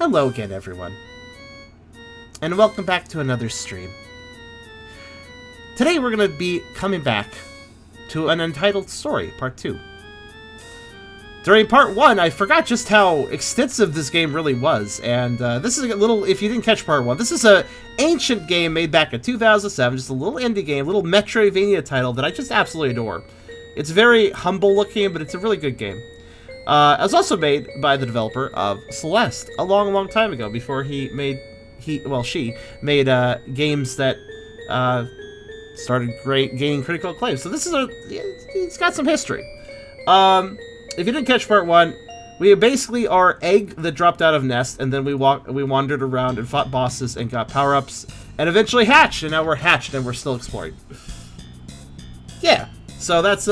Hello again, everyone, and welcome back to another stream. Today we're going to be coming back to an Untitled Story, Part 2. During Part 1, I forgot just how extensive this game really was, and this is a little, if you didn't catch Part 1, this is an ancient game made back in 2007, just a little indie game, a little Metroidvania title that I just absolutely adore. It's very humble looking, but it's a really good game. It was also made by the developer of Celeste a long time ago, before she made games that started gaining critical acclaim. So this is it's got some history. If you didn't catch Part 1, we basically are egg that dropped out of nest, and then we wandered around and fought bosses and got power-ups, and eventually hatched, and now we're hatched and we're still exploring. Yeah. So that's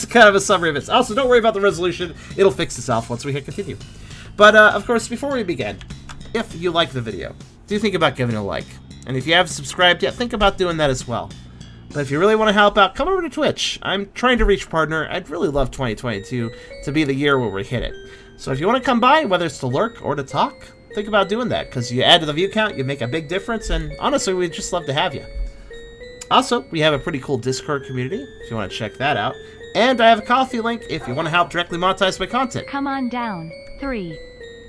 kind of a summary of it. Also, don't worry about the resolution. It'll fix itself once we hit continue. But, of course, before we begin, if you like the video, do think about giving it a like. And if you haven't subscribed yet, think about doing that as well. But if you really want to help out, come over to Twitch. I'm trying to reach partner. I'd really love 2022 to be the year where we hit it. So if you want to come by, whether it's to lurk or to talk, think about doing that. Because you add to the view count, you make a big difference, and honestly, we'd just love to have you. Also, we have a pretty cool Discord community, if you want to check that out. And I have a coffee link if you want to help directly monetize my content. Come on down, 3.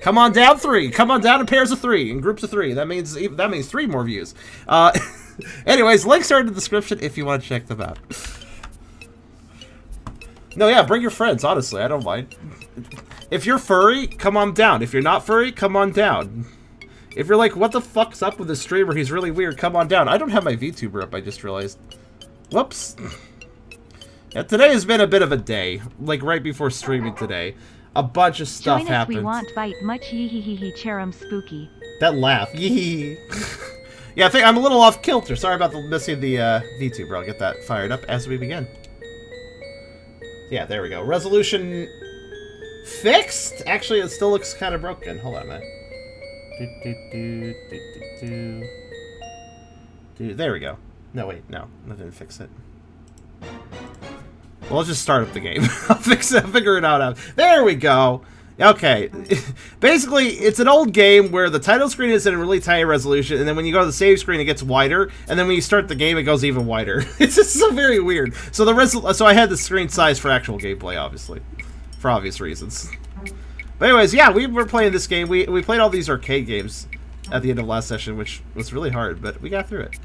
Come on down, 3. Come on down in pairs of 3, in groups of 3. That means 3 more views. Anyways, links are in the description if you want to check them out. No, yeah, bring your friends, honestly. I don't mind. If you're furry, come on down. If you're not furry, come on down. If you're like, what the fuck's up with this streamer? He's really weird. Come on down. I don't have my VTuber up, I just realized. Whoops. Yeah, today has been a bit of a day. Like, right before streaming today. A bunch of stuff happened. We want bite much yee hee hee hee cherum spooky. That laugh. Yee. Yeah, I think I'm a little off kilter. Sorry about missing the VTuber. I'll get that fired up as we begin. Yeah, there we go. Resolution fixed? Actually, it still looks kind of broken. Hold on a minute. There we go. No, wait, no. I didn't fix it. Well, let's just start up the game. I'll fix it, figure it out. There we go. Okay. Basically, it's an old game where the title screen is in a really tiny resolution, and then when you go to the save screen, it gets wider, and then when you start the game, it goes even wider. It's just so very weird. So so I had the screen size for actual gameplay, obviously. For obvious reasons. But anyways, yeah, we were playing this game. We played all these arcade games at the end of last session, which was really hard, but we got through it.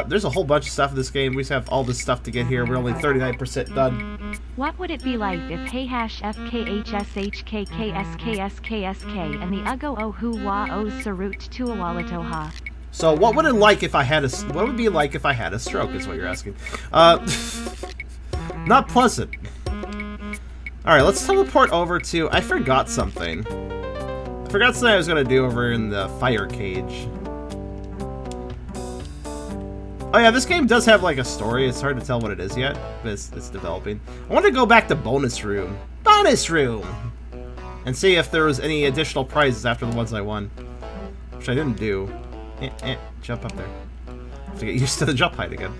There's a whole bunch of stuff in this game. We just have all this stuff to get here. We're only 39% done. What would it be like if hey hash FKHSHKKSKSKSK and the Ugo O Hu Wa O Sarut Tuawalatoha? So what would it like if I had what would it be like if I had a stroke is what you're asking. Not pleasant. Alright, let's teleport over to... I forgot something. I forgot something I was going to do over in the fire cage. Oh yeah, this game does have like a story. It's hard to tell what it is yet, but it's developing. I want to go back to Bonus Room. Bonus Room! And see if there was any additional prizes after the ones I won. Which I didn't do. Jump up there. I have to get used to the jump height again.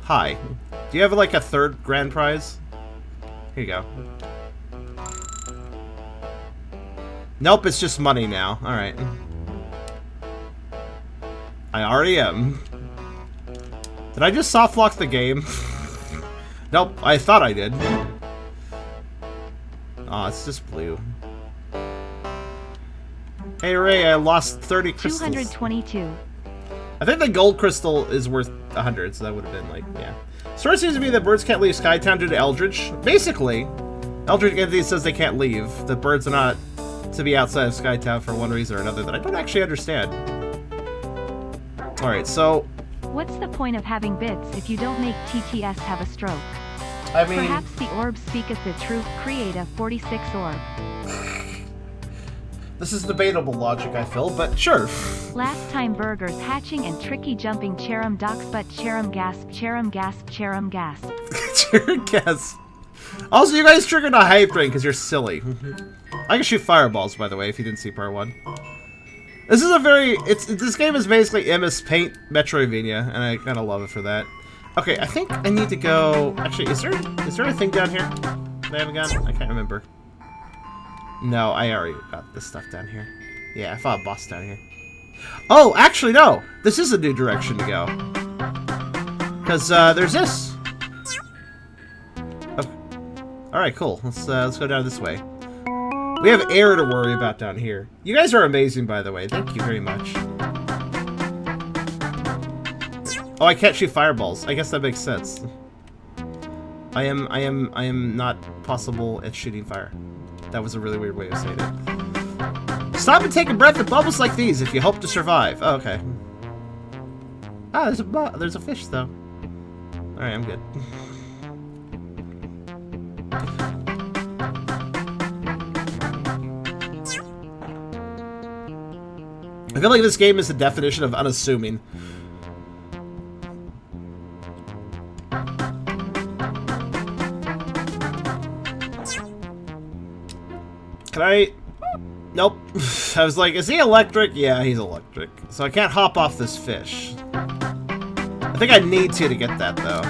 Hi. Do you have like a third grand prize? Here you go. Nope, it's just money now. Alright. I already am. Did I just soft lock the game? Nope, I thought I did. Oh, it's just blue. Hey Ray, I lost 30 crystals. 222. I think the gold crystal is worth 100, so that would have been like, yeah. Story seems to be that birds can't leave Skytown due to Eldritch. Basically, Eldritch Entity says they can't leave. The birds are not to be outside of Skytown for one reason or another that I don't actually understand. Alright, so... What's the point of having bits if you don't make TTS have a stroke? I mean... Perhaps the orb speaketh the truth, create a 46 orb. This is debatable logic, I feel, but sure. Last time burgers hatching and tricky jumping cherum docks but cherum gasp cherum gasp cherum gasp. Cherum gasp. Also, you guys triggered a hype train because you're silly. I can shoot fireballs, by the way, if you didn't see part 1. This is a very... this game is basically MS Paint Metroidvania, and I kind of love it for that. Okay, I think I need to go... Actually, is there a thing down here that I haven't gotten? I can't remember. No, I already got this stuff down here. Yeah, I fought a boss down here. Oh, actually, no. This is a new direction to go. Because there's this. Okay. All right, cool. Let's go down this way. We have air to worry about down here. You guys are amazing, by the way. Thank you very much. Oh, I can't shoot fireballs. I guess that makes sense. I am not possible at shooting fire. That was a really weird way of saying it. Stop and take a breath at bubbles like these if you hope to survive. Oh, okay. Ah, there's a fish though. All right, I'm good. I feel like this game is the definition of unassuming. Can I? Nope. I was like, is he electric? Yeah, he's electric. So I can't hop off this fish. I think I need to get that, though.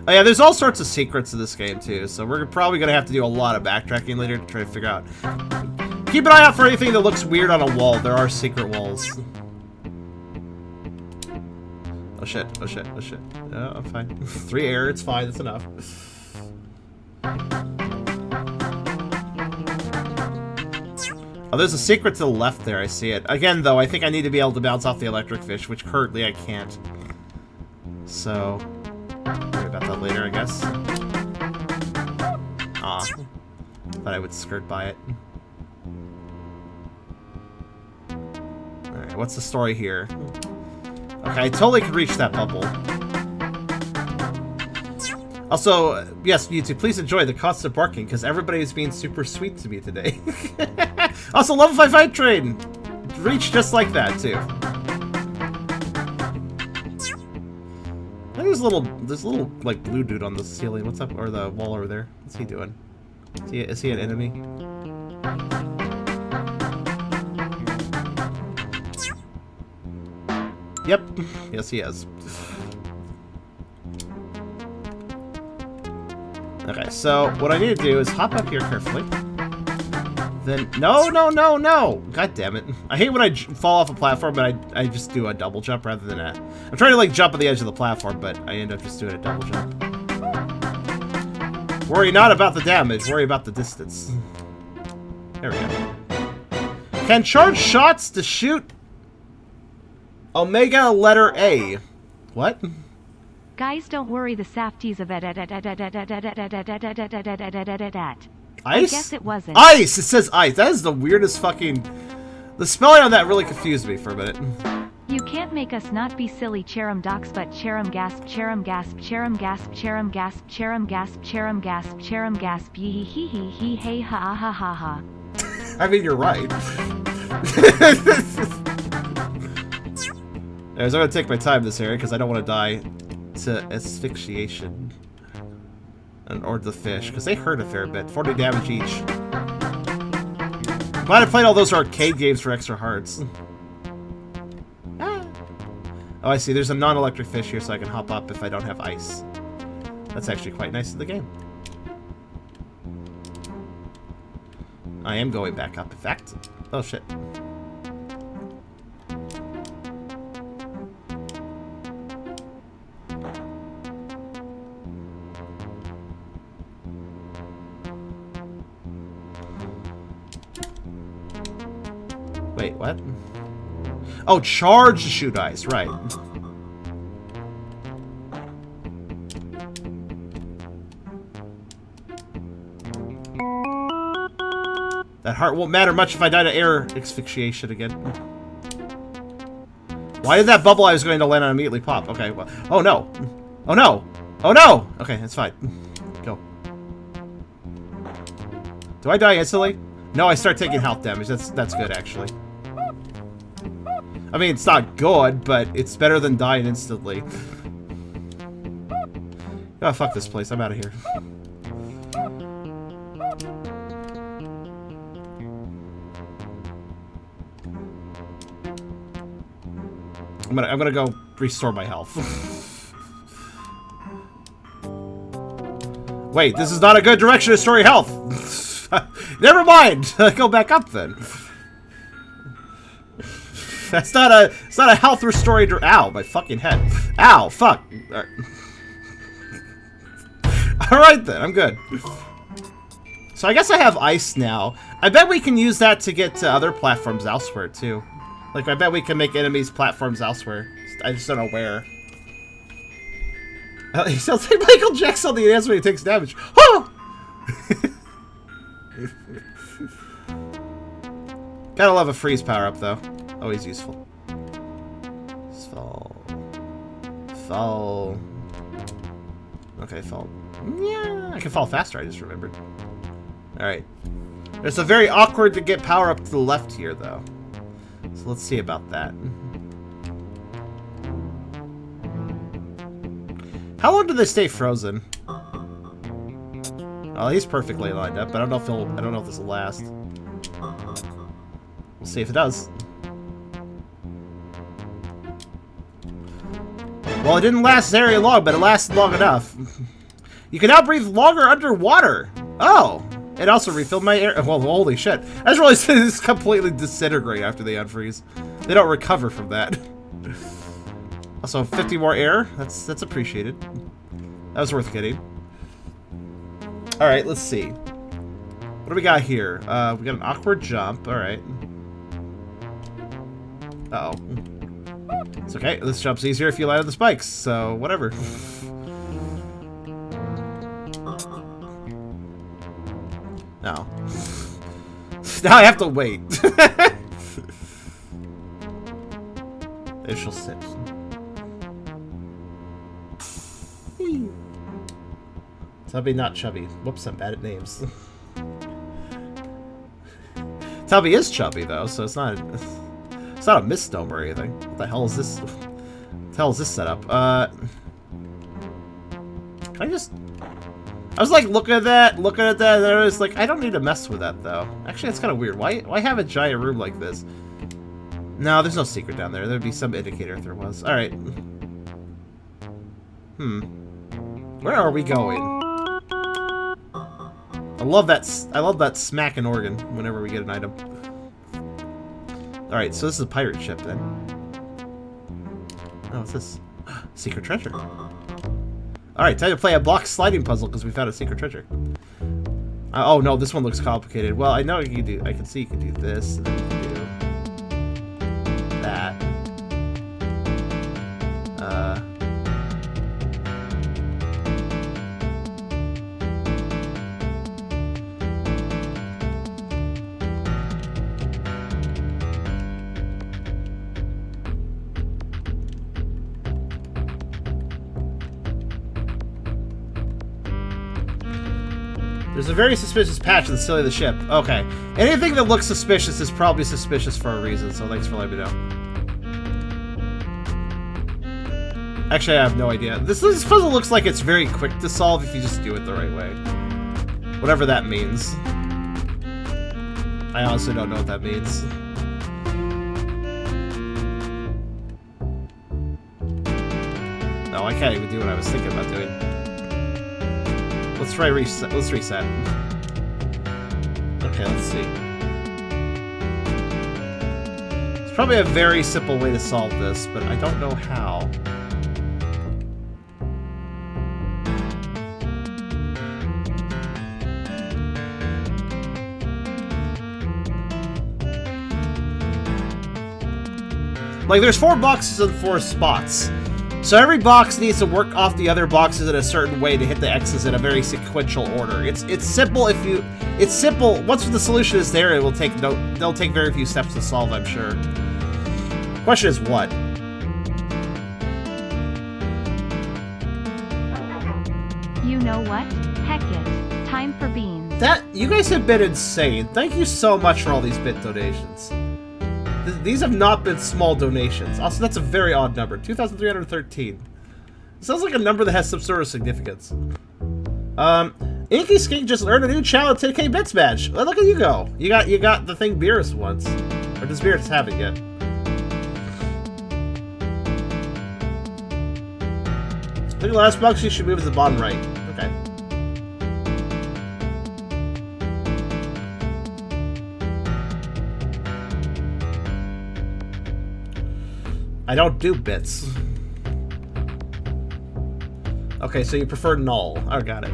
Oh yeah, there's all sorts of secrets in this game, too. So we're probably going to have to do a lot of backtracking later to try to figure out. Keep an eye out for anything that looks weird on a wall. There are secret walls. Oh shit, oh shit, oh shit. No, I'm fine. 3 air, it's fine, that's enough. Oh, there's a secret to the left there, I see it. Again, though, I think I need to be able to bounce off the electric fish, which currently I can't. So, worry about that later, I guess. Aw. Thought I would skirt by it. Alright, what's the story here? Okay, I totally could reach that bubble. Also, yes, YouTube, please enjoy the constant barking, because everybody is being super sweet to me today. Also, level 5 fight train! Reach just like that, too. There's a little, like, blue dude on the ceiling. What's up? Or the wall over there. What's he doing? Is he an enemy? Yep. Yes, he is. Okay, so what I need to do is hop up here carefully. Then, no! God damn it. I hate when I fall off a platform, but I just do a double jump rather than that. I'm trying to, like, jump on the edge of the platform, but I end up just doing a double jump. Worry not about the damage, worry about the distance. There we go. Can charge shots to shoot Omega letter A. What? Guys, don't worry, the safties of I Ice? guess it wasn't. Ice! It says ice. That is the weirdest fucking... The spelling on that really confused me for a minute. You can't make us not be silly, Cherum docs, but Cherum gasp, Cherum gasp, Cherum gasp, Cherum gasp, Cherum gasp, Cherum gasp, Cherum gasp, yee hee hee hee hey ha ha ha ha. I mean, you're right. Anyways, I'm gonna take my time in this area because I don't want to die to asphyxiation. Or the fish, because they hurt a fair bit. 40 damage each. Glad I played all those arcade games for extra hearts. Ah. Oh, I see. There's a non-electric fish here, so I can hop up if I don't have ice. That's actually quite nice in the game. I am going back up, in fact. Oh, shit. Wait, what? Oh, charge to shoot ice, right. That heart won't matter much if I die to air asphyxiation again. Why did that bubble I was going to land on immediately pop? Okay, well, oh no. Oh no. Oh no! Okay, that's fine. Go. Do I die instantly? No, I start taking health damage. That's good, actually. I mean, it's not good, but it's better than dying instantly. Oh, fuck this place. I'm out of here. I'm gonna go restore my health. Wait, this is not a good direction to restore your health. Never mind. Go back up then. It's not a health restoring. Ow, my fucking head. Ow, fuck. All right then, I'm good. So I guess I have ice now. I bet we can use that to get to other platforms elsewhere too. Like I bet we can make enemies platforms elsewhere. I just don't know where. He sounds like Michael Jackson on the dance when he takes damage. Oh! Gotta love a freeze power up though. Always useful. Fall. Fall. Okay, fall. Yeah, I can fall faster, I just remembered. Alright. It's a very awkward to get power up to the left here, though. So let's see about that. How long do they stay frozen? Oh, he's perfectly lined up, but I don't know if this will last. We'll see if it does. Well, it didn't last very long, but it lasted long enough. You can now breathe longer underwater. Oh, it also refilled my air. Well, holy shit. I just realized this completely disintegrate after they unfreeze. They don't recover from that. Also, 50 more air. That's appreciated. That was worth getting. All right, let's see. What do we got here? We got an awkward jump. All right. Uh-oh. It's okay. This jump's easier if you land on the spikes, so whatever. No. Now I have to wait. Initial 6. Tubby, not chubby. Whoops, I'm bad at names. Tubby is chubby though, so it's not a misnomer or anything. What the hell is this? What the hell is this setup? Can I just? I was like looking at that, and I was like, I don't need to mess with that though. Actually, it's kind of weird. Why have a giant room like this? No, there's no secret down there. There'd be some indicator if there was. All right. Where are we going? I love that smacking organ whenever we get an item. All right, so this is a pirate ship then. Oh, what's this? Secret treasure. All right, time to play a block sliding puzzle because we found a secret treasure. Oh no, this one looks complicated. Well, I know you can do. I can see you can do this. And then you can do that. There's a very suspicious patch in the ceiling of the ship. Okay. Anything that looks suspicious is probably suspicious for a reason, so thanks for letting me know. Actually, I have no idea. This puzzle looks like it's very quick to solve if you just do it the right way. Whatever that means. I honestly don't know what that means. No, I can't even do what I was thinking about doing. Let's try reset. Let's reset. Okay, let's see. It's probably a very simple way to solve this, but I don't know how. Like, there's 4 boxes and 4 spots. So every box needs to work off the other boxes in a certain way to hit the X's in a very sequential order. It's simple if you... It's simple. Once the solution is there, it'll take very few steps to solve, I'm sure. Question is what? You know what? Heck it. Time for beans. You guys have been insane. Thank you so much for all these bit donations. These have not been small donations. Also, that's a very odd number. 2,313. Sounds like a number that has some sort of significance. Inky Skink just earned a new challenge 10K bits badge. Well, look at you go. You got the thing Beerus once. Or does Beerus have it yet? I think the last box you should move to the bottom right. Okay. I don't do bits. Okay, so you prefer null. Oh, got it.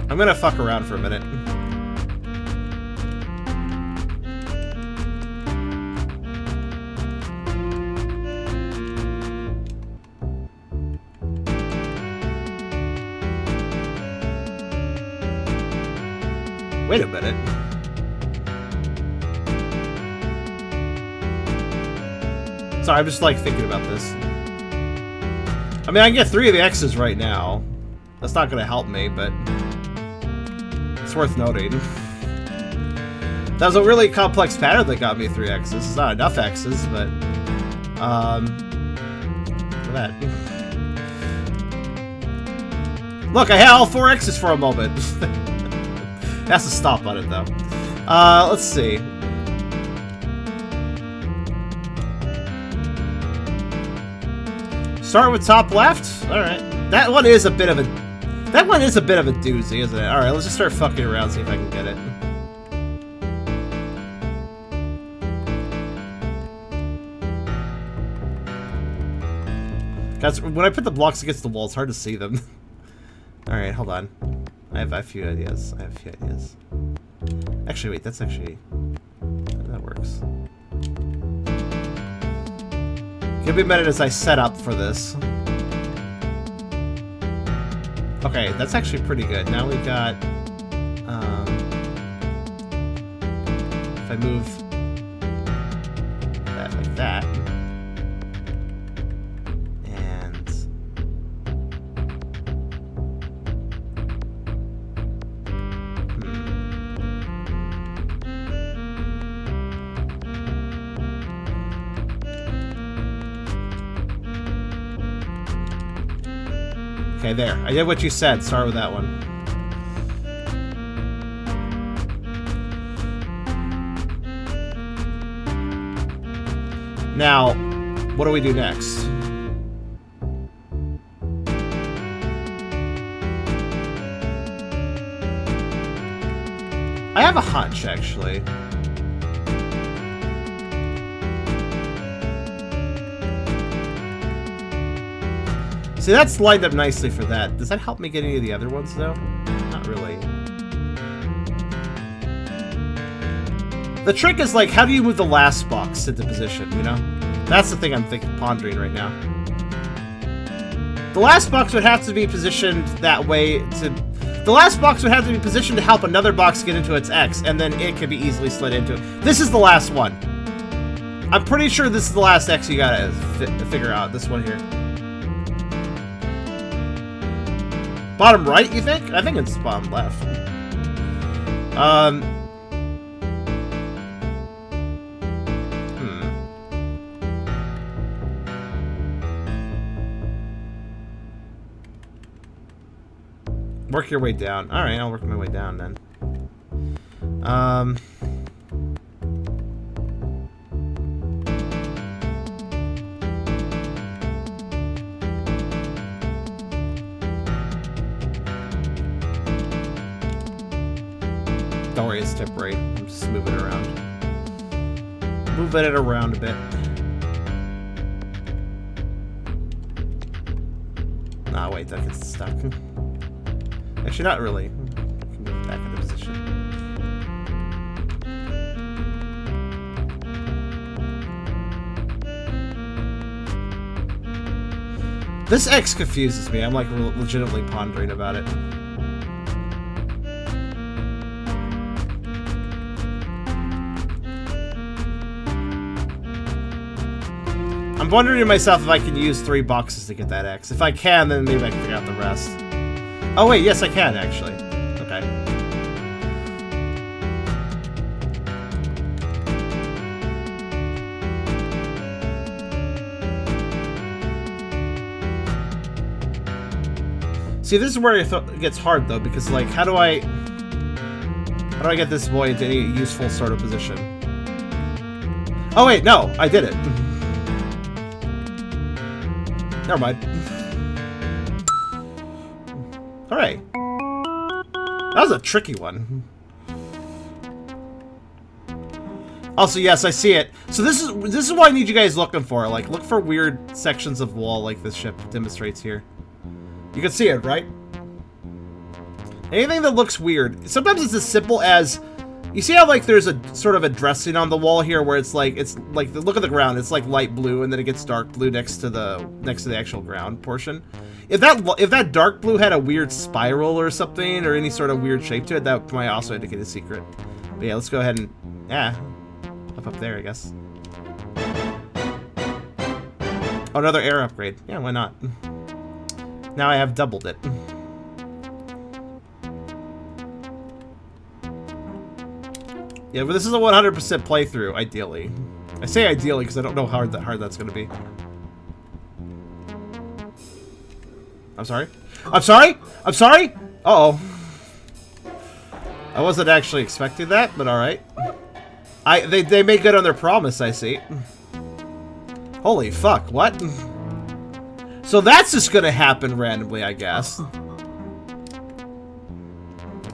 I'm gonna fuck around for a minute. Wait a minute. Sorry, I'm just like thinking about this. I mean, I can get 3 of the X's right now. That's not gonna help me, but it's worth noting. That was a really complex pattern that got me 3 X's. It's not enough X's, but look at that. Look, I had all 4 X's for a moment. It has to stop on it, though. Let's see. Start with top left? Alright. That one is a bit of a... That one is a bit of a doozy, isn't it? Alright, let's just start fucking around, see if I can get it. Guys, when I put the blocks against the wall, it's hard to see them. Alright, hold on. I have a few ideas. Actually, wait, that's actually... That works. Give me a minute as I set up for this. Okay, that's actually pretty good. Now we got... if I move... that like that... Okay, there. I did what you said. Start with that one. Now, what do we do next? I have a hunch, actually. See, that's lined up nicely for that. Does that help me get any of the other ones, though? Not really. The trick is, like, how do you move the last box into position, you know? That's the thing I'm pondering right now. The last box would have to be positioned that way to... The last box would have to be positioned to help another box get into its X, and then it could be easily slid into it. This is the last one. I'm pretty sure this is the last X you gotta figure out. This one here. Bottom right, you think? I think it's bottom left. Work your way down. Alright, I'll work my way down then. Don't worry, it's temporary. I'm just moving it around. Moving it around a bit. Nah, wait, that gets stuck. Actually, not really. I can move back into position. This X confuses me. I'm like legitimately pondering about it. I'm wondering to myself if I can use 3 boxes to get that X. If I can, then maybe I can figure out the rest. Oh wait, yes I can actually. Okay. See, this is where it gets hard though, because like, how do I get this boy into any useful sort of position? Oh wait, no, I did it. Never mind. Alright. That was a tricky one. Also, yes, I see it. So this is what I need you guys looking for. Like, look for weird sections of wall like this ship demonstrates here. You can see it, right? Anything that looks weird. Sometimes it's as simple as, you see how like there's a sort of a dressing on the wall here where it's like look at the ground. It's like light blue and then it gets dark blue next to the actual ground portion. If that dark blue had a weird spiral or something or any sort of weird shape to it, that might also indicate a secret. But yeah, let's go ahead and up there, I guess. Oh, another air upgrade. Yeah, why not? Now I have doubled it. Yeah, but this is a 100% playthrough, ideally. I say ideally because I don't know how hard that's going to be. I'm sorry? I'm sorry? I'm sorry? Uh-oh. I wasn't actually expecting that, but alright. They made good on their promise, I see. Holy fuck, what? So that's just gonna happen randomly, I guess.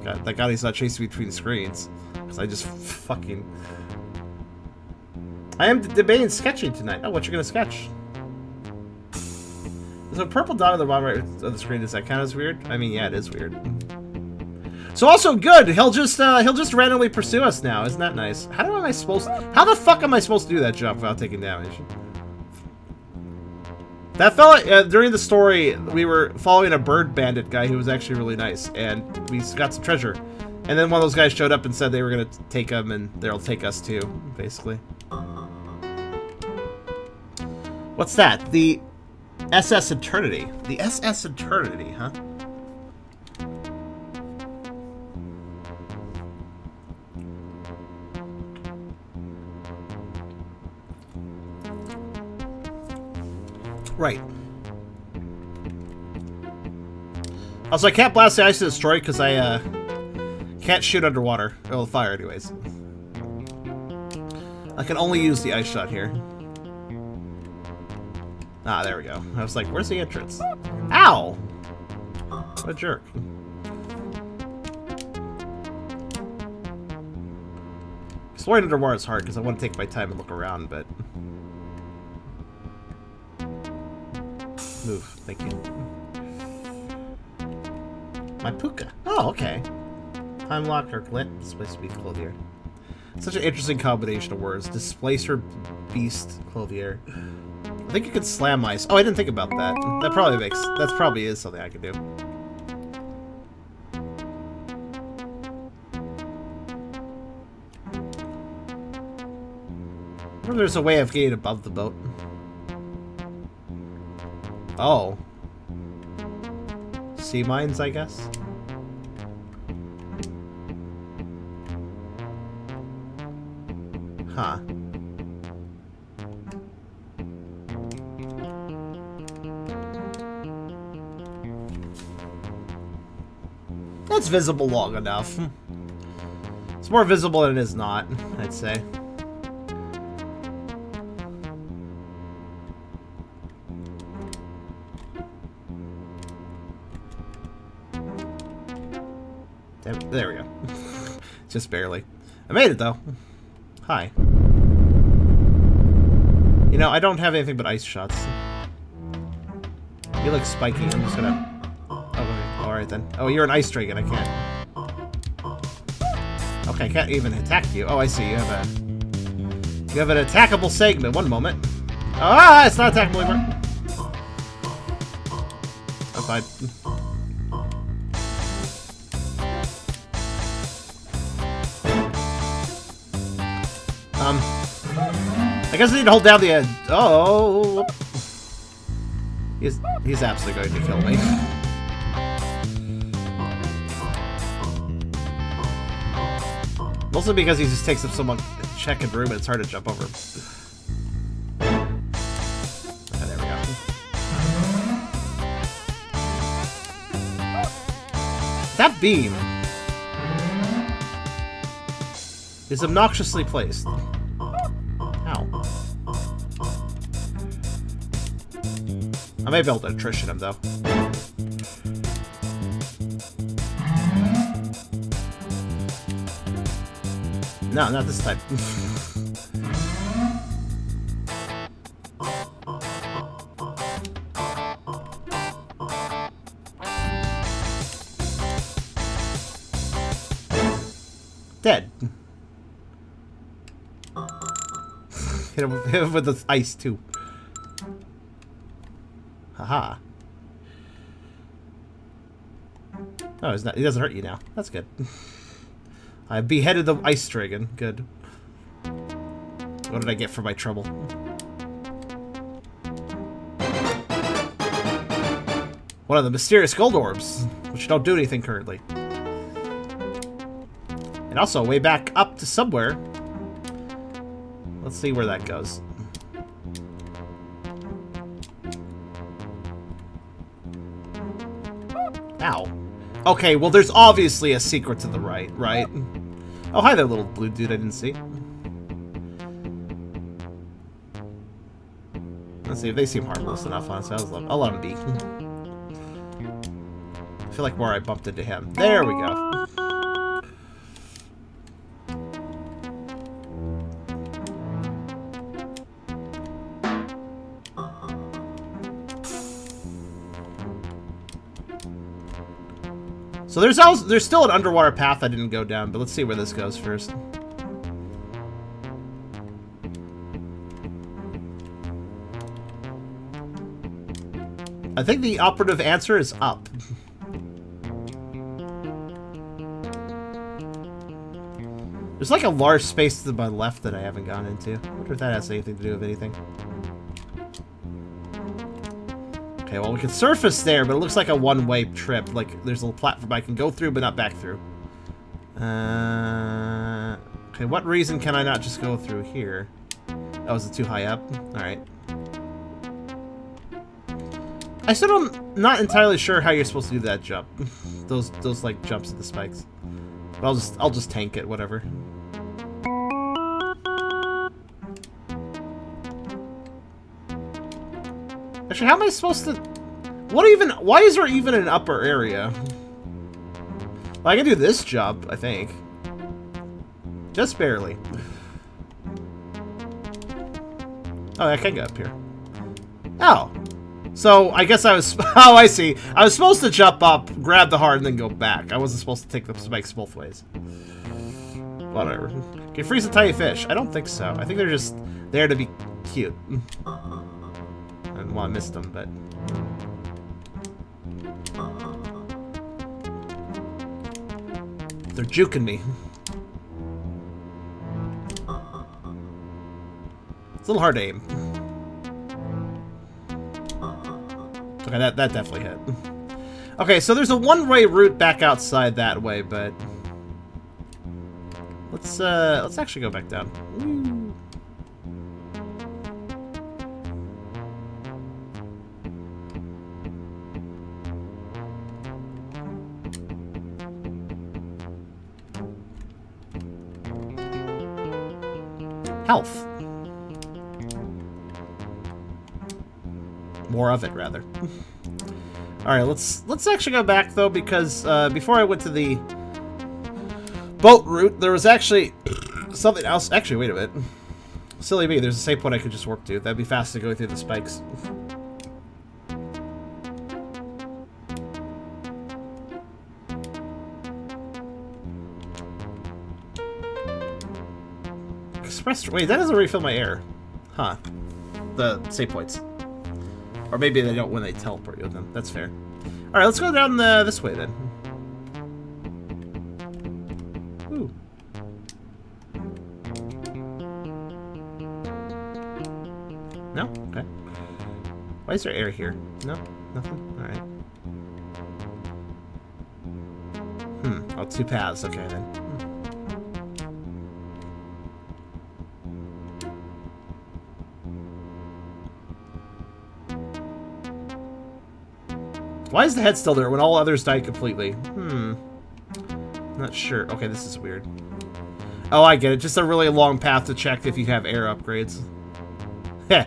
That guy is not chasing me between screens. Because I just fucking... I am debating sketching tonight. Oh, what you gonna sketch? There's a purple dot on the bottom right of the screen. Does that count as weird? I mean, yeah, it is weird. So also good. He'll just randomly pursue us now. Isn't that nice? How the fuck am I supposed to do that jump without taking damage? That fella, during the story, we were following a bird bandit guy who was actually really nice, and we got some treasure. And then one of those guys showed up and said they were gonna take him, and they'll take us too, basically. What's that? The SS Eternity. The SS Eternity, huh? Right. Also, I can't blast the ice to destroy because I can't shoot underwater. Well, fire anyways. I can only use the ice shot here. Ah, there we go. I was like, where's the entrance? Ow! What a jerk. Exploring underwater is hard because I want to take my time and look around, but... Move, thank you. My puka. Oh, okay. Time lock or glint. Displacer beast clothier. Such an interesting combination of words. Displacer beast clothier. I think you could slam ice. Oh, I didn't think about that. That probably is something I could do. I wonder if there's a way of getting above the boat. Oh. Sea mines, I guess? Huh. That's visible long enough. It's more visible than it is not, I'd say. There we go. Just barely. I made it, though. Hi. You know, I don't have anything but ice shots. You look spiky. I'm just gonna... Oh, okay. Alright, then. Oh, you're an ice dragon. I can't... Okay, I can't even attack you. Oh, I see. You have an attackable segment. One moment. Ah, it's not attackable anymore. I'm fine. I guess I need to hold down the edge. Oh, he's absolutely going to kill me. Mostly because he just takes up so much check and room and it's hard to jump over. Okay, there we go. That beam is obnoxiously placed. Ow. I may be able to attrition him, though. No, not this time. Dead. Hit him with the ice, too. Haha. Oh, he's not, he doesn't hurt you now. That's good. I beheaded the ice dragon. Good. What did I get for my trouble? One of the mysterious gold orbs, which don't do anything currently. And also, way back up to somewhere. Let's see where that goes. Ow. Okay, well, there's obviously a secret to the right, right? Oh, hi there, little blue dude I didn't see. Let's see if they seem harmless enough, honestly. I'll let them be. I feel like where I bumped into him. There we go. So there's still an underwater path I didn't go down, but let's see where this goes first. I think the operative answer is up. There's like a large space to my left that I haven't gone into. I wonder if that has anything to do with anything. Okay, well, we can surface there, but it looks like a one-way trip. Like, there's a little platform I can go through, but not back through. Okay, what reason can I not just go through here? Oh, is it too high up? Alright. I still don't... not entirely sure how you're supposed to do that jump. those like, jumps at the spikes. But I'll just tank it, whatever. Actually, how am I supposed to... why is there even an upper area? Well, I can do this jump, I think. Just barely. Oh, I can go up here. Oh. So, I guess I was... oh, I see. I was supposed to jump up, grab the heart, and then go back. I wasn't supposed to take the spikes both ways. Whatever. Can you freeze a tiny fish? I don't think so. I think they're just there to be cute. Well, I missed them, but... they're juking me. It's a little hard to aim. Okay, that definitely hit. Okay, so there's a one-way route back outside that way, but... let's actually go back down. Woo. Health. More of it, rather. Alright, let's actually go back, though, because before I went to the boat route, there was actually something else. Actually, wait a minute. Silly me, there's a save point I could just warp to. That'd be fast to go through the spikes. Wait, that doesn't refill my air. Huh. The save points. Or maybe they don't when they teleport you with them. That's fair. Alright, let's go down this way then. Ooh. No? Okay. Why is there air here? No? Nothing? Alright. Oh, two paths. Okay then. Why is the head still there when all others died completely? Not sure. Okay, this is weird. Oh, I get it. Just a really long path to check if you have air upgrades. Heh.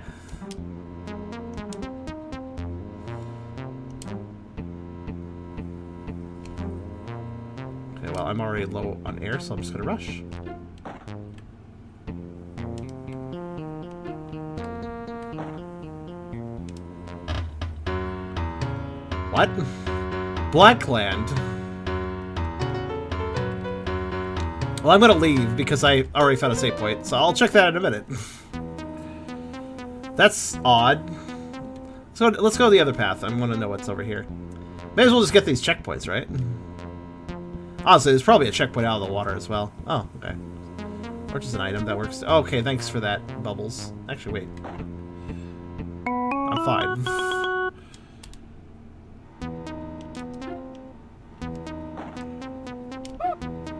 well, I'm already low on air, so I'm just gonna rush. What? Blackland. Well, I'm gonna leave because I already found a save point, so I'll check that in a minute. That's odd. So let's go the other path. I want to know what's over here. May as well just get these checkpoints, right? Honestly, there's probably a checkpoint out of the water as well. Oh, okay. Or just an item that works. Oh, okay, thanks for that, Bubbles. Actually, wait. I'm fine.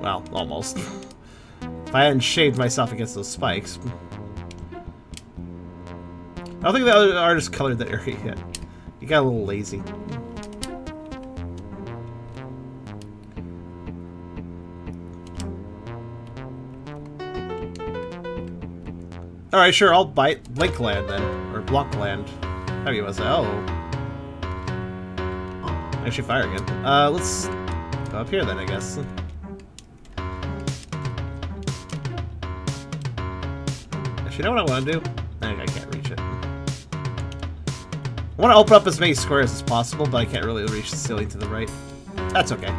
Well, almost. If I hadn't shaved myself against those spikes. I don't think the other artist colored the area yet. He got a little lazy. Alright, sure, I'll bite Blinkland then. Or Blockland. How do you want to say? Oh. Actually, fire again. Let's go up here then, I guess. Actually, you know what I want to do? I can't reach it. I want to open up as many squares as possible, but I can't really reach the ceiling to the right. That's okay.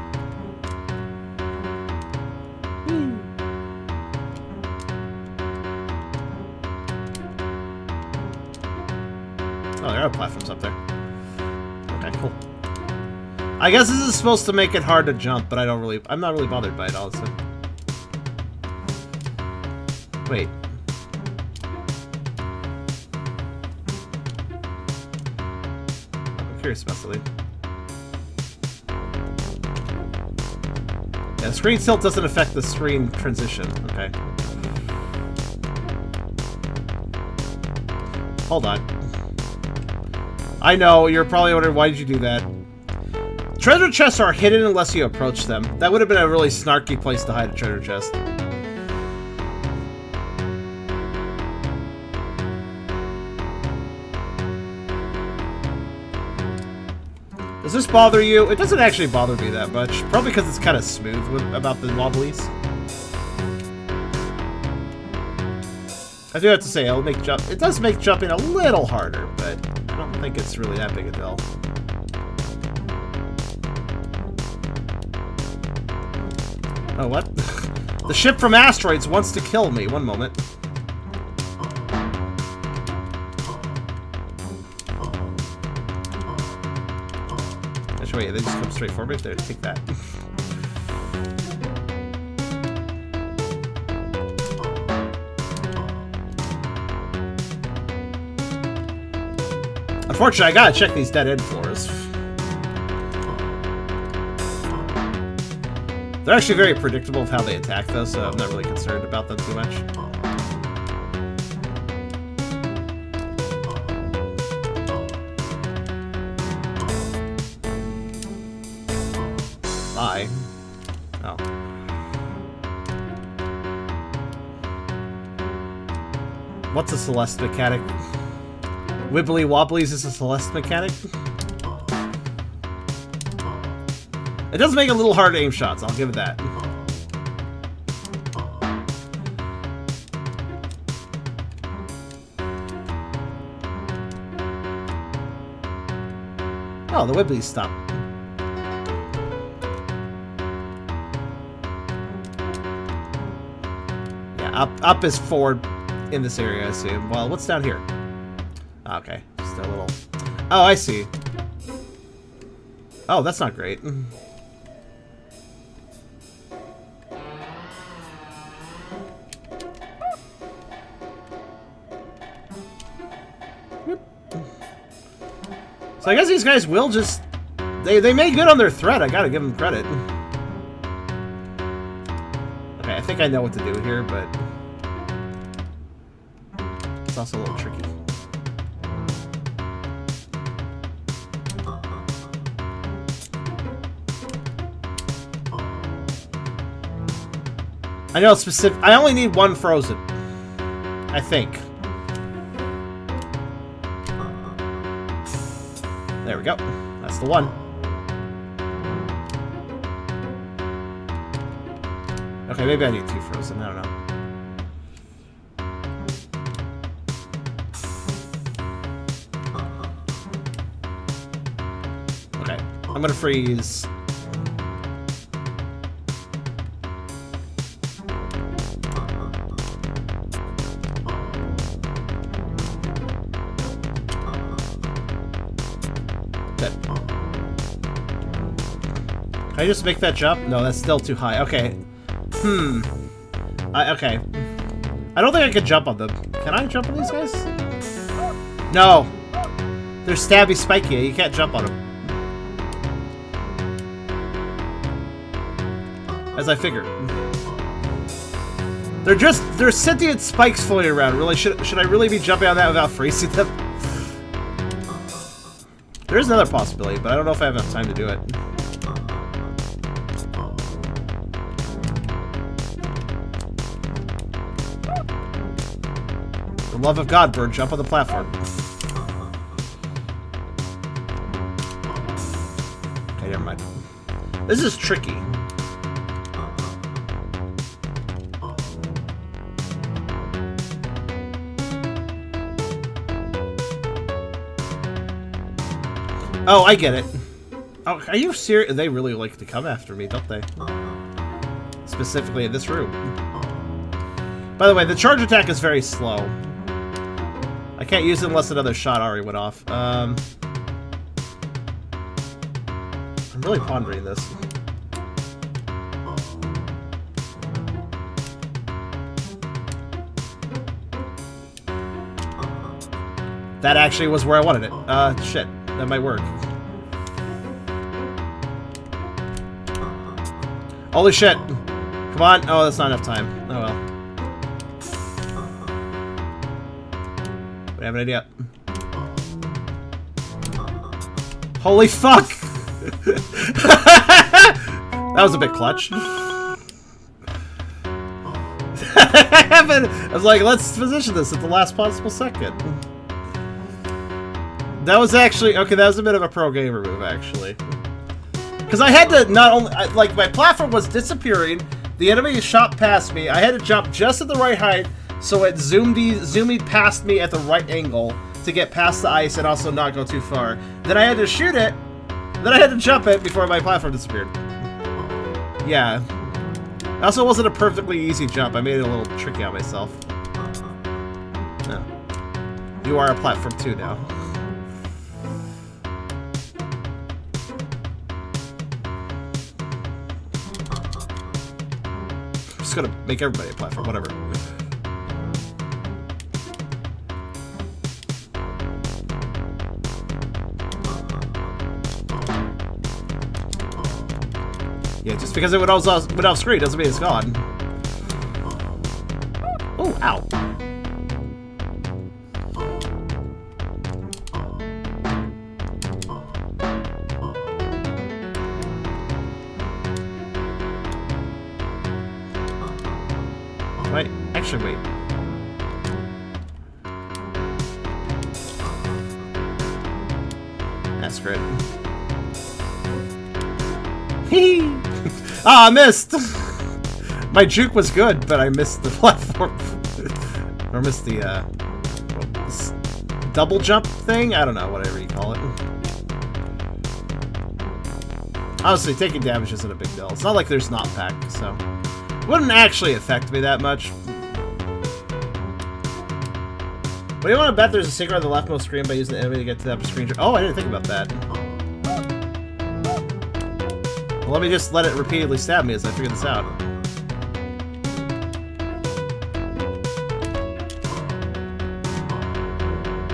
Oh, there are platforms up there. Okay, cool. I guess this is supposed to make it hard to jump, but I'm not really bothered by it, honestly. Wait. I'm curious about something. Yeah, screen tilt doesn't affect the screen transition. Okay. Hold on. I know, you're probably wondering, why did you do that? Treasure chests are hidden unless you approach them. That would have been a really snarky place to hide a treasure chest. Does this bother you? It doesn't actually bother me that much. Probably because it's kind of smooth about the wobblies. I do have to say, it does make jumping a little harder, but I don't think it's really that big a deal. Oh, what? The ship from asteroids wants to kill me. One moment. Actually, wait, they just come straight for me. There, take that. Unfortunately, I gotta check these dead-end floors. They're actually very predictable of how they attack, though, so I'm not really concerned about them too much. Bye. Oh. What's a Celeste mechanic? Wibbly Wobblies is a Celeste mechanic? It does make it a little hard to aim shots, I'll give it that. Oh, the Wibblies stop. Yeah, up is forward in this area, I assume. Well, what's down here? Okay, just a little... Oh, I see. Oh, that's not great. So I guess these guys will just... They made good on their threat, I gotta give them credit. Okay, I think I know what to do here, but... It's also a little tricky. I know it's specific. I only need one frozen. I think. There we go. That's the one. Okay, maybe I need 2 frozen. I don't know. Okay, I'm gonna freeze. Good. Can I just make that jump? No, that's still too high. Okay. Okay. I don't think I can jump on them. Can I jump on these guys? No. They're stabby, spiky. You can't jump on them. As I figured. They're sentient spikes floating around. Really, should I really be jumping on that without freezing them? There's another possibility, but I don't know if I have enough time to do it. For the love of God, bird, jump on the platform. Okay, never mind. This is tricky. Oh, I get it. Oh, are you serious? They really like to come after me, don't they? Specifically in this room. By the way, the charge attack is very slow. I can't use it unless another shot already went off. I'm really pondering this. That actually was where I wanted it. Shit. That might work. Holy shit. Come on. Oh, that's not enough time. Oh well. We have an idea. Holy fuck! That was a bit clutch. I was like, let's position this at the last possible second. That was actually, okay, that was a bit of a pro gamer move, actually. Because I had to not only, like, my platform was disappearing, the enemy shot past me, I had to jump just at the right height, so it zoomed past me at the right angle to get past the ice and also not go too far. Then I had to shoot it, then I had to jump it before my platform disappeared. Yeah. It also wasn't a perfectly easy jump, I made it a little tricky on myself. No. You are a platform too now. Gonna make everybody a platform, whatever. Yeah, just because it went off screen doesn't mean it's gone. Oh, ow. Wait, actually, wait. That's great. Hee! Ah, I missed! My juke was good, but I missed the platform. Or missed the, double jump thing? I don't know, whatever you call it. Honestly, taking damage isn't a big deal. It's not like there's knockback, so... Wouldn't actually affect me that much. What do you want to bet there's a secret on the leftmost screen by using the enemy to get to the upper screen? Oh, I didn't think about that. Well, let me just let it repeatedly stab me as I figure this out.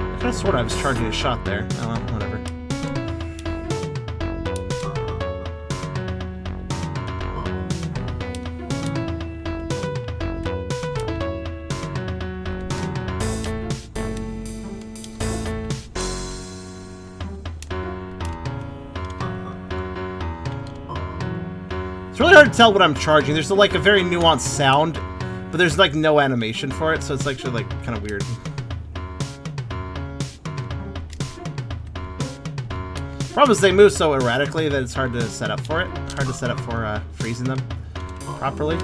I could have sworn I was charging a shot there. Oh, well, whatever. It's really hard to tell what I'm charging. There's like a very nuanced sound, but there's like no animation for it, so it's actually like kind of weird. Problem is they move so erratically that it's hard to set up for it. Hard to set up for freezing them properly.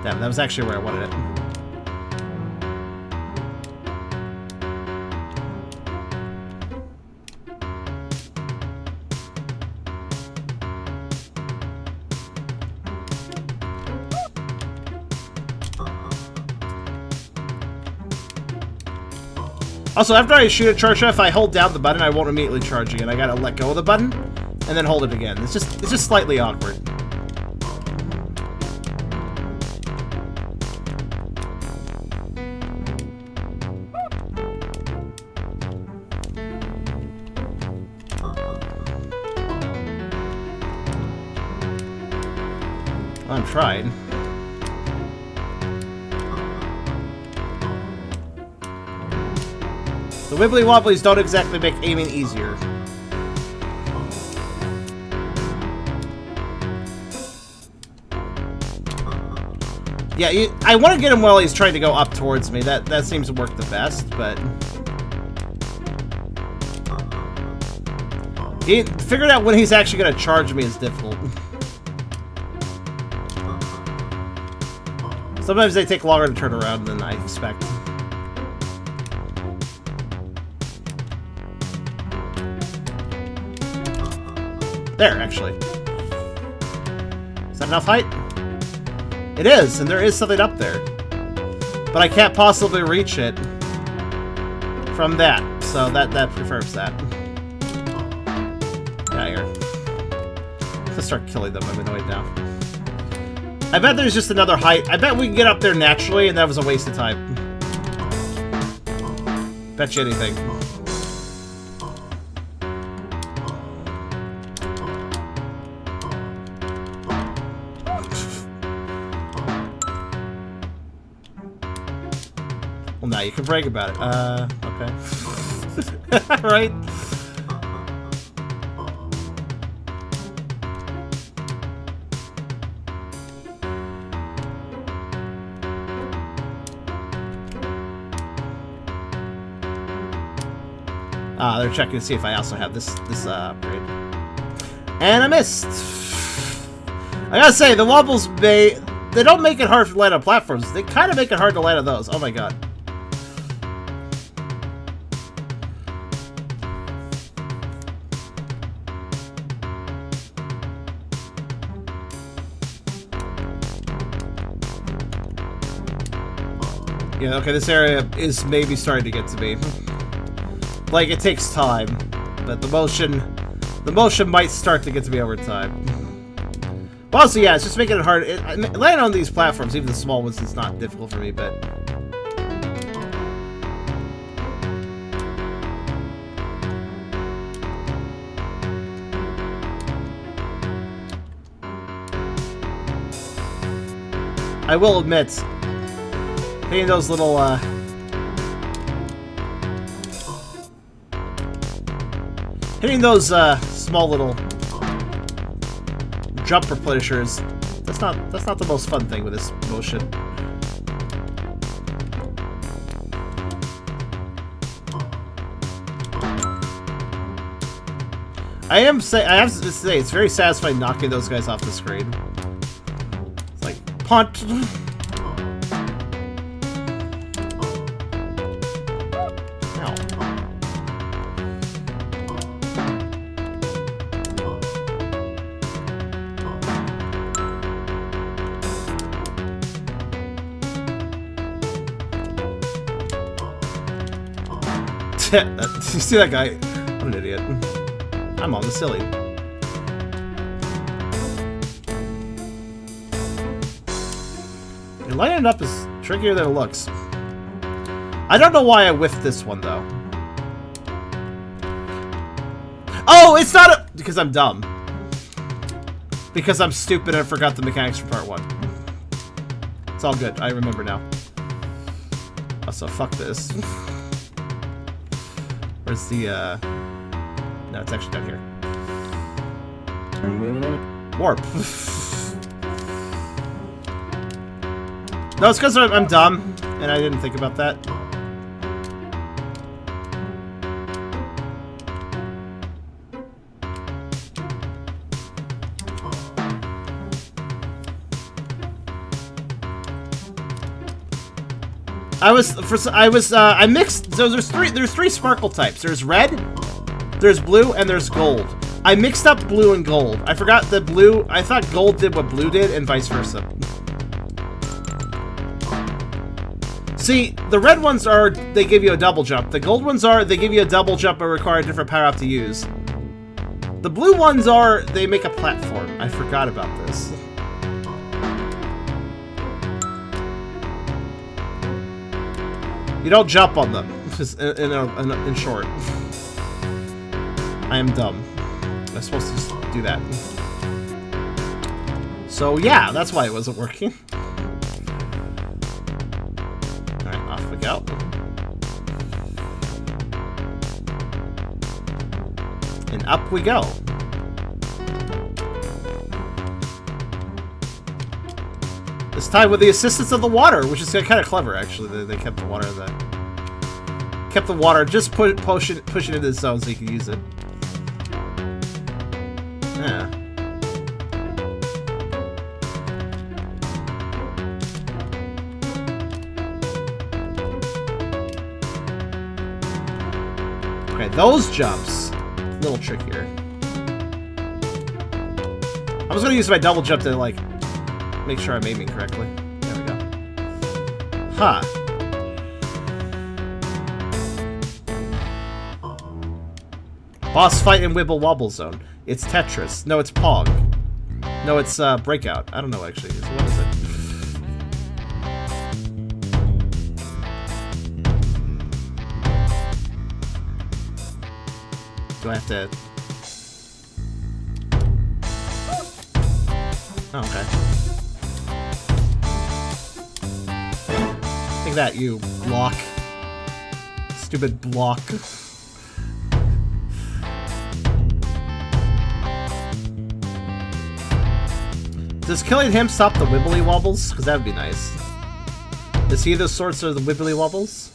Damn, that was actually where I wanted it. Also, after I shoot a charge, if I hold down the button, I won't immediately charge again. I gotta let go of the button and then hold it again. It's just slightly awkward. I'm trying. The wibbly wobblies don't exactly make aiming easier. Yeah, I want to get him while he's trying to go up towards me. That seems to work the best, but... figuring out when he's actually going to charge me is difficult. Sometimes they take longer to turn around than I expect. There, actually. Is that enough height? It is, and there is something up there. But I can't possibly reach it from that, so that confirms that. Get out of here. Let's start killing them. I'm annoyed now. I bet there's just another height. I bet we can get up there naturally, and that was a waste of time. Bet you anything. Well, now you can brag about it. Okay. Right? They're checking to see if I also have this upgrade. And I missed! I gotta say, the wobbles, they don't make it hard to land on platforms. They kind of make it hard to land on those. Oh my god. Yeah, okay, this area is maybe starting to get to me. Like, it takes time, but the motion might start to get to me over time. But also, yeah, it's just making it hard. Landing on these platforms, even the small ones, is not difficult for me, but... I will admit, hitting those little, hitting those small little jump replenishers, that's not the most fun thing with this motion. I have to say it's very satisfying knocking those guys off the screen. It's like punt. You see that guy? What an idiot. I'm on the silly. Your lining up is trickier than it looks. I don't know why I whiffed this one, though. Oh, it's not a... Because I'm dumb. Because I'm stupid and I forgot the mechanics for part 1. It's all good. I remember now. Also, fuck this. Where's the, No, it's actually down here. Warp. No, it's because I'm dumb, and I didn't think about that. I mixed. So there's three sparkle types. There's red, there's blue, and there's gold. I mixed up blue and gold. I forgot that blue. I thought gold did what blue did, and vice versa. See, the red ones are, they give you a double jump. The gold ones are, they give you a double jump but require a different power up to use. The blue ones are, they make a platform. I forgot about this. You don't jump on them, in short. I am dumb. I'm supposed to just do that. So yeah, that's why it wasn't working. Off we go. And up we go. This time with the assistance of the water, which is kind of clever, actually. They kept the water just pushing it into the zone so you can use it. Yeah. Okay, those jumps, a little trickier. I was gonna use my double jump to, like, make sure I'm aiming correctly. There we go. Huh. Boss fight in Wibble Wobble Zone. It's Tetris. No, it's Pong. No, it's Breakout. I don't know, actually. What is it? Do I have to... Oh, okay. Take that, you block. Stupid block. Does killing him stop the wibbly wobbles? Because that would be nice. Is he the sorts of the wibbly wobbles?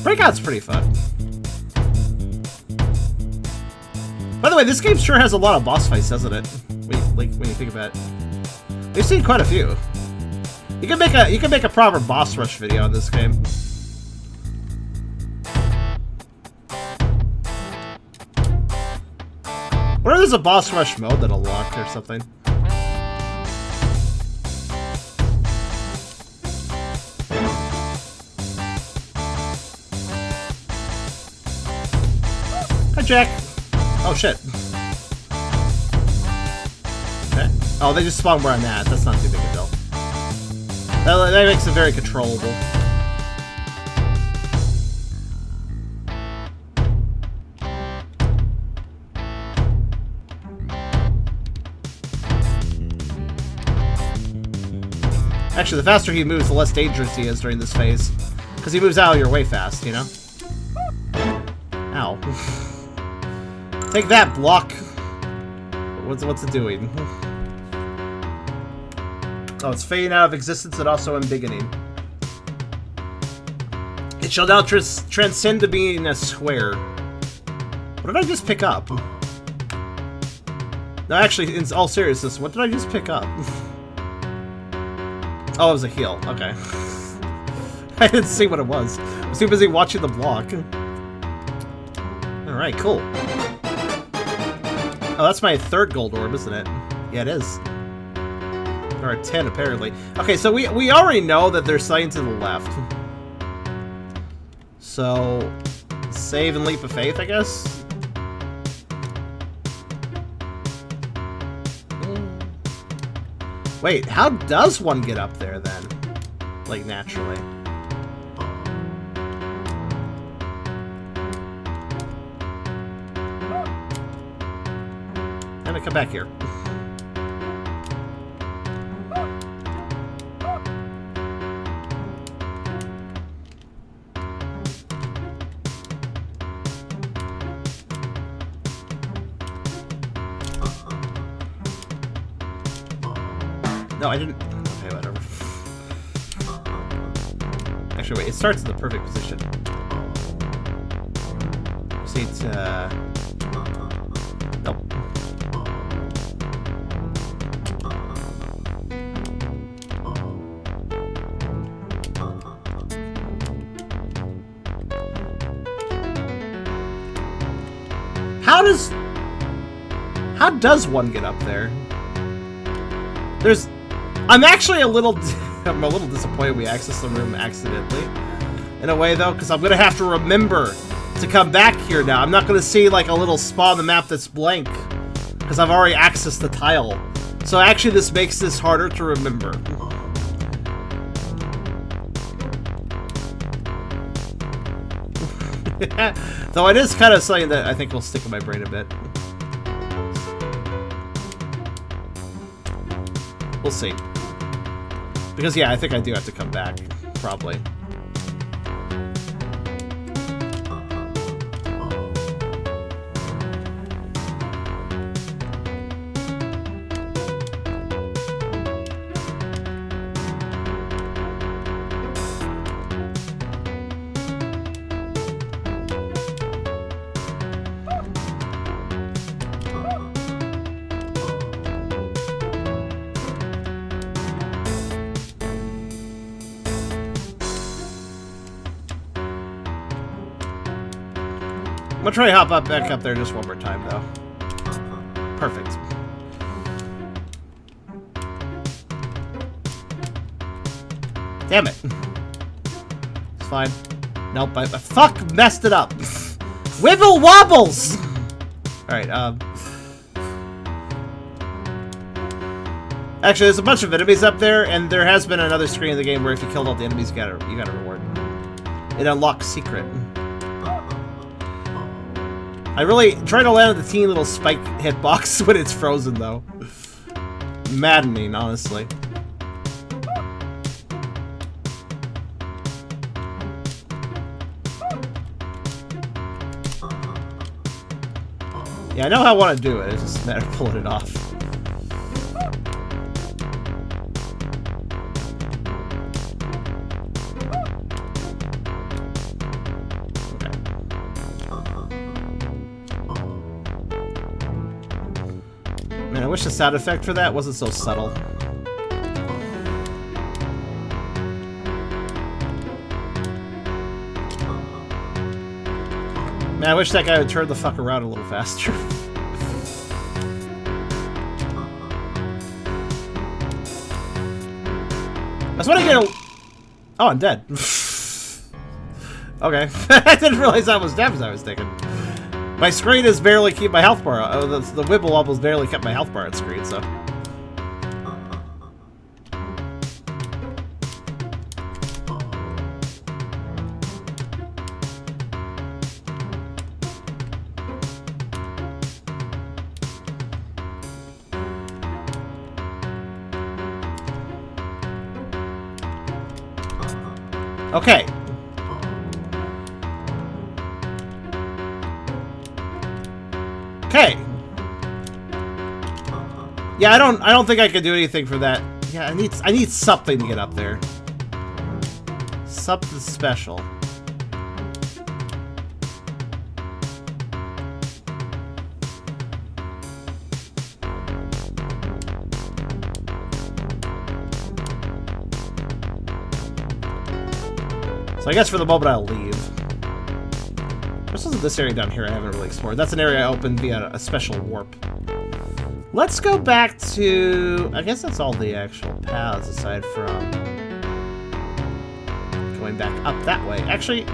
Breakout's pretty fun. By the way, this game sure has a lot of boss fights, doesn't it? When you think about it, we've seen quite a few. You can make a proper boss rush video on this game. What if there's a boss rush mode that unlocked or something? Hi, Jack. Oh, shit. Okay. Oh, they just spawn where I'm at. That's not too big a deal. That makes it very controllable. Actually, the faster he moves, the less dangerous he is during this phase. Because he moves out of your way fast, you know? Ow. Take that, block. What's it doing? Oh, it's fading out of existence and also embiggening. It shall now transcend to being a square. What did I just pick up? No, actually, in all seriousness, what did I just pick up? Oh, it was a heal. Okay. I didn't see what it was. I was too busy watching the block. Alright, cool. Oh, that's my third gold orb, isn't it? Yeah, it is. There are 10, apparently. Okay, so we already know that there's something to the left. So, save and leap of faith, I guess? Wait, how does one get up there, then? Like, naturally. I'm gonna come back here. No, I didn't. Okay, whatever. Actually, wait, it starts in the perfect position. See, it's, nope. How does one get up there? I'm actually a little disappointed we accessed the room accidentally. In a way, though, because I'm going to have to remember to come back here now. I'm not going to see, like, a little spot on the map that's blank. Because I've already accessed the tile. So actually, this makes this harder to remember. Though it is kind of something that I think will stick in my brain a bit. We'll see. Because, yeah, I think I do have to come back. Probably. I'm gonna try to hop back up there just one more time, though. Perfect. Damn it. It's fine. Nope, I fuck messed it up. Wibble wobbles! Alright, actually, there's a bunch of enemies up there, and there has been another screen in the game where if you killed all the enemies, you got a reward. It unlocks secret. I really try to land on the teeny little spike hitbox when it's frozen, though. Maddening, honestly. Yeah, I know how I want to do it. It's just a matter of pulling it off. Man, I wish the sound effect for that wasn't so subtle. Man, I wish that guy would turn the fuck around a little faster. That's what I get. Oh, I'm dead. Okay. I didn't realize I was dead as I was thinking. My screen has barely kept my health bar. Oh, the Wibble Wobble's barely kept my health bar on screen, so. Okay. Okay. Yeah, I don't think I can do anything for that. Yeah, I need something to get up there. Something special. So I guess for the moment I'll leave. This isn't this area down here I haven't really explored. That's an area I opened via a special warp. Let's go back to... I guess that's all the actual paths aside from going back up that way. Actually...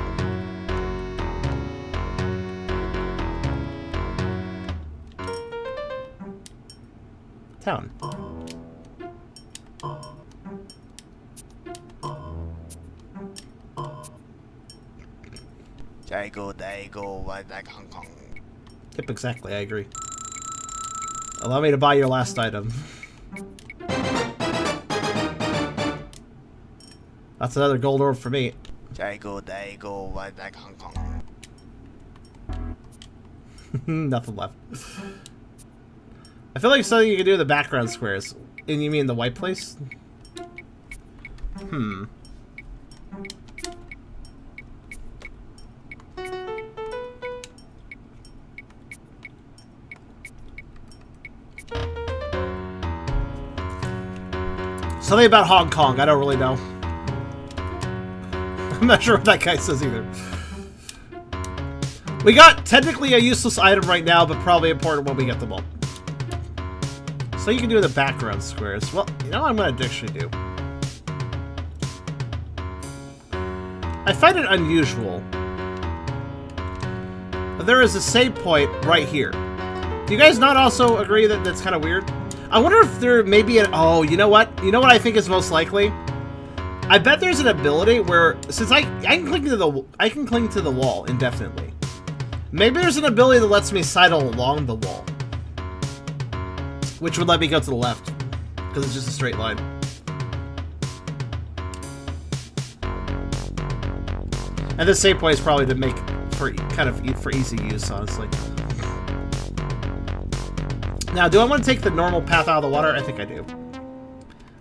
Town. Yep, exactly, I agree. Allow me to buy your last item. That's another gold orb for me. Nothing left. I feel like something you can do in the background squares. And you mean the white place? Something about Hong Kong. I don't really know. I'm not sure what that guy says either. We got technically a useless item right now, but probably important when we get them all. So you can do the background squares. Well, you know what I'm going to actually do? I find it unusual. There is a save point right here. Do you guys not also agree that that's kind of weird? I wonder if there may be an... Oh, you know what? You know what I think is most likely? I bet there's an ability where... Since I can cling to the wall indefinitely. Maybe there's an ability that lets me sidle along the wall. Which would let me go to the left. Because it's just a straight line. And this save point is probably to make... for easy use, honestly. Now, do I want to take the normal path out of the water? I think I do.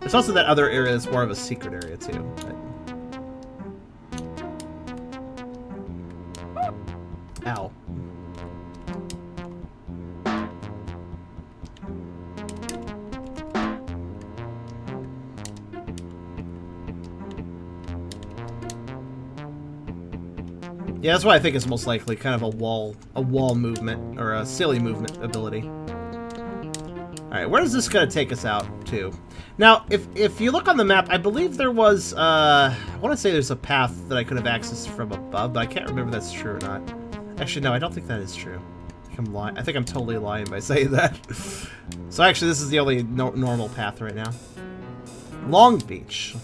There's also that other area that's more of a secret area, too. But... Ow. Yeah, that's what I think is most likely, kind of a wall movement, or a silly movement ability. Alright, where is this going to take us out to? Now, if you look on the map, I believe there was, I want to say there's a path that I could have accessed from above, but I can't remember if that's true or not. Actually, no, I don't think that is true. I'm lying. I think I'm totally lying by saying that. So actually, this is the only normal path right now. Long Beach.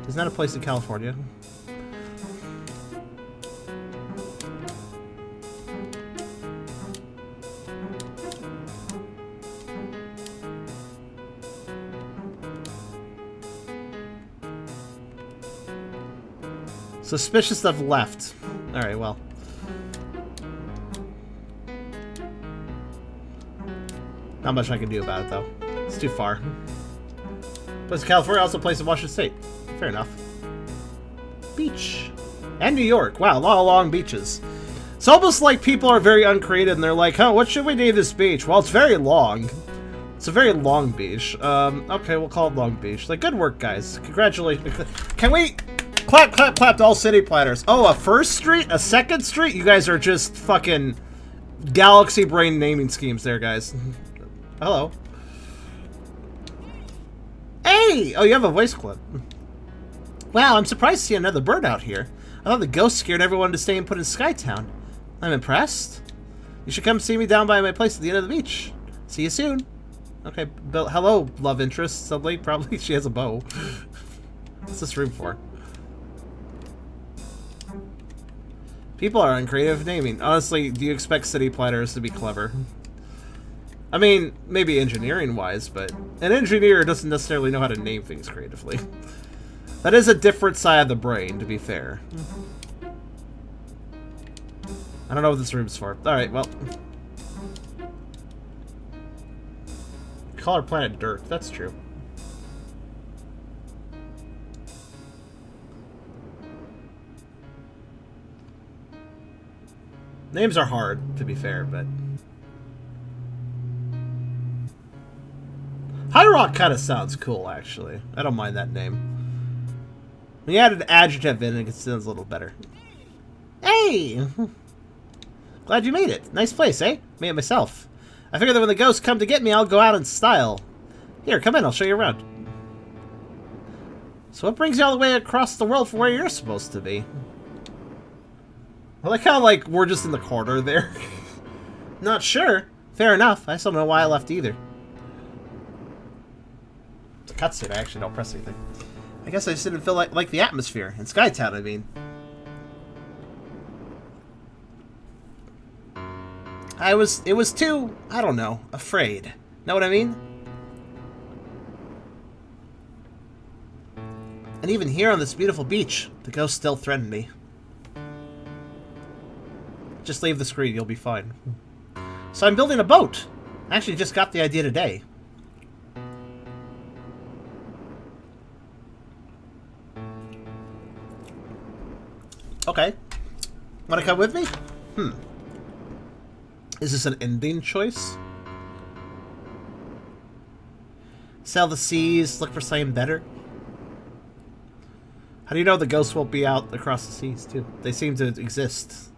Isn't that a place in California? Suspicious stuff left. Alright, well. Not much I can do about it, though. It's too far. Place in California, also a place in Washington State. Fair enough. Beach. And New York. Wow, a lot of long beaches. It's almost like people are very uncreative and they're like, oh, what should we name this beach? Well, it's very long. It's a very long beach. Okay, we'll call it Long Beach. Like, good work, guys. Congratulations. Can we... Clap, clap, clap to all city planners. Oh, a first street? A second street? You guys are just fucking galaxy brain naming schemes there, guys. Hello. Hey! Oh, you have a voice clip. Wow, I'm surprised to see another bird out here. I thought the ghost scared everyone to stay and put in Skytown. I'm impressed. You should come see me down by my place at the end of the beach. See you soon. Okay, Bill. Hello, love interest. Suddenly, probably she has a bow. What's this room for? People are uncreative naming. Honestly, do you expect city planners to be clever? I mean, maybe engineering-wise, but an engineer doesn't necessarily know how to name things creatively. That is a different side of the brain, to be fair. I don't know what this room's for. Alright, well. Call our planet dirt. That's true. Names are hard, to be fair, but... High Rock kind of sounds cool, actually. I don't mind that name. When you add an adjective in, it sounds a little better. Hey! Glad you made it. Nice place, eh? Made it myself. I figure that when the ghosts come to get me, I'll go out in style. Here, come in, I'll show you around. So what brings you all the way across the world from where you're supposed to be? I like how, like, we're just in the corner there. Not sure. Fair enough. I still don't know why I left either. It's a cutscene. I actually don't press anything. I guess I just didn't feel like the atmosphere. In Skytown, I mean. It was too, I don't know, afraid. Know what I mean? And even here on this beautiful beach, the ghosts still threaten me. Just leave the screen, you'll be fine. So I'm building a boat. I actually just got the idea today. Okay. Wanna come with me? Is this an ending choice? Sail the seas, look for something better. How do you know the ghosts won't be out across the seas, too? They seem to exist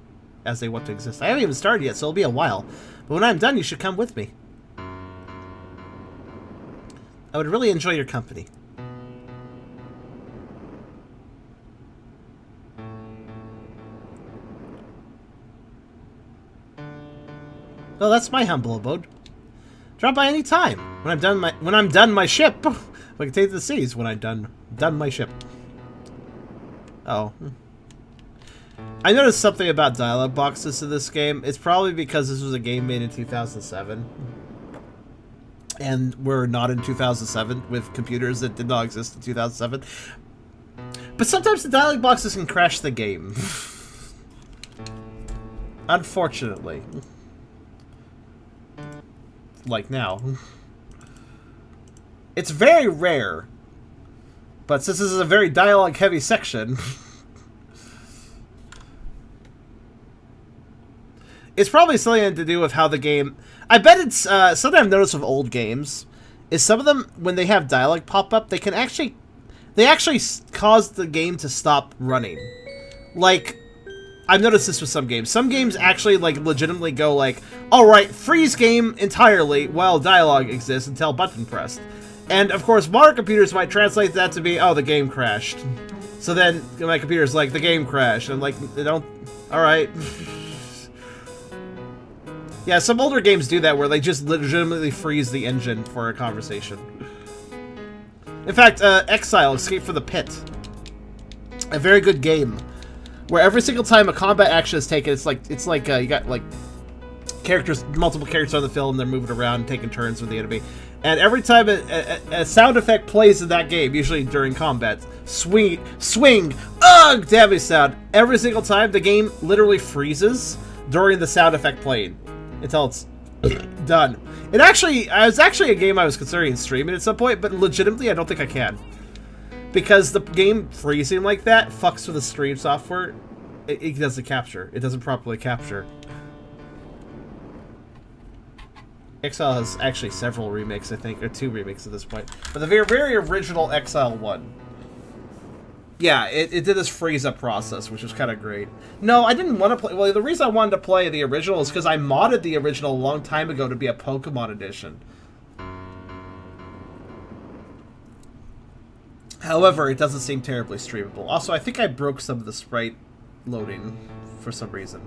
as they want to exist. I haven't even started yet, so it'll be a while. But when I'm done, you should come with me. I would really enjoy your company. Well, that's my humble abode. Drop by any time. When I'm done my ship, we can take to the seas. When I'm done my ship. Oh. I noticed something about dialogue boxes in this game. It's probably because this was a game made in 2007. And we're not in 2007 with computers that did not exist in 2007. But sometimes the dialogue boxes can crash the game. Unfortunately. Like now. It's very rare. But since this is a very dialogue heavy section... it's probably something to do with how the game... I bet it's... something I've noticed with old games is some of them, when they have dialogue pop up, they can actually... They actually cause the game to stop running. Like... I've noticed this with some games. Some games actually, like, legitimately go like, alright, freeze game entirely while dialogue exists until button pressed. And, of course, modern computers might translate that to be, oh, the game crashed. So then, my computer's like, the game crashed. And, like, they don't... Alright. Yeah, some older games do that, where they just legitimately freeze the engine for a conversation. In fact, Exile, Escape from the Pit. A very good game. Where every single time a combat action is taken, it's like you got like multiple characters on the field, and they're moving around, taking turns with the enemy. And every time a sound effect plays in that game, usually during combat, swing, ugh, damage sound. Every single time, the game literally freezes during the sound effect playing until it's done. It was actually a game I was considering streaming at some point, but legitimately, I don't think I can. Because the game freezing like that fucks with the stream software. It doesn't capture. It doesn't properly capture. Exile has actually several remakes, I think, or 2 remakes at this point. But the very, very original Exile 1. Yeah, it did this freeze-up process, which was kind of great. No, I didn't want to play... Well, the reason I wanted to play the original is because I modded the original a long time ago to be a Pokemon edition. However, it doesn't seem terribly streamable. Also, I think I broke some of the sprite loading for some reason.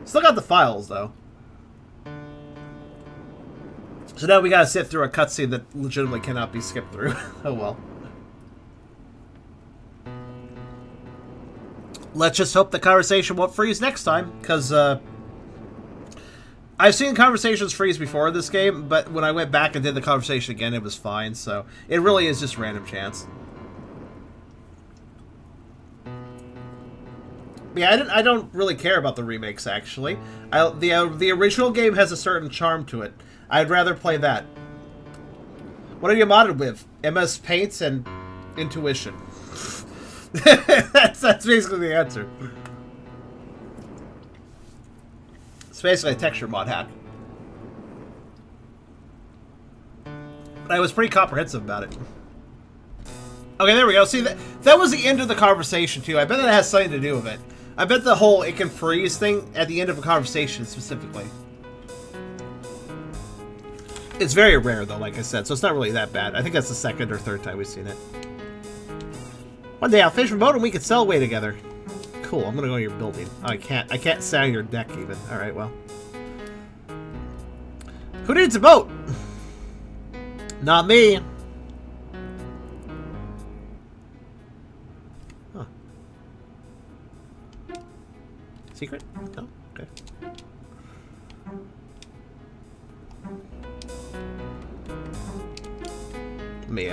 Still got the files, though. So now we gotta sit through a cutscene that legitimately cannot be skipped through. Oh well. Let's just hope the conversation won't freeze next time, because, I've seen conversations freeze before in this game, but when I went back and did the conversation again, it was fine, so it really is just random chance. Yeah, I don't really care about the remakes, actually. The original game has a certain charm to it. I'd rather play that. What are you modded with? MS Paint and Intuition. that's basically the answer. It's basically a texture mod hack. But I was pretty comprehensive about it. Okay, there we go. See, that was the end of the conversation, too. I bet that has something to do with it. I bet the whole it can freeze thing at the end of a conversation, specifically. It's very rare, though, like I said, so it's not really that bad. I think that's the 2nd or 3rd time we've seen it. One day I'll fish a boat and we can sail away together. Cool, I'm gonna go to your building. Oh, I can't sail on your deck, even. Alright, well. Who needs a boat? Not me. Huh. Secret? No? Okay. Let me,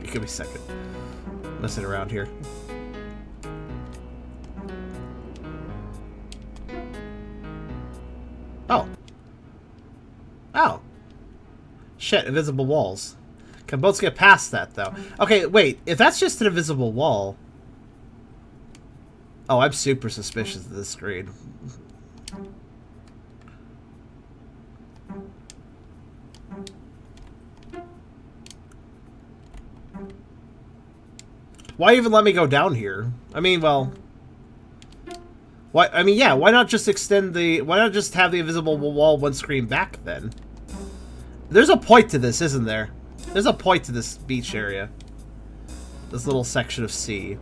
give me a second. Messing around here. Oh. Oh. Shit, invisible walls. Can boats get past that, though? Okay, wait. If that's just an invisible wall... Oh, I'm super suspicious of this screen. Why even let me go down here? I mean, well... Why? I mean, yeah, why not just extend the... Why not just have the invisible wall one screen back, then? There's a point to this, isn't there? There's a point to this beach area. This little section of sea.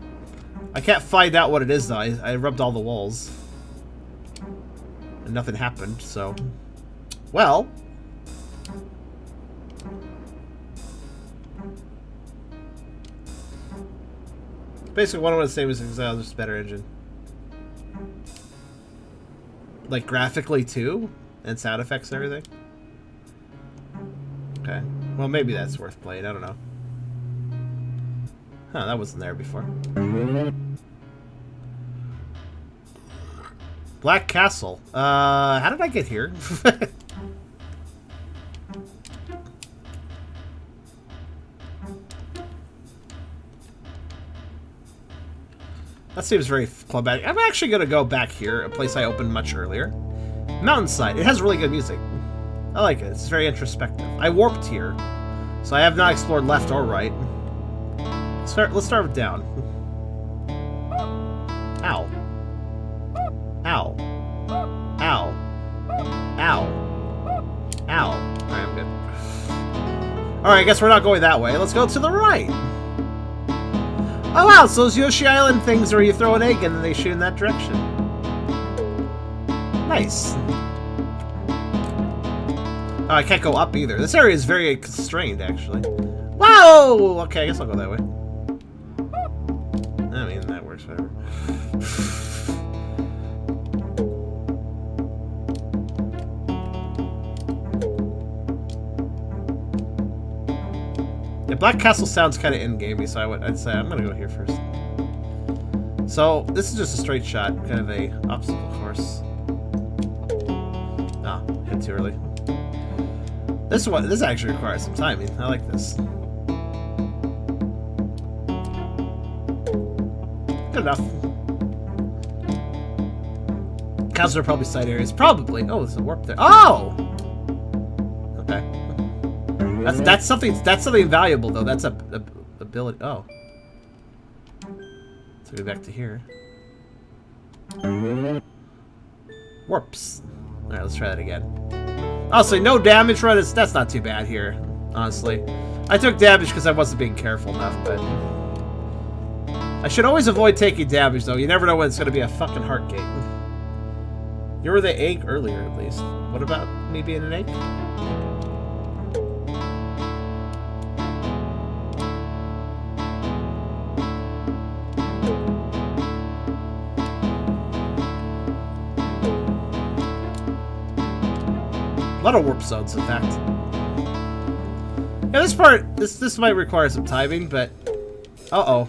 I can't find out what it is, though. I rubbed all the walls. And nothing happened, so... Well... Basically, what I want to say was just a better engine. Like, graphically, too? And sound effects and everything? Okay. Well, maybe that's worth playing. I don't know. Huh, that wasn't there before. Black Castle. How did I get here? That seems very clubbatic. I'm actually going to go back here, a place I opened much earlier. Mountainside. It has really good music. I like it. It's very introspective. I warped here, so I have not explored left or right. Let's start with down. Ow. Ow. Ow. Ow. Ow. Alright, I'm good. Alright, I guess we're not going that way. Let's go to the right. Oh wow, so those Yoshi Island things where you throw an egg and then they shoot in that direction. Nice. Oh, I can't go up either. This area is very constrained, actually. Whoa! Okay, I guess I'll go that way. I mean, that works, whatever. Yeah, Black Castle sounds kind of in-gamey, so I'd say I'm gonna go here first. So, this is just a straight shot, kind of a obstacle course. Ah, hit too early. This actually requires some timing. I like this. Good enough. Castles are probably side areas. Probably. Oh, there's a warp there. Oh! Okay. That's something valuable though. That's a ability. Oh. Let's go back to here. Warps. Alright, let's try that again. Honestly, no damage run is that's not too bad here, honestly. I took damage because I wasn't being careful enough, but I should always avoid taking damage though. You never know when it's gonna be a fucking heart gate. You were the egg earlier at least. What about me being an egg? A lot of warp zones, in fact. Yeah, this part, this might require some timing, but... Uh-oh.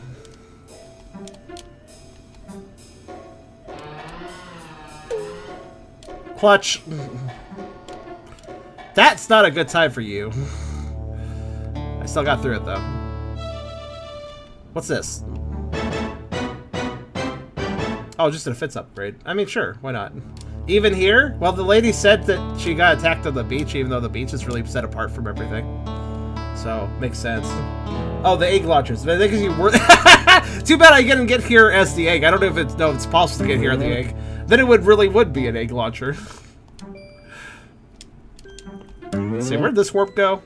Clutch. That's not a good time for you. I still got through it, though. What's this? Oh, just a defense upgrade. I mean, sure, why not? Even here? Well, the lady said that she got attacked on the beach, even though the beach is really set apart from everything. So, makes sense. Oh, the egg launchers. I think you were... Too bad I didn't get here as the egg. I don't know if it's possible to get here as the egg. Then it would be an egg launcher. Let's see, where'd this warp go?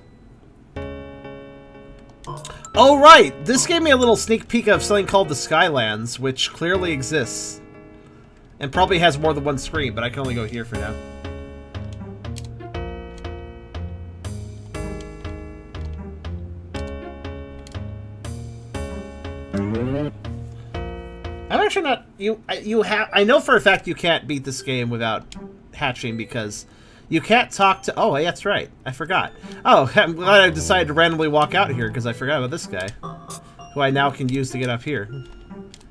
Oh, right! This gave me a little sneak peek of something called the Skylands, which clearly exists. And probably has more than one screen, but I can only go here for now. I'm actually not... I know for a fact you can't beat this game without hatching because you can't talk to... Oh, that's right. I forgot. Oh, I'm glad I decided to randomly walk out here because I forgot about this guy. Who I now can use to get up here.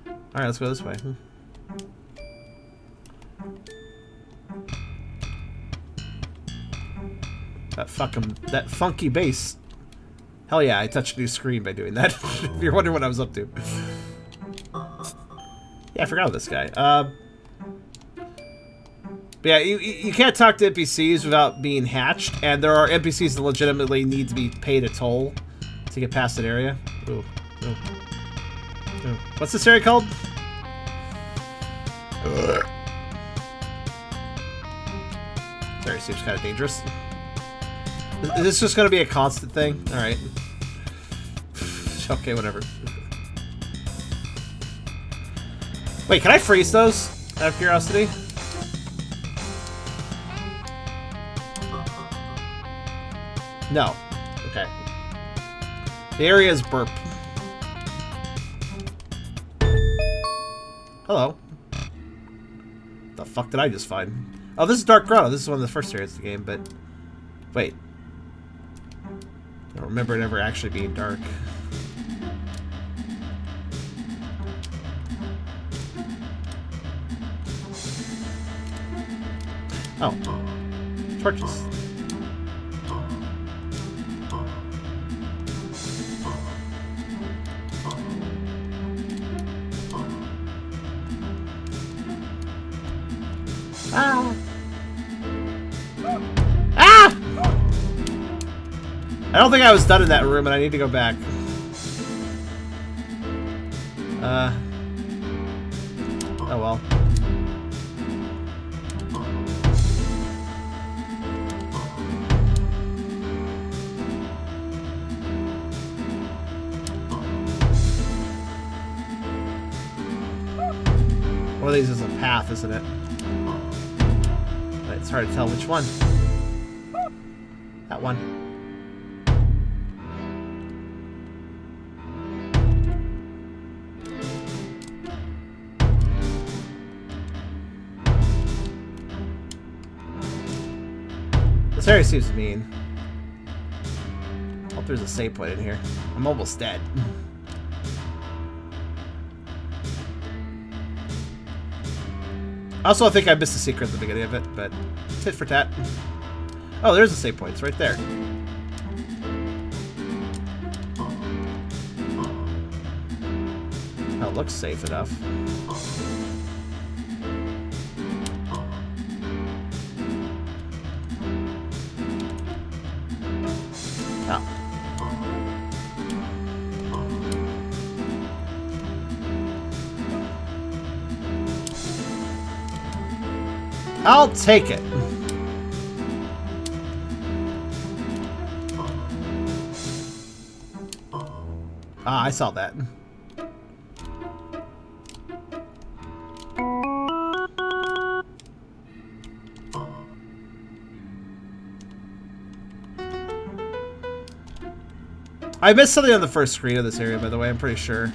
Alright, let's go this way. That funky bass. Hell yeah, I touched a new screen by doing that. If you're wondering what I was up to. Yeah, I forgot about this guy. But yeah, you can't talk to NPCs without being hatched, and there are NPCs that legitimately need to be paid a toll to get past that area. Ooh. Ooh. What's this area called? There, seems kind of dangerous. Is this just going to be a constant thing? Alright. Okay, whatever. Wait, can I freeze those? Out of curiosity? No. Okay. The area is burp. Hello. The fuck did I just find? Oh, this is Dark Grotto. This is one of the first areas of the game, but... Wait. I don't remember it ever actually being dark. Oh. Torches. Ah! Ah! I don't think I was done in that room, and I need to go back. Oh well. One of these is a path, isn't it? But it's hard to tell which one. That one. This area seems mean. Hope there's a save point in here. I'm almost dead. Also, I think I missed a secret at the beginning of it, but tit for tat. Oh, there's a save point. It's right there. Oh, it looks safe enough. Oh. I'll take it. Ah, I saw that. I missed something on the first screen of this area, by the way, I'm pretty sure.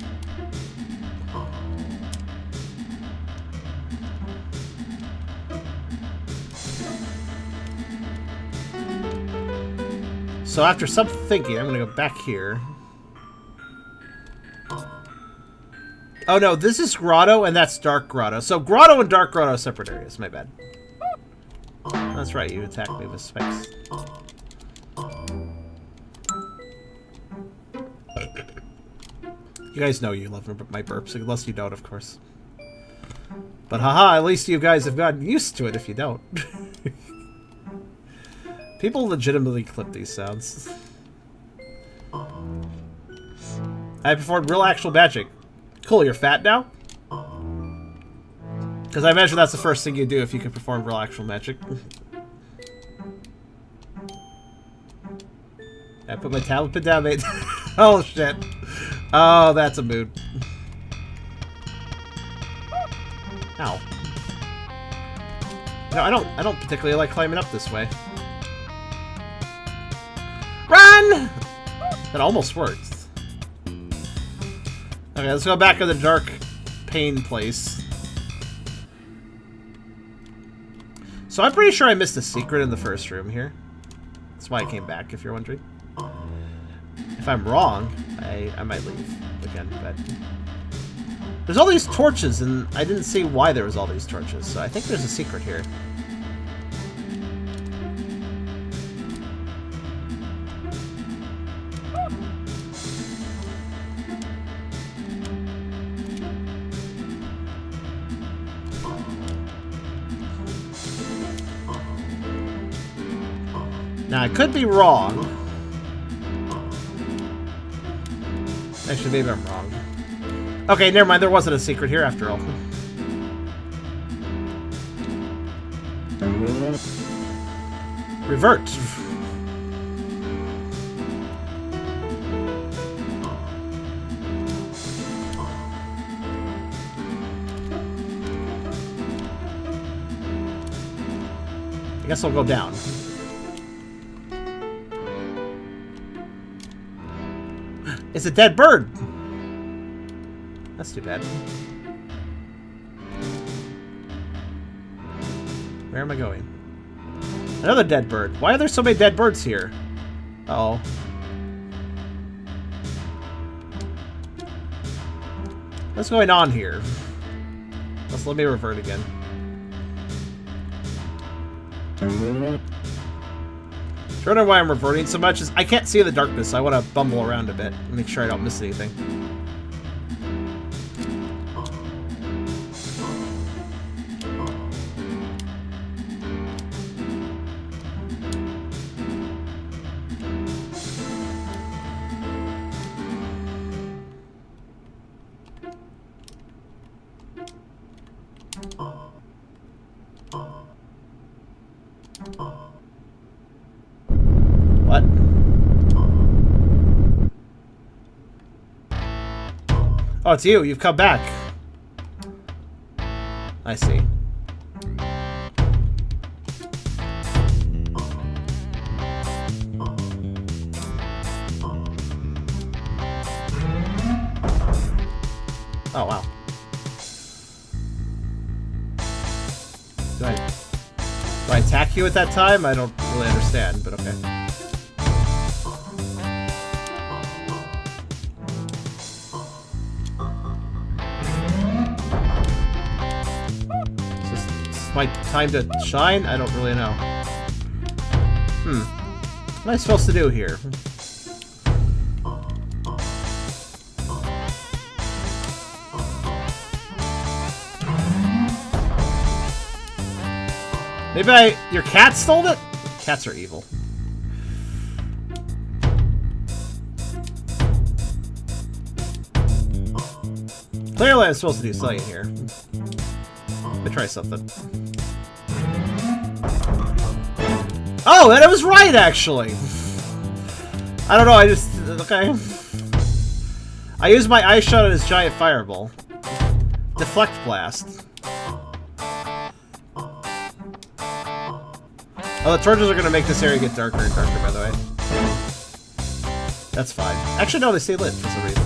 So after some thinking, I'm going to go back here. Oh no, this is Grotto and that's Dark Grotto. So Grotto and Dark Grotto are separate areas, my bad. That's right, you attacked me with spikes. You guys know you love my burps, unless you don't, of course. But haha, at least you guys have gotten used to it if you don't. People legitimately clip these sounds. I performed real actual magic. Cool, you're fat now? Because I imagine that's the first thing you do if you can perform real actual magic. I put my tablet pin down, mate. Oh shit. Oh, that's a mood. Ow. No, I don't particularly like climbing up this way. Run! That almost worked. Okay, let's go back to the dark pain place. So I'm pretty sure I missed a secret in the first room here. That's why I came back, if you're wondering. If I'm wrong, I might leave again, but... There's all these torches, and I didn't see why there was all these torches, so I think there's a secret here. Now, I could be wrong. Actually, maybe I'm wrong. Okay, never mind. There wasn't a secret here after all. Revert. I guess I'll go down. It's a dead bird! That's too bad. Where am I going? Another dead bird. Why are there so many dead birds here? Uh-oh. What's going on here? Let's let me revert again. I wonder why I'm reverting so much is I can't see in the darkness, so I want to bumble around a bit and make sure I don't miss anything. What? Oh, it's you. You've come back. I see. Oh, wow. Do I attack you at that time? I don't really understand, but okay. My time to shine? I don't really know. What am I supposed to do here? Maybe your cat stole it? Cats are evil. Clearly I'm supposed to do something here. Let me try something. Oh, and I was right, actually! I don't know, I just... Okay. I used my ice shot on his giant fireball. Deflect blast. Oh, the torches are gonna make this area get darker and darker, by the way. That's fine. Actually, no, they stay lit for some reason.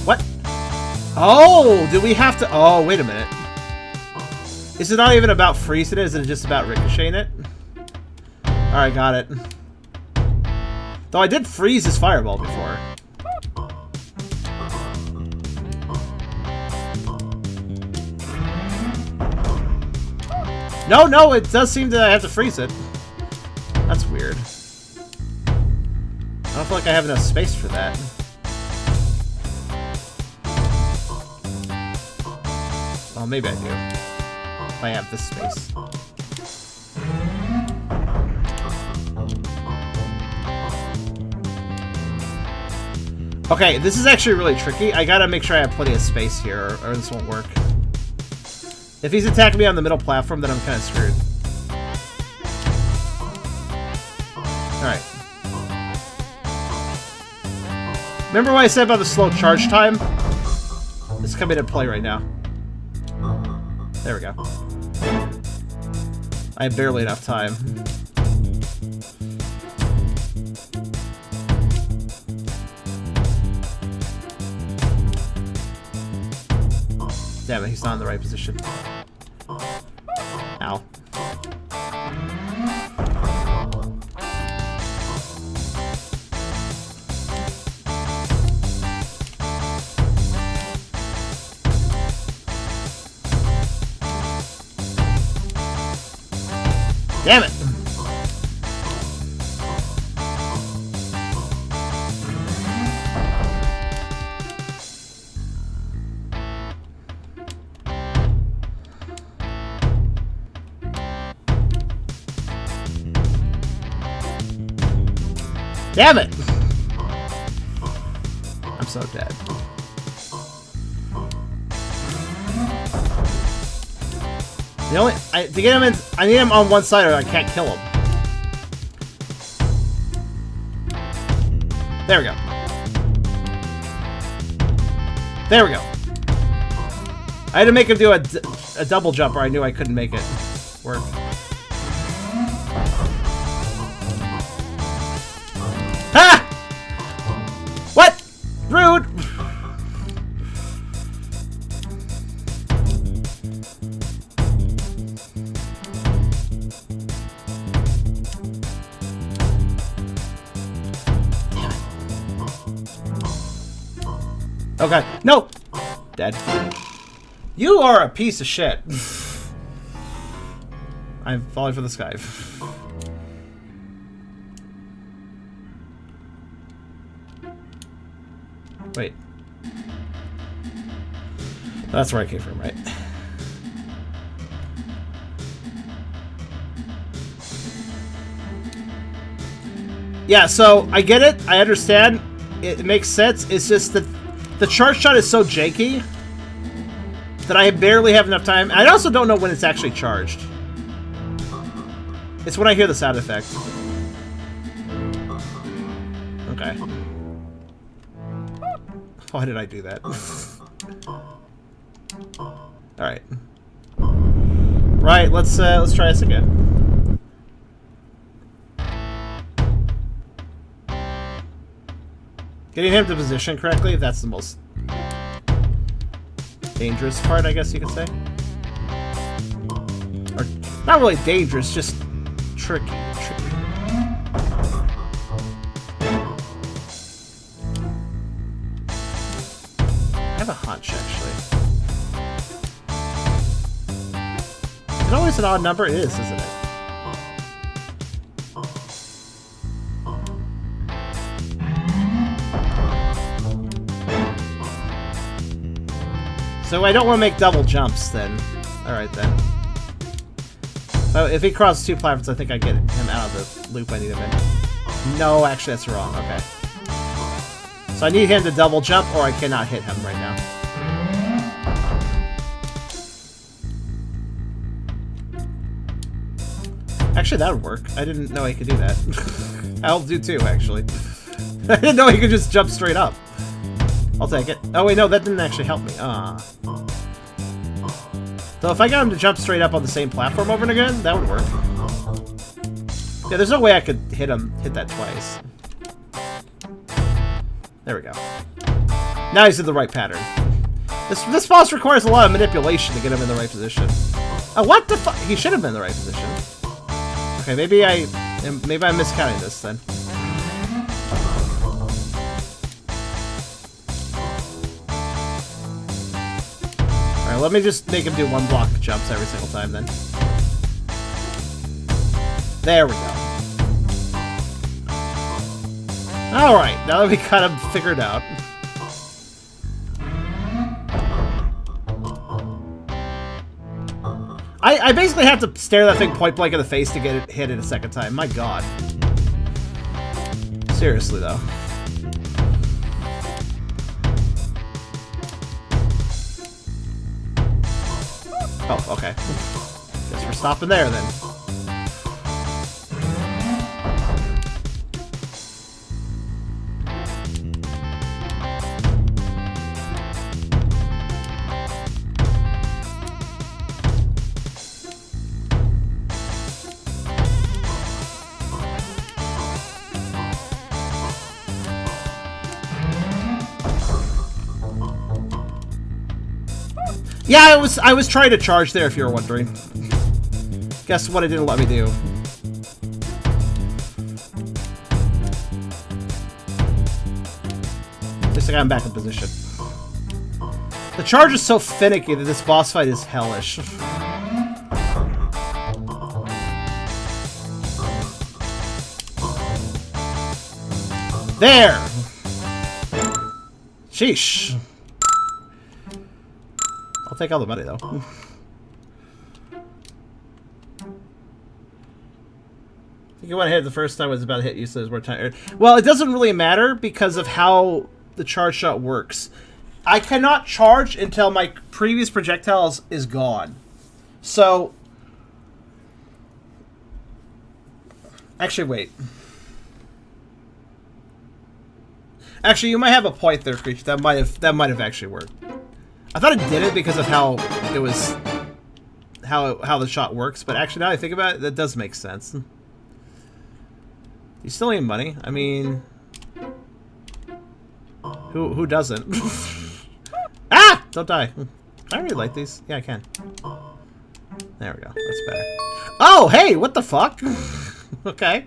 What? Oh, do we have to... Oh, wait a minute. Is it not even about freezing it? Is it just about ricocheting it? Alright, got it. Though I did freeze his fireball before. No, it does seem that I have to freeze it. That's weird. I don't feel like I have enough space for that. Well, maybe I do. If I have this space. Okay, this is actually really tricky. I gotta make sure I have plenty of space here, or this won't work. If he's attacking me on the middle platform, then I'm kind of screwed. Alright. Remember what I said about the slow charge time? It's coming into play right now. There we go. I have barely enough time. Damn it, he's not in the right position. Ow. Damn it! Damn it! I'm so dead. To get him in, I need him on one side or I can't kill him. There we go. There we go. I had to make him do a double jump or I knew I couldn't make it work. Ha! What? Rude! Okay. No! Dead. You are a piece of shit. I'm falling for the sky. Wait. That's where I came from, right? Yeah, so I get it. I understand. It makes sense. It's just that the charge shot is so janky that I barely have enough time. I also don't know when it's actually charged. It's when I hear the sound effect. Okay. Why did I do that? Alright. Right, let's try this again. Getting him to position correctly, that's the most dangerous part, I guess you could say. Or, not really dangerous, just tricky. I have a hunch, actually. Is it always an odd number? It is, isn't it? So I don't want to make double jumps, then. Alright, then. Oh, if he crosses two platforms, I think I get him out of the loop I need him in. No, actually, that's wrong. Okay. So I need him to double jump, or I cannot hit him right now. Actually, that would work. I didn't know he could do that. I'll do too, actually. I didn't know he could just jump straight up. I'll take it. Oh wait, no, that didn't actually help me. So if I got him to jump straight up on the same platform over and again, that would work. Yeah, there's no way I could hit that twice. There we go. Now he's in the right pattern. This boss requires a lot of manipulation to get him in the right position. Oh, what the fuck? He should have been in the right position. Okay, maybe I'm miscounting this then. Alright, let me just make him do one block jumps every single time then. There we go. Alright, now that we got him figured out. I basically have to stare that thing point blank in the face to get it hit it a second time. My god. Seriously, though. Oh, okay. Guess we're stopping there, then. Yeah, I was trying to charge there, if you were wondering. Guess what it didn't let me do. At least I got him back in position. The charge is so finicky that this boss fight is hellish. There! Sheesh. I'll take all the money, though. You want to hit it the first time, was about to hit you, so there's more time. Well, it doesn't really matter because of how the charge shot works. I cannot charge until my previous projectiles is gone. So, actually, wait. Actually, you might have a point there, Creature. That might have actually worked. I thought it didn't because of how it was, how the shot works. But actually, now that I think about it, that does make sense. You still need money. I mean, who doesn't? Ah! Don't die. Can I really light these? Yeah, I can. There we go. That's better. Oh, hey! What the fuck? Okay.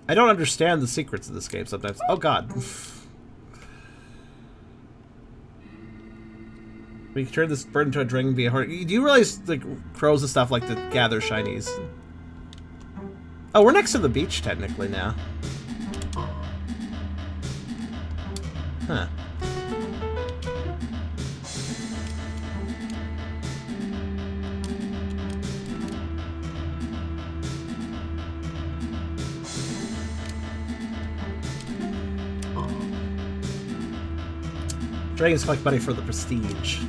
I don't understand the secrets of this game sometimes. Oh, God. We can turn this bird into a dragon and be a hornet. Do you realize, like, crows and stuff like to gather shinies? Oh, we're next to the beach, technically, now. Huh. Dragons collect money for the prestige.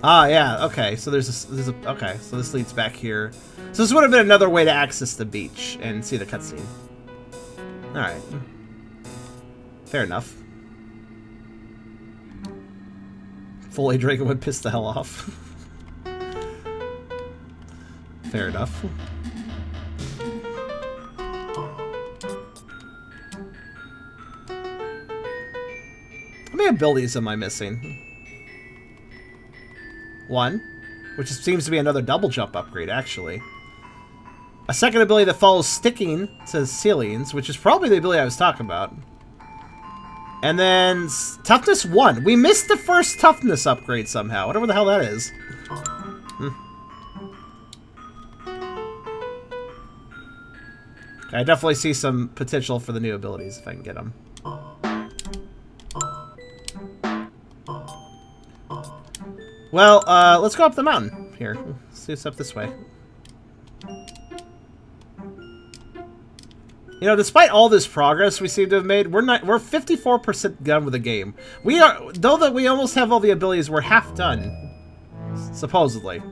Ah, yeah, okay. So there's a okay, so this leads back here. So this would have been another way to access the beach and see the cutscene. Alright. Fair enough. Fully Dragon would piss the hell off. Fair enough. How many abilities am I missing? One, which seems to be another double jump upgrade, actually. A second ability that follows sticking to ceilings, which is probably the ability I was talking about. And then toughness 1. We missed the first toughness upgrade somehow, whatever the hell that is. I definitely see some potential for the new abilities if I can get them. Well, let's go up the mountain here. Let's see what's up this way. You know, despite all this progress we seem to have made, we're 54% done with the game. We are, though that we almost have all the abilities, we're half done. Supposedly.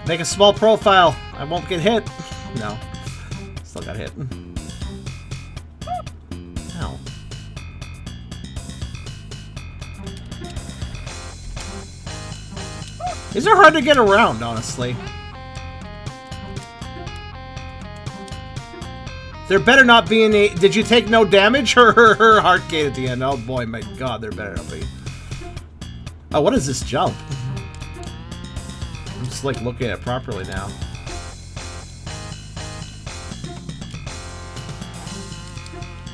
Make a small profile. I won't get hit. No. Still got hit. Ow. These are hard to get around, honestly. There better not be any... Did you take no damage? Her heart gate at the end. Oh boy, my god, there better not be. Oh, what is this jump? I'm just like looking at it properly now.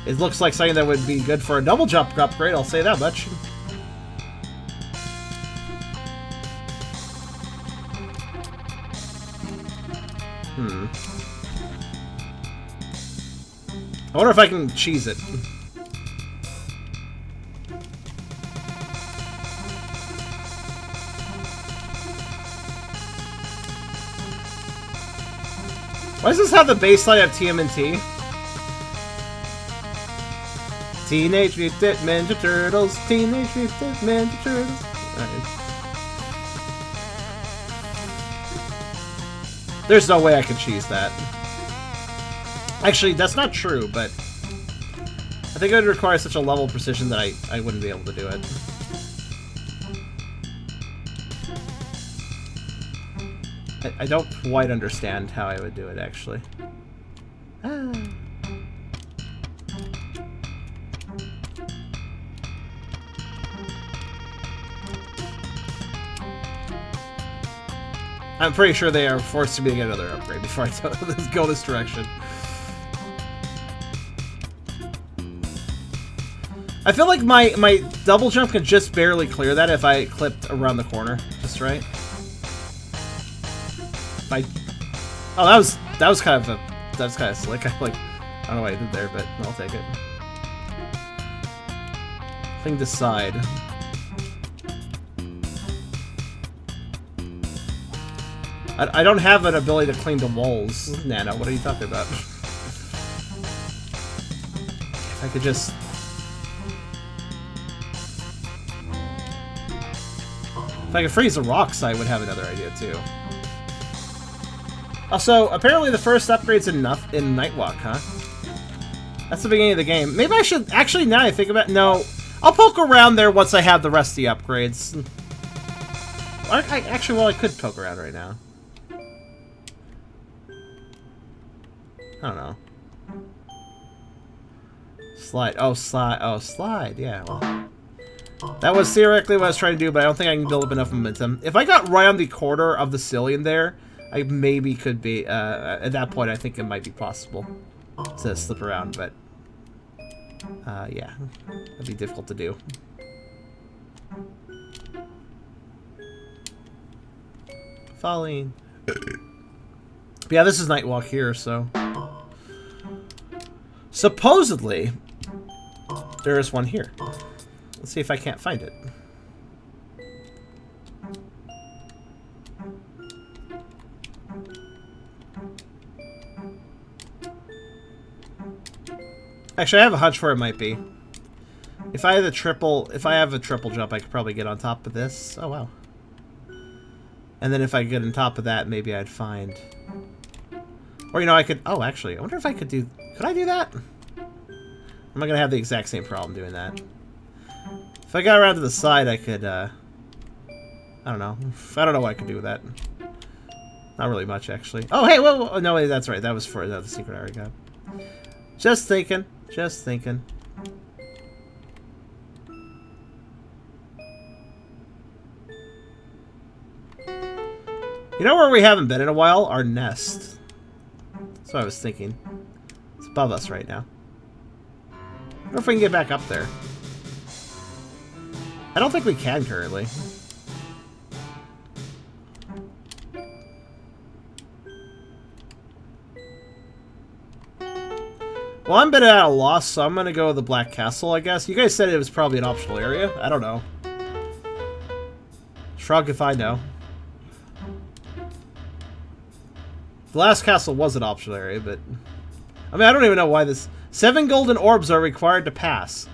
It looks like something that would be good for a double jump upgrade, I'll say that much. I wonder if I can cheese it. Why does this have the baseline of TMNT? Teenage Mutant Ninja Turtles, Teenage Mutant Ninja Turtles. Right. There's no way I can cheese that. Actually, that's not true, but I think it would require such a level of precision that I wouldn't be able to do it. I don't quite understand how I would do it, actually. Ah. I'm pretty sure they are forcing me to get another upgrade before I go this direction. I feel like my double jump can just barely clear that if I clipped around the corner just right. Oh, that was kind of slick. I don't know what I did there, but I'll take it. Thing to side. I don't have an ability to clean the walls, Nano. What are you talking about? If I could just... If I could freeze the rocks, I would have another idea, too. Also, apparently the first upgrade's enough in Nightwalk, huh? That's the beginning of the game. Maybe I should... Actually, now I think about it... No. I'll poke around there once I have the rest of the upgrades. Actually, well, I could poke around right now. I don't know. Slide. Oh, slide. Oh, slide. Yeah, well. That was theoretically what I was trying to do, but I don't think I can build up enough momentum. If I got right on the corner of the Cillian there, I maybe could be... at that point, I think it might be possible to slip around, but... yeah. That'd be difficult to do. Falling. But yeah, this is Nightwalk here, so... Supposedly, there is one here. Let's see if I can't find it. Actually, I have a hunch where it might be. If I have a triple jump, I could probably get on top of this. Oh wow. And then if I get on top of that, maybe I'd find... Or, you know, I could... Oh, actually, I wonder if I could do... Could I do that? I'm not going to have the exact same problem doing that. If I got around to the side, I could, I don't know. I don't know what I could do with that. Not really much, actually. Oh, hey, whoa, no, wait, that's right. That was for the secret I already got. Just thinking. Just thinking. You know where we haven't been in a while? Our nest. That's what I was thinking. It's above us right now. I wonder if we can get back up there. I don't think we can currently. Well, I'm a bit at a loss, so I'm gonna go with the Black Castle, I guess. You guys said it was probably an optional area. I don't know. Shrug if I know. The last castle was an optional area, but... I mean, I don't even know why this... 7 golden orbs are required to pass.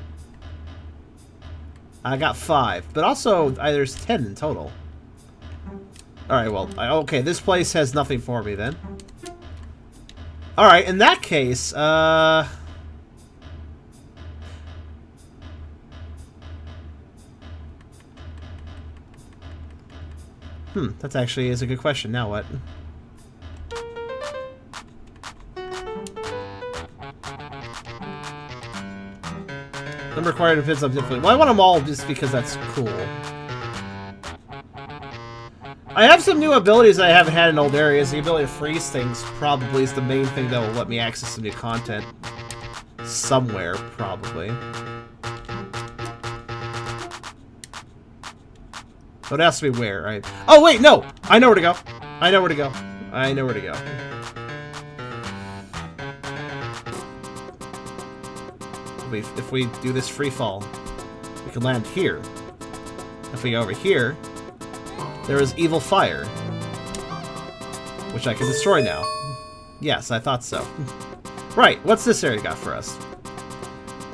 I got 5. But also, there's 10 in total. Alright, well... okay, this place has nothing for me, then. Alright, in that case, that actually is a good question. Now what? I'm required to fit something different. Well, I want them all just because that's cool. I have some new abilities that I haven't had in old areas. The ability to freeze things probably is the main thing that will let me access some new content. Somewhere, probably. But it has to be where, right? Oh, wait, no! I know where to go. I know where to go. I know where to go. If we do this free fall, we can land here. If we go over here, there is evil fire, which I can destroy now. Yes, I thought so. Right, what's this area got for us?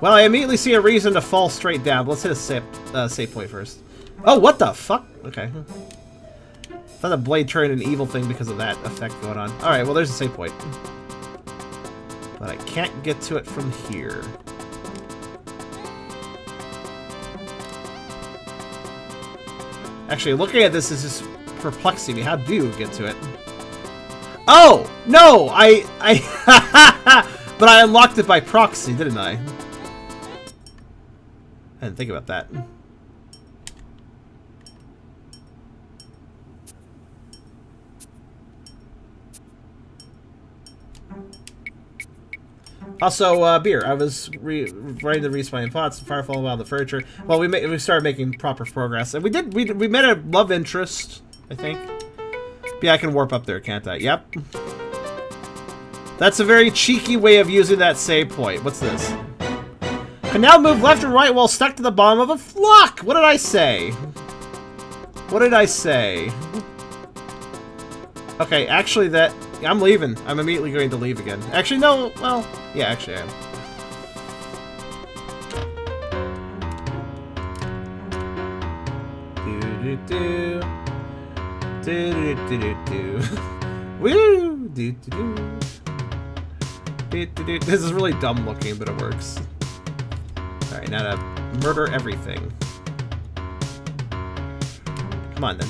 Well, I immediately see a reason to fall straight down. Let's hit a save point first. Oh, what the fuck? Okay. I thought the blade turned an evil thing because of that effect going on. Alright, well, there's a save point. But I can't get to it from here. Actually, looking at this is just perplexing me. How do you get to it? Oh! No! But I unlocked it by proxy, didn't I? I didn't think about that. Also, beer. I was writing the respawning pots, firefall around the furniture. Well, we started making proper progress, and we made a love interest, I think. Yeah, I can warp up there, can't I? Yep. That's a very cheeky way of using that save point. What's this? Can now move left or right while stuck to the bottom of a flock. What did I say? What did I say? Okay, actually that... I'm leaving. I'm immediately going to leave again. Actually, no. Well, yeah, actually I am. Do-do-do. Do-do-do-do-do. Woo! Do-do-do. Do-do-do. This is really dumb looking, but it works. Alright, now to murder everything. Come on, then.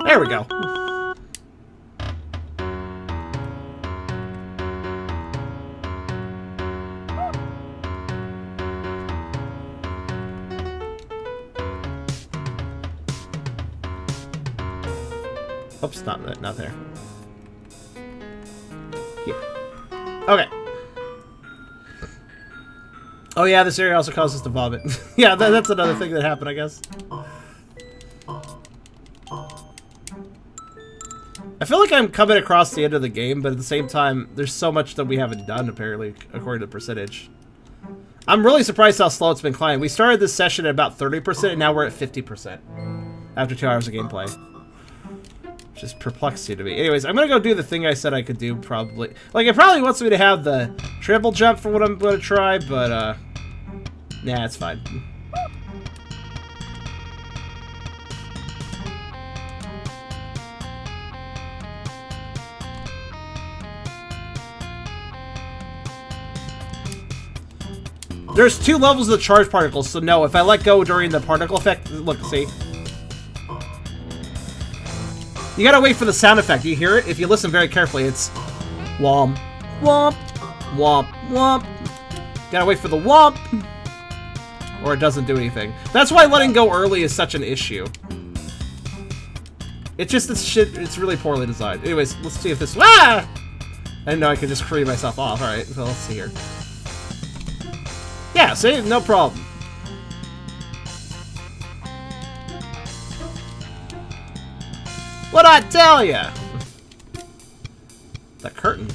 There we go. Oops, not there. Here. Okay. Oh yeah, this area also causes us to vomit. Yeah, that's another thing that happened, I guess. I feel like I'm coming across the end of the game, but at the same time, there's so much that we haven't done, apparently, according to the percentage. I'm really surprised how slow it's been climbing. We started this session at about 30%, and now we're at 50% after 2 hours of gameplay. Which is perplexing to me. Anyways, I'm gonna go do the thing I said I could do, probably. Like, it probably wants me to have the triple jump for what I'm gonna try, but, nah, it's fine. There's 2 levels of the charge particles, so no, if I let go during the particle effect, look, see? You gotta wait for the sound effect. You hear it? If you listen very carefully, it's womp, womp, womp, womp. Gotta wait for the womp, or it doesn't do anything. That's why letting go early is such an issue. It's just this shit, it's really poorly designed. Anyways, let's see if this, ah! I didn't know I could just free myself off. Alright, so let's see here. Yeah, see? No problem. What'd I tell ya? The curtain.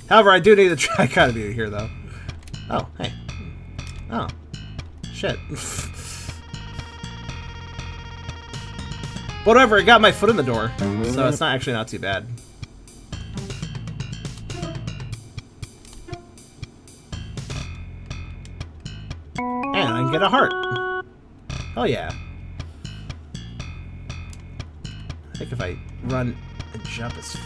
However, I do need to try. I kinda need to hear though. Oh, hey. Oh. Shit. Whatever, I got my foot in the door. So it's not too bad. And I can get a heart. Oh yeah. I think if I run and jump as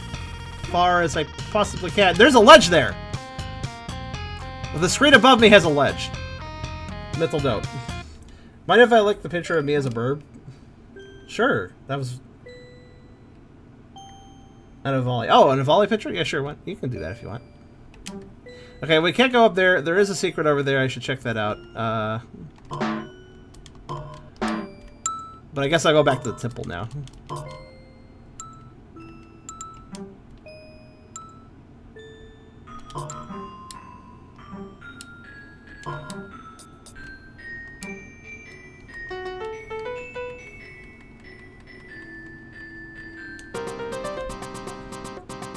far as I possibly can. There's a ledge there! Well, the screen above me has a ledge. Mental note. Mind if I lick the picture of me as a bird? Sure. That was... And a volley. Oh, and a volley picture? Yeah, sure. What? You can do that if you want. Okay, we can't go up there. There is a secret over there. I should check that out. But I guess I'll go back to the temple now.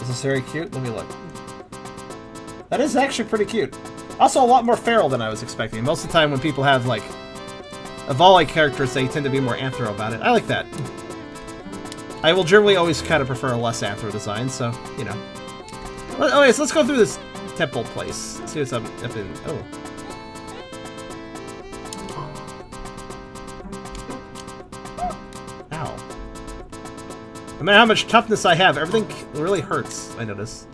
Is this very cute? Let me look. That is actually pretty cute. Also a lot more feral than I was expecting. Most of the time when people have, like, Evolve characters, they tend to be more anthro about it. I like that. I will generally always kind of prefer a less anthro design, so, you know. Okay, so let's go through this temple place. See what's up in... Oh. Ow. No matter how much toughness I have, everything really hurts, I notice.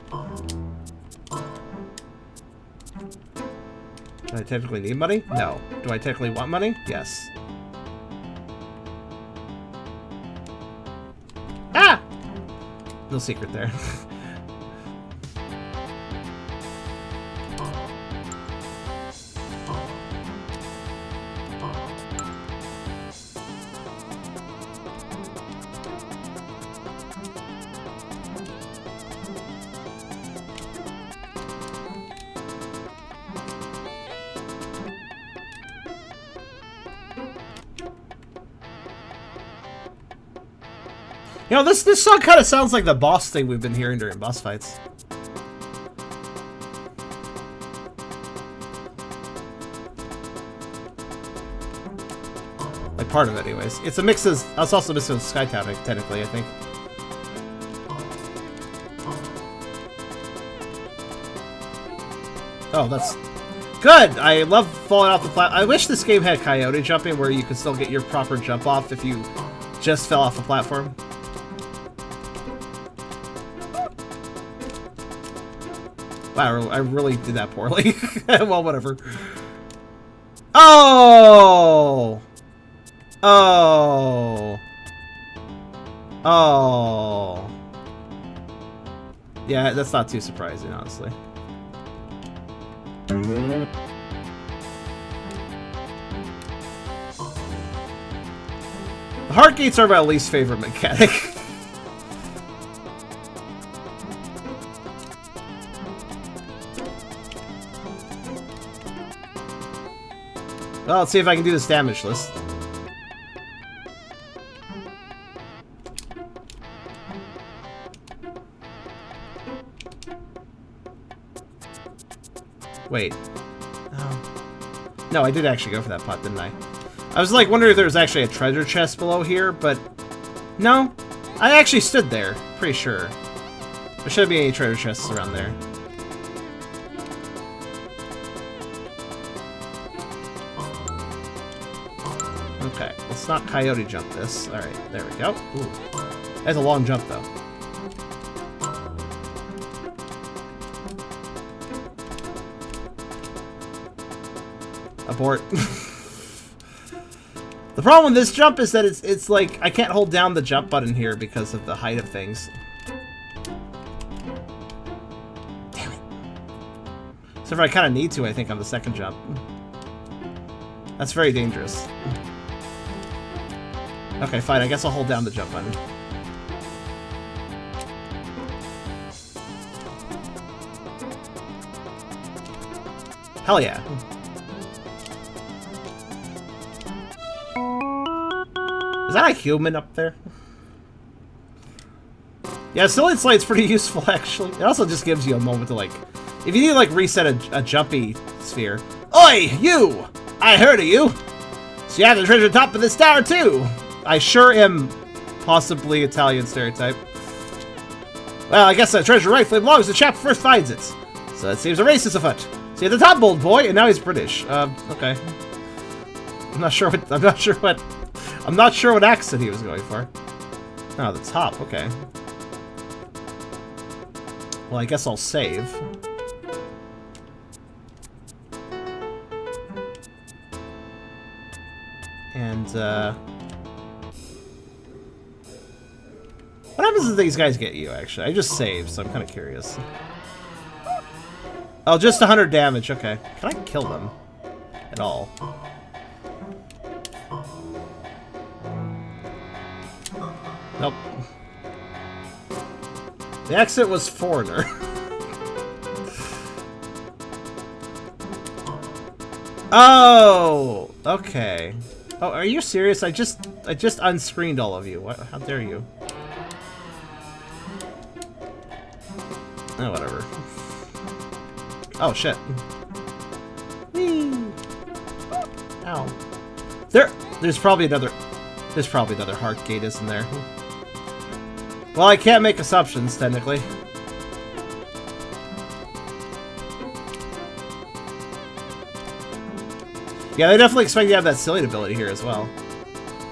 Do I technically need money? No. Do I technically want money? Yes. Ah! No secret there. You know, this song kind of sounds like the boss thing we've been hearing during boss fights. Like part of it, anyways. It's a mix of. It's also a mix of Sky Town, technically, I think. Oh, that's good. I love falling off the platform. I wish this game had coyote jumping, where you could still get your proper jump off if you just fell off a platform. Wow, I really did that poorly. Well, whatever. Oh! Oh! Oh! Yeah, that's not too surprising, honestly. The heart gates are my least favorite mechanic. Well, let's see if I can do this damage list. Wait. Oh. No, I did actually go for that pot, didn't I? I was like wondering if there was actually a treasure chest below here, but no. I actually stood there, pretty sure. There shouldn't be any treasure chests around there. Okay, let's not coyote jump this. Alright, there we go. Ooh. That's a long jump, though. Abort. The problem with this jump is that it's like, I can't hold down the jump button here because of the height of things. Damn it. So if I kind of need to, I think, on the second jump. That's very dangerous. Okay, fine. I guess I'll hold down the jump button. Hell yeah. Is that a human up there? Yeah, Silly Slate's pretty useful, actually. It also just gives you a moment to, like... If you need to, like, reset a jumpy sphere. Oi, you! I heard of you! So you have the treasure top of this tower, too! I sure am possibly Italian stereotype. Well, I guess that treasure rightfully belongs to the chap who first finds it. So it seems a race is afoot. See, at the top, bold boy, and now he's British. Okay. I'm not sure what accent he was going for. Oh, the top, okay. Well, I guess I'll save. And, what happens if these guys get you, actually? I just saved, so I'm kind of curious. Oh, just 100 damage, okay. Can I kill them? At all? Nope. The exit was foreigner. Oh! Okay. Oh, are you serious? I just unscreened all of you. What? How dare you? Oh, whatever. Oh, shit. Whee! Ow. There's probably another heart gate, isn't there? Well, I can't make assumptions, technically. Yeah, they definitely expect you to have that Silly ability here as well.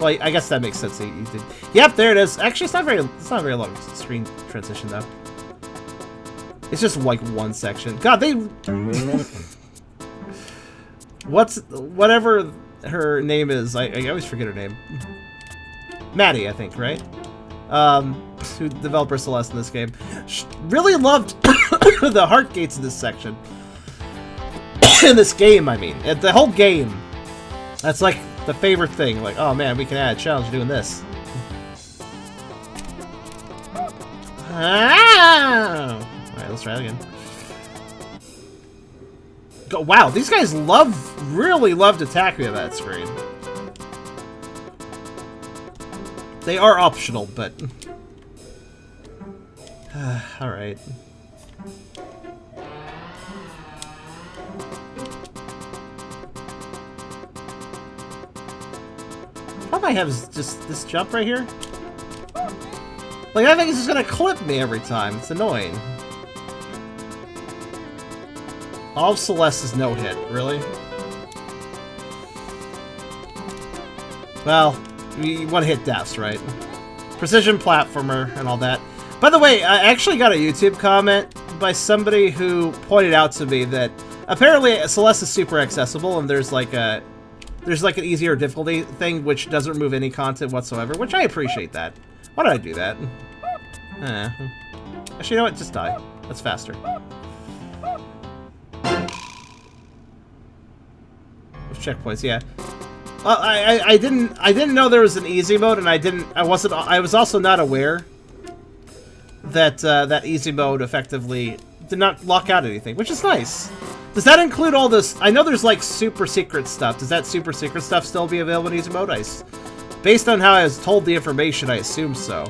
Well, I guess that makes sense. He did. Yep, there it is. Actually, it's not very long screen transition though. It's just like one section. God, they. Whatever her name is? I always forget her name. Maddy, I think, right? Who developer Celeste in this game. Really loved the heart gates in this section. In this game, I mean. The whole game. That's like the favorite thing. Like, oh man, we can add a challenge doing this. Ah! Alright, let's try it again. Wow, these guys really love to attack me on that screen. They are optional, but... Alright. Problem I have is just this jump right here. Like, I think it's just gonna clip me every time. It's annoying. All of Celeste is no hit, really? Well, one hit deaths, right? Precision platformer and all that. By the way, I actually got a YouTube comment by somebody who pointed out to me that apparently Celeste is super accessible and there's like an easier difficulty thing which doesn't remove any content whatsoever, which I appreciate that. Why did I do that? Actually, you know what? Just die. That's faster. Checkpoints, yeah. I didn't know there was an easy mode, and I was also not aware that that easy mode effectively did not lock out anything, which is nice. Does that include all this? I know there's like super secret stuff. Does that super secret stuff still be available in easy mode? Based on how I was told the information, I assume so.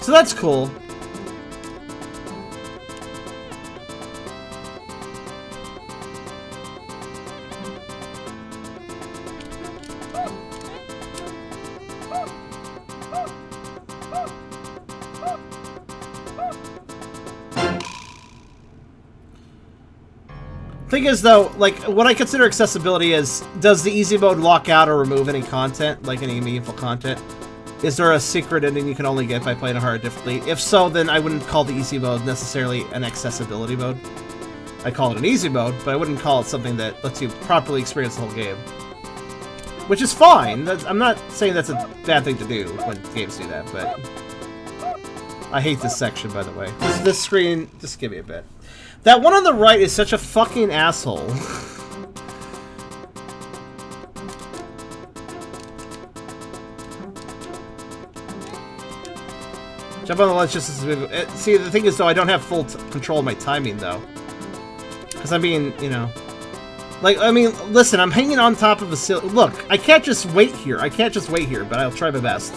So that's cool. Thing is, though, like, what I consider accessibility is, does the easy mode lock out or remove any content, like any meaningful content? Is there a secret ending you can only get by playing a hard difficulty? If so, then I wouldn't call the easy mode necessarily an accessibility mode. I call it an easy mode, but I wouldn't call it something that lets you properly experience the whole game. Which is fine. I'm not saying that's a bad thing to do when games do that, but... I hate this section, by the way. This screen... Just give me a bit. That one on the right is such a fucking asshole. Jump on the ledge just as... See, the thing is, though, I don't have full control of my timing, though. Because, I mean, you know... Like, I mean, listen, I'm hanging on top of a ceiling. Look, I can't just wait here. I can't just wait here, but I'll try my best.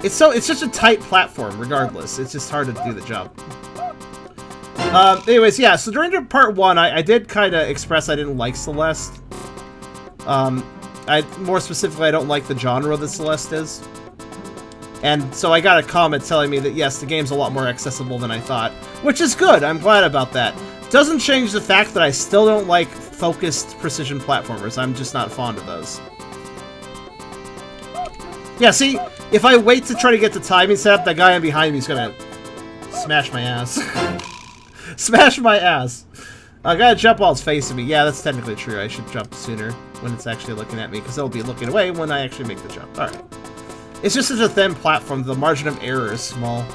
It's such a tight platform, regardless. It's just hard to do the jump. Anyways, yeah, so during part 1, I did kind of express I didn't like Celeste. More specifically, I don't like the genre that Celeste is. And so I got a comment telling me that, yes, the game's a lot more accessible than I thought. Which is good, I'm glad about that. Doesn't change the fact that I still don't like focused precision platformers. I'm just not fond of those. Yeah, see, if I wait to try to get the timing set up, that guy in behind me is gonna smash my ass. Smash my ass. I gotta jump while it's facing me. Yeah, that's technically true. I should jump sooner when it's actually looking at me, because it'll be looking away when I actually make the jump. Alright. It's just such a thin platform, the margin of error is small.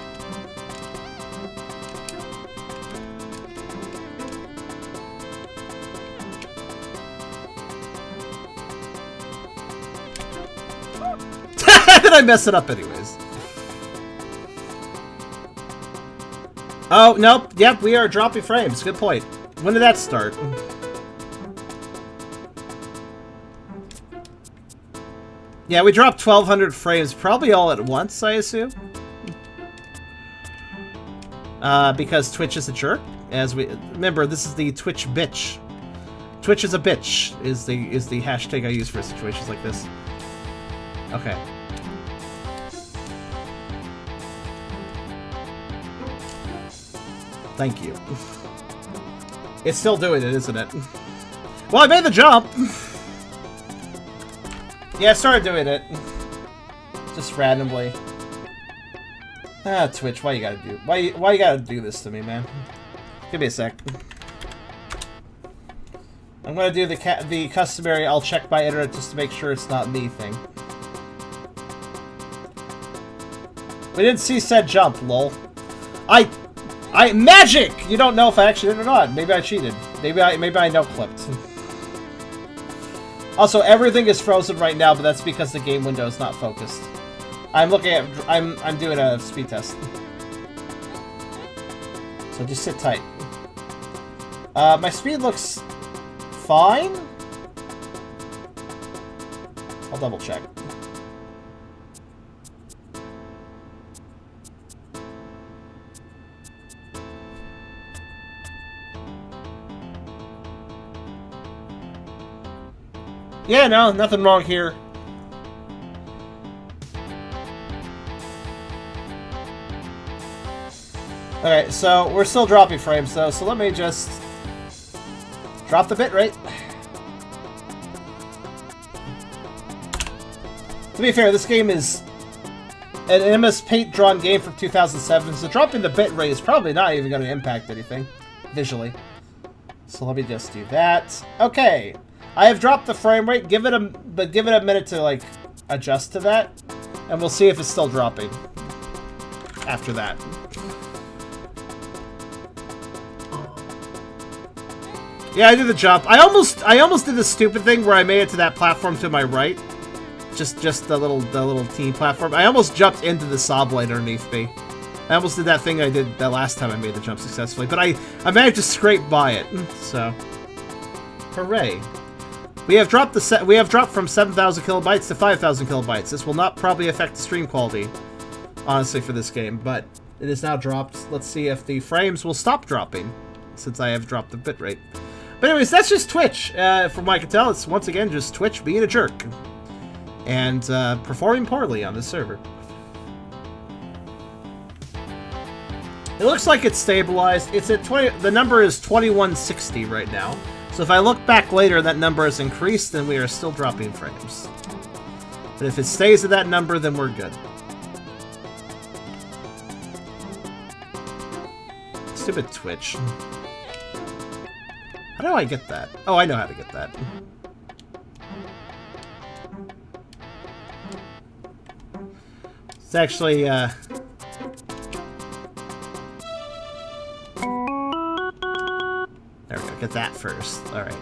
Then I mess it up anyways. Oh, nope. Yep, we are dropping frames. Good point. When did that start? Yeah, we dropped 1,200 frames, probably all at once, I assume. Because Twitch is a jerk. As we remember, this is the Twitch bitch. Twitch is a bitch is the hashtag I use for situations like this. Okay. Thank you. It's still doing it, isn't it? Well, I made the jump! Yeah, I started doing it. Just randomly. Ah, Twitch, why you gotta do this to me, man? Give me a sec. I'm gonna do the customary I'll check my internet just to make sure it's not me thing. We didn't see said jump, lol. Magic! You don't know if I actually did or not. Maybe I cheated. Maybe I no-clipped. Also, everything is frozen right now, but that's because the game window is not focused. I'm doing a speed test. So just sit tight. My speed looks fine. I'll double check. Yeah, no, nothing wrong here. Okay, so we're still dropping frames though, so let me just drop the bitrate. To be fair, this game is an MS Paint drawn game from 2007, so dropping the bitrate is probably not even going to impact anything visually. So let me just do that. Okay. I have dropped the frame rate. Give it a minute to like adjust to that, and we'll see if it's still dropping after that. Yeah, I did the jump. I almost did the stupid thing where I made it to that platform to my right, just the little teeny platform. I almost jumped into the saw blade underneath me. I almost did that thing I did the last time I made the jump successfully, but I managed to scrape by it. So, hooray! We have dropped from 7,000 kilobytes to 5,000 kilobytes. This will not probably affect the stream quality, honestly, for this game, but it is now dropped. Let's see if the frames will stop dropping, since I have dropped the bitrate. But anyways, that's just Twitch. From what I can tell, it's once again just Twitch being a jerk. And performing poorly on this server. It looks like it's stabilized. It's at 20. The number is 2160 right now. So if I look back later, that number has increased, and we are still dropping frames. But if it stays at that number, then we're good. Stupid Twitch. How do I get that? Oh, I know how to get that. It's actually, there we go, get that first. Alright.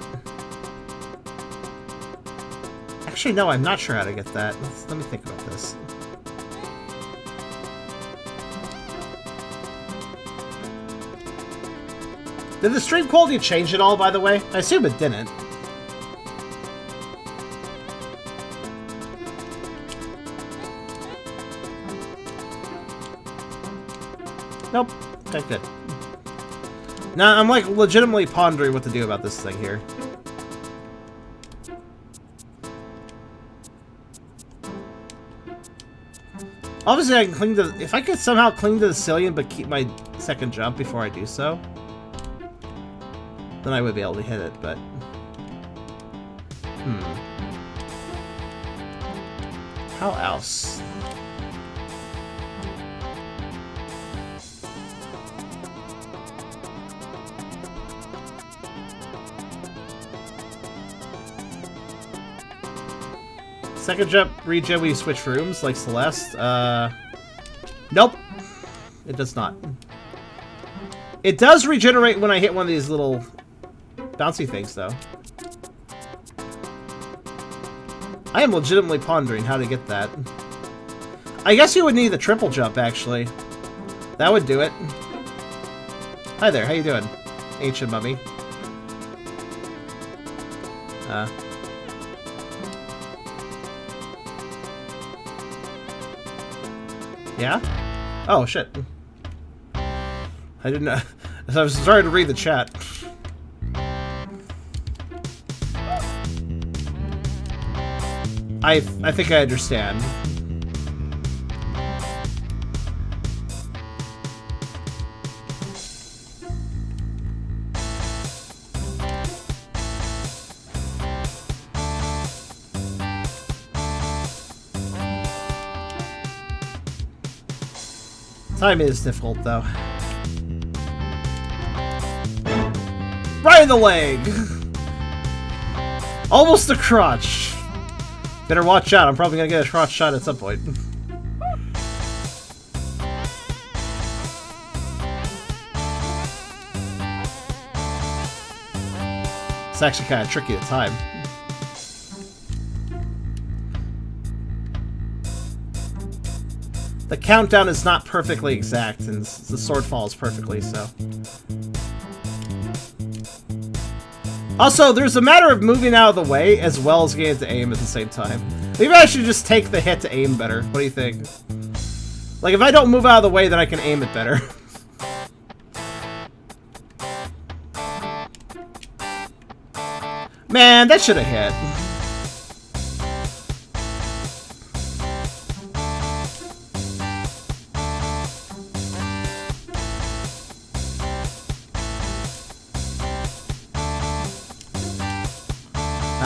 Actually, no, I'm not sure how to get that. Let me think about this. Did the stream quality change at all, by the way? I assume it didn't. Nope. Okay, good. Now, I'm like legitimately pondering what to do about this thing here. Obviously, I can cling to... If I could somehow cling to the Cillian but keep my second jump before I do so, then I would be able to hit it, but... How else? Second jump regen, we switch rooms like Celeste. Nope. It does not. It does regenerate when I hit one of these little bouncy things, though. I am legitimately pondering how to get that. I guess you would need the triple jump, actually. That would do it. Hi there, how you doing, ancient mummy? Yeah? Oh, shit. I didn't know. I was starting to read the chat. I think I understand. Time is difficult, though. Right in the leg! Almost a crotch. Better watch out, I'm probably gonna get a crotch shot at some point. It's actually kind of tricky to time. The countdown is not perfectly exact, and the sword falls perfectly, so... Also, there's a matter of moving out of the way as well as getting to aim at the same time. Maybe I should just take the hit to aim better. What do you think? Like, if I don't move out of the way, then I can aim it better. Man, that should have hit.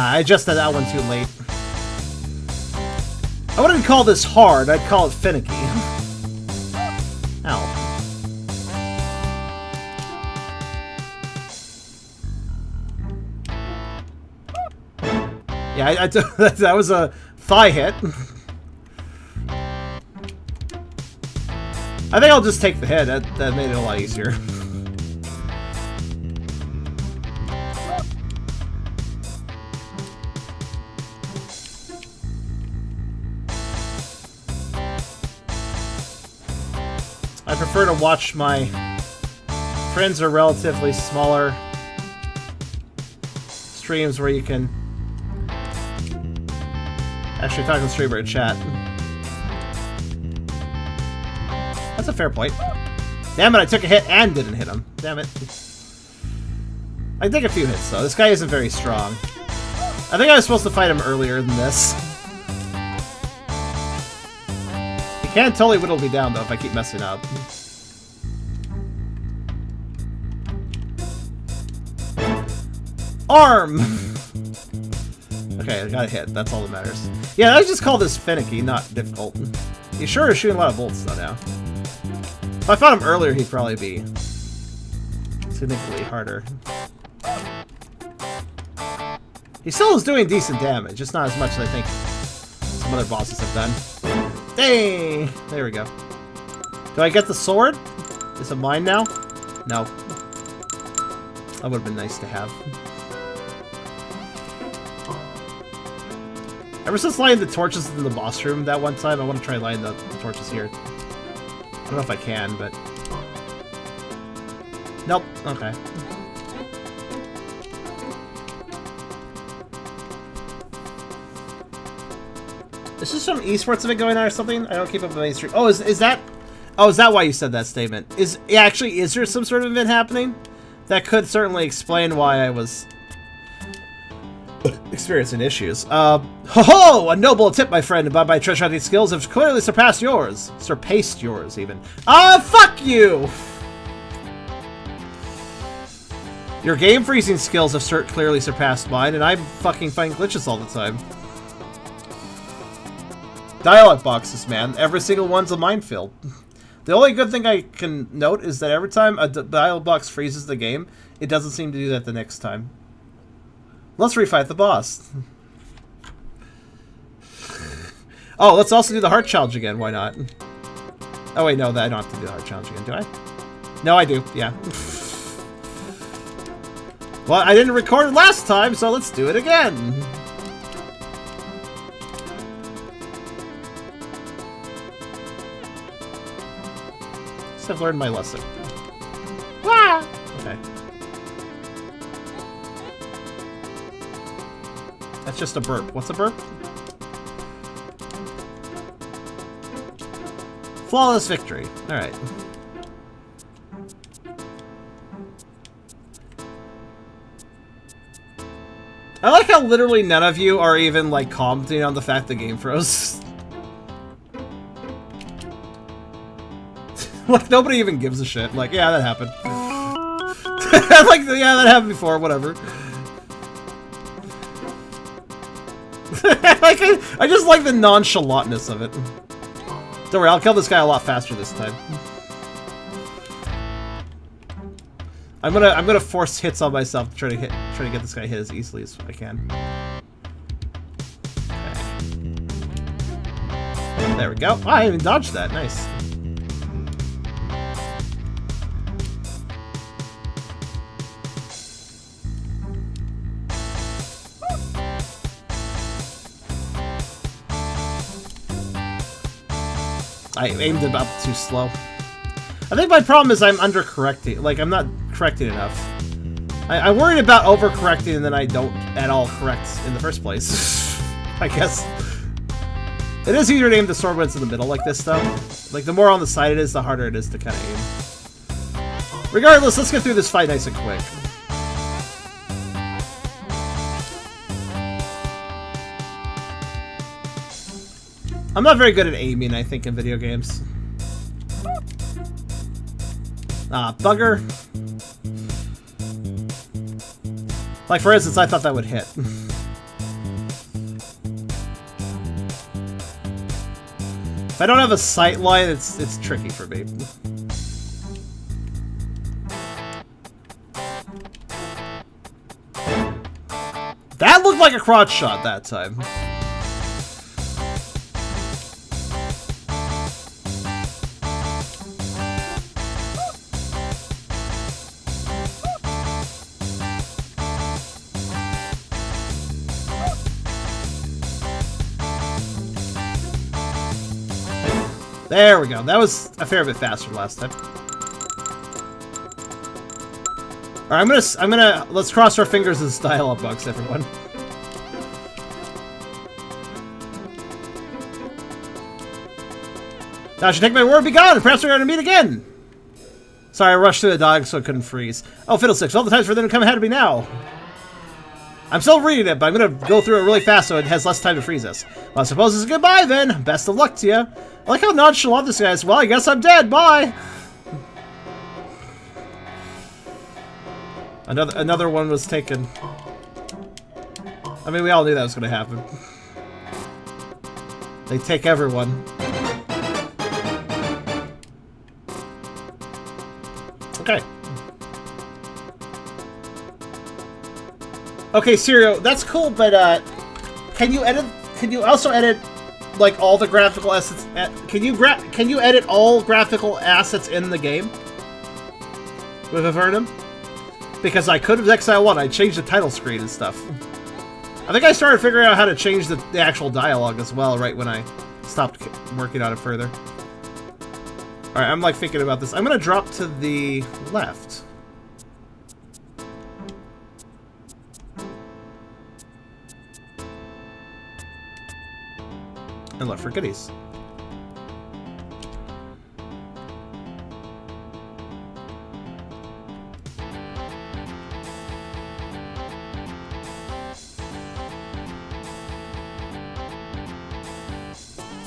I adjusted that one too late. I wouldn't call this hard, I'd call it finicky. Ow. Yeah, that was a thigh hit. I think I'll just take the hit, that made it a lot easier. I prefer to watch my friends or relatively smaller streams where you can actually talk to the streamer in chat. That's a fair point. Damn it, I took a hit and didn't hit him. Damn it. I can take a few hits though. This guy isn't very strong. I think I was supposed to fight him earlier than this. He can totally whittle me down, though, if I keep messing up. Arm! Okay, I got a hit. That's all that matters. Yeah, I just call this finicky, not difficult. He's sure is shooting a lot of bolts, though, now. If I fought him earlier, he'd probably be significantly harder. He still is doing decent damage, just not as much as I think some other bosses have done. Dang! There we go. Do I get the sword? Is it mine now? No. That would have been nice to have. Ever since lighting the torches in the boss room that one time, I want to try lighting the torches here. I don't know if I can, but... Nope. Okay. Is this some esports event going on or something? I don't keep up with mainstream. Oh, is that... Oh, is that why you said that statement? Is there some sort of event happening? That could certainly explain why I was experiencing issues. Ho-ho! A noble tip, my friend, about my treasure hunting skills have clearly surpassed yours. Surpassed yours, even. Fuck you! Your game freezing skills have clearly surpassed mine, and I'm fucking finding glitches all the time. Dialogue boxes, man. Every single one's a minefield. The only good thing I can note is that every time a dialogue box freezes the game, it doesn't seem to do that the next time. Let's refight the boss. Oh, let's also do the heart challenge again. Why not? Oh wait, no, I don't have to do the heart challenge again, do I? No, I do. Yeah. Well, I didn't record it last time, so let's do it again. I've learned my lesson. Wow. Okay. That's just a burp. What's a burp? Flawless victory. Alright. I like how literally none of you are even, like, commenting on the fact the game froze. Like, nobody even gives a shit. Like, yeah, that happened. Like, yeah, that happened before, whatever. Like, I just like the nonchalantness of it. Don't worry, I'll kill this guy a lot faster this time. I'm gonna force hits on myself to try to get this guy hit as easily as I can. Okay. There we go. Oh, I even dodged that. Nice. I aimed it up too slow. I think my problem is I'm undercorrecting. Like, I'm not correcting enough. I'm worried about overcorrecting and then I don't at all correct in the first place. I guess. It is easier to aim the sword when it's in the middle like this, though. Like, the more on the side it is, the harder it is to kind of aim. Regardless, let's get through this fight nice and quick. I'm not very good at aiming, I think, in video games. Ah, bugger. Like, for instance, I thought that would hit. If I don't have a sight line, it's tricky for me. That looked like a crotch shot that time. There we go. That was a fair bit faster last time. Alright, I'm gonna let's cross our fingers as dialogue bugs, everyone. Now I should take my word, be gone! Perhaps we're gonna meet again! Sorry, I rushed through the dog so I couldn't freeze. Oh, fiddlesticks, all the times for them to come ahead of me now. I'm still reading it, but I'm gonna go through it really fast so it has less time to freeze us. Well, I suppose it's a goodbye then. Best of luck to you. I like how nonchalant this guy is. Well, I guess I'm dead. Bye. Another one was taken. I mean, we all knew that was gonna happen. They take everyone. Okay. Okay, Sirio, that's cool, but can you edit? Can you also edit like all the graphical assets? Can you edit all graphical assets in the game with Avernum? Because I could with Exile 1, I changed the title screen and stuff. I think I started figuring out how to change the actual dialogue as well right when I stopped working on it further. Alright, I'm like thinking about this. I'm gonna drop to the left. And look for goodies.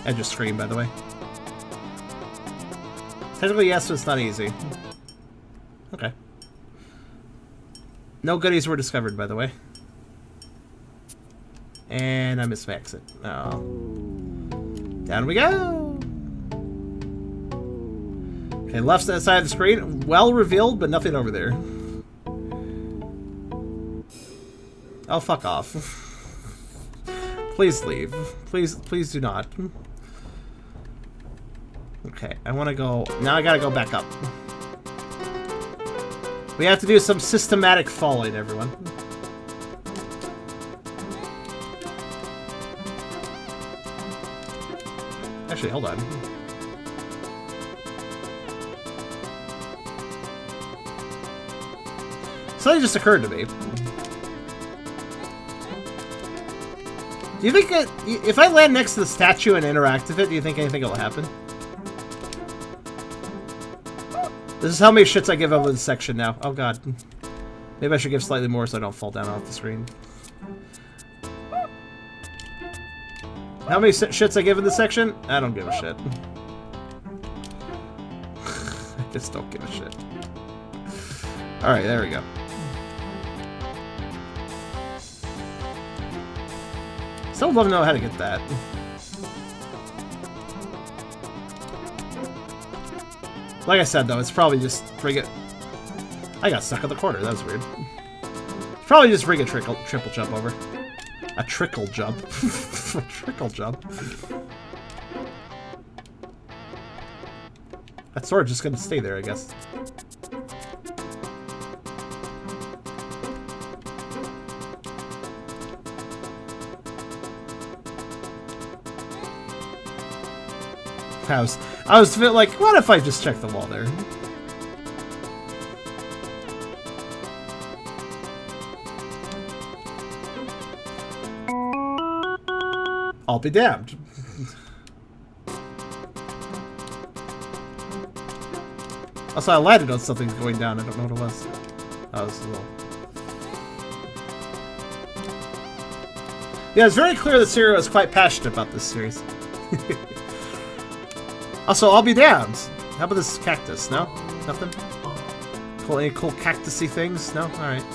I just screamed, by the way. Technically, yes, but it's not easy. Okay. No goodies were discovered, by the way. And I missed my exit. Oh. Down we go! Okay, left side of the screen. Well revealed, but nothing over there. Oh, fuck off. Please leave. Please do not. Okay, I want to go... Now I gotta go back up. We have to do some systematic falling, everyone. Actually, hold on. Something just occurred to me. Do you think that if I land next to the statue and interact with it, do you think anything will happen? This is how many shits I give over this section now. Oh god. Maybe I should give slightly more so I don't fall down off the screen. How many shits I give in this section? I don't give a shit. I just don't give a shit. Alright, there we go. Still love to know how to get that. Like I said, though, it's probably just bring it. I got stuck in the corner. That was weird. Probably just bring a triple jump over. A trickle jump. A trickle jump. That sword just gonna stay there, I guess. I was like, what if I just check the wall there? I'll be damned. Also, I landed on something going down. I don't know what it was. Oh, this is a little... Yeah, it's very clear that Serial is quite passionate about this series. Also, I'll be damned. How about this cactus? No? Nothing? Cool, any cool cactusy things? No? Alright.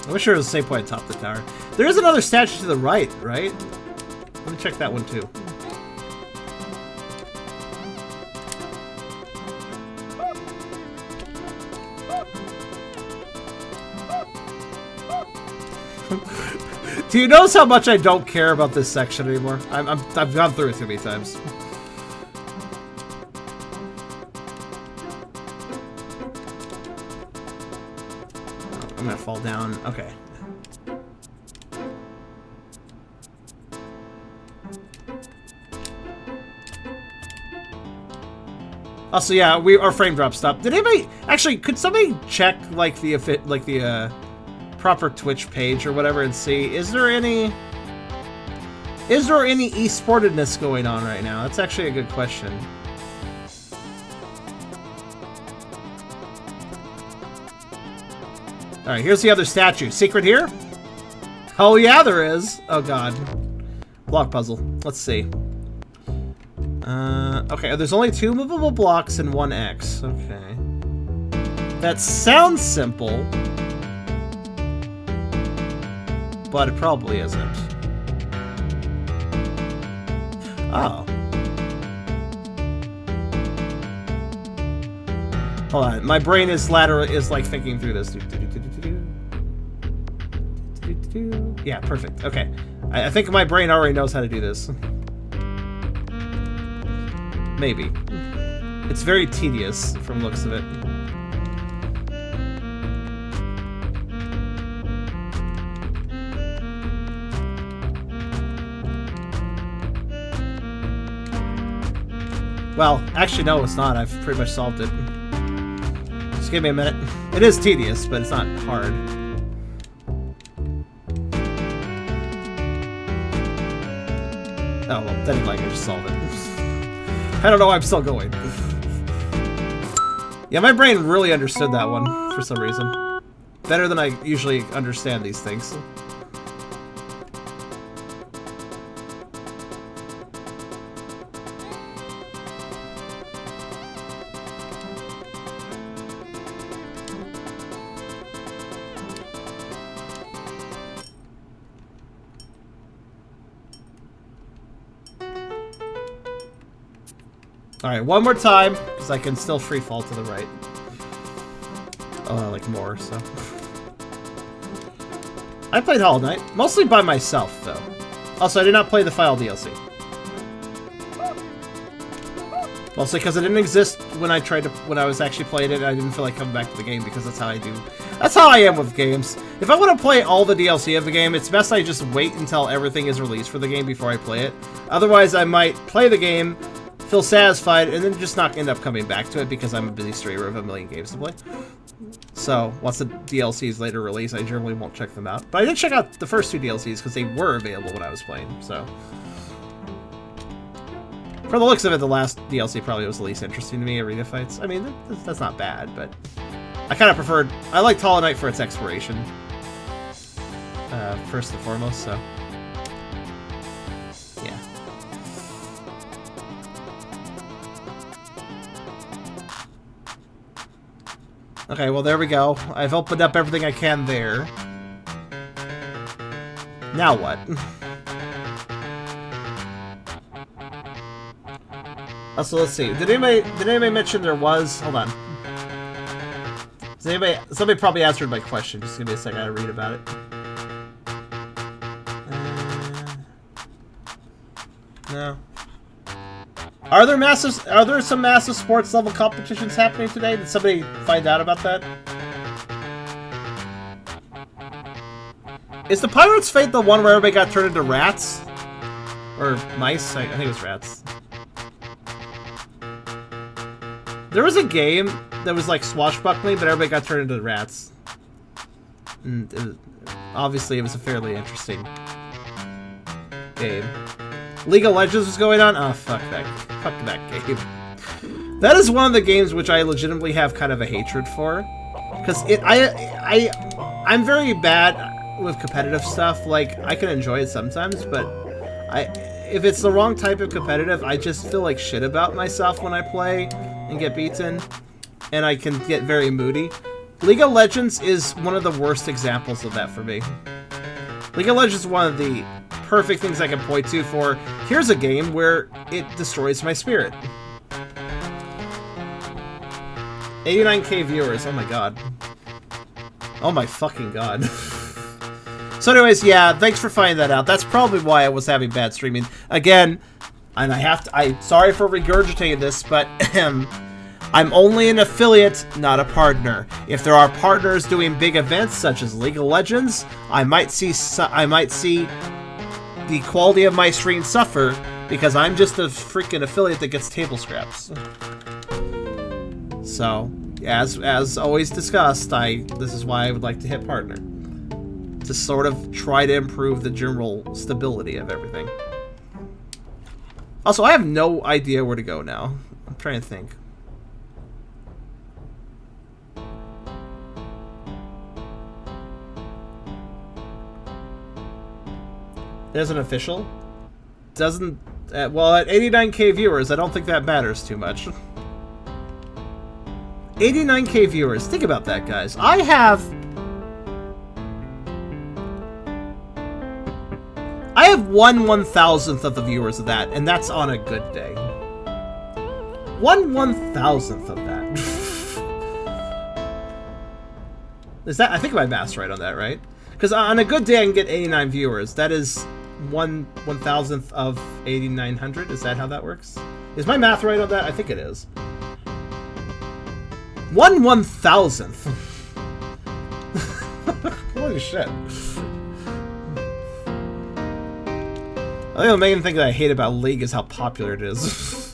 I wish there was the same point atop the tower. There is another statue to the right, right? Let me check that one too. Do you notice how much I don't care about this section anymore? I've gone through it too many times. I'm gonna fall down. Okay. Also, yeah, our frame drop stopped. Did anybody actually? Could somebody check like the proper Twitch page or whatever and see is there any esportedness going on right now? That's actually a good question. Alright, here's the other statue. Secret here? Oh yeah, there is. Oh god. Block puzzle. Let's see. Okay, there's only 2 movable blocks and 1 X. Okay. That sounds simple. But it probably isn't. Oh. Hold on, my brain is like thinking through this. Yeah, perfect. Okay. I think my brain already knows how to do this. Maybe. It's very tedious from looks of it. Well, actually no, it's not. I've pretty much solved it. Just give me a minute. It is tedious, but it's not hard. Oh, well, then like I just solved it. I don't know why I'm still going. Yeah, my brain really understood that one for some reason. Better than I usually understand these things. Alright, one more time, because I can still free fall to the right. Oh, I like more, so. I played Hollow Knight, mostly by myself, though. Also, I did not play the File DLC. Mostly because it didn't exist when I was actually playing it, and I didn't feel like coming back to the game, because that's how I do. That's how I am with games. If I want to play all the DLC of the game, it's best I just wait until everything is released for the game before I play it. Otherwise, I might play the game, feel satisfied, and then just not end up coming back to it because I'm a busy streamer of a million games to play. So, once the DLCs later release, I generally won't check them out. But I did check out the first 2 DLCs because they were available when I was playing, so. For the looks of it, the last DLC probably was the least interesting to me, Arena Fights. I mean, that's not bad, but I kind of preferred... I liked Hollow Knight for its exploration, first and foremost, so. Yeah. Okay, well, there we go. I've opened up everything I can there. Now what? Also, let's see. Did anybody mention there was... Hold on. Somebody probably answered my question. Just give me a second. I gotta read about it. No. Are there some massive sports level competitions happening today? Did somebody find out about that? Is the Pirates' Fate the one where everybody got turned into rats? Or mice? I think it was rats. There was a game that was like swashbuckling, but everybody got turned into rats. And obviously, it was a fairly interesting game. League of Legends was going on? Oh, fuck that game. That is one of the games which I legitimately have kind of a hatred for. Because I'm very bad with competitive stuff. Like, I can enjoy it sometimes, but if it's the wrong type of competitive, I just feel like shit about myself when I play and get beaten. And I can get very moody. League of Legends is one of the worst examples of that for me. League of Legends is one of the perfect things I can point to for, here's a game where it destroys my spirit. 89k viewers, oh my god. Oh my fucking god. So anyways, yeah, thanks for finding that out. That's probably why I was having bad streaming. Again, and I'm sorry for regurgitating this, but I'm only an affiliate, not a partner. If there are partners doing big events such as League of Legends, I might see the quality of my stream suffer because I'm just a freaking affiliate that gets table scraps. So, as always discussed, this is why I would like to hit partner. To sort of try to improve the general stability of everything. Also, I have no idea where to go now. I'm trying to think. There's an official. Doesn't... well, at 89k viewers, I don't think that matters too much. 89k viewers. Think about that, guys. I have 1/1000th of the viewers of that, and that's on a good day. 1/1000th of that. Is that... I think my math's right on that, right? Because on a good day, I can get 89 viewers. That is 1/1000th of 8,900. Is that how that works? Is my math right on that? I think it is. 1/1000th. Holy shit. I think the main thing that I hate about League is how popular it is.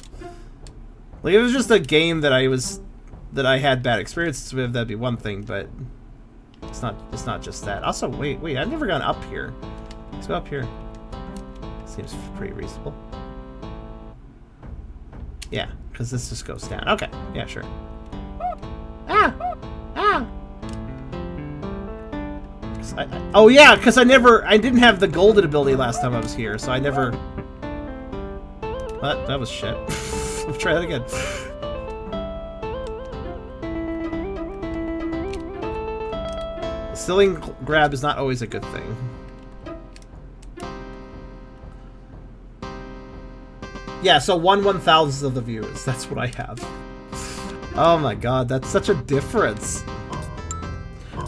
Like, if it was just a game that I had bad experiences with, that'd be one thing, but it's not just that. Also, wait, I've never gone up here. Let's go up here. Seems pretty reasonable. Yeah, because this just goes down. Okay, yeah, sure. Ah! Oh yeah, because I didn't have the golden ability last time I was here, so I never... What? That was shit. Let's try that again. Stealing grab is not always a good thing. Yeah, so 1/1000th of the viewers. That's what I have. Oh my god, that's such a difference.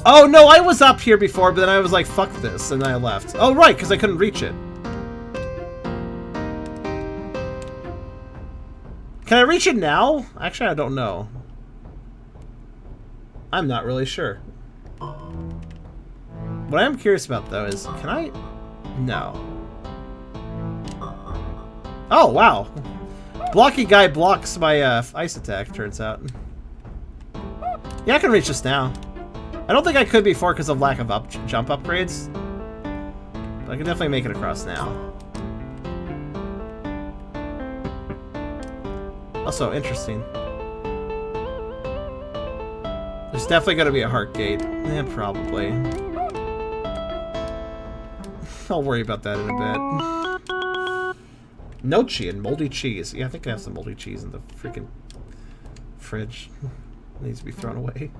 Oh no, I was up here before, but then I was like, fuck this, and then I left. Oh right, because I couldn't reach it. Can I reach it now? Actually, I don't know. I'm not really sure. What I am curious about, though, is... Can I... No. Oh, wow. Blocky guy blocks my ice attack, turns out. Yeah, I can reach this now. I don't think I could before because of lack of jump upgrades. But I can definitely make it across now. Also, interesting. There's definitely going to be a heart gate. Yeah, probably. I'll worry about that in a bit. Nochi and moldy cheese. Yeah, I think I have some moldy cheese in the freaking fridge. It needs to be thrown away.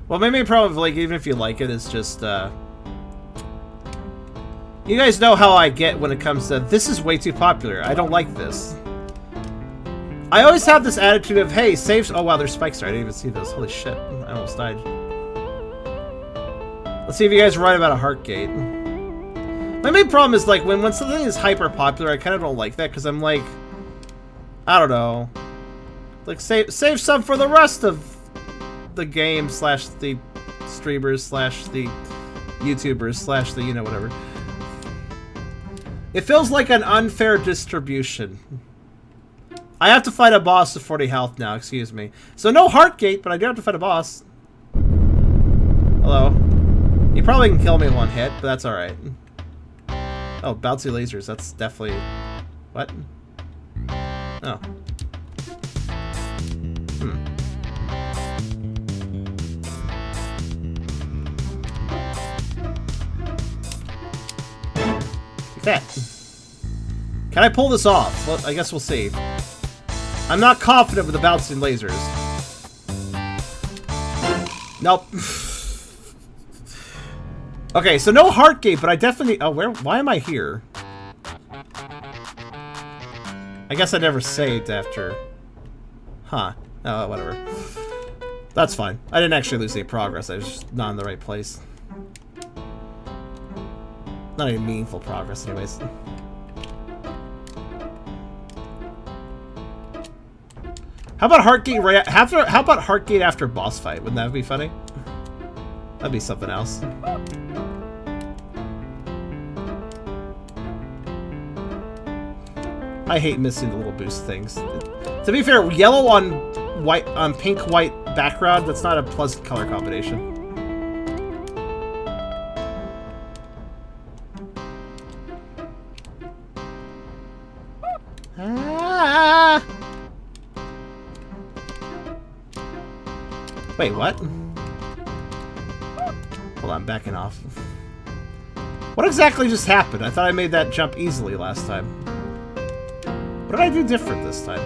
Well, my main problem, like, even if you like it, is just, you guys know how I get when it comes to, this is way too popular. I don't like this. I always have this attitude of, hey, save... Oh, wow, there's spikes there. I didn't even see those. Holy shit. I almost died. Let's see if you guys are right about a Heartgate. My main problem is, like, when something is hyper popular, I kind of don't like that, because I'm like... I don't know. Like, save some for the rest of the game, slash the streamers, slash the YouTubers, slash the, you know, whatever. It feels like an unfair distribution. I have to fight a boss with 40 health now, excuse me. So no Heartgate, but I do have to fight a boss. Hello. You probably can kill me in one hit, but that's alright. Oh, bouncy lasers, that's definitely... What? Oh. That. Can I pull this off? Well, I guess we'll see. I'm not confident with the bouncing lasers. Nope. Okay, so no Heartgate, but I definitely... Oh, why am I here? I guess I never saved after... Huh. Oh, whatever. That's fine. I didn't actually lose any progress. I was just not in the right place. Not any meaningful progress, anyways. How about Heartgate right after? How about Heartgate after boss fight? Wouldn't that be funny? That'd be something else. I hate missing the little boost things. To be fair, yellow on white on pink white background, that's not a pleasant color combination. Wait, what? Hold on, backing off. What exactly just happened? I thought I made that jump easily last time. What did I do different this time?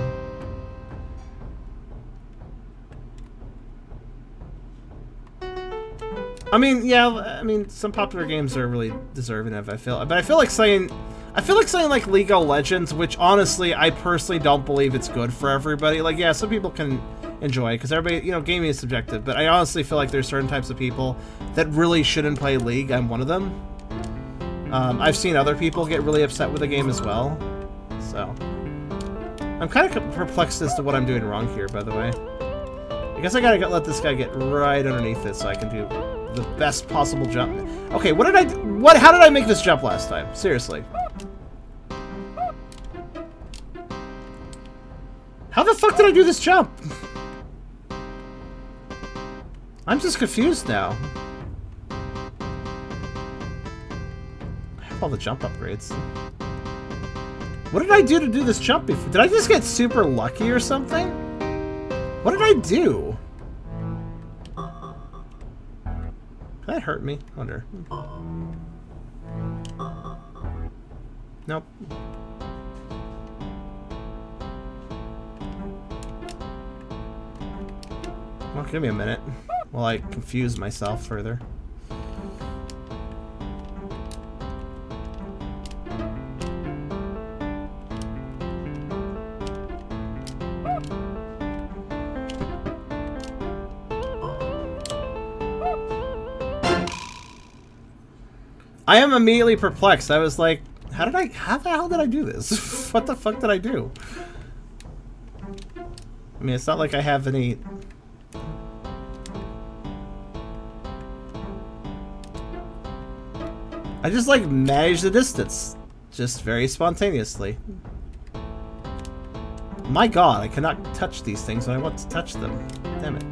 I mean, yeah, I mean, some popular games are really deserving of, I feel. But I feel like saying like League of Legends, which honestly, I personally don't believe it's good for everybody. Like, yeah, some people can enjoy it, because everybody, you know, gaming is subjective, but I honestly feel like there's certain types of people that really shouldn't play League. I'm one of them. I've seen other people get really upset with the game as well, so... I'm kind of perplexed as to what I'm doing wrong here, by the way. I guess I gotta let this guy get right underneath it so I can do the best possible jump. Okay, what did I do? How did I make this jump last time? Seriously. How the fuck did I do this jump? I'm just confused now. I have all the jump upgrades. What did I do to do this jump before? Did I just get super lucky or something? What did I do? Did that hurt me? I wonder. Nope. Well, give me a minute while I confuse myself further. I am immediately perplexed. I was like, how the hell did I do this? What the fuck did I do? I mean, it's not like I have any... I just, like, managed the distance. Just very spontaneously. My god, I cannot touch these things when I want to touch them. Damn it.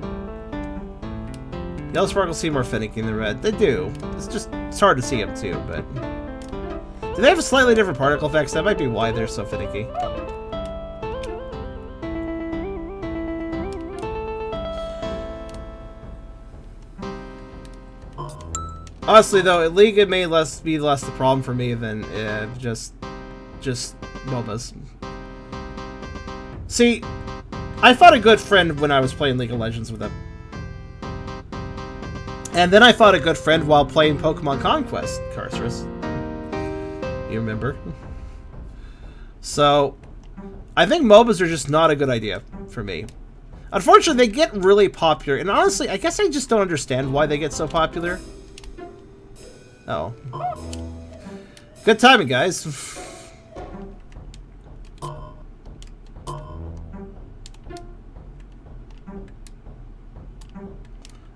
Yellow sparkles seem more finicky than red. They do. It's hard to see them too, but... Do they have slightly different particle effects? That might be why they're so finicky. Honestly, though, League it may be less the problem for me than just MOBAs. See, I fought a good friend when I was playing League of Legends with him. And then I fought a good friend while playing Pokemon Conquest, Carcerus. You remember? So, I think MOBAs are just not a good idea for me. Unfortunately, they get really popular, and honestly, I guess I just don't understand why they get so popular. Oh. Good timing, guys.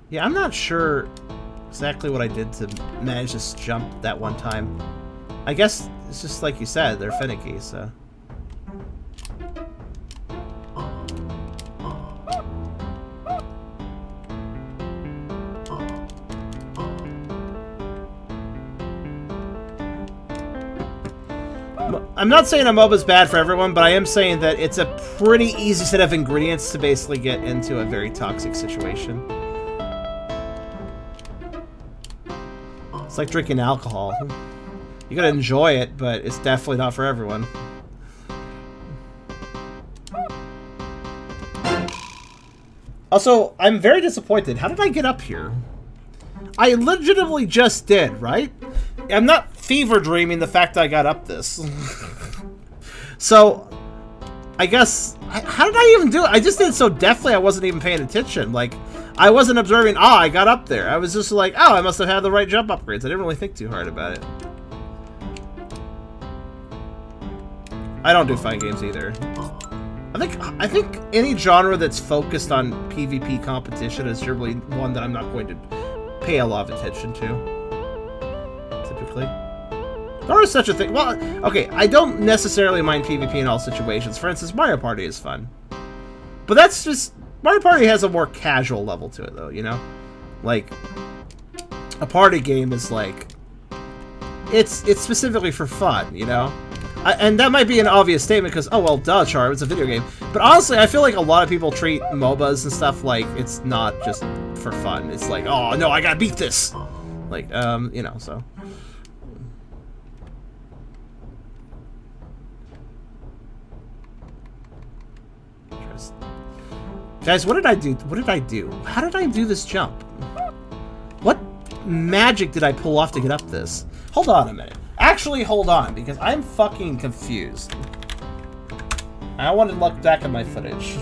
Yeah, I'm not sure exactly what I did to manage this jump that one time. I guess it's just like you said, they're finicky, so... I'm not saying a MOBA is bad for everyone, but I am saying that it's a pretty easy set of ingredients to basically get into a very toxic situation. It's like drinking alcohol. You gotta enjoy it, but it's definitely not for everyone. Also, I'm very disappointed. How did I get up here? I legitimately just did, right? I'm not fever dreaming the fact that I got up this. So, I guess... How did I even do it? I just did it so deftly I wasn't even paying attention. Like, I wasn't observing, I got up there. I was just like, I must have had the right jump upgrades. I didn't really think too hard about it. I don't do fighting games either. I think any genre that's focused on PvP competition is generally one that I'm not going to pay a lot of attention to. Typically. There is such a thing. Well, okay, I don't necessarily mind PvP in all situations. For instance, Mario Party is fun. But that's just... Mario Party has a more casual level to it, though, you know? Like, a party game is like... It's specifically for fun, you know? And that might be an obvious statement because, oh, well, duh, Char, it's a video game. But honestly, I feel like a lot of people treat MOBAs and stuff like it's not just for fun. It's like, oh, no, I gotta beat this! Like, you know, so... Guys, what did I do? What did I do? How did I do this jump? What magic did I pull off to get up this? Hold on a minute. Actually, hold on, because I'm fucking confused. I want to look back at my footage.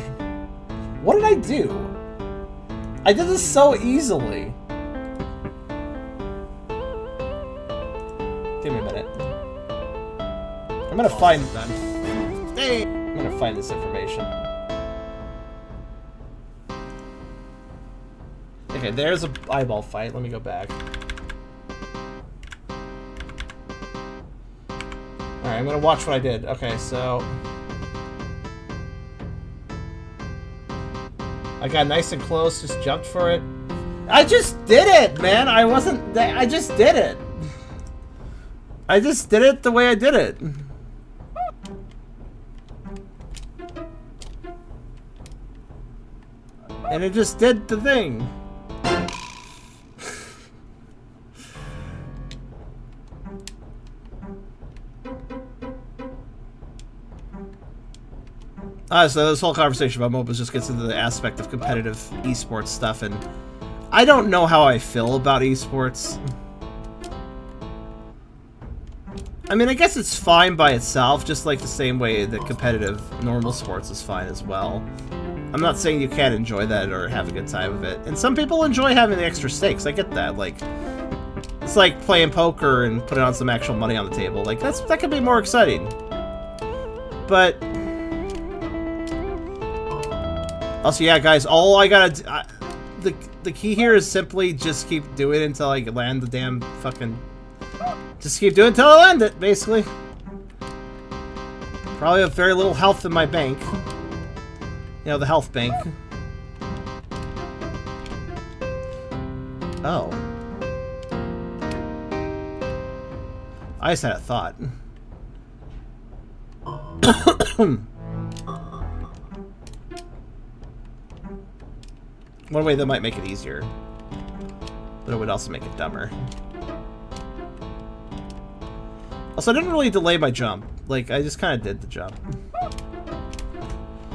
What did I do? I did this so easily. Give me a minute. I'm gonna find them. I'm gonna find this information. Okay, there's a eyeball fight. Let me go back. Alright, I'm gonna watch what I did. Okay, so... I got nice and close, just jumped for it. I just did it, man! I wasn't... I just did it! I just did it the way I did it. And it just did the thing. So this whole conversation about MOBAs just gets into the aspect of competitive esports stuff, and I don't know how I feel about esports. I mean, I guess it's fine by itself, just like the same way that competitive normal sports is fine as well. I'm not saying you can't enjoy that or have a good time of it. And some people enjoy having the extra stakes, I get that. Like, it's like playing poker and putting on some actual money on the table. Like, that could be more exciting. But... Also, yeah, guys, all I gotta do... The key here is simply just keep doing it until I land the damn fucking... Just keep doing it until I land it, basically. Probably have very little health in my bank. You know, the health bank. Oh. I just had a thought. One way that might make it easier, but it would also make it dumber. Also, I didn't really delay my jump. Like, I just kind of did the jump.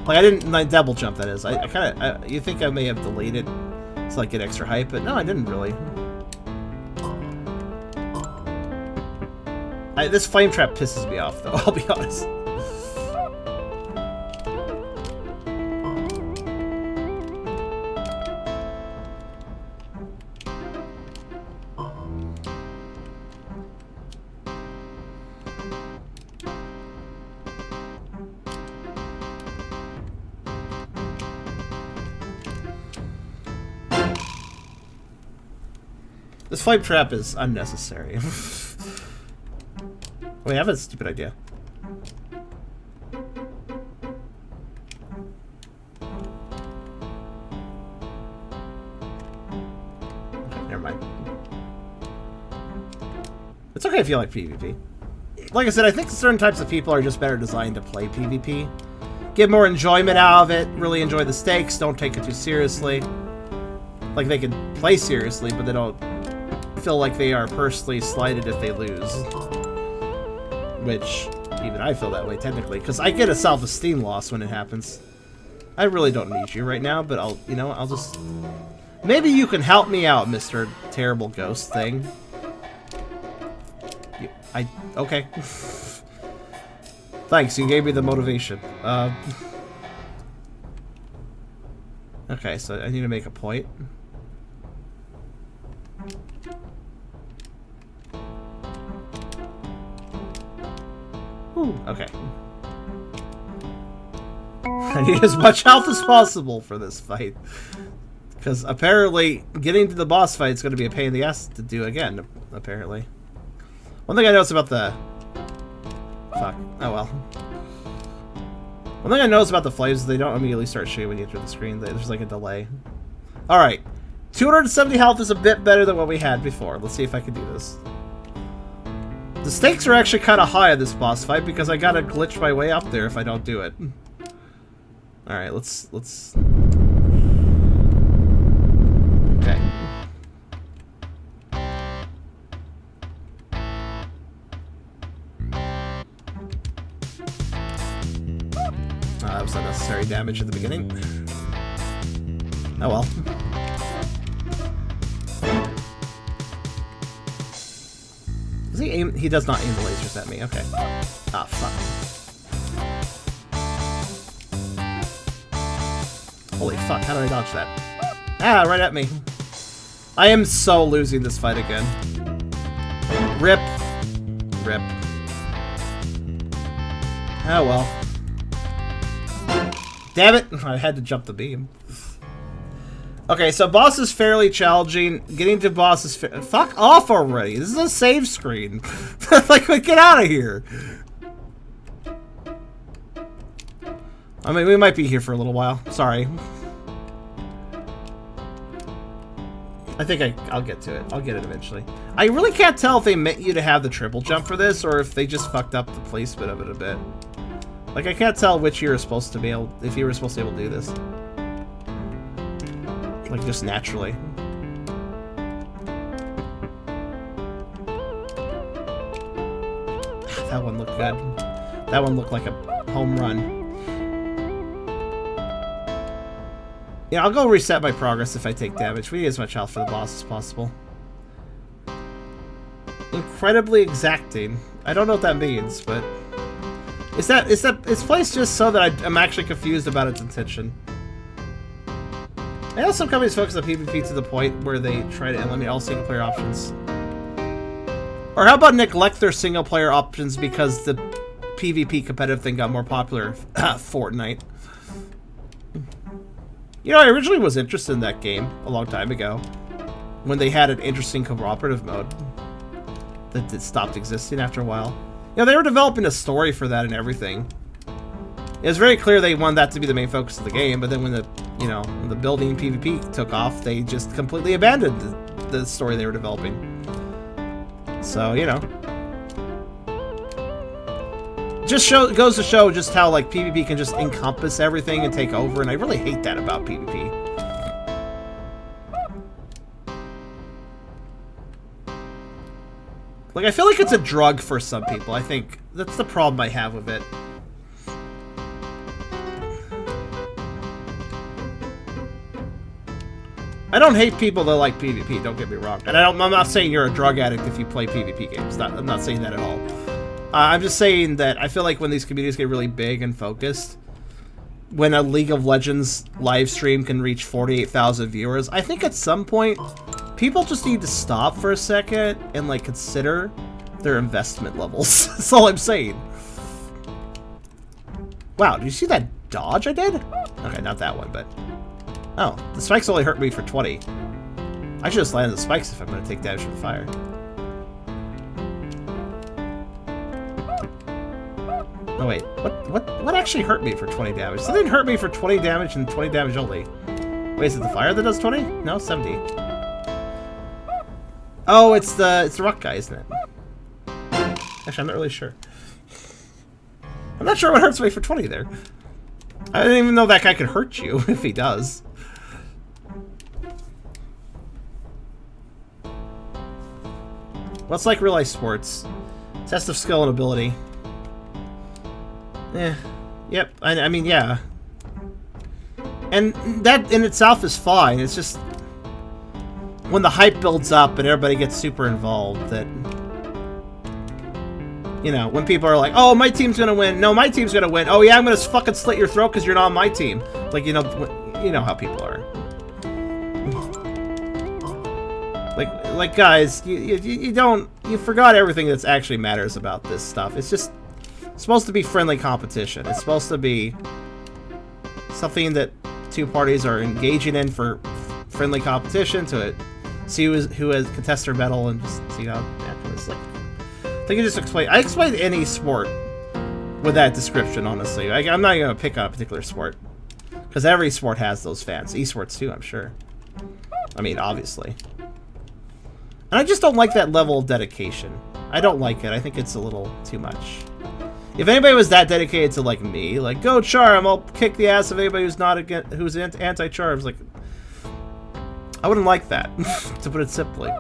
Like, I didn't double jump, that is. I kind of... You think I may have delayed it So I get extra hype, but no, I didn't really. This flame trap pisses me off, though, I'll be honest. This flame trap is unnecessary. Wait, I have a stupid idea. Okay, never mind. It's okay if you like PvP. Like I said, I think certain types of people are just better designed to play PvP. Get more enjoyment out of it, really enjoy the stakes, don't take it too seriously. Like, they can play seriously, but they don't feel like they are personally slighted if they lose. Which, even I feel that way, technically. Because I get a self-esteem loss when it happens. I really don't need you right now, but I'll just... Maybe you can help me out, Mr. Terrible Ghost thing. Okay. Thanks, you gave me the motivation. Okay, so I need to make a point. Ooh, okay. I need as much health as possible for this fight. Because apparently, getting to the boss fight is going to be a pain in the ass to do again, apparently. One thing I noticed about the... Fuck. Oh well. One thing I noticed about the flames is they don't immediately start shooting when you enter the screen. There's like a delay. Alright. 270 health is a bit better than what we had before. Let's see if I can do this. The stakes are actually kind of high in this boss fight because I gotta glitch my way up there if I don't do it. Alright, let's... Okay. That was unnecessary damage at the beginning. Oh well. Does he aim? He does not aim the lasers at me. Okay. Ah, fuck. Holy fuck, how did I dodge that? Ah, right at me. I am so losing this fight again. Rip. Rip. Oh well. Damn it! I had to jump the beam. Okay, so boss is fairly challenging. Getting to boss is fuck off already. This is a save screen. Like, get out of here. I mean, we might be here for a little while. Sorry. I think I'll get to it. I'll get it eventually. I really can't tell if they meant you to have the triple jump for this, or if they just fucked up the placement of it a bit. Like, I can't tell which you were supposed to be able, if you were supposed to be able to do this. Like, just naturally. That one looked good. That one looked like a home run. Yeah, I'll go reset my progress if I take damage. We need as much health for the boss as possible. Incredibly exacting. I don't know what that means, but... It's placed just so that I'm actually confused about its intention. I know some companies focus on PvP to the point where they try to eliminate all single-player options. Or how about neglect their single-player options because the PvP competitive thing got more popular? Fortnite. You know, I originally was interested in that game a long time ago, when they had an interesting cooperative mode that stopped existing after a while. You know, they were developing a story for that and everything. It was very clear they wanted that to be the main focus of the game, but then when the building PvP took off, they just completely abandoned the story they were developing. So, you know. Just goes to show just how, like, PvP can just encompass everything and take over, and I really hate that about PvP. Like, I feel like it's a drug for some people. I think that's the problem I have with it. I don't hate people that like PvP, don't get me wrong. And I'm not saying you're a drug addict if you play PvP games. I'm not saying that at all. I'm just saying that I feel like when these communities get really big and focused, when a League of Legends live stream can reach 48,000 viewers, I think at some point, people just need to stop for a second and, like, consider their investment levels. That's all I'm saying. Wow, did you see that dodge I did? Okay, not that one, but... Oh, the spikes only hurt me for 20. I should just land the spikes if I'm going to take damage from fire. Oh wait, what actually hurt me for 20 damage? Something hurt me for 20 damage and 20 damage only. Wait, is it the fire that does 20? No, 70. Oh, it's the rock guy, isn't it? Actually, I'm not really sure. I'm not sure what hurts me for 20 there. I didn't even know that guy could hurt you, if he does. Well, it's like real-life sports. Test of skill and ability. Eh. Yep, I mean, yeah. And that in itself is fine, it's just... when the hype builds up and everybody gets super involved, that... You know, when people are like, oh, my team's gonna win. No, my team's gonna win. Oh, yeah, I'm gonna fucking slit your throat because you're not on my team. Like, you know how people are. Like guys, you forgot everything that's actually matters about this stuff. It's just supposed to be friendly competition. It's supposed to be something that two parties are engaging in for friendly competition to see who has contest their medal and just see how it's like. I think I explained any sport with that description, honestly. I'm not going to pick on a particular sport. Because every sport has those fans. Esports too, I'm sure. I mean, obviously. And I just don't like that level of dedication. I don't like it. I think it's a little too much. If anybody was that dedicated to, like, me, like, go Charm, I'll kick the ass of anybody who's anti-Charms, like... I wouldn't like that, to put it simply.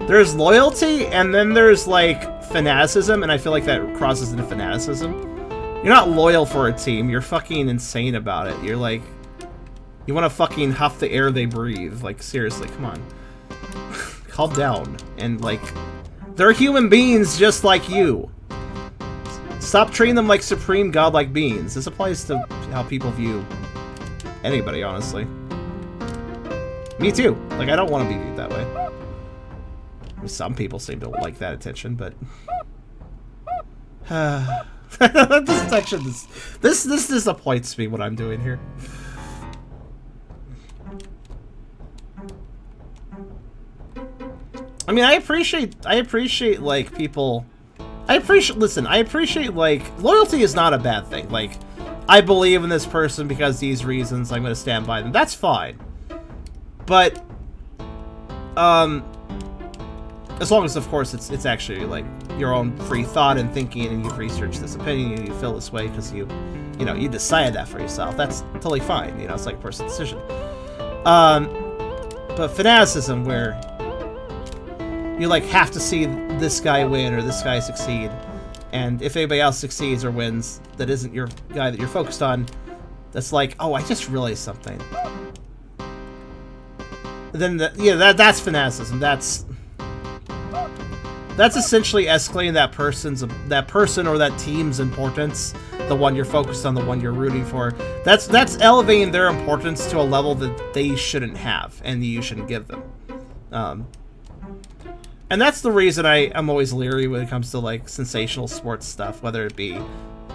There's loyalty, and then there's, like, fanaticism, and I feel like that crosses into fanaticism. You're not loyal for a team, you're fucking insane about it. You're like... You want to fucking huff the air they breathe. Like, seriously, come on. Calm down. And, like... They're human beings just like you. Stop treating them like supreme godlike beings. This applies to how people view anybody, honestly. Me too. Like, I don't want to be viewed that way. I mean, some people seem to like that attention, but... this section is... This disappoints me, what I'm doing here. I mean, I appreciate, like, people... Listen, I appreciate, like... Loyalty is not a bad thing. Like, I believe in this person because these reasons, I'm gonna stand by them. That's fine. But... as long as, of course, it's actually, like, your own free thought and thinking, and you've researched this opinion, and you feel this way because you decided that for yourself. That's totally fine, you know, it's like a personal decision. But fanaticism, where you, like, have to see this guy win or this guy succeed, and if anybody else succeeds or wins that isn't your guy that you're focused on, that's like, oh, I just realized something. Then, that's fanaticism. That's essentially escalating that person or that team's importance, the one you're focused on, the one you're rooting for. That's elevating their importance to a level that they shouldn't have, and you shouldn't give them. And that's the reason I'm always leery when it comes to, like, sensational sports stuff, whether it be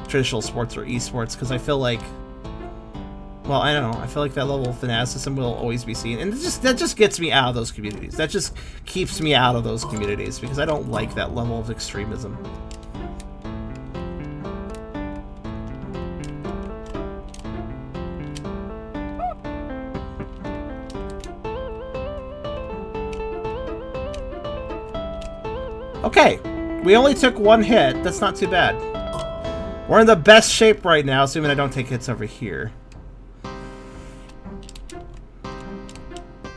traditional sports or esports, because I feel like, well, I don't know, I feel like that level of fanaticism will always be seen, and that just gets me out of those communities. That just keeps me out of those communities, because I don't like that level of extremism. Okay, we only took one hit. That's not too bad. We're in the best shape right now, assuming I don't take hits over here.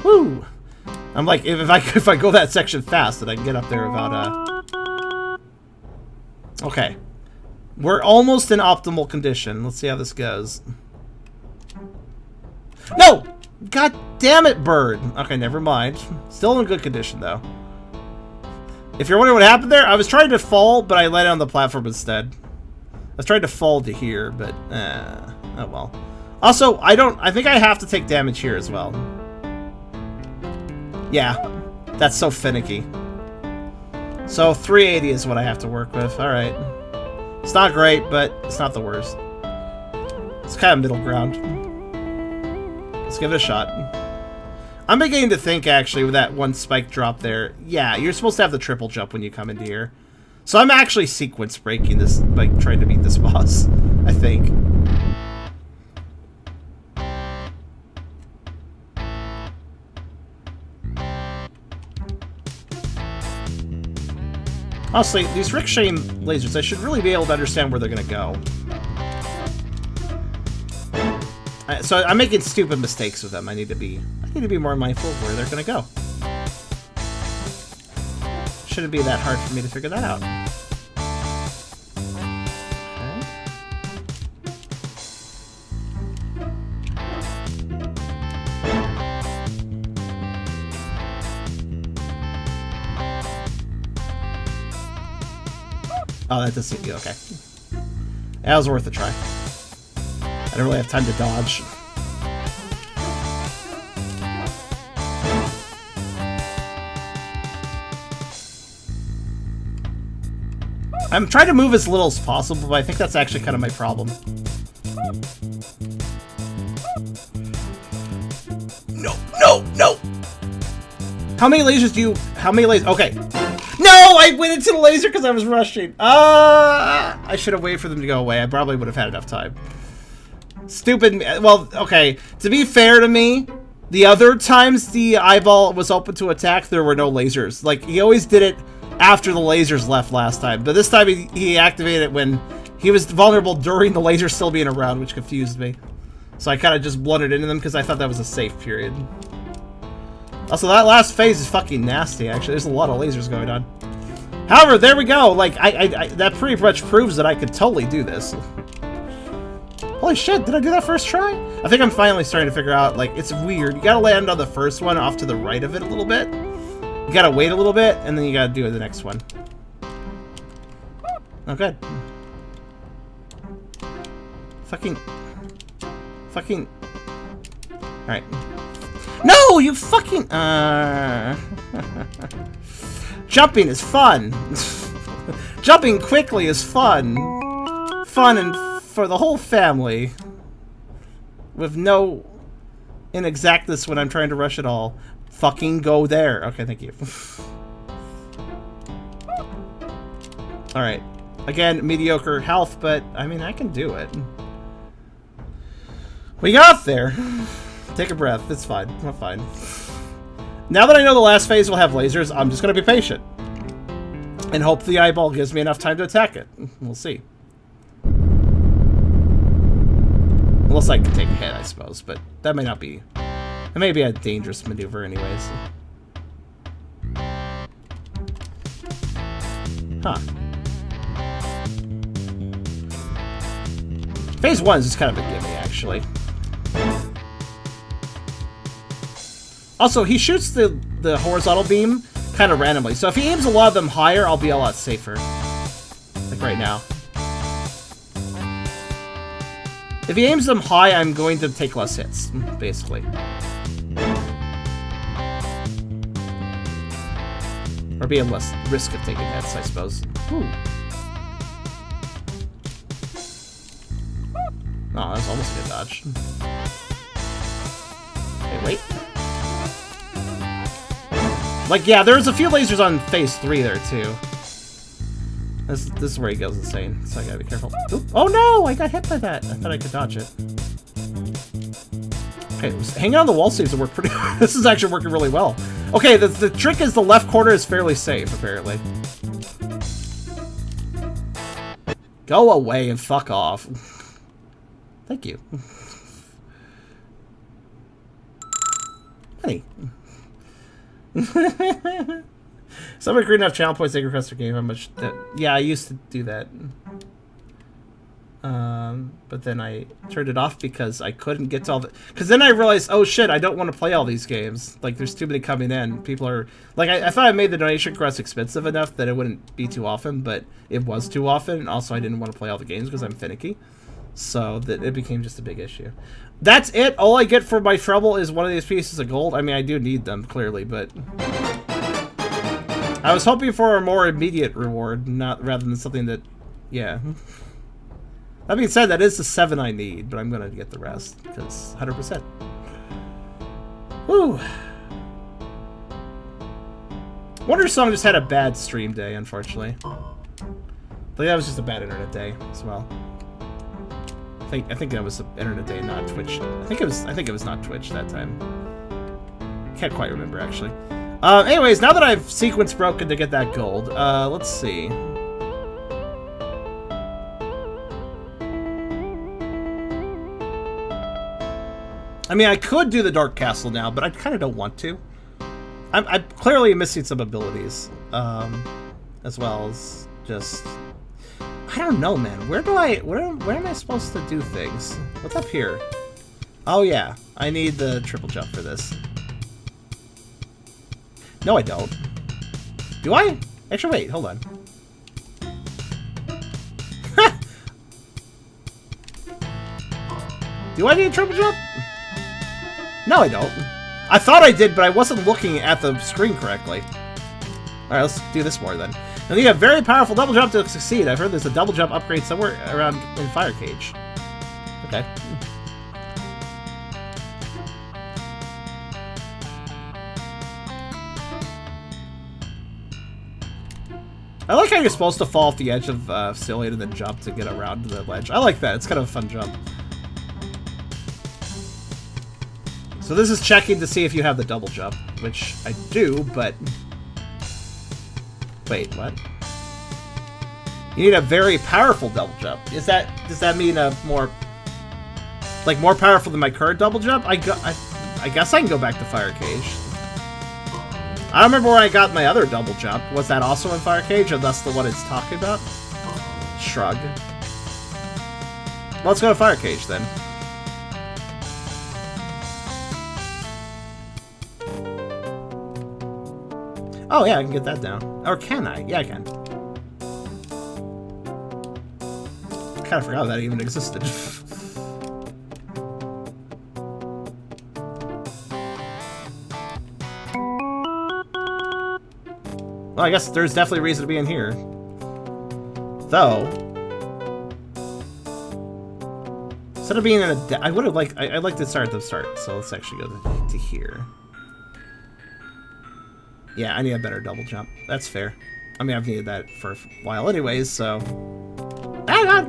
Woo! I'm like, if I go that section fast, then I can get up there without Okay. We're almost in optimal condition. Let's see how this goes. No! God damn it, bird. Okay, never mind. Still in good condition, though. If you're wondering what happened there, I was trying to fall, but I landed on the platform instead. I was trying to fall to here, but oh well. Also, I think I have to take damage here as well. Yeah, that's so finicky. So 380 is what I have to work with. All right. It's not great, but it's not the worst. It's kind of middle ground. Let's give it a shot. I'm beginning to think, actually, with that one spike drop there, yeah, you're supposed to have the triple jump when you come into here. So I'm actually sequence breaking this, like, trying to beat this boss, I think. Honestly, these ricocheting lasers, I should really be able to understand where they're going to go. So I'm making stupid mistakes with them. I need to be more mindful of where they're going to go. Shouldn't be that hard for me to figure that out. Oh, that does seem good. Okay. That was worth a try. I don't really have time to dodge. I'm trying to move as little as possible, but I think that's actually kind of my problem. No, no, no! How many lasers do you... How many lasers... Okay. No! I went into the laser because I was rushing. I should have waited for them to go away. I probably would have had enough time. Stupid... Well, okay. To be fair to me, the other times the eyeball was open to attack, there were no lasers. Like, he always did it after the lasers left last time. But this time he activated it when he was vulnerable during the lasers still being around, which confused me. So I kind of just blundered into them because I thought that was a safe period. Also, that last phase is fucking nasty, actually. There's a lot of lasers going on. However, there we go. Like, that pretty much proves that I could totally do this. Holy shit, did I do that first try? I think I'm finally starting to figure out, like, it's weird. You gotta land on the first one off to the right of it a little bit. You gotta wait a little bit, and then you gotta do the next one. Oh, good. Fucking... Alright. No, you fucking... Jumping is fun. Jumping quickly is fun. Fun and for the whole family. With no inexactness when I'm trying to rush it all. Fucking go there. Okay, thank you. Alright. Again, mediocre health, but, I mean, I can do it. We got there. Take a breath. It's fine. I'm fine. Now that I know the last phase will have lasers, I'm just going to be patient. And hope the eyeball gives me enough time to attack it. We'll see. Unless I can take a hit, I suppose. But that may not be... It may be a dangerous maneuver anyways. Huh. Phase 1 is just kind of a gimme, actually. Also, he shoots the horizontal beam kind of randomly. So if he aims a lot of them higher, I'll be a lot safer. Like right now. If he aims them high, I'm going to take less hits, basically. Or be at less risk of taking hits, I suppose. Ooh. Oh, that was almost a good dodge. Okay, wait. Like, yeah, there's a few lasers on phase 3 there, too. This is where he goes insane, so I gotta be careful. Oop. Oh no! I got hit by that! I thought I could dodge it. Okay, hanging on the wall seems to work pretty... This is actually working really well. Okay, the trick is the left corner is fairly safe, apparently. Go away and fuck off. Thank you. Honey. It's Someone agreed enough channel points they can request their game. How much? Yeah, I used to do that. But then I turned it off because I couldn't get to all the... Because then I realized, oh shit, I don't want to play all these games. Like, there's too many coming in. People are... Like, I thought I made the donation request expensive enough that it wouldn't be too often, but it was too often. And also, I didn't want to play all the games because I'm finicky. So, that it became just a big issue. That's it. All I get for my trouble is one of these pieces of gold. I mean, I do need them, clearly, but... I was hoping for a more immediate reward, rather than something that... Yeah. That being said, that is the 7 I need, but I'm gonna get the rest, because 100%. Woo! Wonder Song just had a bad stream day, unfortunately. But that was just a bad internet day as well. I think that was the internet day, not Twitch. I think it was not Twitch that time. Can't quite remember actually. Anyways, now that I've sequence broken to get that gold, let's see. I mean, I could do the Dark Castle now, but I kind of don't want to. I'm clearly missing some abilities, as well as just... I don't know, man. Where am I supposed to do things? What's up here? Oh, yeah. I need the triple jump for this. No, I don't. Do I? Actually, wait. Hold on. Do I need a triple jump? No, I don't. I thought I did, but I wasn't looking at the screen correctly. Alright, let's do this more then. I need a very powerful double jump to succeed. I've heard there's a double jump upgrade somewhere around in Fire Cage. Okay. I like how you're supposed to fall off the edge of Cillian and then jump to get around to the ledge. I like that. It's kind of a fun jump. So this is checking to see if you have the double jump, which I do, but... Wait, what? You need a very powerful double jump. Does that mean a more... Like, more powerful than my current double jump? I guess I can go back to Fire Cage. I don't remember where I got my other double jump. Was that also in Fire Cage, or that's the one it's talking about? Shrug. Well, let's go to Fire Cage, then. Oh, yeah, I can get that down. Or can I? Yeah, I can. I kind of forgot that even existed. Well, I guess there's definitely reason to be in here. Though... Instead of being in a... I would have liked... I'd like to start at the start, so let's actually go to here. Yeah, I need a better double jump. That's fair. I mean, I've needed that for a while anyways, so... Ah, God!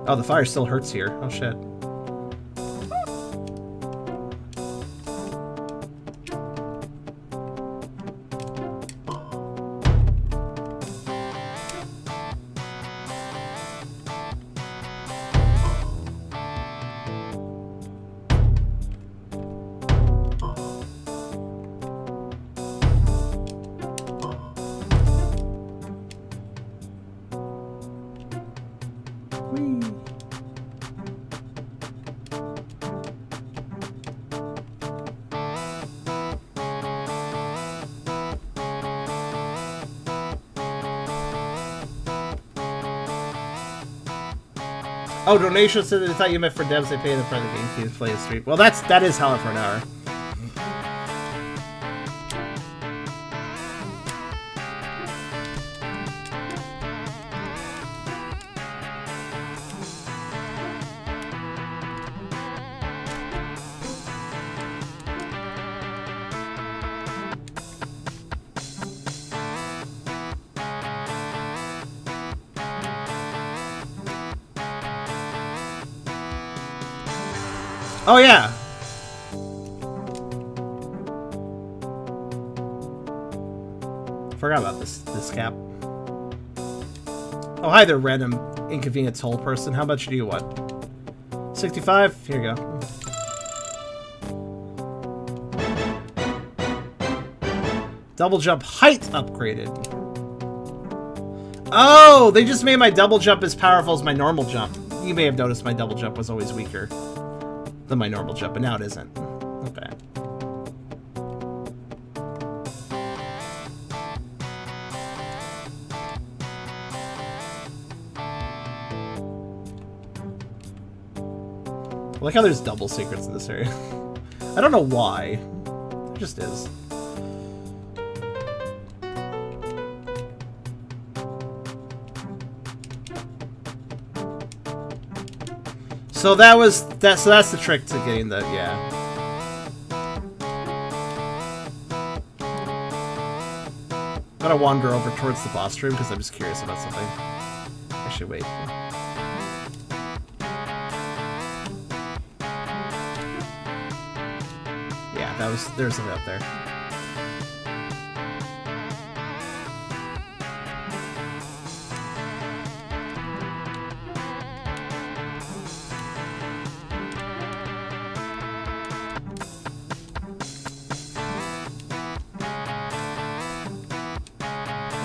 Oh, the fire still hurts here. Oh, shit. Oh, donations said they thought you meant for devs. They pay the front of the game to play a stream. Well, that is $1 for an hour. Oh, yeah. Forgot about this cap. Oh, hi there, random inconvenient toll person. How much do you want? 65? Here you go. Double jump height upgraded. Oh, they just made my double jump as powerful as my normal jump. You may have noticed my double jump was always weaker than my normal jump, but now it isn't. Okay. I like how there's double secrets in this area. I don't know why. There just is. So that was that. So that's the trick to getting the I'm gonna wander over towards the boss room because I'm just curious about something. Actually, wait. Yeah, there's something up there.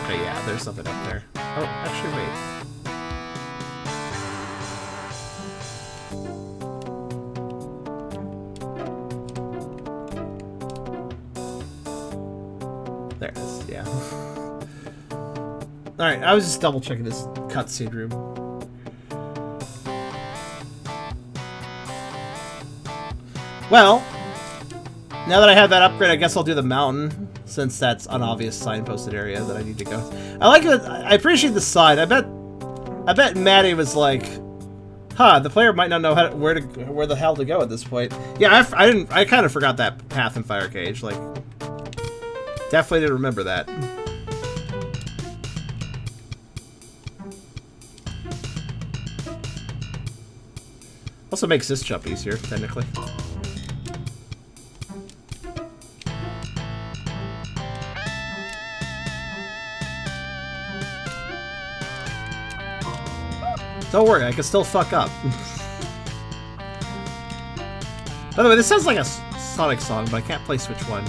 Okay, yeah, there's something up there. Oh, actually, wait. There it is, yeah. Alright, I was just double checking this cutscene room. Well, now that I have that upgrade, I guess I'll do the mountain, since that's an obvious signposted area that I need to go. I like it. I appreciate the sign. I bet Maddy was like, huh, the player might not know where the hell to go at this point. Yeah, I kind of forgot that path in Fire Cage. Like, definitely didn't remember that. Also makes this jump easier, technically. Don't worry, I can still fuck up. By the way, this sounds like a Sonic song, but I can't place which one.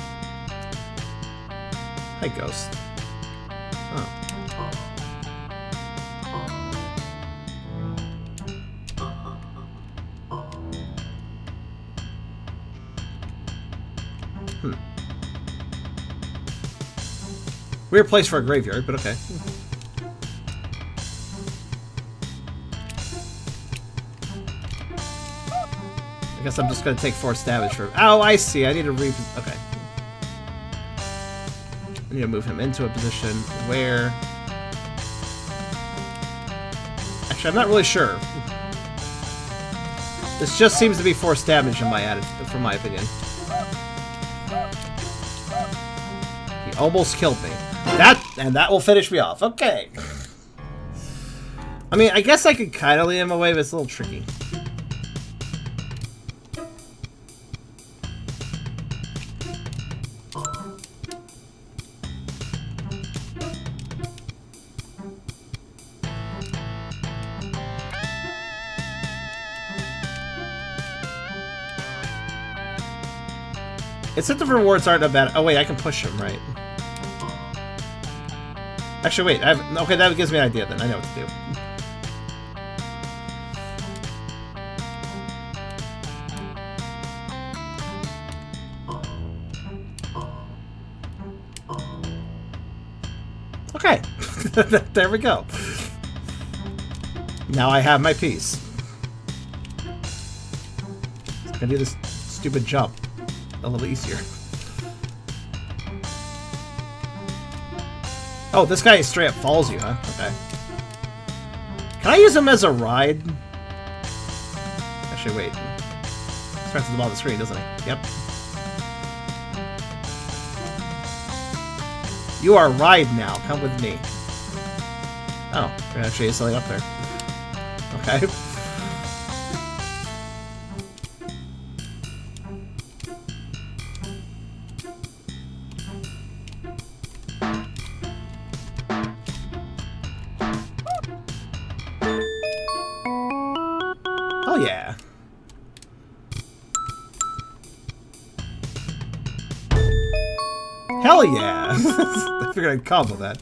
Hi, Ghost. Oh. Weird place for a graveyard, but okay. I guess I'm just gonna take force damage for him. Oh, I see. I need to okay. I need to move him into a position where... Actually, I'm not really sure. This just seems to be force damage in my attitude, from my opinion. He almost killed me. That will finish me off. Okay. I mean, I guess I could kind of lead him away, but it's a little tricky. Incentive rewards aren't a bad... Oh, wait, I can push him, right? Actually, wait. Okay, that gives me an idea, then. I know what to do. Okay. There we go. Now I have my piece. I'm gonna do this stupid jump a little easier. Oh, this guy straight up follows you, huh? Okay. Can I use him as a ride? Actually, wait. He starts at the bottom of the screen, doesn't he? Yep. You are a ride now. Come with me. Oh, there actually is something up there. Okay. Oh yeah. Hell yeah! I figured I'd combo that.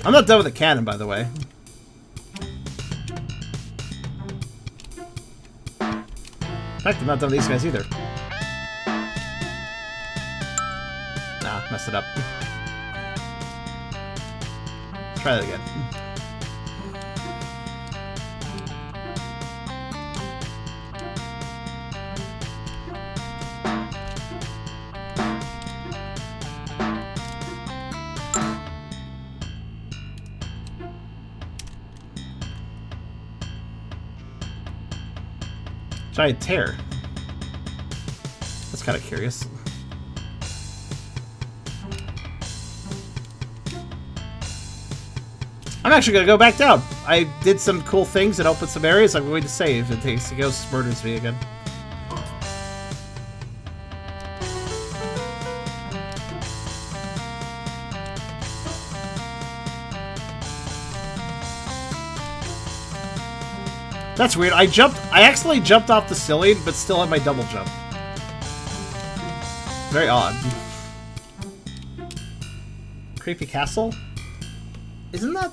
I'm not done with the cannon, by the way. In fact, I'm not done with these guys either. Nah, messed it up. Try that again. Giant tear. That's kind of curious. I'm actually gonna go back down. I did some cool things and opened some areas. I'm going to save in case the ghost murders me again. That's weird. I accidentally jumped off the ceiling, but still had my double jump. Very odd. Creepy castle? Is that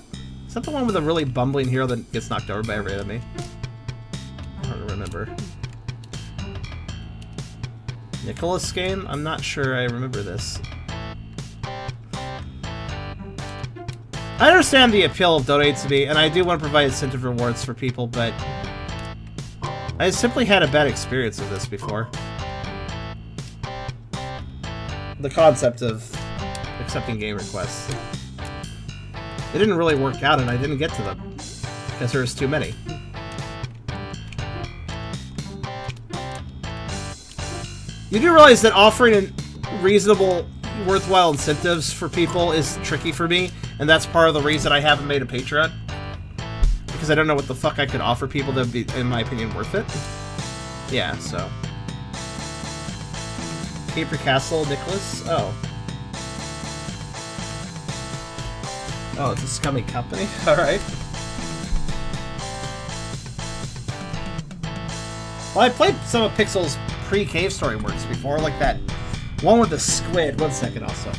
the one with a really bumbling hero that gets knocked over by every enemy? I don't remember. Nicholas game? I'm not sure I remember this. I understand the appeal of donating to me, and I do want to provide incentive rewards for people, but I simply had a bad experience with this before. The concept of accepting game requests. It didn't really work out, and I didn't get to them because there was too many. You do realize that offering reasonable, worthwhile incentives for people is tricky for me, and that's part of the reason I haven't made a Patreon. Because I don't know what the fuck I could offer people that would be, in my opinion, worth it. Yeah, so. Caper Castle, Nicholas? Oh. Oh, it's a scummy company? Alright. Well, I played some of Pixel's pre-Cave Story works before, like that one with the squid. One second, also.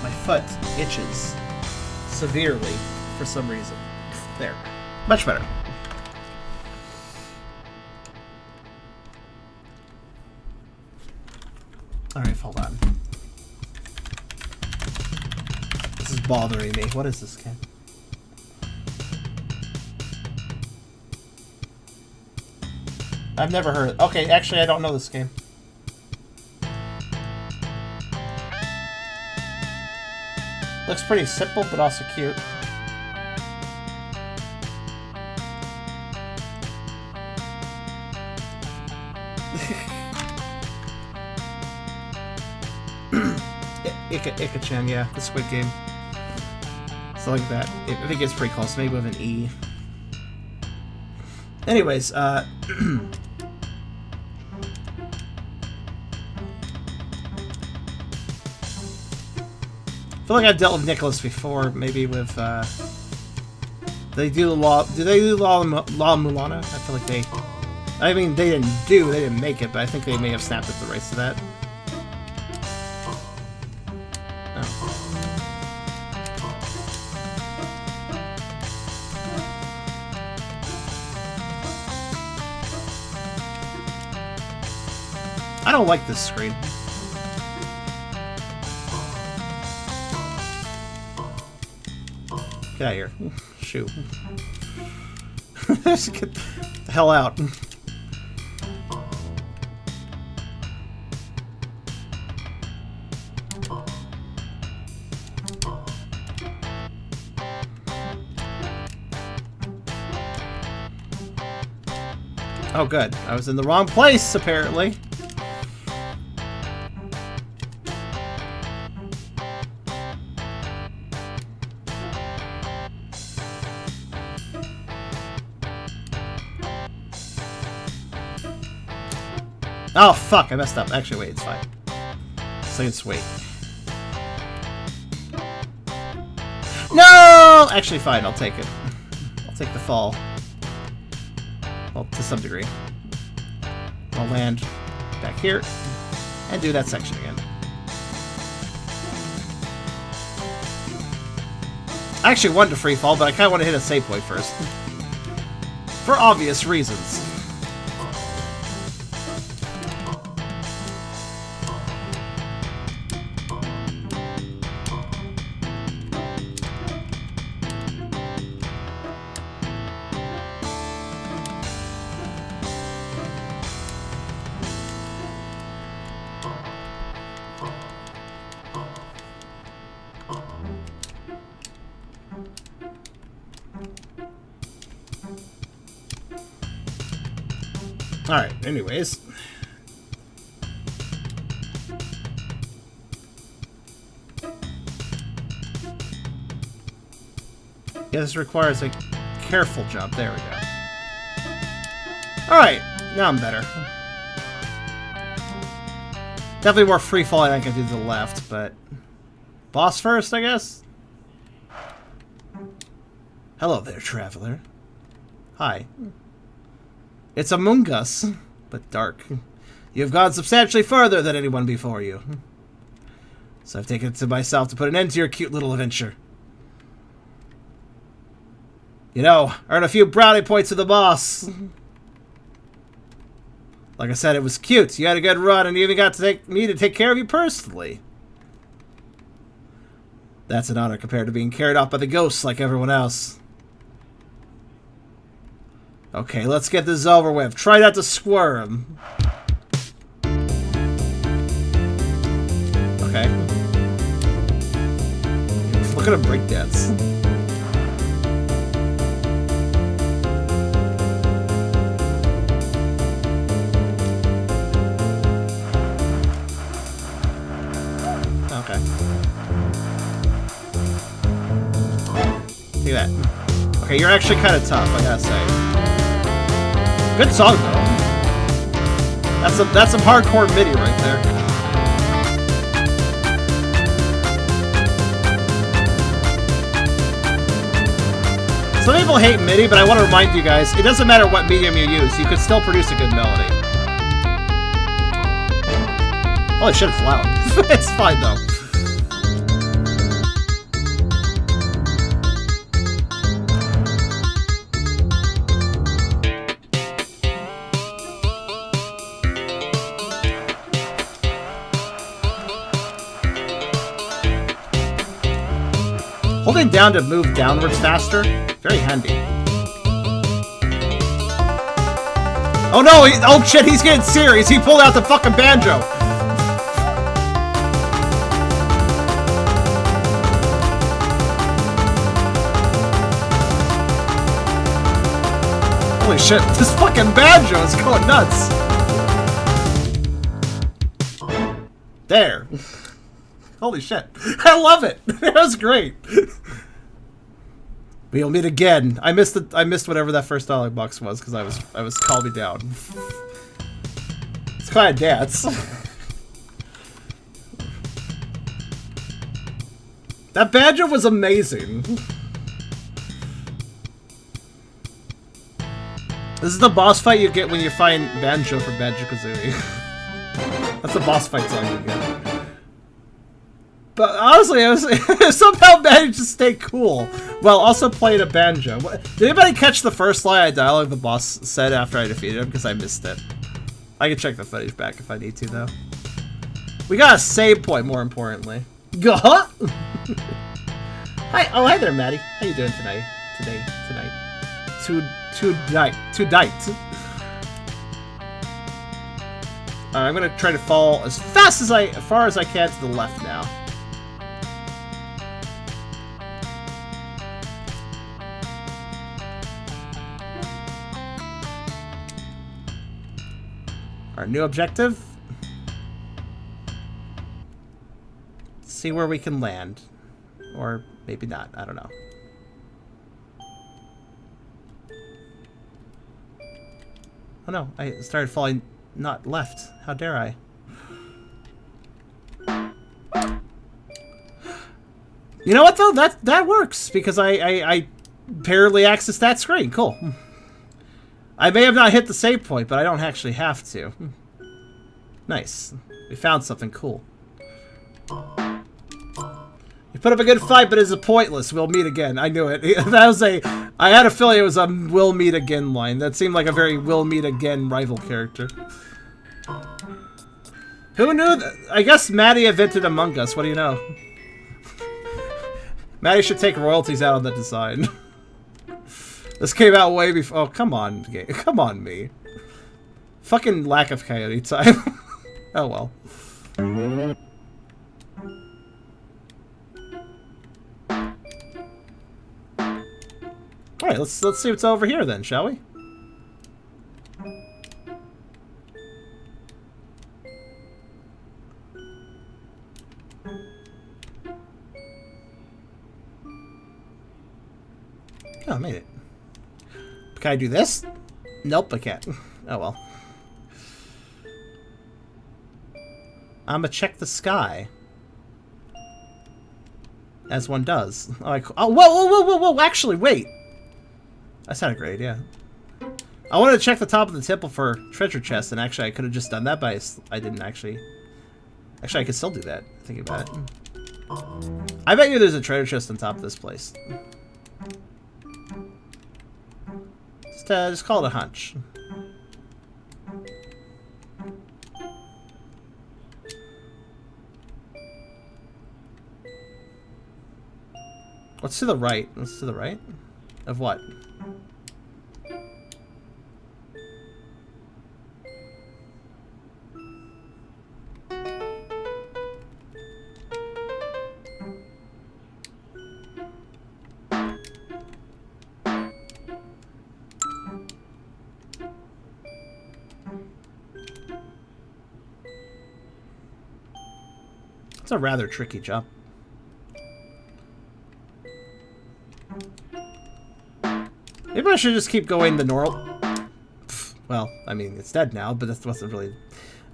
My foot itches severely for some reason. There. Much better. Alright, hold on. This is bothering me. What is this game? I've never heard of it. Okay, actually, I don't know this game. Looks pretty simple, but also cute. Ika-chan, yeah, the Squid Game. So like that. I think it's pretty close, maybe with an E. Anyways, I feel like I've dealt with Nicholas before, maybe with, do they do La Mulana? I feel like they, I mean, they didn't make it, but I think they may have snapped up the rights to that. I don't like this screen. Get out of here. Shoot. Just get the hell out. Oh, good. I was in the wrong place, apparently. Oh, fuck, I messed up. Actually, wait, it's fine. So let's wait. No! Well, actually, fine. I'll take it. I'll take the fall. Well, to some degree. I'll land back here and do that section again. I actually wanted to free fall, but I kind of want to hit a save point first. For obvious reasons. Alright, anyways. Yeah, this requires a careful jump. There we go. Alright, now I'm better. Definitely more free falling I can do to the left, but... Boss first, I guess? Hello there, traveler. Hi. It's Among Us, but dark. You've gone substantially further than anyone before you. So I've taken it to myself to put an end to your cute little adventure. You know, earn a few brownie points with the boss. Like I said, it was cute. You had a good run, and you even got to take me to take care of you personally. That's an honor compared to being carried off by the ghosts like everyone else. Okay, let's get this over with. Try not to squirm. Okay. Look at him breakdance. Okay. See that? Okay, you're actually kind of tough, I gotta say. Good song though. That's some hardcore MIDI right there. Some people hate MIDI, but I want to remind you guys, it doesn't matter what medium you use, you can still produce a good melody. Holy shit, it's loud. It's fine though. Holding down to move downwards faster, very handy. Oh no! Oh shit! He's getting serious. He pulled out the fucking banjo. Holy shit! This fucking banjo is going nuts. There. Holy shit. I love it. That was great. We'll meet again. I missed whatever that first dialogue box was because I was calm me down. It's kind of dance. That banjo was amazing. This is the boss fight you get when you find Banjo from Banjo-Kazooie. That's the boss fight song you get. But honestly, it somehow managed to stay cool while also playing a banjo. Did anybody catch the first line of dialogue the boss said after I defeated him? Because I missed it. I can check the footage back if I need to, though. We got a save point, more importantly. Gah! Hi, oh hi there, Maddy. How you doing tonight? Tonight. I'm gonna try to fall as far as I can to the left now. Our new objective? See where we can land. Or maybe not, I don't know. Oh no, I started falling not left. How dare I? You know what, though? That works, because I barely accessed that screen. Cool. I may have not hit the save point, but I don't actually have to. Nice. We found something cool. You put up a good fight, but it's pointless. We'll meet again. I knew it. That was I had a feeling it was a "we'll meet again" line. That seemed like a very "we'll meet again" rival character. Who knew? I guess Maddy invented Among Us. What do you know? Maddy should take royalties out on the design. This came out way before. Oh, come on, game. Come on, me. Fucking lack of coyote time. Oh well. All right, let's see what's over here then, shall we? Oh, I made it. Can I do this? Nope, I can't. Oh well. I'ma check the sky. As one does. Oh, whoa! Actually, wait. That's not a great idea. I wanted to check the top of the temple for treasure chests, and actually I could have just done that, but I didn't actually. Actually, I could still do that, thinking about it. I bet you there's a treasure chest on top of this place. Just call it a hunch. What's to the right? What's to the right? Of what? It's a rather tricky jump. Maybe I should just keep going the normal. Well, I mean, it's dead now, but that wasn't really...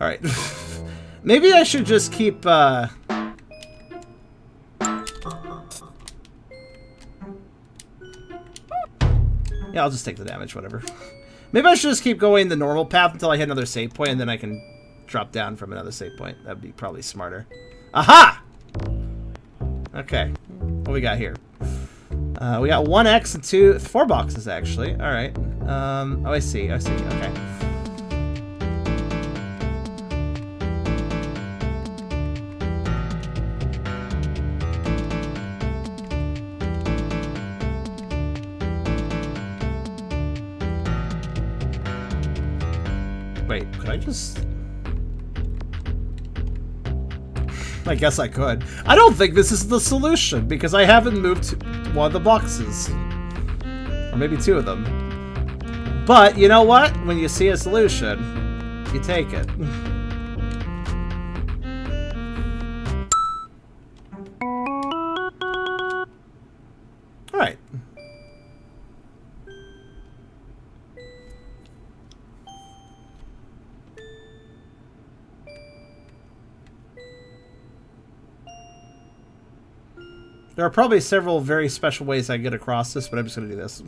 Alright. Maybe I should just keep, Yeah, I'll just take the damage, whatever. Maybe I should just keep going the normal path until I hit another save point, and then I can drop down from another save point. That'd be probably smarter. Aha! Okay. What we got here? We got 1 X and 4 boxes, actually. Alright. Oh, I see. I see. Okay. Wait, could I just... I guess I could. I don't think this is the solution, because I haven't moved one of the boxes. Or maybe 2 of them. But, you know what? When you see a solution, you take it. Alright. There are probably several very special ways I get across this, but I'm just going to do this.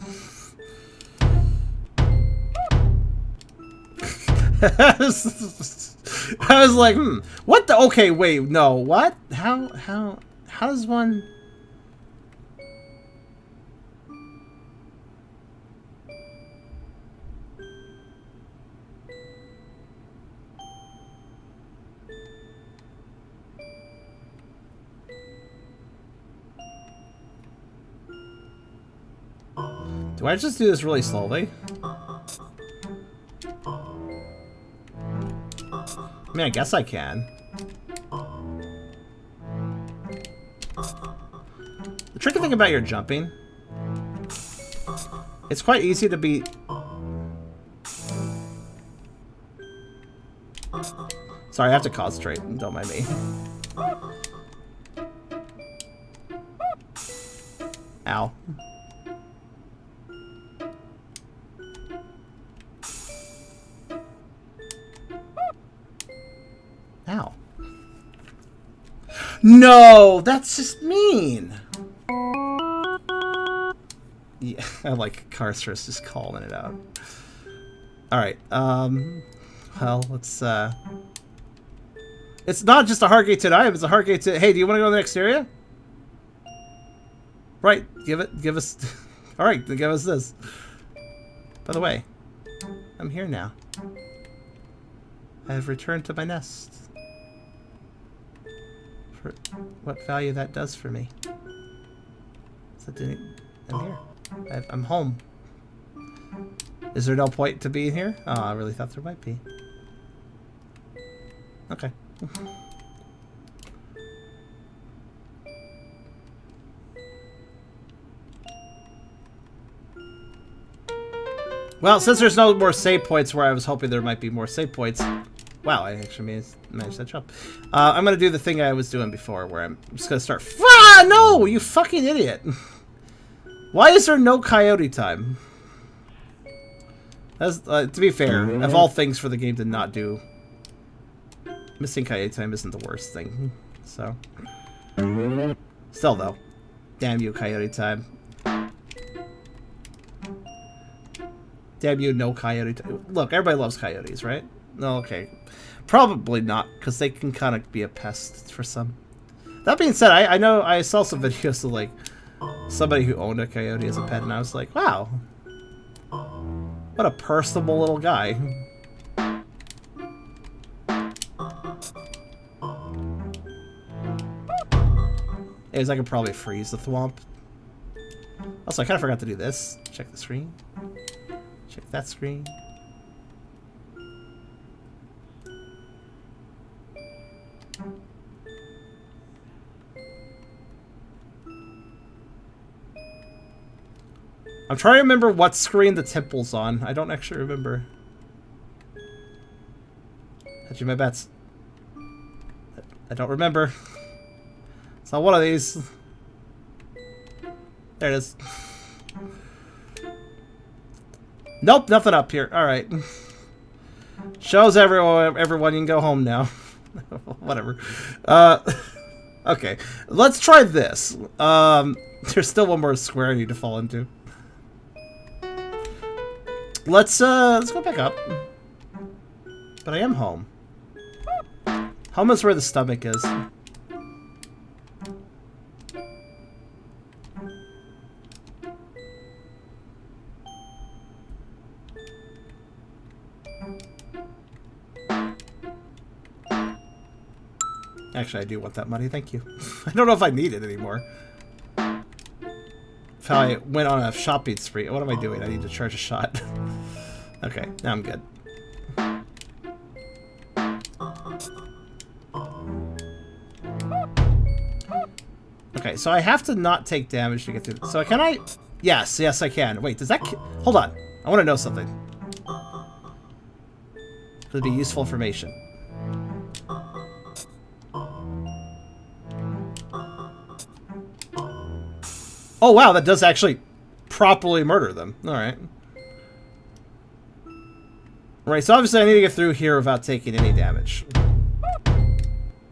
I was like, what the? Okay, wait, no, what? How does one... Do I just do this really slowly? I mean, I guess I can. The tricky thing about your jumping, it's quite easy to be... Sorry, I have to concentrate. Don't mind me. Ow. Ow. No, that's just mean. I like Carcerus just calling it out. Alright, well, let's, it's not just a hard gate to item, it's a hard gate to, hey, do you want to go to the next area? Right, give us, alright, then give us this. By the way, I'm here now. I have returned to my nest. For what value that does for me. So I'm here. I'm home. Is there no point to being here? Oh, I really thought there might be. Okay. Well, since there's no more save points where I was hoping there might be more save points. Wow, I actually managed that jump. I'm going to do the thing I was doing before where I'm just going to start... Ah, no! You fucking idiot! Why is there no coyote time? That's, to be fair, of all things for the game to not do... Missing coyote time isn't the worst thing. So... Still, though. Damn you, coyote time. Damn you, no coyote time. Look, everybody loves coyotes, right? No, okay. Probably not, because they can kind of be a pest for some. That being said, I know I saw some videos of, like, somebody who owned a coyote as a pet, and I was like, wow. What a personable little guy. Anyways, I could probably freeze the thwomp. Also, I kind of forgot to do this. Check the screen. Check that screen. I'm trying to remember what screen the temple's on. I don't actually remember. Hedging my bets. I don't remember. It's not one of these. There it is. Nope, nothing up here. Alright. Shows everyone you can go home now. Whatever. Okay. Let's try this. There's still one more square I need to fall into. Let's go back up. But I am home. Home is where the stomach is. Actually, I do want that money, thank you. I don't know if I need it anymore. If I went on a shopping spree. What am I doing? I need to charge a shot. Okay, now I'm good. Okay, so I have to not take damage to get through. So can I? Yes, yes I can. Wait, does that... Hold on. I want to know something. Could be useful information. Oh wow, that does actually properly murder them. Alright. Right, so obviously I need to get through here without taking any damage.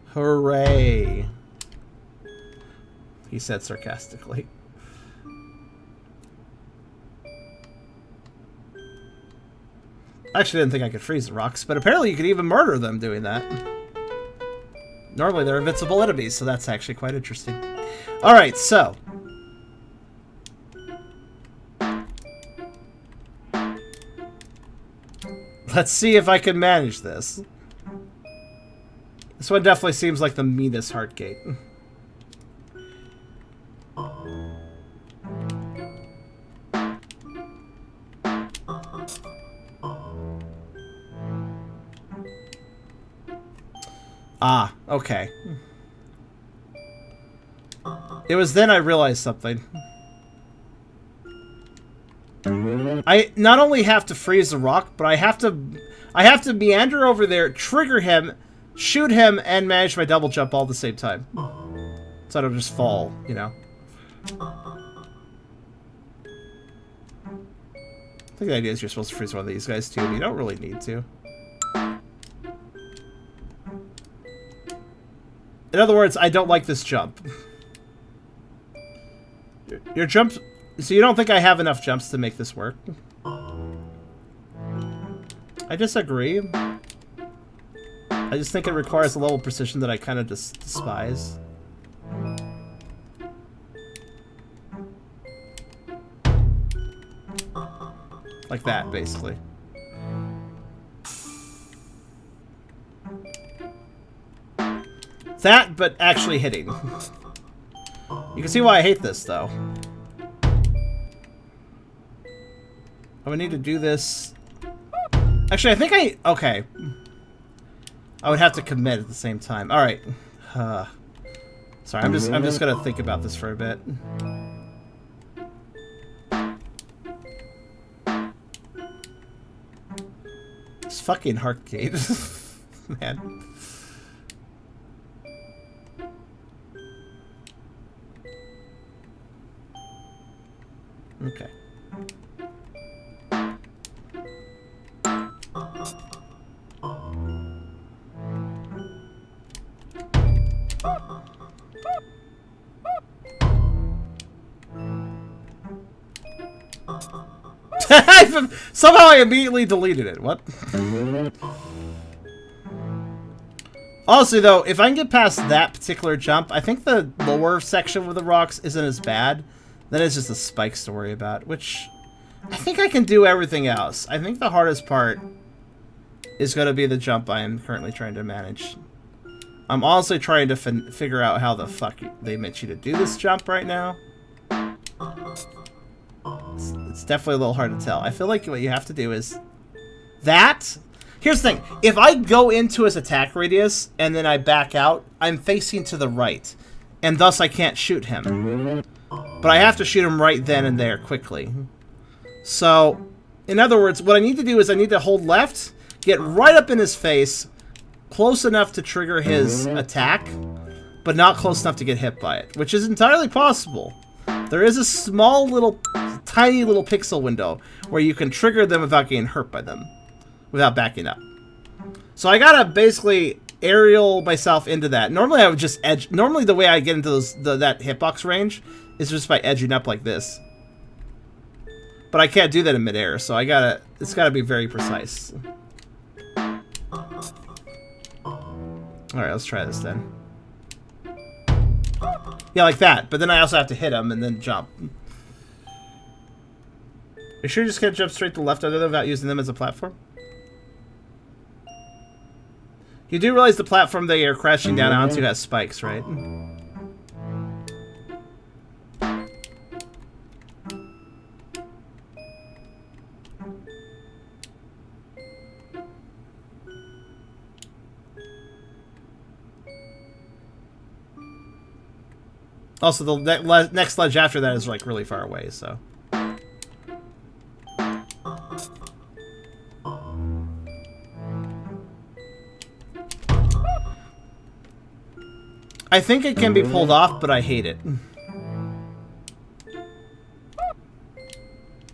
Hooray. He said sarcastically. I actually didn't think I could freeze the rocks, but apparently you could even murder them doing that. Normally they're invincible enemies, so that's actually quite interesting. Alright, so... let's see if I can manage this. This one definitely seems like the meanest heart gate. Ah, okay. It was then I realized something. I not only have to freeze the rock, but I have to meander over there, trigger him, shoot him, and manage my double jump all at the same time. So I don't just fall, you know. I think the idea is you're supposed to freeze one of these guys too, but you don't really need to. In other words, I don't like this jump. Your jump So you don't think I have enough jumps to make this work? I disagree. I just think it requires a level of precision that I kind of despise. Like that, basically. That, but actually hitting. You can see why I hate this, though. I would need to do this... Actually, I think okay. I would have to commit at the same time. Alright. Sorry, I'm just gonna think about this for a bit. This fucking Heartgate. Man. Okay. Somehow I immediately deleted it. What? Honestly, though, if I can get past that particular jump, I think the lower section with the rocks isn't as bad. Then it's just the spikes to worry about, which I think I can do everything else. I think the hardest part is going to be the jump I am currently trying to manage. I'm also trying to figure out how the fuck they meant you to do this jump right now. It's definitely a little hard to tell. I feel like what you have to do is that. Here's the thing. If I go into his attack radius and then I back out, I'm facing to the right. And thus I can't shoot him. But I have to shoot him right then and there quickly. So, in other words, what I need to do is I need to hold left, get right up in his face, close enough to trigger his attack, but not close enough to get hit by it, which is entirely possible. There is a small little, tiny little pixel window where you can trigger them without getting hurt by them, without backing up. So I gotta basically aerial myself into that. Normally I would just edge. Normally the way I get into that hitbox range is just by edging up like this. But I can't do that in midair, so it's gotta be very precise. Alright, let's try this then. Yeah, like that. But then I also have to hit him and then jump. You sure you just can't jump straight to the left other than without using them as a platform? You do realize the platform they are crashing down onto has spikes, right? Also, the next ledge after that is like really far away, so. I think it can be pulled off, but I hate it.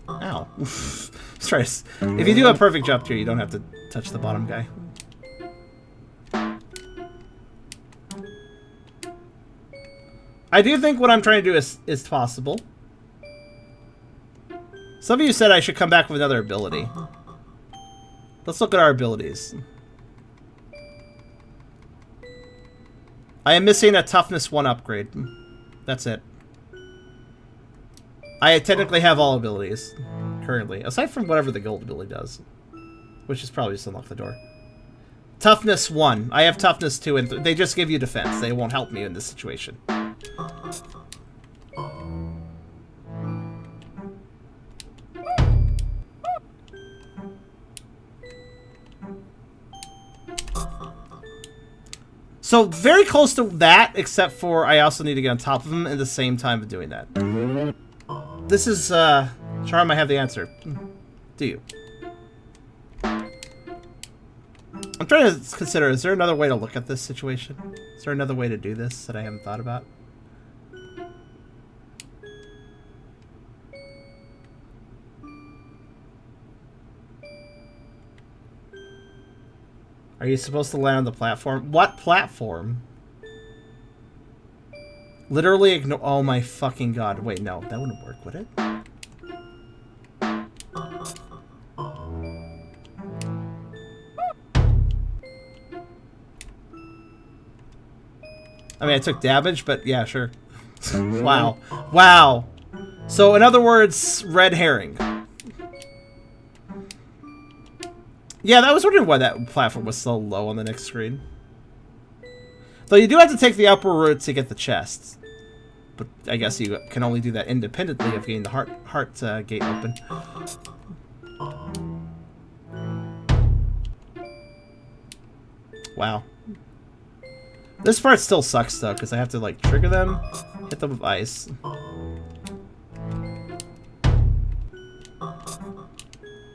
Ow. Stress. If you do a perfect jump here, you don't have to touch the bottom guy. I do think what I'm trying to do is possible. Some of you said I should come back with another ability. Let's look at our abilities. I am missing a toughness 1 upgrade. That's it. I technically have all abilities currently, aside from whatever the gold ability does, which is probably just unlock the door. Toughness 1. I have toughness 2, and they just give you defense. They won't help me in this situation. So, very close to that, except for I also need to get on top of him at the same time of doing that. This is, Charm, I have the answer. Do you? I'm trying to consider, is there another way to look at this situation? Is there another way to do this that I haven't thought about? Are you supposed to land on the platform? What platform? Literally ignore. Oh my fucking god. Wait, no. That wouldn't work, would it? I mean, I took damage, but yeah, sure. Wow. Wow. So, in other words, red herring. Yeah, I was wondering why that platform was so low on the next screen. Though you do have to take the upper route to get the chests. But I guess you can only do that independently of getting the heart gate open. Wow. This part still sucks, though, because I have to, like, trigger them, hit them with ice. I'm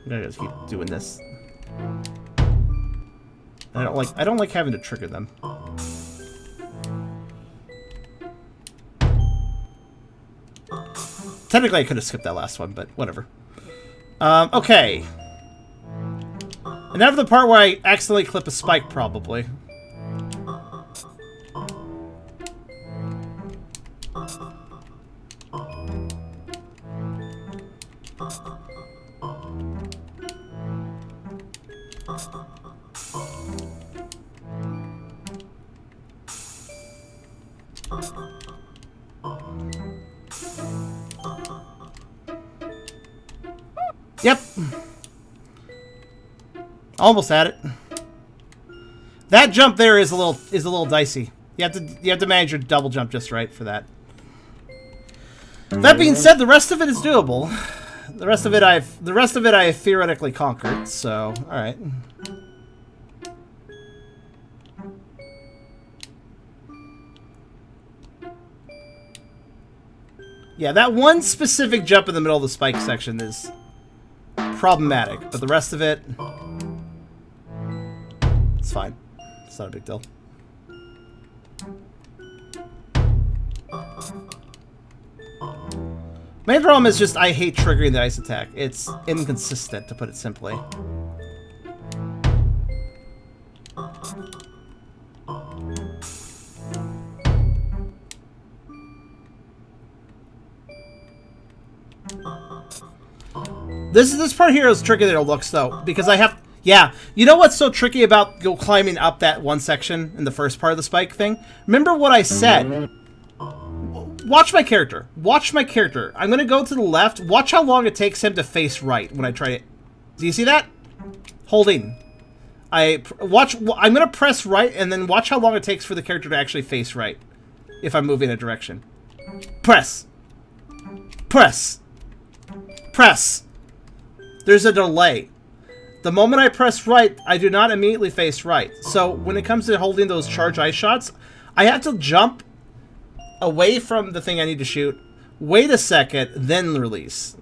gonna just keep doing this. I don't like having to trigger them. Technically, I could have skipped that last one, but whatever. Okay. And now for the part where I accidentally clip a spike, probably. Yep. Almost had it. That jump there is a little dicey. You have to manage your double jump just right for that. That being said, the rest of it is doable. The rest of it I have theoretically conquered, so alright. Yeah, that one specific jump in the middle of the spike section is problematic, but the rest of it, it's fine. It's not a big deal. Main problem is just I hate triggering the ice attack. It's inconsistent, to put it simply. This part here is tricky that it looks, though, because I have... Yeah, you know what's so tricky about climbing up that one section in the first part of the spike thing? Remember what I said? Watch my character. Watch my character. I'm going to go to the left. Watch how long it takes him to face right when I try to... Do you see that? Holding. I'm going to press right, and then watch how long it takes for the character to actually face right if I'm moving a direction. Press. Press. Press. There's a delay. The moment I press right, I do not immediately face right. So when it comes to holding those charge ice shots, I have to jump away from the thing I need to shoot, wait a second, then release.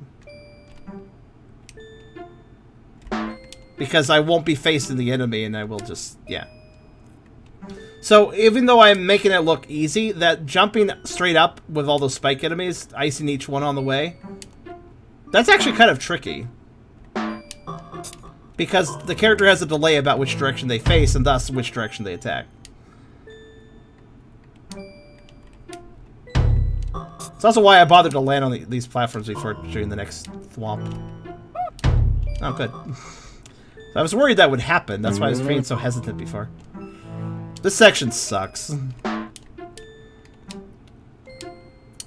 Because I won't be facing the enemy and I will just, yeah. So even though I'm making it look easy, that jumping straight up with all those spike enemies, icing each one on the way, that's actually kind of tricky. Because the character has a delay about which direction they face, and thus which direction they attack. It's also why I bothered to land on these platforms before doing the next thwomp. Oh, good. I was worried that would happen. That's why I was being so hesitant before. This section sucks.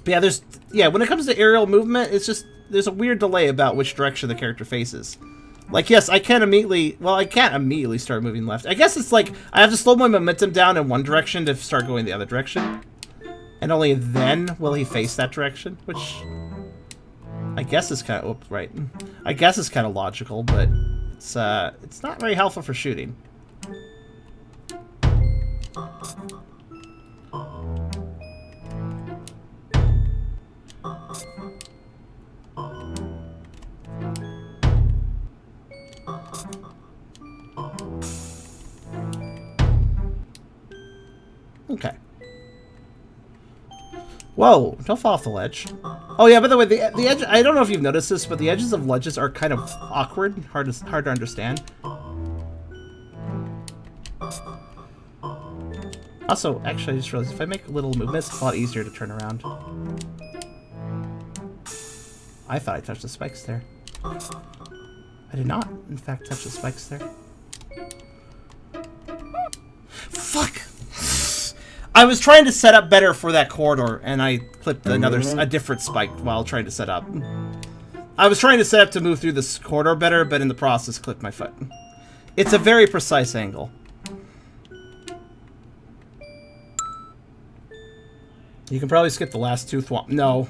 But yeah, when it comes to aerial movement, it's just... There's a weird delay about which direction the character faces. Like, yes, I can't immediately start moving left. I guess it's like, I have to slow my momentum down in one direction to start going the other direction. And only then will he face that direction, which I guess is kind of, oops, right. I guess is kind of logical, but it's not very helpful for shooting. Okay. Whoa, don't fall off the ledge. Oh yeah, by the way, the edge, I don't know if you've noticed this, but the edges of ledges are kind of awkward, hard to understand. Also, actually, I just realized if I make little movements, it's a lot easier to turn around. I thought I touched the spikes there. I did not, in fact, touch the spikes there. Fuck! I was trying to set up better for that corridor, and I clipped a different spike while trying to set up. I was trying to set up to move through this corridor better, but in the process, clipped my foot. It's a very precise angle. You can probably skip the last two thwomp. No.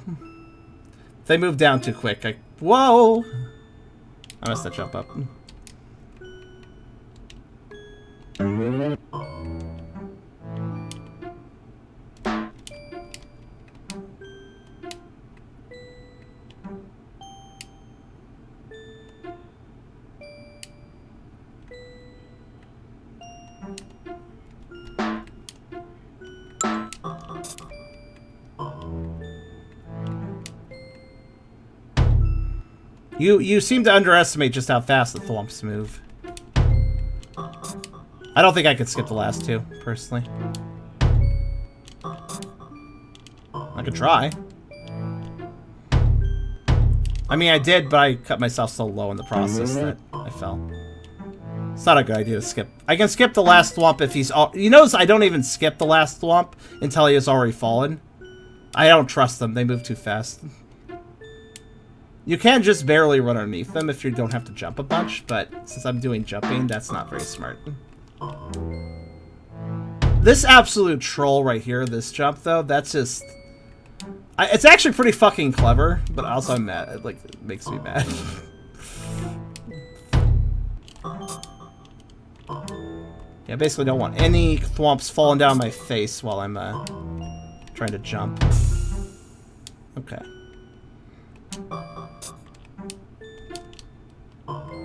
They moved down too quick. Whoa! I messed that jump up. You seem to underestimate just how fast the thwomps move. I don't think I could skip the last two, personally. I could try. I mean, I did, but I cut myself so low in the process that I fell. It's not a good idea to skip. I can skip the last thwomp if he's... You notice I don't even skip the last thwomp until he has already fallen. I don't trust them. They move too fast. You can just barely run underneath them if you don't have to jump a bunch, but since I'm doing jumping, that's not very smart. This absolute troll right here, this jump, though, that's just... it's actually pretty fucking clever, but also I'm mad. It, like, it makes me mad. Yeah, I basically don't want any thwomps falling down my face while I'm trying to jump. Okay.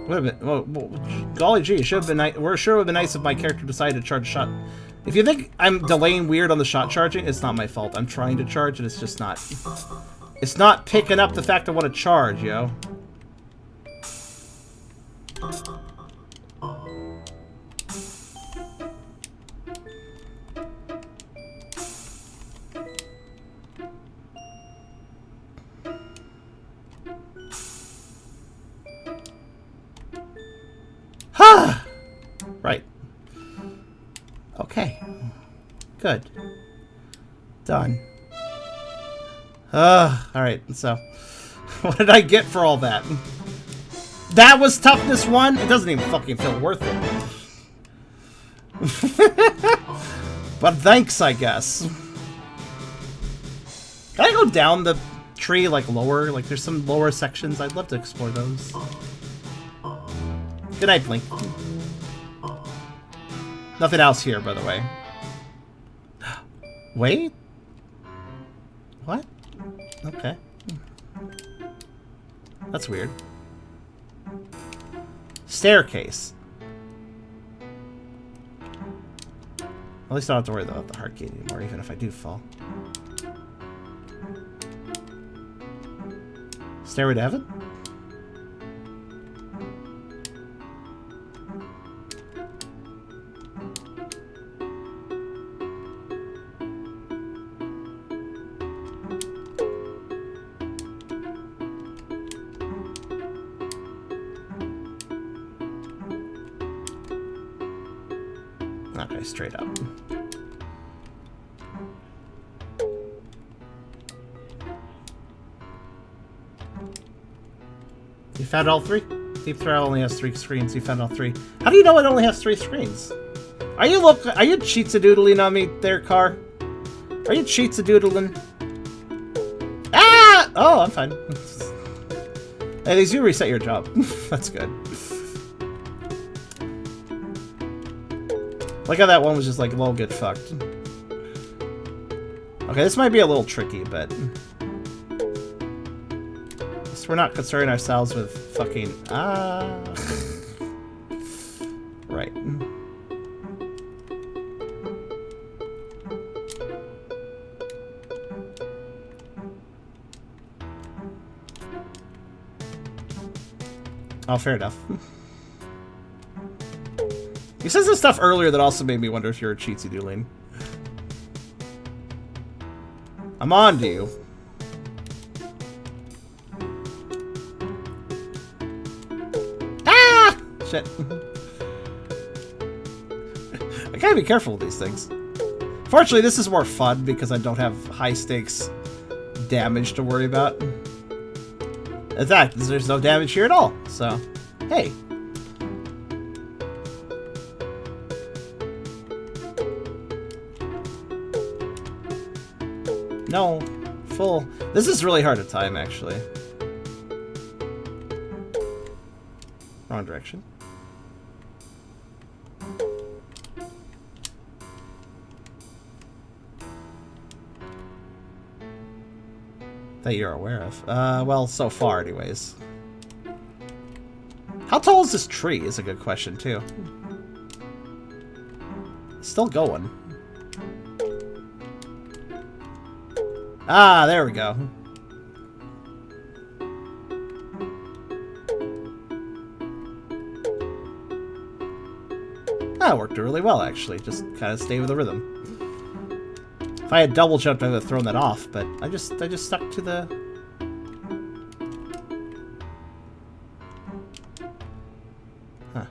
Would have been, well, golly gee, it should have been nice. We're sure it would have been nice if my character decided to charge a shot. If you think I'm delaying weird on the shot charging, it's not my fault. I'm trying to charge and it's just not. It's not picking up the fact I want to charge, yo. Right. Okay. Good. Done. Alright, so... What did I get for all that? That was toughness 1? It doesn't even fucking feel worth it. But thanks, I guess. Can I go down the tree, like, lower? Like, there's some lower sections. I'd love to explore those. Good night, Blink. Nothing else here, by the way. Wait? What? Okay. That's weird. Staircase. At least I don't have to worry about the heart gate anymore, even if I do fall. Stairway to heaven? Okay, straight up. You found all 3? Deep Throw only has 3 screens. You found all 3. How do you know it only has 3 screens? Are you cheats-a-doodling on me there, Car? Are you cheats-a-doodling? Ah! Oh, I'm fine. At least you reset your job. That's good. Like how that one was just like, lol, get fucked. Okay, this might be a little tricky, but... At least we're not concerning ourselves with fucking... Right. Oh, fair enough. He says this stuff earlier that also made me wonder if you're a cheatsy doodling. I'm on to you. Ah! Shit. I gotta be careful with these things. Fortunately, this is more fun because I don't have high-stakes damage to worry about. In fact, there's no damage here at all, so, hey. No, full. This is really hard to time, actually. Wrong direction. That you're aware of. Well, so far, anyways. How tall is this tree is a good question, too. Still going. Ah, there we go. That worked really well, actually. Just kind of stay with the rhythm. If I had double jumped, I would have thrown that off, but I just stuck to the... Huh.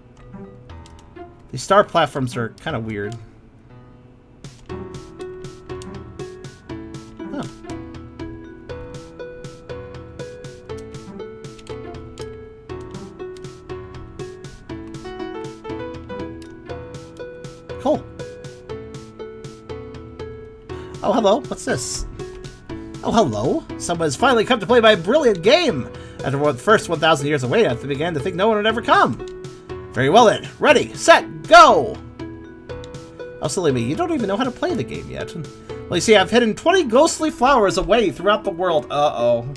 These star platforms are kind of weird. Huh. Cool. Oh, hello. What's this? Oh, hello. Someone's finally come to play my brilliant game. After the first 1,000 years of waiting, I began to think no one would ever come. Very well then. Ready, set, go! Oh, silly me. You don't even know how to play the game yet. Well, you see, I've hidden 20 ghostly flowers away throughout the world. Uh-oh.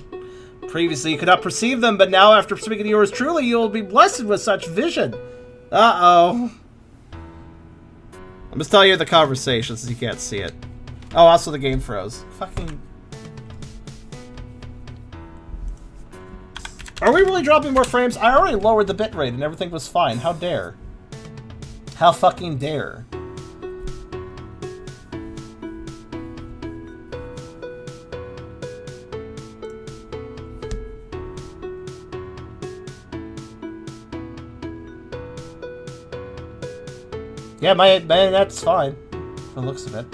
Previously, you could not perceive them, but now, after speaking to yours truly, you will be blessed with such vision. Uh-oh. I'm just telling you the conversation since you can't see it. Oh, also the game froze. Fucking... Are we really dropping more frames? I already lowered the bitrate and everything was fine. How dare? How fucking dare? Yeah, my that's fine. For the looks of it.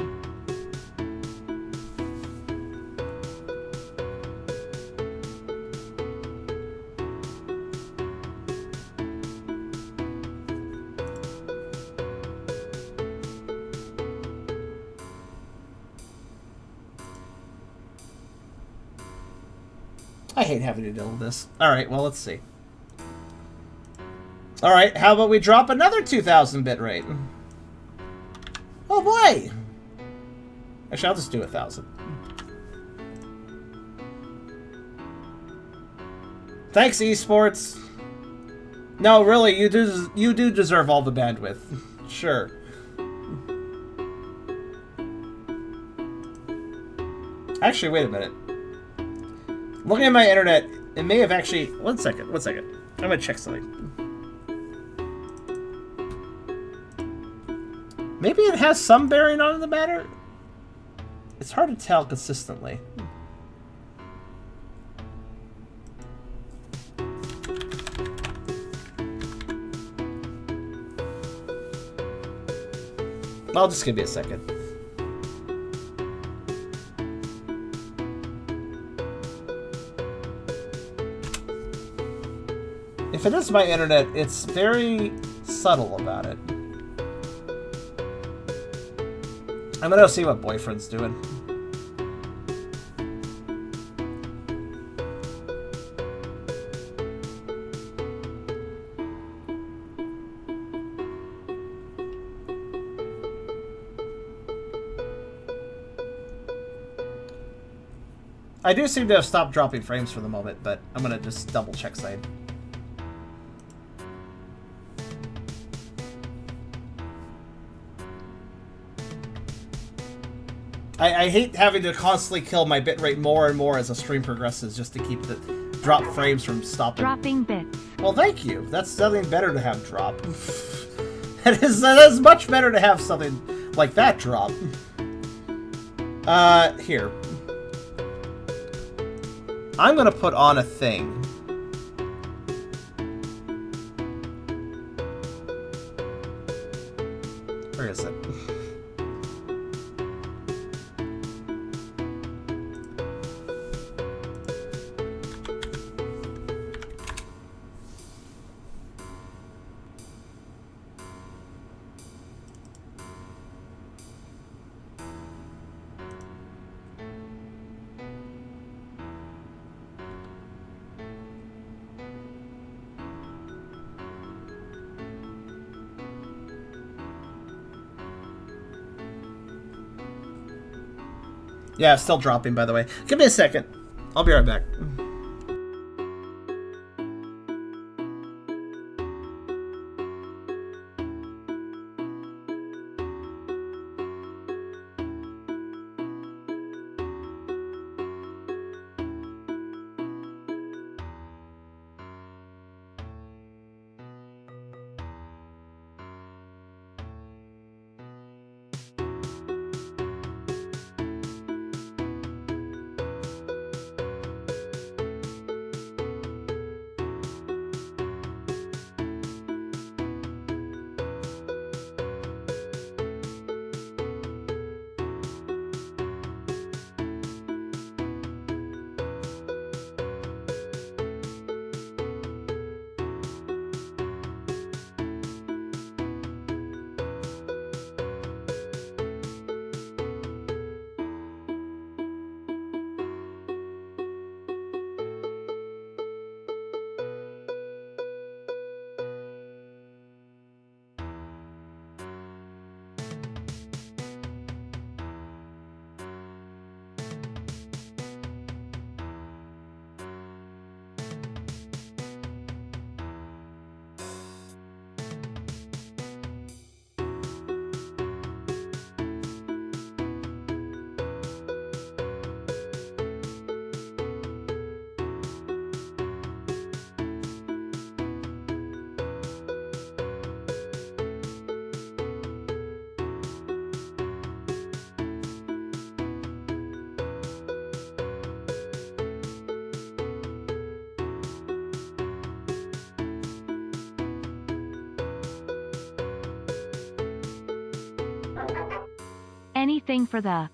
I hate having to deal with this. Alright, well, let's see. Alright, how about we drop another 2,000 bitrate? Oh boy! Actually, I'll just do 1,000. Thanks, esports. No, really, you do deserve all the bandwidth. Sure. Actually, wait a minute. Looking at my internet, it may have actually... One second. I'm gonna check something. Maybe it has some bearing on the matter? It's hard to tell consistently. I'll just give you a second. If it is my internet, it's very subtle about it. I'm gonna go see what boyfriend's doing. I do seem to have stopped dropping frames for the moment, but I'm gonna just double check side. I hate having to constantly kill my bitrate more and more as the stream progresses just to keep the drop frames from stopping. Dropping bits. Well, thank you. That's something better to have drop. That is much better to have something like that drop. Here. I'm gonna put on a thing. Where is it? Yeah, still dropping, by the way. Give me a second. I'll be right back. Anything for the...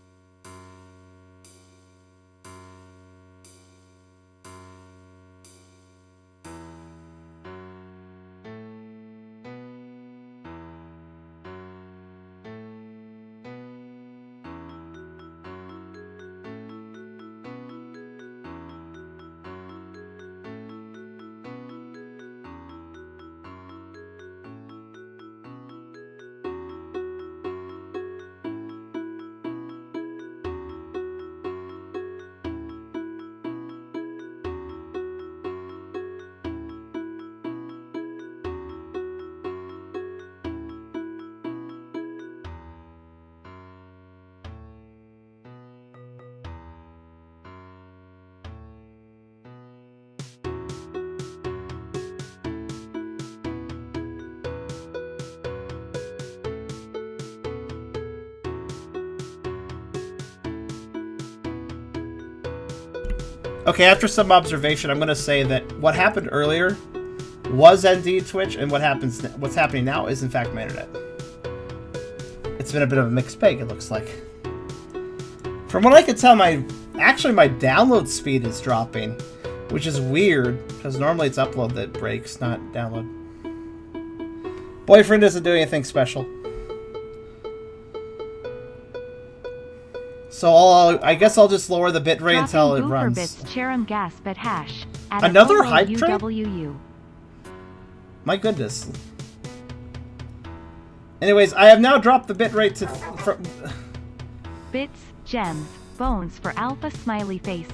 Okay, after some observation, I'm going to say that what happened earlier was indeed Twitch, and what's happening now is in fact my internet. It's been a bit of a mixed bag, it looks like. From what I can tell, my download speed is dropping, which is weird, because normally it's upload that breaks, not download. Boyfriend doesn't do anything special. So I guess I'll just lower the bitrate until it runs. Another hype train? My goodness. Anyways, I have now dropped the bitrate to... Bits, gems, bones for alpha smiley face.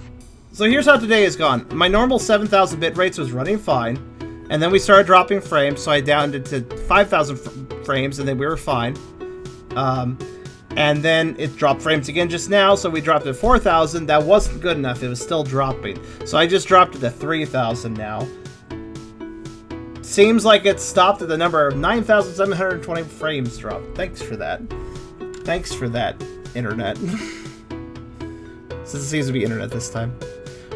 So here's how today has gone. My normal 7,000 bit rates was running fine, and then we started dropping frames, so I downed it to 5,000 frames, and then we were fine. And then it dropped frames again just now, so we dropped it to 4,000. That wasn't good enough. It was still dropping. So I just dropped it to 3,000 now. Seems like it stopped at the number of 9,720 frames dropped. Thanks for that. Thanks for that, internet. Since it seems to be internet this time.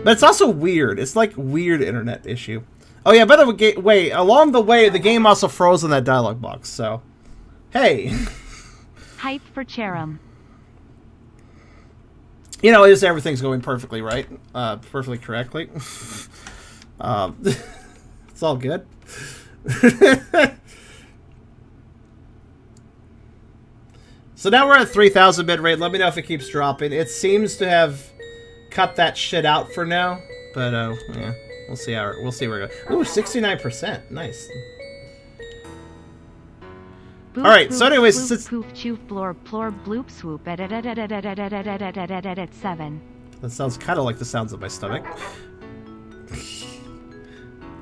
But it's also weird. It's like weird internet issue. Oh yeah, by the way, along the way, the game also froze in that dialog box, so... Hey! Hype for Cherum. You know, just everything's going perfectly right. Perfectly correctly. It's all good. So now we're at 3,000 bit rate. Let me know if it keeps dropping. It seems to have cut that shit out for now. But, yeah. We'll see where it goes. Ooh, 69%. Nice. Boop, All right, boop, so anyways, bloop, since... poof, choof, blor, plor, bloop, swoop, at 7. That sounds kind of like the sounds of my stomach.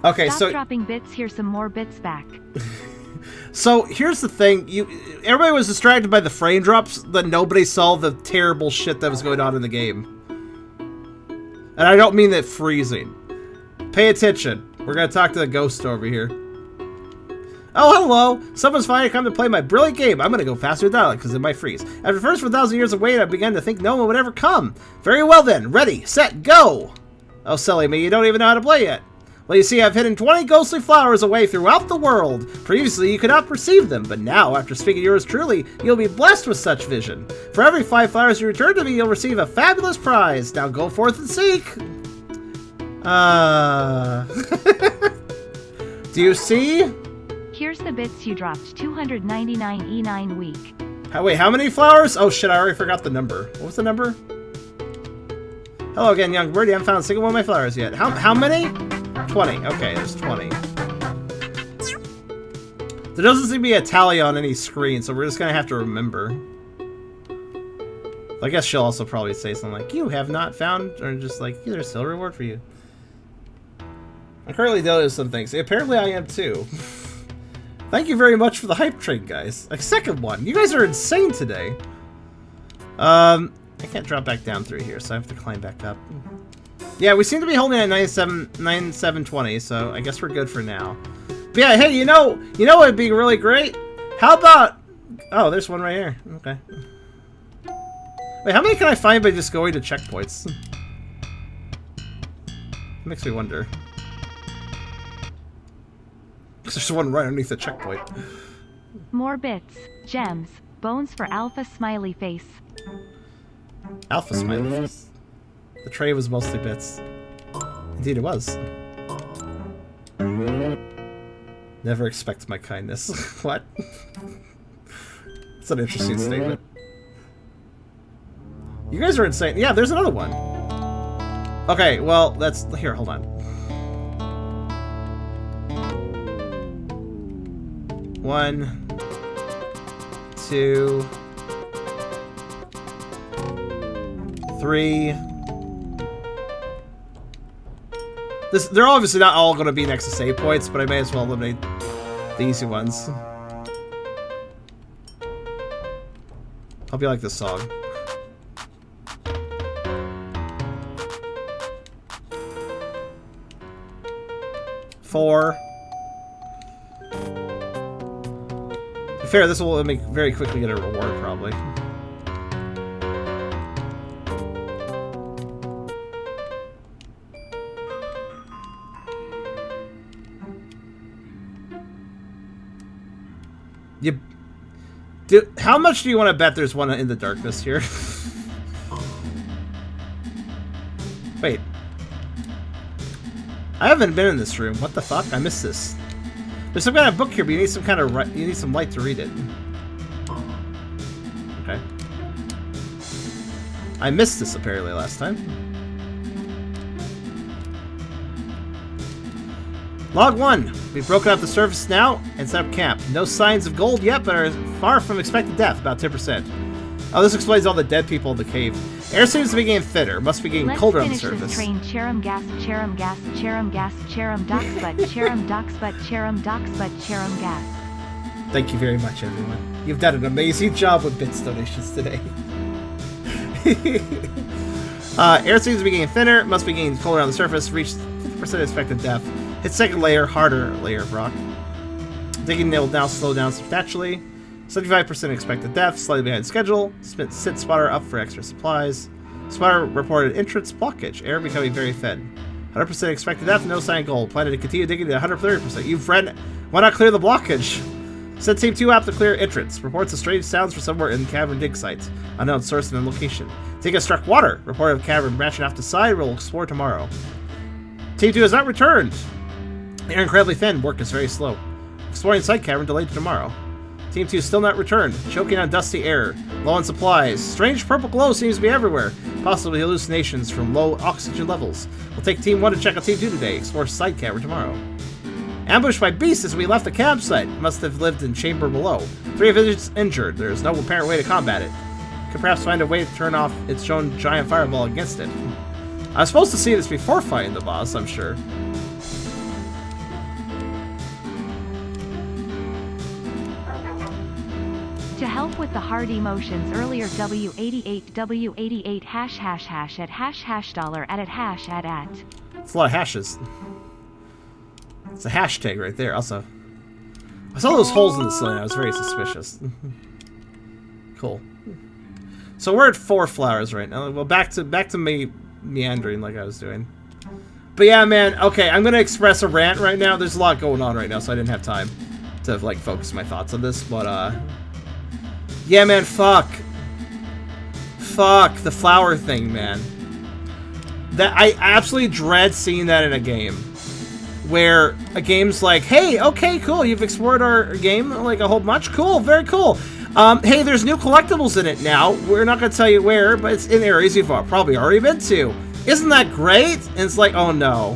Okay, Stop so... dropping bits, here's some more bits back. So, here's the thing. Everybody was distracted by the frame drops, but nobody saw the terrible shit that was going on in the game. And I don't mean that freezing. Pay attention. We're gonna talk to the ghost over here. Oh, hello! Someone's finally come to play my brilliant game. I'm gonna go faster without it, because it might freeze. After the first 1,000 years of waiting, I began to think no one would ever come. Very well then. Ready, set, go! Oh, silly me, you don't even know how to play yet. Well, you see, I've hidden 20 ghostly flowers away throughout the world. Previously, you could not perceive them, but now, after speaking yours truly, you'll be blessed with such vision. For every 5 flowers you return to me, you'll receive a fabulous prize. Now go forth and seek. Do you see? Here's the bits you dropped, 299 E9 week. Wait, how many flowers? Oh shit, I already forgot the number. What was the number? Hello again, young birdie. I haven't found a single one of my flowers yet. How many? 20. Okay, there's 20. There doesn't seem to be a tally on any screen, so we're just gonna have to remember. I guess she'll also probably say something like, you have not found, or just like, there's still a reward for you. I'm currently dealing with some things. Apparently I am too. Thank you very much for the hype train, guys. A second one. You guys are insane today. I can't drop back down through here, so I have to climb back up. Yeah, we seem to be holding at 9720, so I guess we're good for now. But yeah, hey, you know what would be really great? How about... Oh, there's one right here. Okay. Wait, how many can I find by just going to checkpoints? Makes me wonder. Because there's one right underneath the checkpoint. More bits, gems, bones for Alpha Smiley Face. Alpha smiley face. The tray was mostly bits. Indeed it was. Never expect my kindness. What? It's an interesting statement. You guys are insane. Yeah, there's another one. Okay, well, that's... Here, hold on. 1, 2, 3. They're obviously not all going to be next to save points, but I may as well eliminate the easy ones. Hope you like this song. Four. To be fair, this will let me very quickly get a reward, probably. How much do you want to bet there's one in the darkness here? Wait. I haven't been in this room. What the fuck? I missed this. There's some kind of book here, but you need some kind of you need some light to read it. Okay. I missed this apparently last time. Log 1. We've broken up the surface now and set up camp. No signs of gold yet, but are far from expected death, about 10%. Oh, this explains all the dead people in the cave. Air seems to be getting thinner. Must be getting colder on the surface. Let's finish this train. Charum gasp, charum gasp, charum gasp, charum dox butt, charum dox butt, charum dox butt, charum gasp. Thank you very much, everyone. You've done an amazing job with bits donations today. Air seems to be getting thinner. Must be getting colder on the surface. Reach 50% expected depth. Hit second layer, harder layer of rock. Digging will now slow down substantially. 75% expected depth, slightly behind schedule. Sit spotter up for extra supplies. Spotter reported entrance blockage. Air becoming very thin. 100% expected depth, no sign of gold. Planning to continue digging to 130%. You've read. Why not clear the blockage? Send team 2 out to clear entrance. Reports of strange sounds from somewhere in the cavern dig sites. Unknown source and location. Team has struck water. Report of cavern branching off the side. We'll explore tomorrow. Team 2 has not returned. Air incredibly thin. Work is very slow. Exploring side cavern delayed to tomorrow. Team 2 still not returned. Choking on dusty air. Low on supplies. Strange purple glow seems to be everywhere. Possibly hallucinations from low oxygen levels. We'll take Team 1 to check out Team 2 today. Explore side cavern tomorrow. Ambushed by beasts as we left the campsite. Must have lived in chamber below. 3 of it injured. There is no apparent way to combat it. Could perhaps find a way to turn off its own giant fireball against it. I was supposed to see this before fighting the boss, I'm sure. To help with the hard emotions earlier W88 hash at dollar at hash at. It's a lot of hashes. It's a hashtag right there. Also, I saw those holes in the ceiling. I was very suspicious. Cool. So we're at 4 flowers right now. Well, back to me meandering like I was doing. But yeah, man. Okay, I'm gonna express a rant right now. There's a lot going on right now, so I didn't have time to like focus my thoughts on this. But yeah, man. Fuck the flower thing, man. That I absolutely dread seeing that in a game. Where a game's like, hey, okay, cool, you've explored our game like a whole bunch. Cool, very cool. Hey, there's new collectibles in it now. We're not going to tell you where, but it's in areas you've probably already been to. Isn't that great? And it's like, oh no.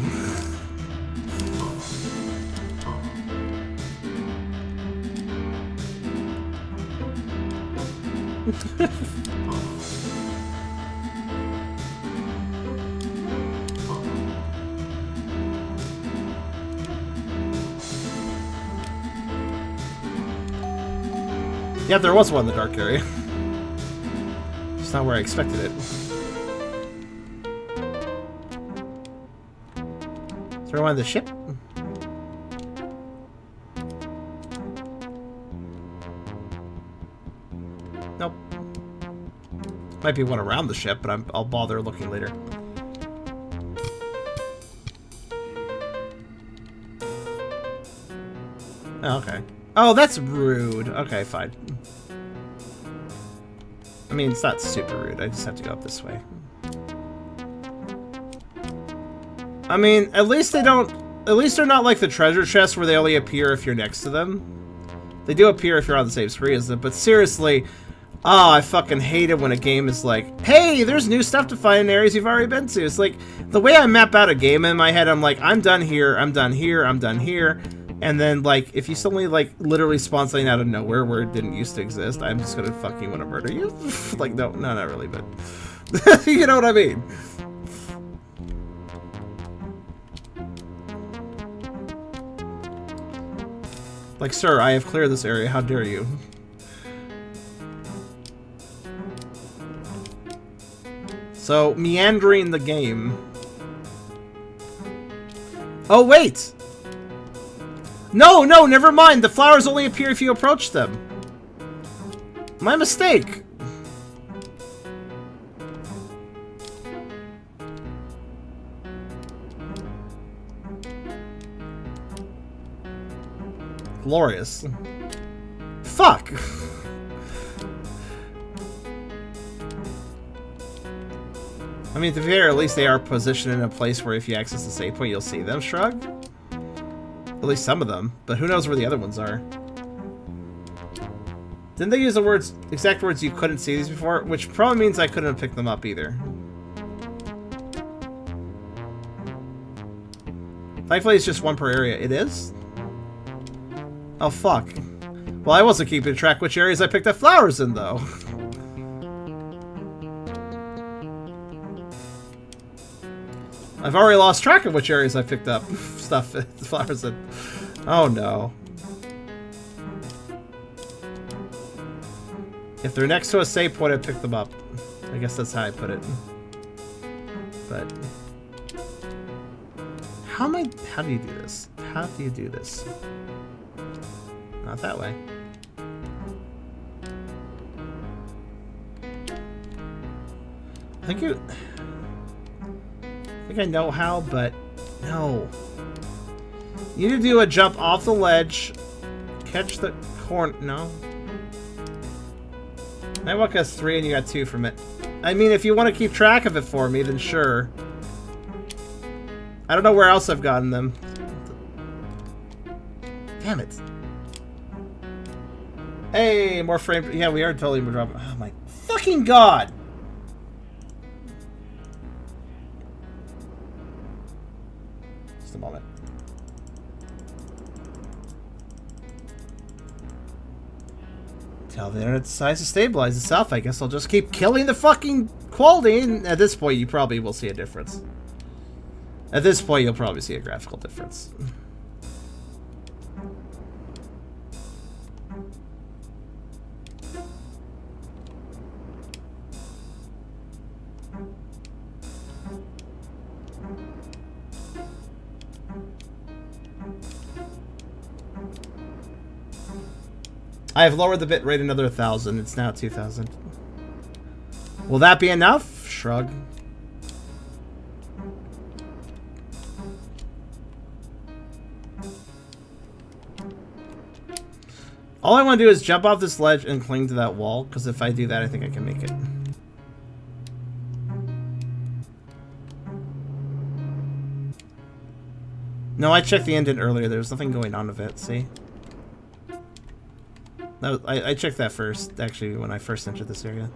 Yeah, there was one in the dark area. It's not where I expected it. Is there one on the ship? Nope. Might be one around the ship, but I'll bother looking later. Oh, okay. Oh, that's rude. Okay, fine. I mean, it's not super rude. I just have to go up this way. I mean, at least they don't... At least they're not like the treasure chests where they only appear if you're next to them. They do appear if you're on the same screen as them, but seriously... Oh, I fucking hate it when a game is like, hey, there's new stuff to find in areas you've already been to. It's like, the way I map out a game in my head, I'm like, I'm done here, I'm done here, I'm done here. And then, like, if you suddenly, like, literally spawn something out of nowhere where it didn't used to exist, I'm just gonna fucking want to murder you. Like, no, not really, but... you know what I mean? Like, sir, I have cleared this area, how dare you? So, meandering the game... Oh, wait! No, no, never mind. The flowers only appear if you approach them. My mistake. Glorious. Fuck. I mean, at the very least, they are positioned in a place where if you access the save point, you'll see them. Shrug. At least some of them, but who knows where the other ones are. Didn't they use the words, exact words you couldn't see these before? Which probably means I couldn't have picked them up either. Thankfully it's just one per area. It is? Oh fuck. Well, I wasn't keeping track which areas I picked up flowers in though. I've already lost track of which areas I picked up stuff, flowers in. Oh no. If they're next to a save point, I pick them up. I guess that's how I put it. But how do you do this? How do you do this? Not that way. I think I know how, but no. You need to do a jump off the ledge, catch the corner. No. Nightwalk has 3 and you got 2 from it. I mean, if you want to keep track of it for me, then sure. I don't know where else I've gotten them. Damn it. Hey, more frame. Yeah, we are totally dropping. Oh my fucking god. Just a moment. Until the internet decides to stabilize itself, I guess I'll just keep killing the fucking quality, and at this point you probably will see a difference. At this point you'll probably see a graphical difference. I have lowered the bit rate another 1,000. It's now 2,000. Will that be enough? Shrug. All I want to do is jump off this ledge and cling to that wall, because if I do that, I think I can make it. No, I checked the engine earlier. There's nothing going on with it, see? No, I checked that first, actually, when I first entered this area.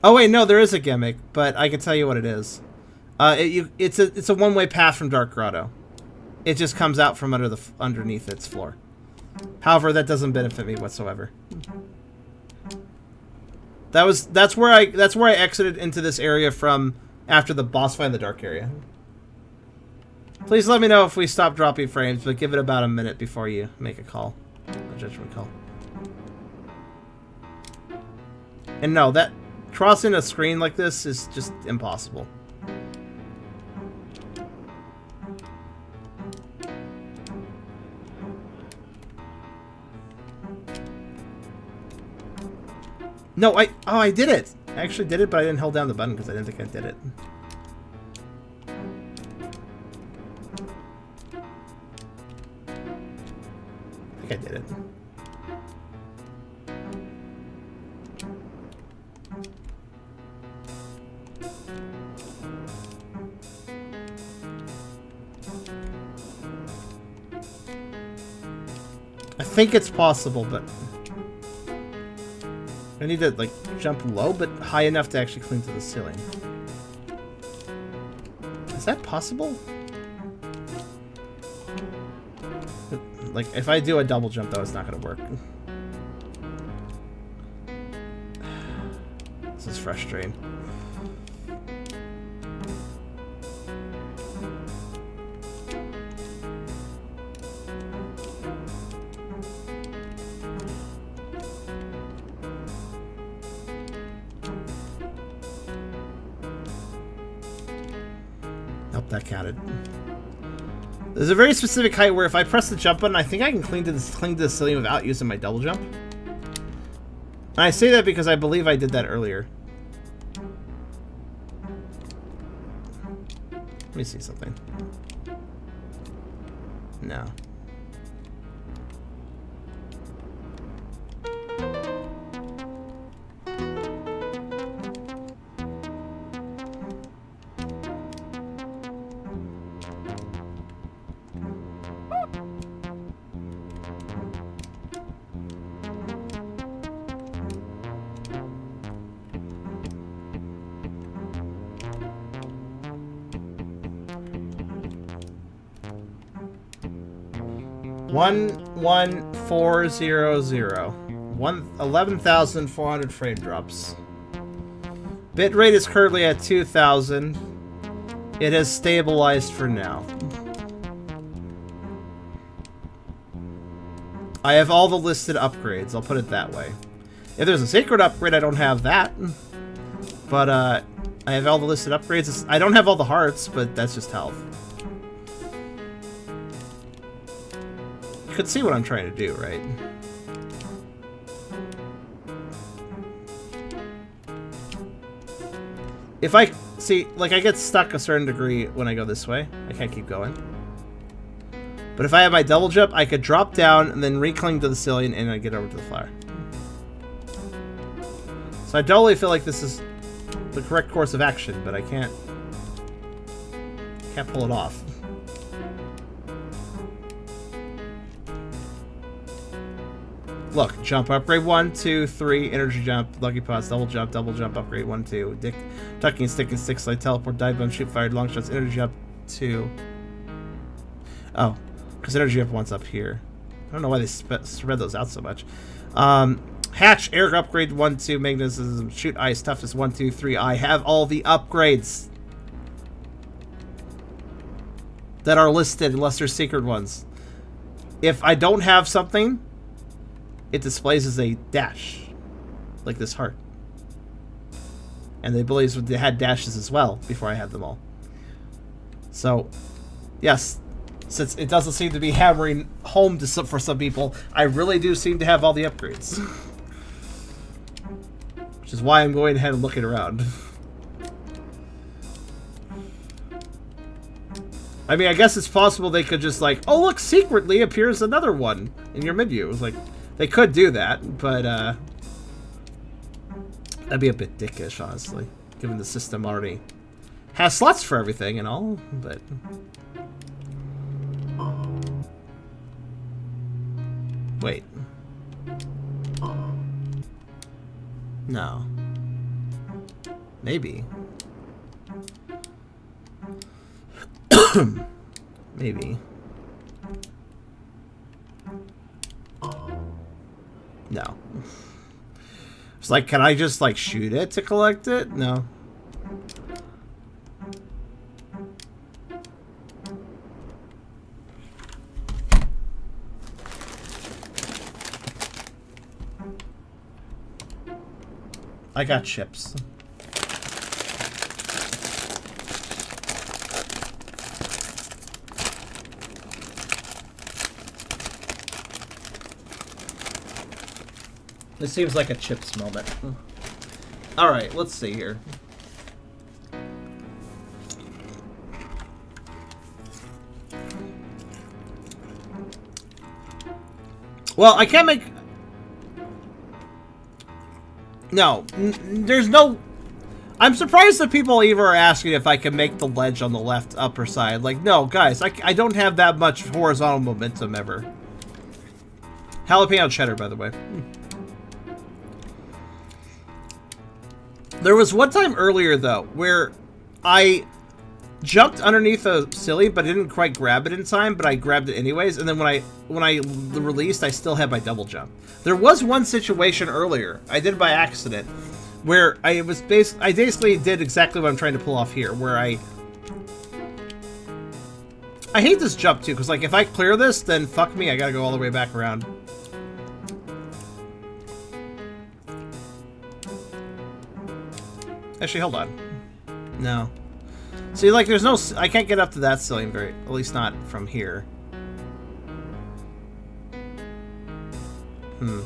Oh wait, no, there is a gimmick, but I can tell you what it is. It's a one-way path from Dark Grotto. It just comes out from underneath its floor. However, that doesn't benefit me whatsoever. That's where I exited into this area from after the boss fight in the dark area. Please let me know if we stop dropping frames, but give it about a minute before you make a call, a judgment call. And no, that crossing a screen like this is just impossible. No, I did it! I actually did it, but I didn't hold down the button because I didn't think I did it. I think I did it. I think it's possible, but I need to, like, jump low, but high enough to actually cling to the ceiling. Is that possible? Like, if I do a double jump, though, it's not gonna work. This is frustrating. That counted. There's a very specific height where if I press the jump button, I think I can cling to the ceiling without using my double jump. And I say that because I believe I did that earlier. Let me see something. No. One 11400. 11,400 frame drops. Bitrate is currently at 2,000. It has stabilized for now. I have all the listed upgrades, I'll put it that way. If there's a secret upgrade, I don't have that. But I have all the listed upgrades. I don't have all the hearts, but that's just health. You could see what I'm trying to do, right? If I see, like, I get stuck a certain degree when I go this way. I can't keep going. But if I have my double jump, I could drop down and then recling to the ceiling and I get over to the flower. So I totally feel like this is the correct course of action, but I can't pull it off. Look, jump, upgrade 1, 2, 3, energy jump, lucky pots, double jump, upgrade 1, 2, dick, ducking, sticking, stick slide, teleport, dive bomb, shoot, fire, long shots, energy jump 2. Oh, because energy jump 1's up here. I don't know why they spread those out so much. Hatch, air upgrade 1, 2, magnetism, shoot, ice, toughness 1, 2, 3. I have all the upgrades that are listed unless they're secret ones. If I don't have something, it displays as a dash, like this heart. And they believe they had dashes as well before I had them all. So, yes, since it doesn't seem to be hammering home to for some people, I really do seem to have all the upgrades. Which is why I'm going ahead and looking around. I mean, I guess it's possible they could just like, oh look, secretly appears another one in your menu. It was like, they could do that, but that'd be a bit dickish, honestly, given the system already has slots for everything and all, but... Wait. No. Maybe. Maybe. No. It's like, can I just, like, shoot it to collect it? No. I got chips. This seems like a chips moment. Alright, let's see here. Well, I can't make... No, there's no... I'm surprised that people even are asking if I can make the ledge on the left upper side. Like, no, guys, I don't have that much horizontal momentum ever. Jalapeno cheddar, by the way. There was one time earlier, though, where I jumped underneath a silly, but I didn't quite grab it in time, but I grabbed it anyways, and then when I released, I still had my double jump. There was one situation earlier, I did it by accident, where I basically did exactly what I'm trying to pull off here, where I hate this jump, too, because, like, if I clear this, then fuck me, I gotta go all the way back around. Actually, hold on. No. See, like, there's no... I can't get up to that ceiling very... At least not from here. Hmm.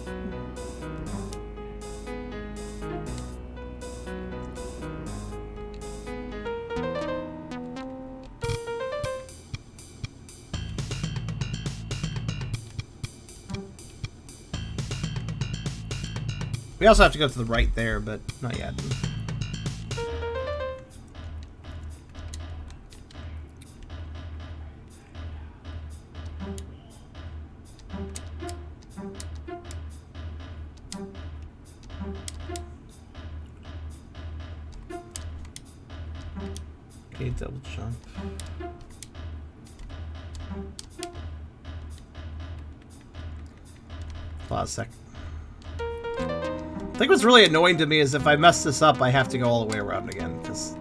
We also have to go to the right there, but not yet. Okay, double jump. Pause a second. I think what's really annoying to me is if I mess this up, I have to go all the way around again, because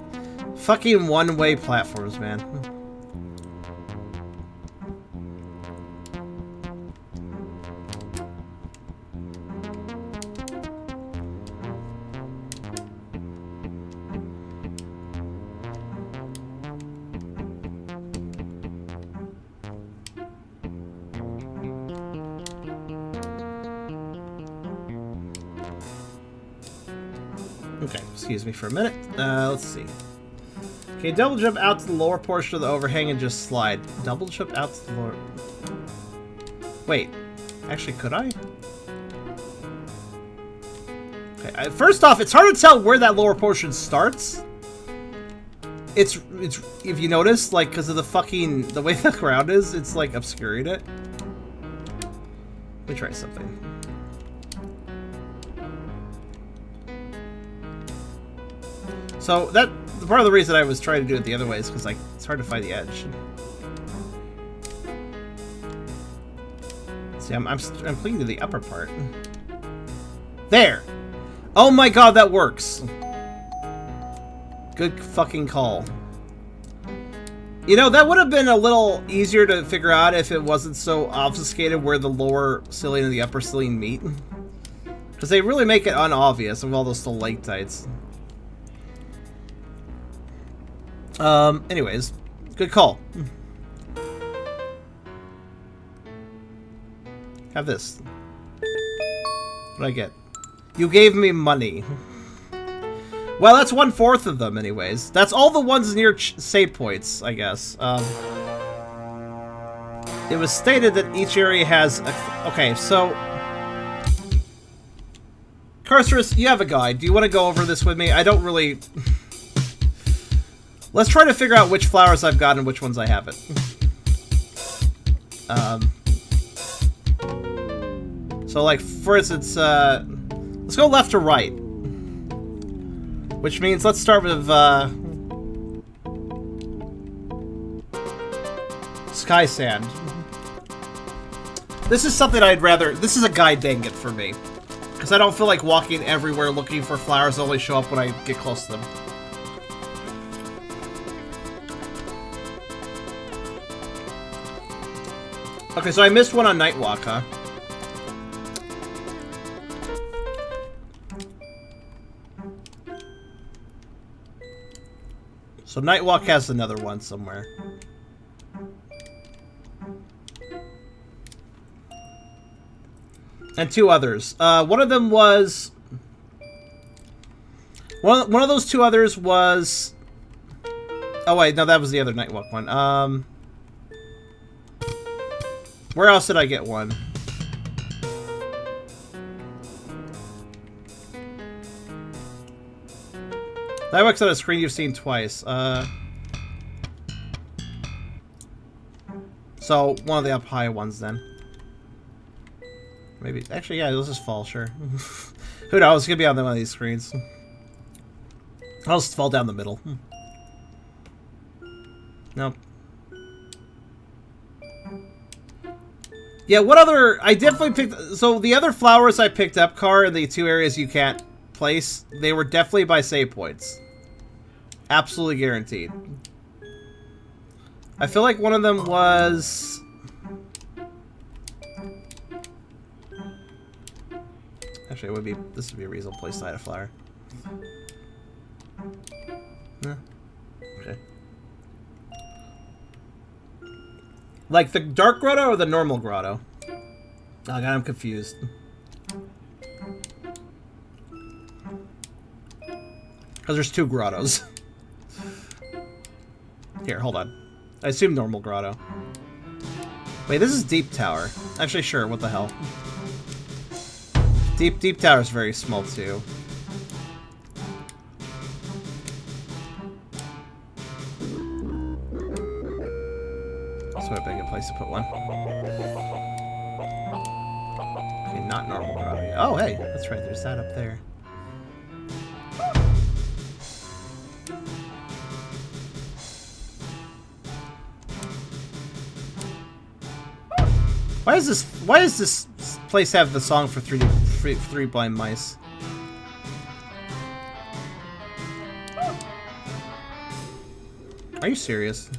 fucking one-way platforms, man. Okay, excuse me for a minute. Let's see. Okay, double jump out to the lower portion of the overhang and just slide. Double jump out to the lower... Wait. Actually, could I? Okay, first off, it's hard to tell where that lower portion starts. It's if you notice, like, because of the way the ground is, it's, like, obscuring it. Let me try something. So that part of the reason I was trying to do it the other way is because like it's hard to find the edge. See, I'm clicking to the upper part. There. Oh my god, that works. Good fucking call. You know, that would have been a little easier to figure out if it wasn't so obfuscated where the lower ceiling and the upper ceiling meet. Because they really make it unobvious of all those stalactites. Anyways, good call. Have this. What did I get? You gave me money. Well, that's 1/4 of them, anyways. That's all the ones near save points, I guess. It was stated that each area has a... Okay, so... Carcerus, you have a guide. Do you want to go over this with me? I don't really... Let's try to figure out which flowers I've got and which ones I haven't. So, like, for instance, let's go left to right. Which means let's start with, Sky Sand. This is something I'd rather... This is a guide dang it for me. Because I don't feel like walking everywhere looking for flowers that only show up when I get close to them. Okay, so I missed one on Nightwalk, huh? So Nightwalk has another one somewhere. And 2 others. One of them was... One of those 2 others was... Oh wait, no, that was the other Nightwalk one. Where else did I get one? Nightwalk's on a screen you've seen twice. So, one of the up high ones then. Maybe, actually, yeah, let's just fall, sure. Who knows, it's gonna be on one of these screens. I'll just fall down the middle. Nope. Yeah, what other... I definitely picked... So, the other flowers I picked up, Car, in the 2 areas you can't place, they were definitely by save points. Absolutely guaranteed. I feel like one of them was... Actually, it would be... This would be a reasonable place to hide a flower. Okay. Like the dark grotto or the normal grotto? Oh god, I'm confused. Because there's 2 grottos. Here, hold on. I assume normal grotto. Wait, this is Deep Tower. Actually, sure, what the hell. Deep Tower is very small, too. That's what a big place to put one. Okay, not normal grotto. Oh, hey, that's right, there's that up there. Why does this place have the song for three blind mice? Are you serious?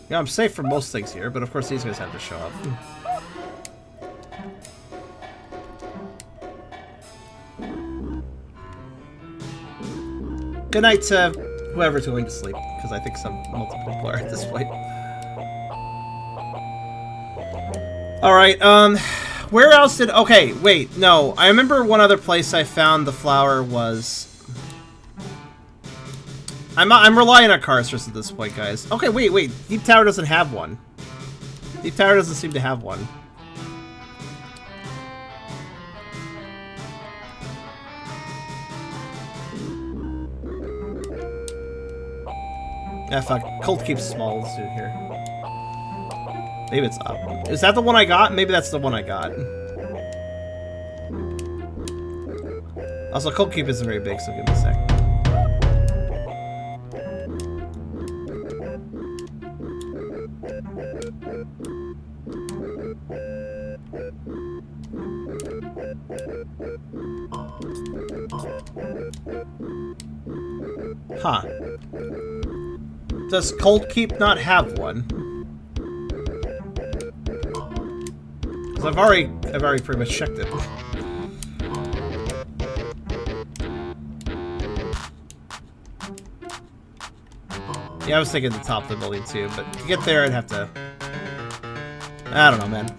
Yeah, I'm safe for most things here, but of course these guys have to show up. Good night to whoever's going to sleep, because I think multiple people are at this point. Alright, where else did... Okay, wait, no. I remember one other place I found the flower was... I'm relying on Carcerus at this point, guys. Okay, wait. Deep Tower doesn't have one. Deep Tower doesn't seem to have one. Ah, fuck. Cult keeps small. Let's do it here. Maybe it's up. Is that the one I got? Maybe that's the one I got. Also, Cold Keep isn't very big, so give me a sec. Huh. Does Cold Keep not have one? Because I've already pretty much checked it. Yeah, I was thinking the top of the building too, but to get there I'd have to... I don't know, man.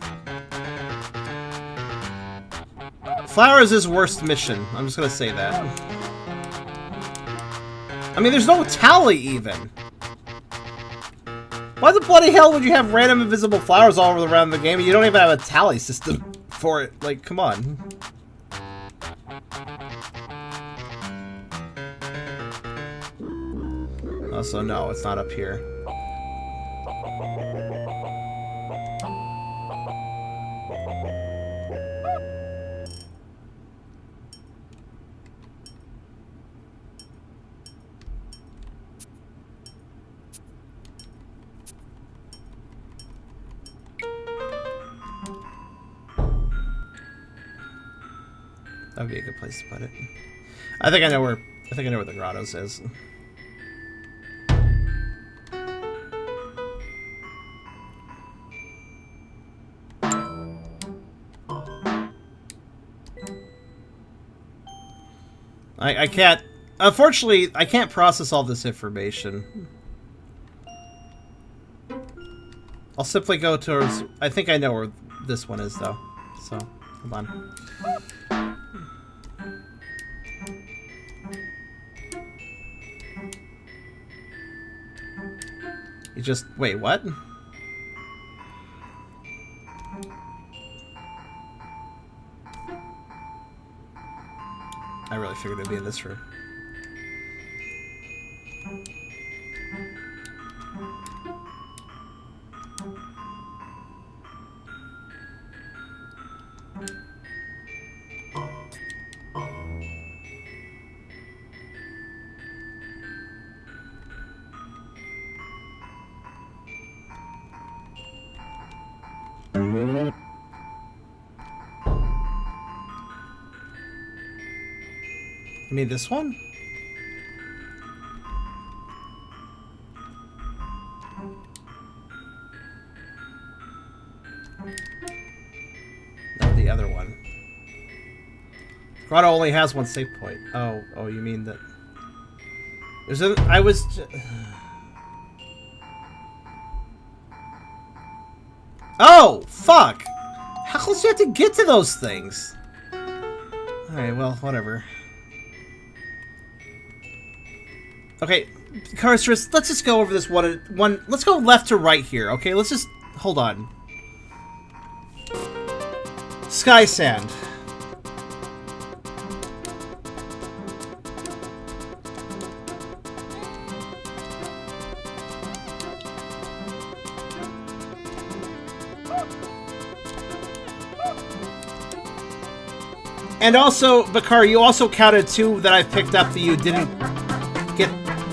Flowers is worst mission. I'm just gonna say that. I mean, there's no tally even. Why the bloody hell would you have random invisible flowers all around the game and you don't even have a tally system for it? Like, come on. Oh, so no, it's not up here. That'd be a good place to put it. I think I know where the grottos is. I can't... Unfortunately, I can't process all this information. I'll simply go towards... I think I know where this one is, though. So, hold on. You just... Wait, what? I really figured it'd be in this room. You mean this one? No, the other one. Grotto only has one save point. Oh, you mean that... There's a... I was... Oh, fuck! How close do you have to get to those things? Alright, well, whatever. Okay, Carstress, let's just go over this one. Let's go left to right here, okay? Let's just... Hold on. Sky Sand. And also, Bakar, you also counted two that I picked up that you didn't get...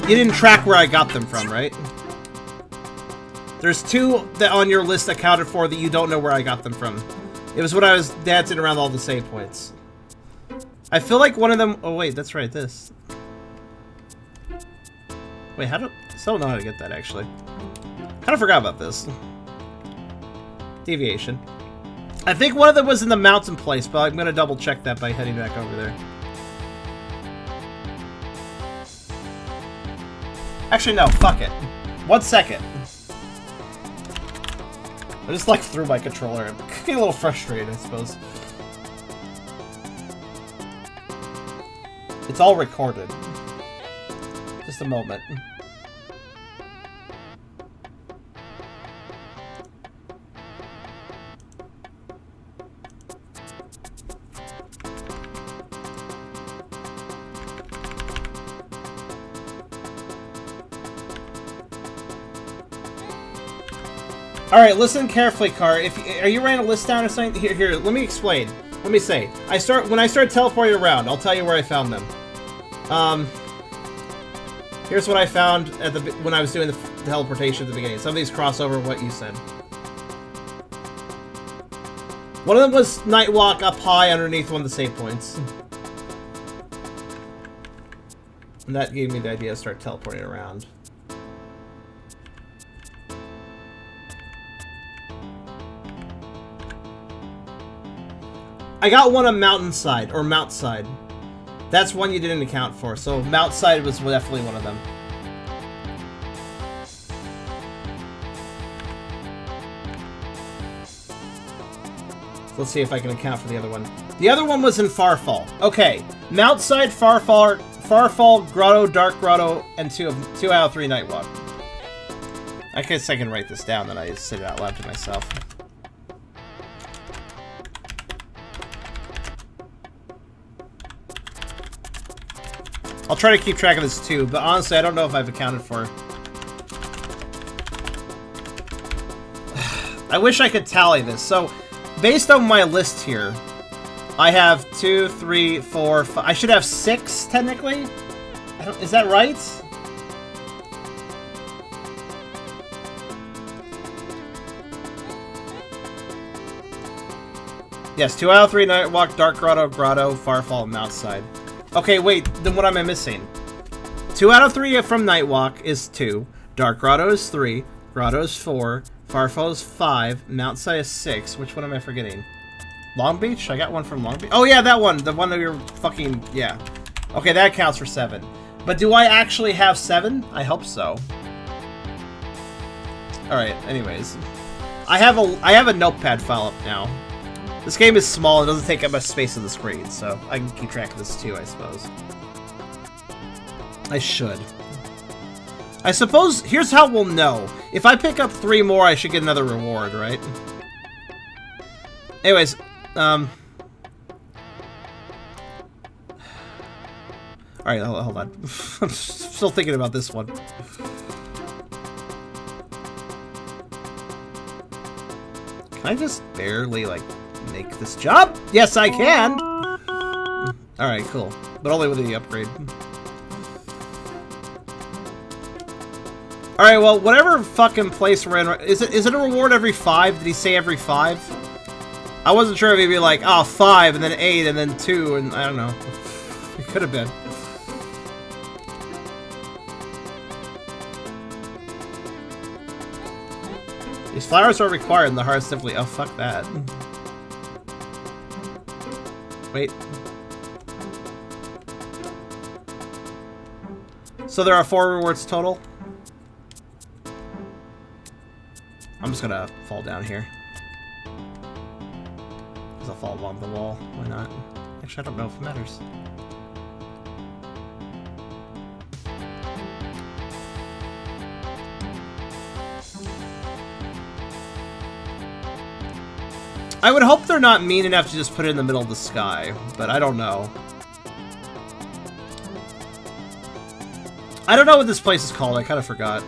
You didn't track where I got them from, right? There's two that on your list accounted for that you don't know where I got them from. It was when I was dancing around all the save points. I feel like one of them... Oh, wait, that's right, this. Wait, how do... I still don't know how to get that, actually. Kind of forgot about this. Deviation. I think one of them was in the mountain place, but I'm going to double check that by heading back over there. Actually, no, fuck it. 1 second. I just, like, threw my controller. I'm getting a little frustrated, I suppose. It's all recorded. Just a moment. Alright, listen carefully, Car. Are you writing a list down or something? Here, let me explain. Let me say. When I start teleporting around, I'll tell you where I found them. Here's what I found at when I was doing the teleportation at the beginning. Some of these cross over what you said. One of them was Nightwalk up high underneath one of the save points. And that gave me the idea to start teleporting around. I got one on Mountainside, or Mountside. That's one you didn't account for, so Mountside was definitely one of them. Let's see if I can account for the other one. The other one was in Farfall. Okay, Mountside, Farfall, Grotto, Dark Grotto, and 2 out of 3 Nightwalk. I guess I can write this down, then I just say it out loud to myself. I'll try to keep track of this too, but honestly, I don't know if I've accounted for it. I wish I could tally this. So, based on my list here, I have 2, 3, 4, 5. I should have 6, technically? Is that right? Yes, 2 out of 3 Nightwalk, Dark Grotto, Farfall, and Mountside. Okay, wait, then what am I missing? 2 out of 3 from Nightwalk is 2, Dark Grotto is 3, Grotto is 4, Farfall is 5, Mountside is 6. Which one am I forgetting? Long Beach? I got one from Long Beach. Oh yeah, that one. The one that you're fucking... Yeah. Okay, that counts for 7. But do I actually have 7? I hope so. Alright, anyways. I have a notepad file up now. This game is small and doesn't take up much space on the screen, so I can keep track of this too, I suppose. I should. I suppose, here's how we'll know. If I pick up 3 more, I should get another reward, right? Anyways, Alright, hold on. I'm still thinking about this one. Can I just barely, like, make this jump? Yes, I can! Alright, cool. But only with the upgrade. Alright, well, whatever fucking place we're in... Is it a reward every 5? Did he say every 5? I wasn't sure if he'd be like, oh, 5, and then 8, and then 2, and I don't know. It could have been. These flowers are required, and the heart simply... Oh, fuck that. Wait. So there are 4 rewards total? I'm just gonna fall down here. Because I'll fall along the wall. Why not? Actually, I don't know if it matters. I would hope they're not mean enough to just put it in the middle of the sky, but I don't know. I don't know what this place is called, I kind of forgot.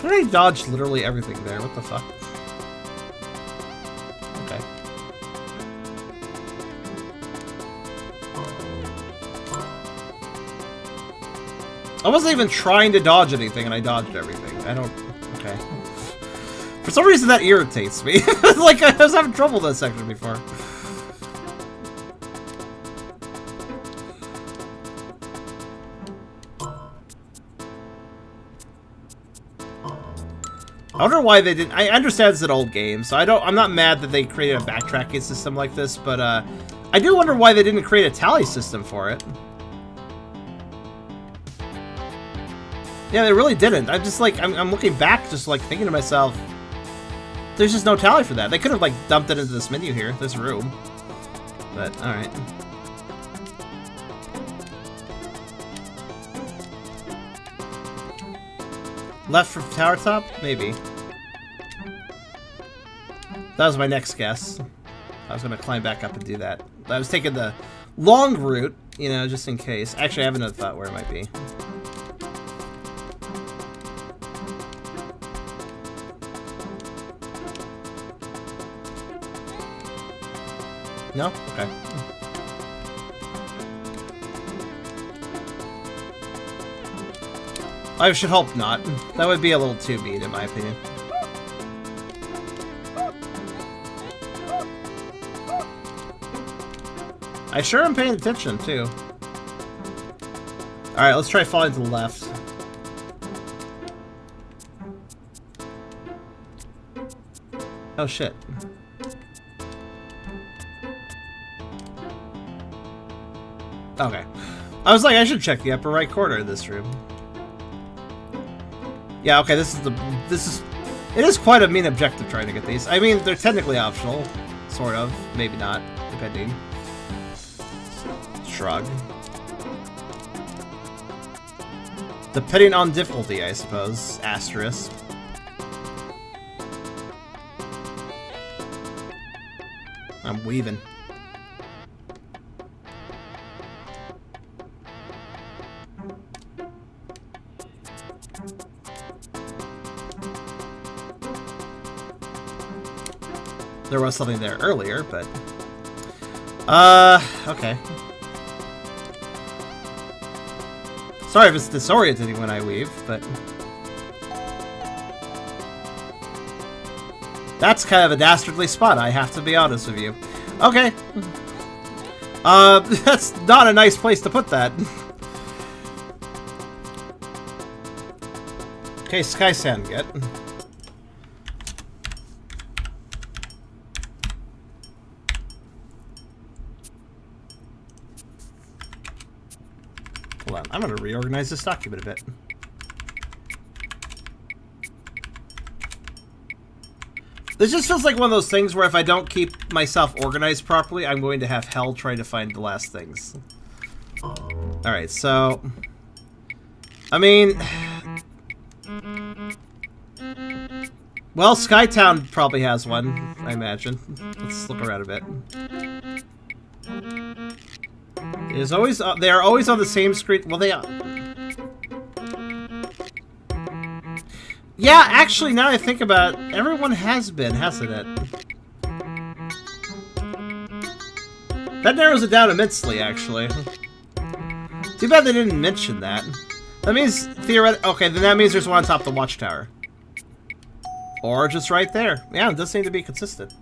I dodged literally everything there. What the fuck? Okay. I wasn't even trying to dodge anything, and I dodged everything. I don't... Okay. For some reason, that irritates me. Like, I was having trouble with that section before. I wonder why they didn't... I understand it's an old game, so I'm not mad that they created a backtracking system like this, but I do wonder why they didn't create a tally system for it. Yeah, they really didn't. I'm just like, I'm looking back, just like thinking to myself, there's just no tally for that. They could have like dumped it into this menu here, this room. But, alright. Left for tower top? Maybe. That was my next guess. I was gonna climb back up and do that. I was taking the long route, you know, just in case. Actually, I have another thought where it might be. No? Okay. I should hope not. That would be a little too mean, in my opinion. I sure am paying attention, too. Alright, let's try falling to the left. Oh, shit. Okay. I was like, I should check the upper right corner of this room. Yeah, okay, this is... It is quite a mean objective trying to get these. I mean, they're technically optional. Sort of. Maybe not. Depending. Shrug. Depending on difficulty, I suppose. Asterisk. I'm weaving. There was something there earlier, but... okay. Sorry if it's disorienting when I weave, but... That's kind of a dastardly spot, I have to be honest with you. Okay. That's not a nice place to put that. Okay, Sky Sand get. Hold on, I'm gonna reorganize this document a bit. This just feels like one of those things where if I don't keep myself organized properly, I'm going to have hell trying to find the last things. Alright, so... I mean... Well, Skytown probably has one, I imagine. Let's look around a bit. There's always... they are always on the same screen... Well, they are... Yeah, actually, now I think about it, everyone has been, hasn't it? That narrows it down immensely, actually. Too bad they didn't mention that. That means, theoretically... Okay, then that means there's one on top of the watchtower. Or just right there. Yeah, it does seem to be consistent.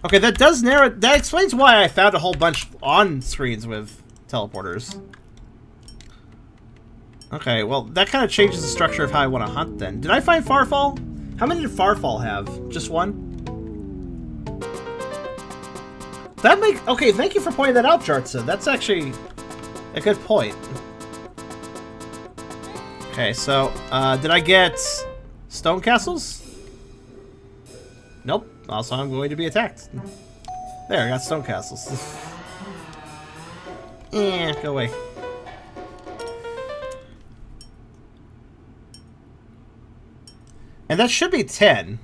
Okay, that does narrow... That explains why I found a whole bunch on screens with teleporters. Okay, well, that kind of changes the structure of how I want to hunt, then. Did I find Farfall? How many did Farfall have? Just one? That make... Okay, thank you for pointing that out, Jartza. That's actually a good point. Okay, so, did I get stone castles? Nope. Also, I'm going to be attacked. There, I got stone castles. Eh, go away. And that should be 10.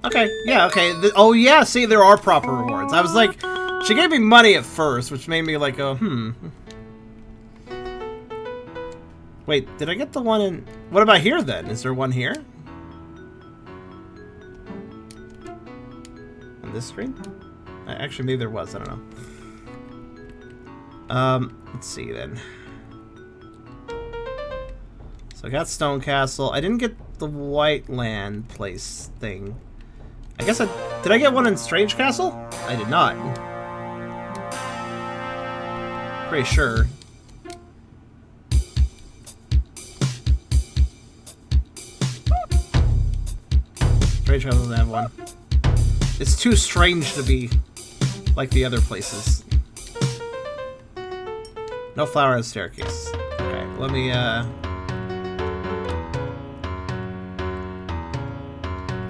Okay, yeah, okay. Oh, yeah, see, there are proper rewards. I was like, she gave me money at first, which made me like, Wait, did I get the one in... What about here, then? Is there one here? On this screen? Actually, maybe there was. I don't know. Let's see, then. So I got Stone Castle. I didn't get the White Land place thing. I guess I... Did I get one in Strange Castle? I did not. Pretty sure. Strange Castle doesn't have one. It's too strange to be like the other places. No flower on staircase. Okay, let me,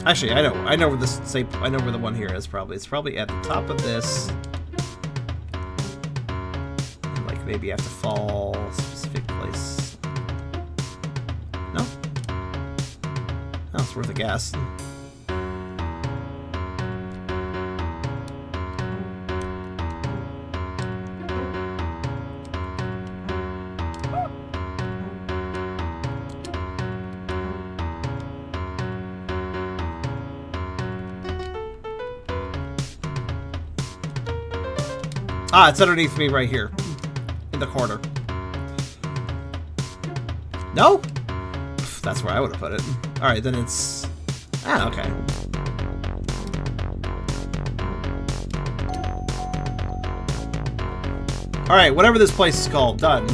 Actually, I know where this I know where the one here is probably. It's probably at the top of this. And like maybe you have to fall a specific place. No? worth of gas. Ah, it's underneath me right here. In the corner. No? That's where I would have put it. Alright, then it's... Ah, okay. Alright, whatever this place is called. Done.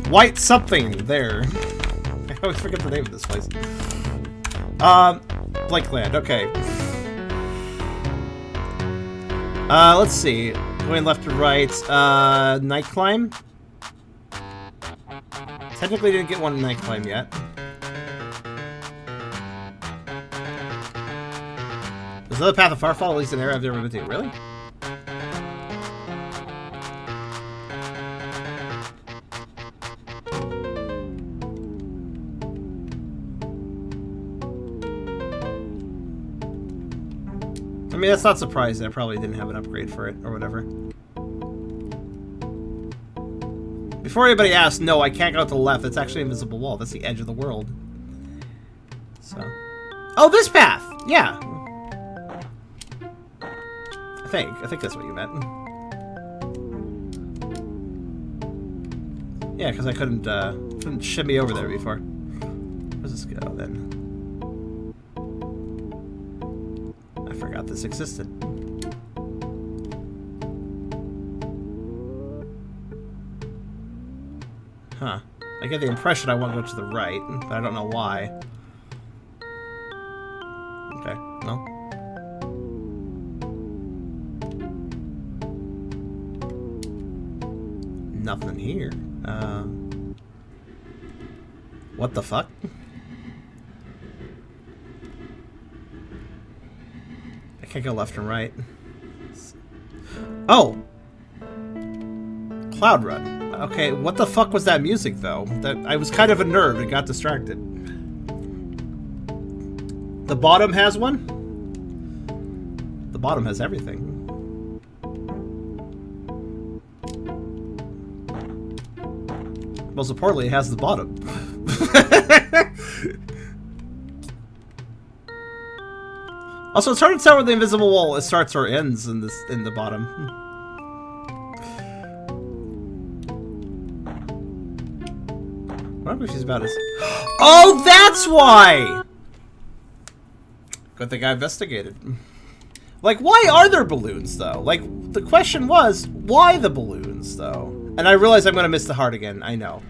White something. There. I always forget the name of this place. Blakeland. Okay. Let's see. Going left to right. Night climb. Technically didn't get one in night climb yet. There's another path of Farfall, at least an area I've never been to. Really? I mean, that's not surprising. I probably didn't have an upgrade for it or whatever. Before anybody asks, no, I can't go to the left. It's actually an invisible wall. That's the edge of the world. So, oh, this path. Yeah. I think that's what you meant. Yeah, because I couldn't shimmy over there before. Where's this go then? I forgot this existed. Huh. I get the impression I want to go to the right, but I don't know why. Okay, no. Nothing here. What the fuck? I can't go left and right. Oh! Cloud Run. Okay, what the fuck was that music, though? That I was kind of unnerved and got distracted. The bottom has one? The bottom has everything. Most importantly, it has the bottom. Also, it's hard to tell where the invisible wall starts or ends in the bottom. What if she's about to... Oh, that's why! Good thing I investigated. Like, why are there balloons, though? Like, the question was, why the balloons, though? And I realize I'm gonna miss the heart again. I know.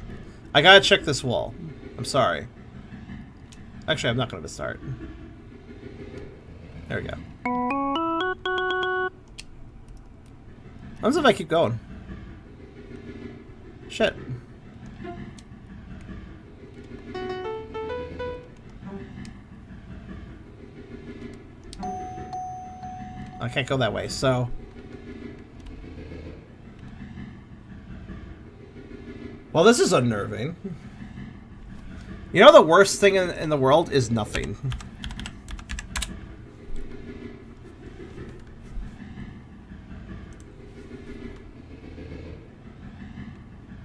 I gotta check this wall. I'm sorry. Actually, I'm not gonna miss the heart. There we go. What happens if I keep going? Shit. I can't go that way, so... Well, this is unnerving. You know the worst thing in the world is nothing.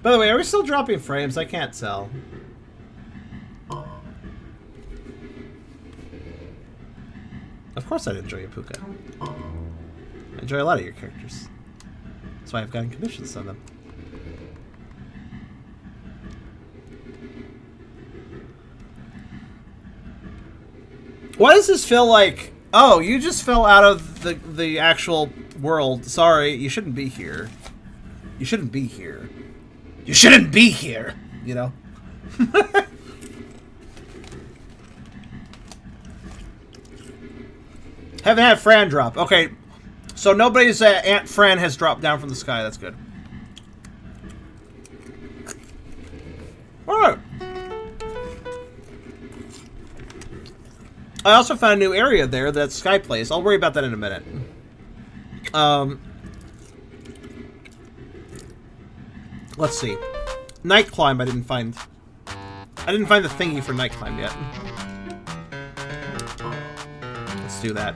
By the way, are we still dropping frames? I can't tell. Of course I'd enjoy Puka. I enjoy a lot of your characters. That's why I've gotten commissions on them. Why does this feel like... Oh, you just fell out of the actual world. Sorry, you shouldn't be here. You shouldn't be here. You shouldn't be here! You know? Haven't had Fran drop. Okay, so nobody's Aunt Fran has dropped down from the sky. That's good. Alright. I also found a new area there, that Sky Place. I'll worry about that in a minute. Let's see. Night climb I didn't find. I didn't find the thingy for night climb yet. Let's do that.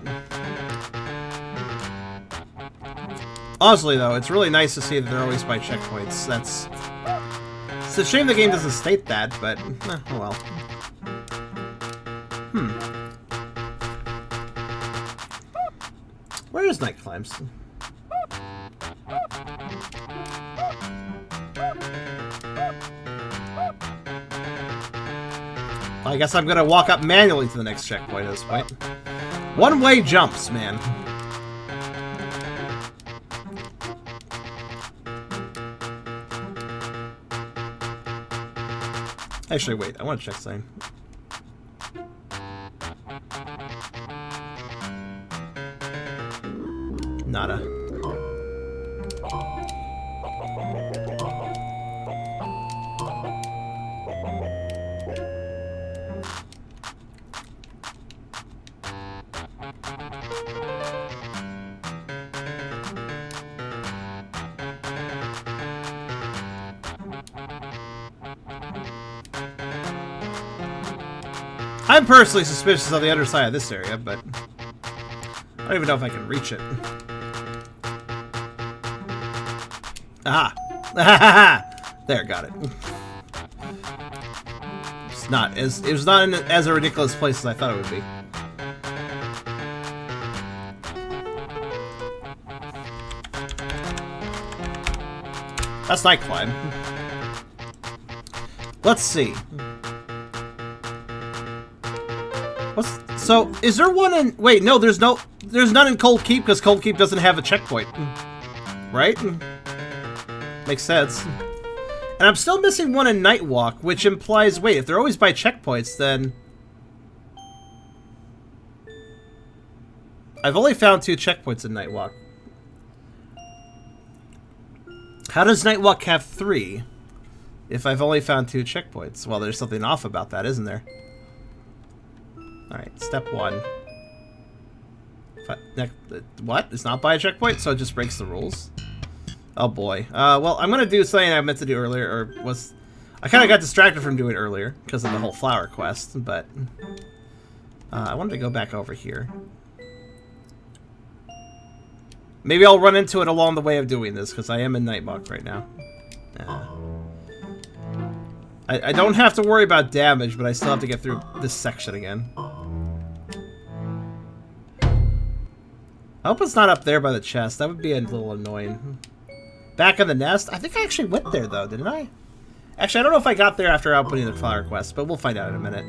Honestly, though, it's really nice to see that they're always by checkpoints. That's... It's a shame the game doesn't state that, but... oh well. Where is night climbs? I guess I'm gonna walk up manually to the next checkpoint at this point. One-way jumps, man. Actually, wait, I want to check something. Nada. I'm personally suspicious of the other side of this area, but I don't even know if I can reach it. Aha! There, got it. It's not as it was not in as a ridiculous place as I thought it would be. That's night climb. Let's see. What's so? Is there one in? Wait, no. There's none in Cold Keep because Cold Keep doesn't have a checkpoint, right? Makes sense. And I'm still missing one in Nightwalk, which implies, wait, if they're always by checkpoints, then I've only found 2 checkpoints in Nightwalk. How does Nightwalk have 3 if I've only found 2 checkpoints? Well, there's something off about that, isn't there? Alright, step 1. What? It's not by a checkpoint, so it just breaks the rules? Oh boy. Well, I'm gonna do something I meant to do earlier, or was... I kinda got distracted from doing earlier, because of the whole flower quest, but... I wanted to go back over here. Maybe I'll run into it along the way of doing this, because I am in Nightwalk right now. I don't have to worry about damage, but I still have to get through this section again. I hope it's not up there by the chest. That would be a little annoying. Back in the nest? I think I actually went there, though, didn't I? Actually, I don't know if I got there after outputting the flower quest, but we'll find out in a minute.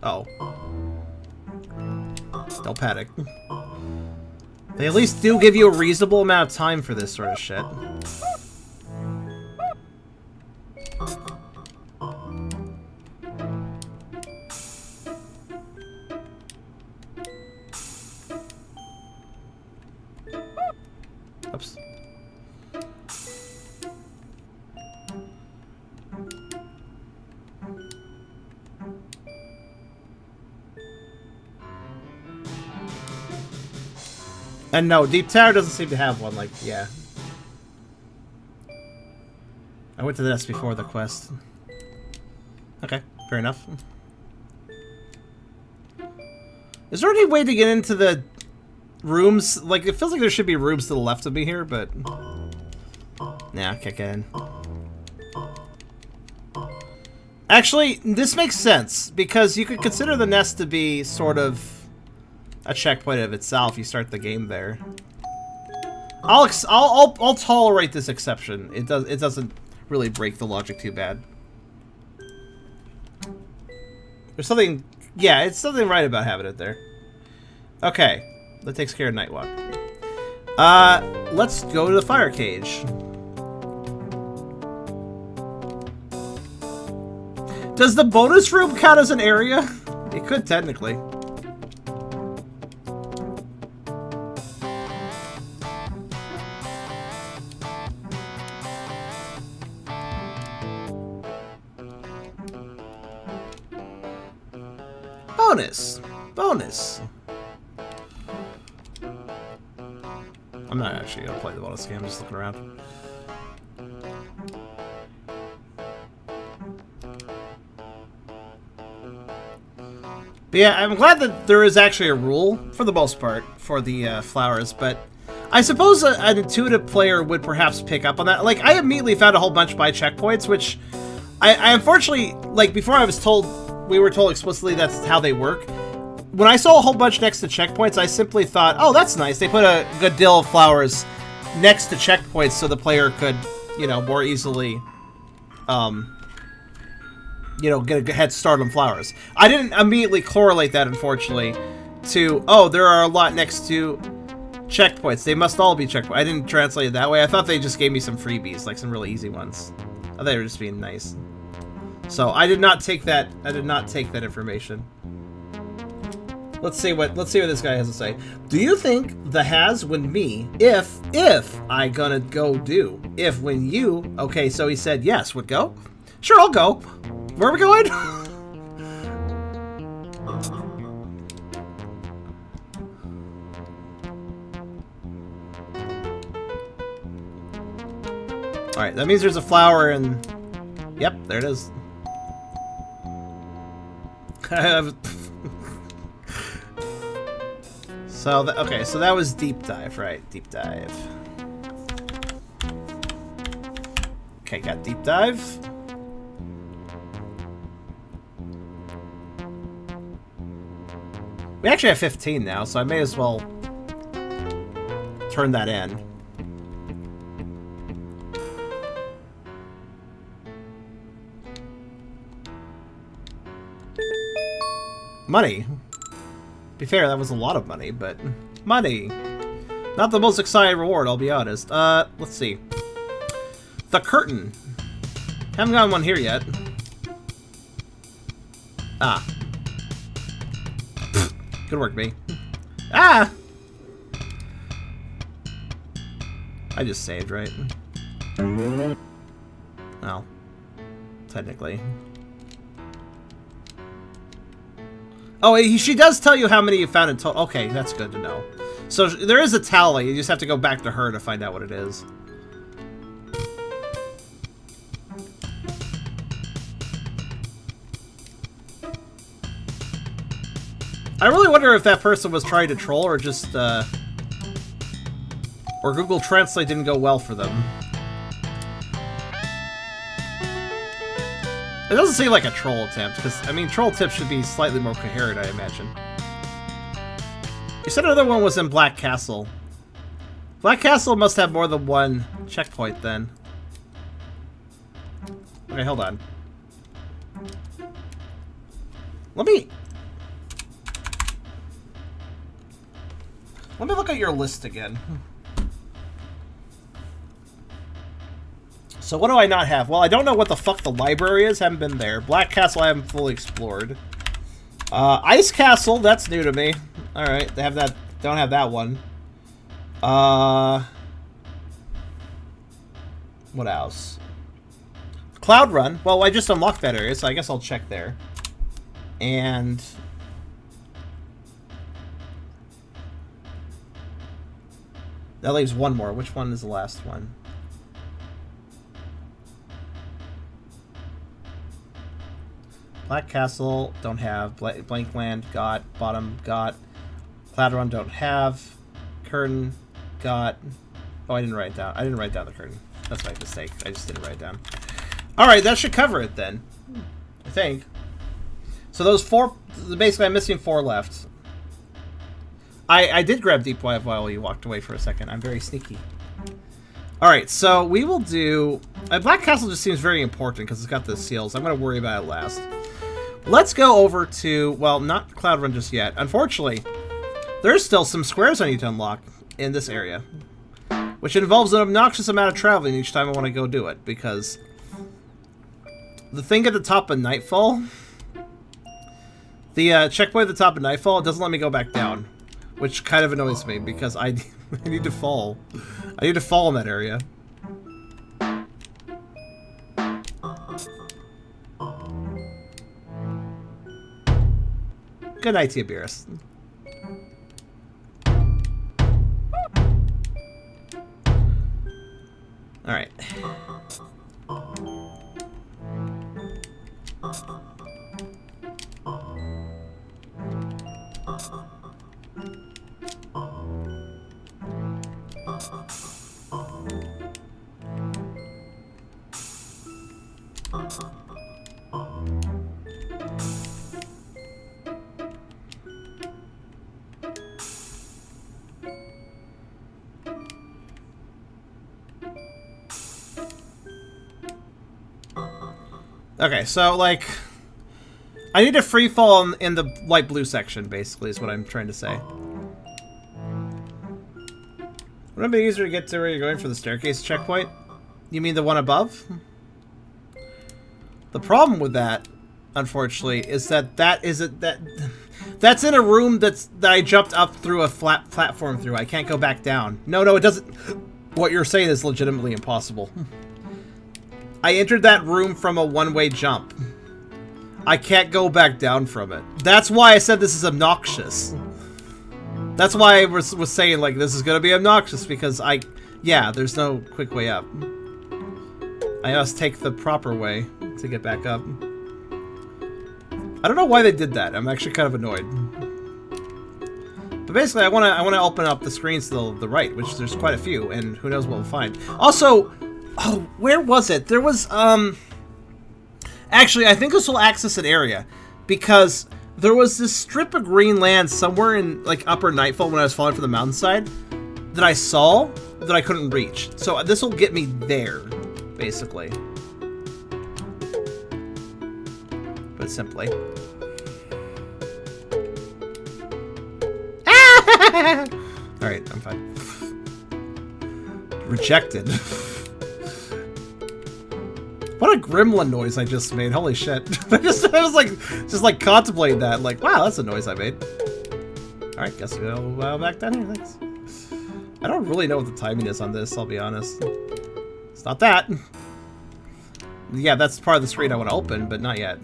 Oh. Don't panic. They at least do give you a reasonable amount of time for this sort of shit. Oops. And no, Deep Tower doesn't seem to have one, like, yeah. I went to the nest before the quest. Okay, fair enough. Is there any way to get into the rooms? Like, it feels like there should be rooms to the left of me here, but... Nah, can't get in. Actually, this makes sense, because you could consider the nest to be sort of a checkpoint of itself. You start the game there. I'll tolerate this exception. It doesn't really break the logic too bad. There's something, yeah, it's something right about having it there. Okay, that takes care of Nightwalk. Let's go to the fire cage. Does the bonus room count as an area? It could technically. bonus. Bonus. I'm not actually gonna play the bonus game. I'm just looking around. But yeah, I'm glad that there is actually a rule, for the most part, for the flowers, but I suppose an intuitive player would perhaps pick up on that. Like, I immediately found a whole bunch by checkpoints, which I unfortunately, like, before I was told, we were told explicitly that's how they work. When I saw a whole bunch next to checkpoints, I simply thought, oh, that's nice. They put a good deal of flowers next to checkpoints so the player could, you know, more easily, you know, get a head start on flowers. I didn't immediately correlate that, unfortunately, to, oh, there are a lot next to checkpoints. They must all be checkpoints. I didn't translate it that way. I thought they just gave me some freebies, like some really easy ones. I thought they were just being nice. So I did not take that. I did not take that information. Let's see what this guy has to say. Do you think the has when me if I gonna go do if when you okay? So he said yes. Would go? Sure, I'll go. Where are we going? All right, that means there's a flower in. Yep, there it is. So okay, so that was deep dive, right? Deep dive. Okay, got deep dive. We actually have 15 now, so I may as well turn that in. Money. Be fair, that was a lot of money, but money. Not the most exciting reward, I'll be honest. Let's see. The curtain. Haven't gotten one here yet. Ah. Good work, me. Ah! I just saved, right? Well, technically. Oh, she does tell you how many you found in total. Okay, that's good to know. So there is a tally. You just have to go back to her to find out what it is. I really wonder if that person was trying to troll or just, or Google Translate didn't go well for them. It doesn't seem like a troll attempt, because, I mean, troll tips should be slightly more coherent, I imagine. You said another one was in Black Castle. Black Castle must have more than one checkpoint, then. Okay, hold on. Let me look at your list again. So what do I not have? Well, I don't know what the fuck the library is. Haven't been there. Black Castle I haven't fully explored. Ice Castle, that's new to me. Alright, they have that. Don't have that one. What else? Cloud Run. Well, I just unlocked that area, so I guess I'll check there. And that leaves one more. Which one is the last one? Black Castle, don't have. Blank Land, got. Bottom, got. Cloud Run, don't have. Curtain, got. Oh, I didn't write it down. I didn't write down the curtain. That's my mistake. I just didn't write it down. Alright, that should cover it then. I think. So those four, basically I'm missing 4 left. I did grab Deep Dive while you walked away for a second. I'm very sneaky. Alright, so we will do... Black Castle just seems very important because it's got the seals. I'm going to worry about it last. Let's go over to... Well, not Cloud Run just yet. Unfortunately, there's still some squares I need to unlock in this area. Which involves an obnoxious amount of traveling each time I want to go do it. Because the thing at the top of Nightfall... The checkpoint at the top of Nightfall, it doesn't let me go back down. Which kind of annoys me because I need to fall. I need to fall in that area. Good night to you, Beerus. Alright. Okay, so, like, I need a free fall in the light blue section, basically, is what I'm trying to say. Wouldn't it be easier to get to where you're going for the staircase checkpoint? You mean the one above? The problem with that, unfortunately, is that that's in a room that I jumped up through a flat platform through. I can't go back down. No, it doesn't. What you're saying is legitimately impossible. I entered that room from a one-way jump. I can't go back down from it. That's why I said this is obnoxious. That's why I was saying, like, this is gonna be obnoxious, because yeah, there's no quick way up. I must take the proper way to get back up. I don't know why they did that. I'm actually kind of annoyed. But basically, I wanna open up the screens to the right, which there's quite a few, and who knows what we'll find. Also, oh, where was it? There was, actually, I think this will access an area, because there was this strip of green land somewhere in, like, Upper Nightfall when I was falling from the mountainside that I saw that I couldn't reach. So this will get me there, basically. But simply. Alright, I'm fine. Rejected. What a gremlin noise I just made. Holy shit. I was like contemplating that. Like, wow, that's a noise I made. Alright, guess we'll go back down here. Thanks. I don't really know what the timing is on this, I'll be honest. It's not that. Yeah, that's part of the screen I want to open, but not yet.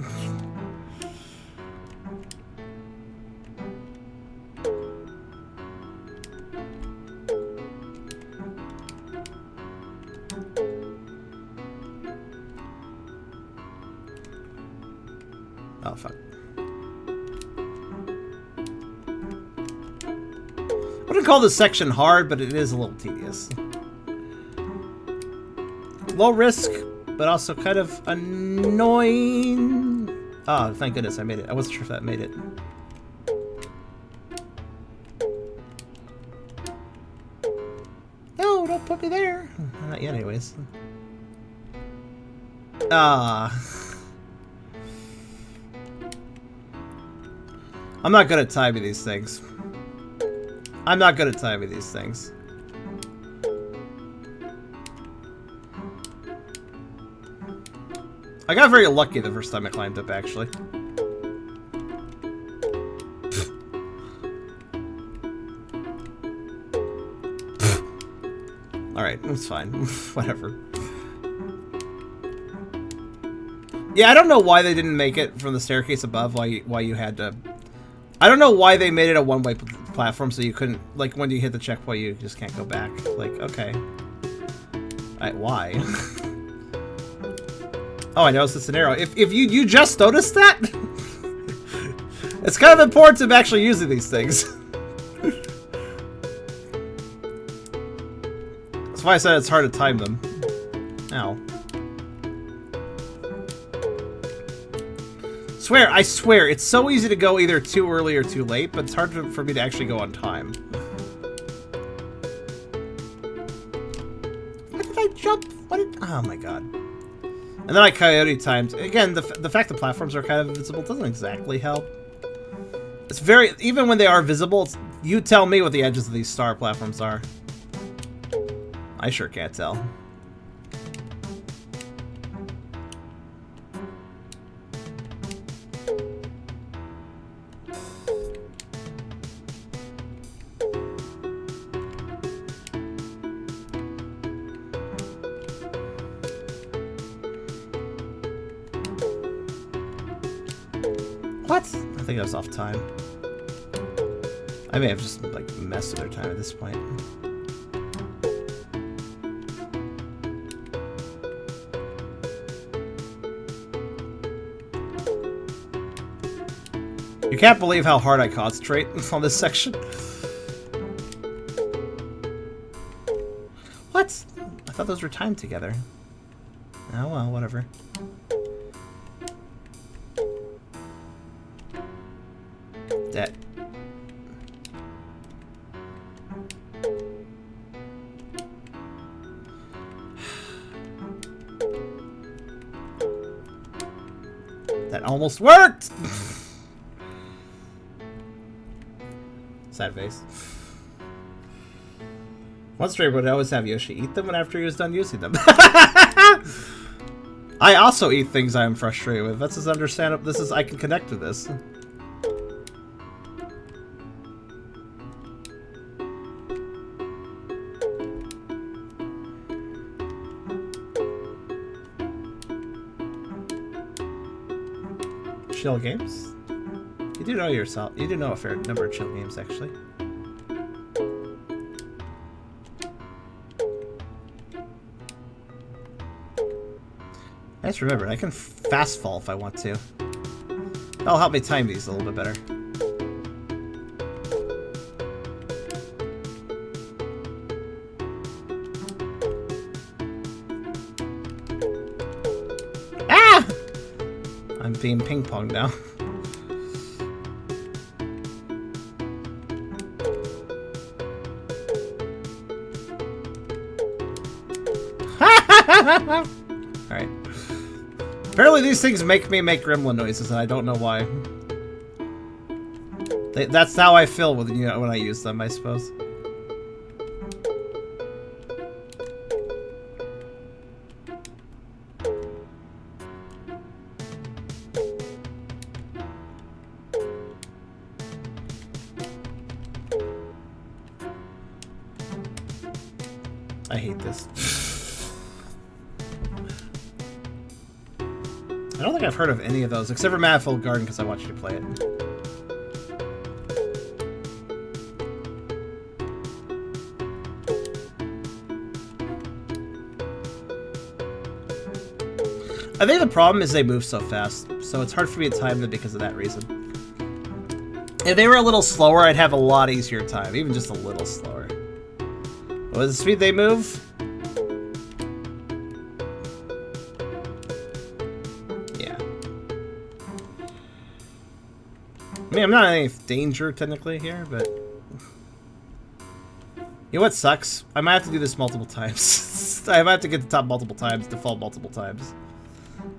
Oh, fuck. I wouldn't call this section hard, but it is a little tedious. Low risk, but also kind of annoying. Oh, thank goodness I made it. I wasn't sure if that made it. No, don't put me there. Not yet, anyways. I'm not good at timing these things. I'm not good at timing these things. I got very lucky the first time I climbed up, actually. Alright, it's fine. Whatever. Yeah, I don't know why they didn't make it from the staircase above, why you had to... I don't know why they made it a one-way platform so you couldn't... Like, when you hit the checkpoint, you just can't go back. Like, okay. Why? Oh, I noticed it's an arrow. If you just noticed that? It's kind of important to actually using these things. That's why I said it's hard to time them. Ow. I swear, it's so easy to go either too early or too late, but it's hard for me to actually go on time. Why did I jump? Oh my god. And then I coyote timed. Again, the fact that platforms are kind of invisible doesn't exactly help. It's very... Even when they are visible, you tell me what the edges of these star platforms are. I sure can't tell. What? I think I was off time. I may have just, like, messed with their time at this point. You can't believe how hard I concentrate on this section. What? I thought those were timed together. Oh well, whatever. That. That almost worked! Sad face. One stray would always have Yoshi eat them after he was done using them. I also eat things I am frustrated with. That's as understandable. This is I can connect to this. Chill games? You do know yourself. You do know a fair number of chill games, actually. I just remembered, I can fast fall if I want to. That'll help me time these a little bit better. Ah! I'm being ping-ponged now. Alright. Apparently these things make me make gremlin noises, and I don't know why. That's how I feel with, you know, when I use them, I suppose. I hate this. I don't think I've heard of any of those, except for Manifold Garden, because I watched you play it. I think the problem is they move so fast, so it's hard for me to time them because of that reason. If they were a little slower, I'd have a lot easier time, even just a little slower. But with the speed they move... I mean, I'm not in any danger, technically, here, but... You know what sucks? I might have to do this multiple times. I might have to get the top multiple times, default multiple times.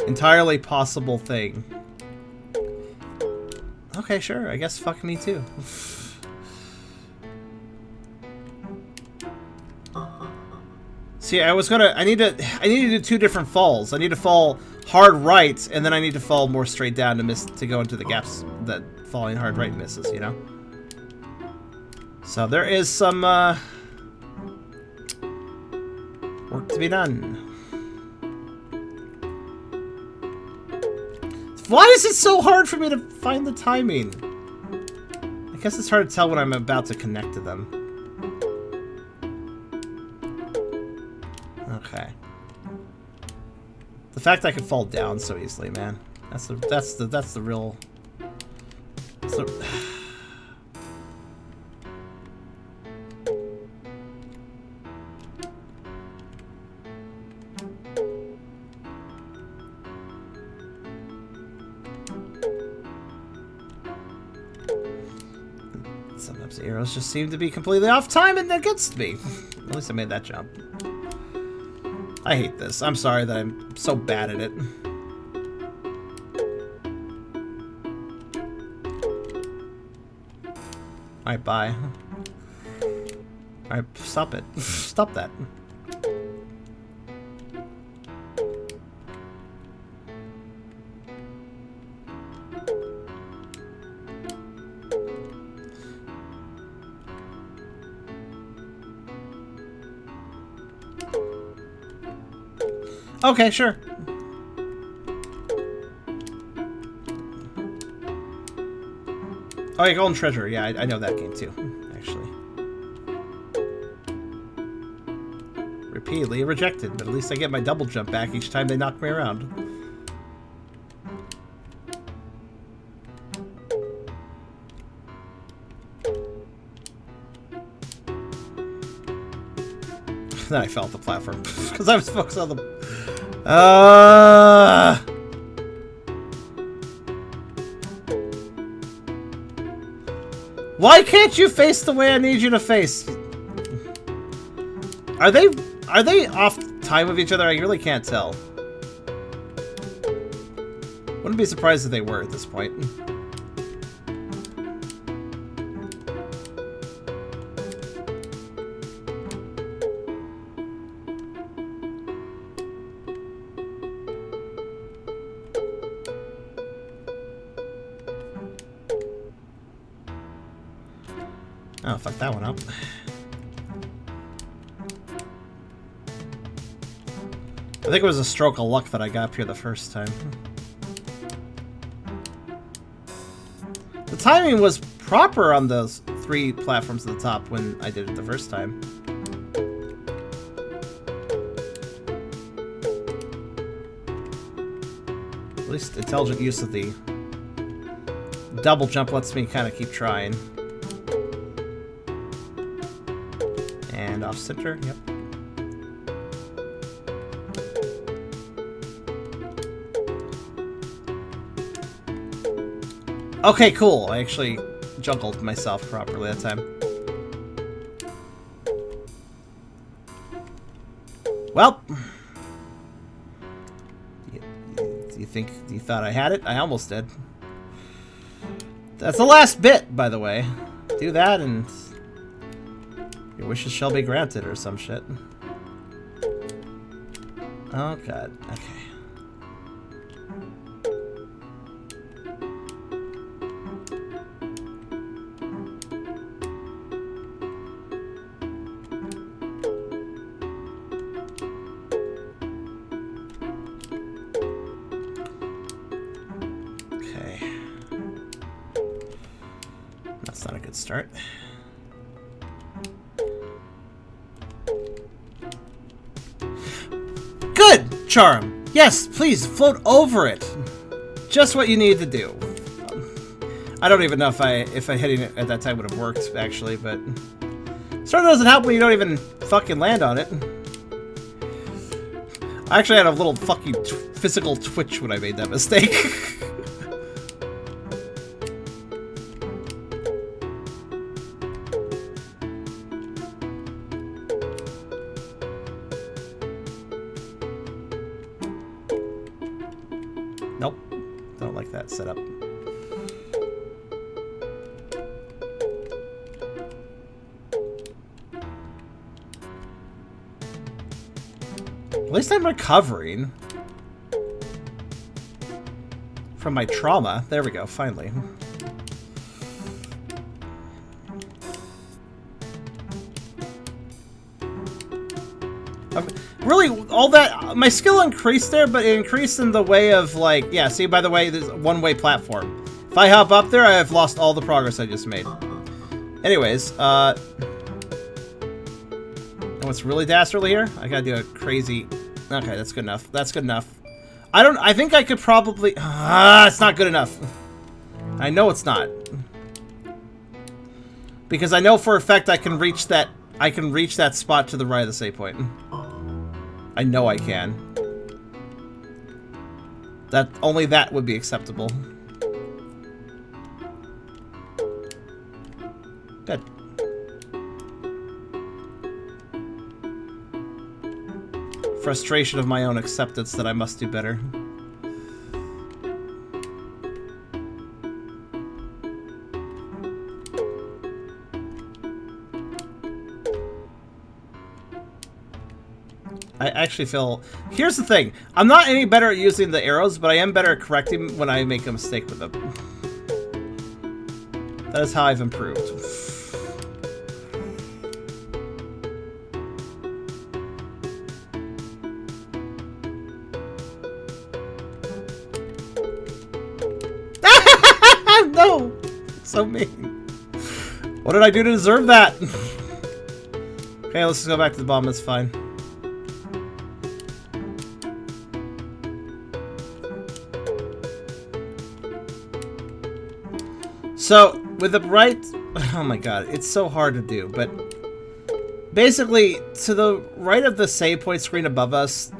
Entirely possible thing. Okay, sure, I guess fuck me too. See, I need to do two different falls. I need to fall hard right, and then I need to fall more straight down to go into the gaps that falling hard right misses, you know? So there is some work to be done. Why is it so hard for me to find the timing? I guess it's hard to tell when I'm about to connect to them. Okay. The fact I can fall down so easily, man. That's the real... Sometimes the arrows just seem to be completely off time and against me. At least I made that jump. I hate this. I'm sorry that I'm so bad at it. Alright, bye. Alright, stop it. Stop that. Okay, sure. Oh, yeah, Golden Treasure. Yeah, I know that game too, actually. Repeatedly rejected, but at least I get my double jump back each time they knock me around. Then I fell off the platform because I was focused on the. Why can't you face the way I need you to face? Are they off time of each other? I really can't tell. Wouldn't be surprised if they were at this point. Oh, fuck that one up. I think it was a stroke of luck that I got up here the first time. The timing was proper on those 3 platforms at the top when I did it the first time. At least intelligent use of the double jump lets me kind of keep trying. And off center, yep. Okay, cool. I actually juggled myself properly that time. Well, you thought I had it? I almost did. That's the last bit, by the way. Do that and your wishes shall be granted or some shit. Oh god, okay. That's not a good start. Good, Charm. Yes, please float over it. Just what you need to do. I don't even know if hitting it at that time would have worked actually, but sort of doesn't help when you don't even fucking land on it. I actually had a little fucking physical twitch when I made that mistake. Nope. Don't like that setup. At least I'm recovering from my trauma. There we go, finally. Really, all that, my skill increased there, but it increased in the way of, like, yeah, see, by the way, there's a one-way platform. If I hop up there, I have lost all the progress I just made. Anyways, and what's really dastardly here? I gotta do a crazy... Okay, that's good enough. That's good enough. I think I could probably... it's not good enough. I know it's not. Because I know for a fact I can reach that spot to the right of the save point. I know I can. Only that would be acceptable. Good. Frustration of my own acceptance that I must do better. I actually feel... Here's the thing. I'm not any better at using the arrows, but I am better at correcting when I make a mistake with them. That is how I've improved. No! So mean. What did I do to deserve that? Okay, let's just go back to the bomb. It's fine. So, with the right... Oh my god, it's so hard to do, but... Basically, to the right of the save point screen above us,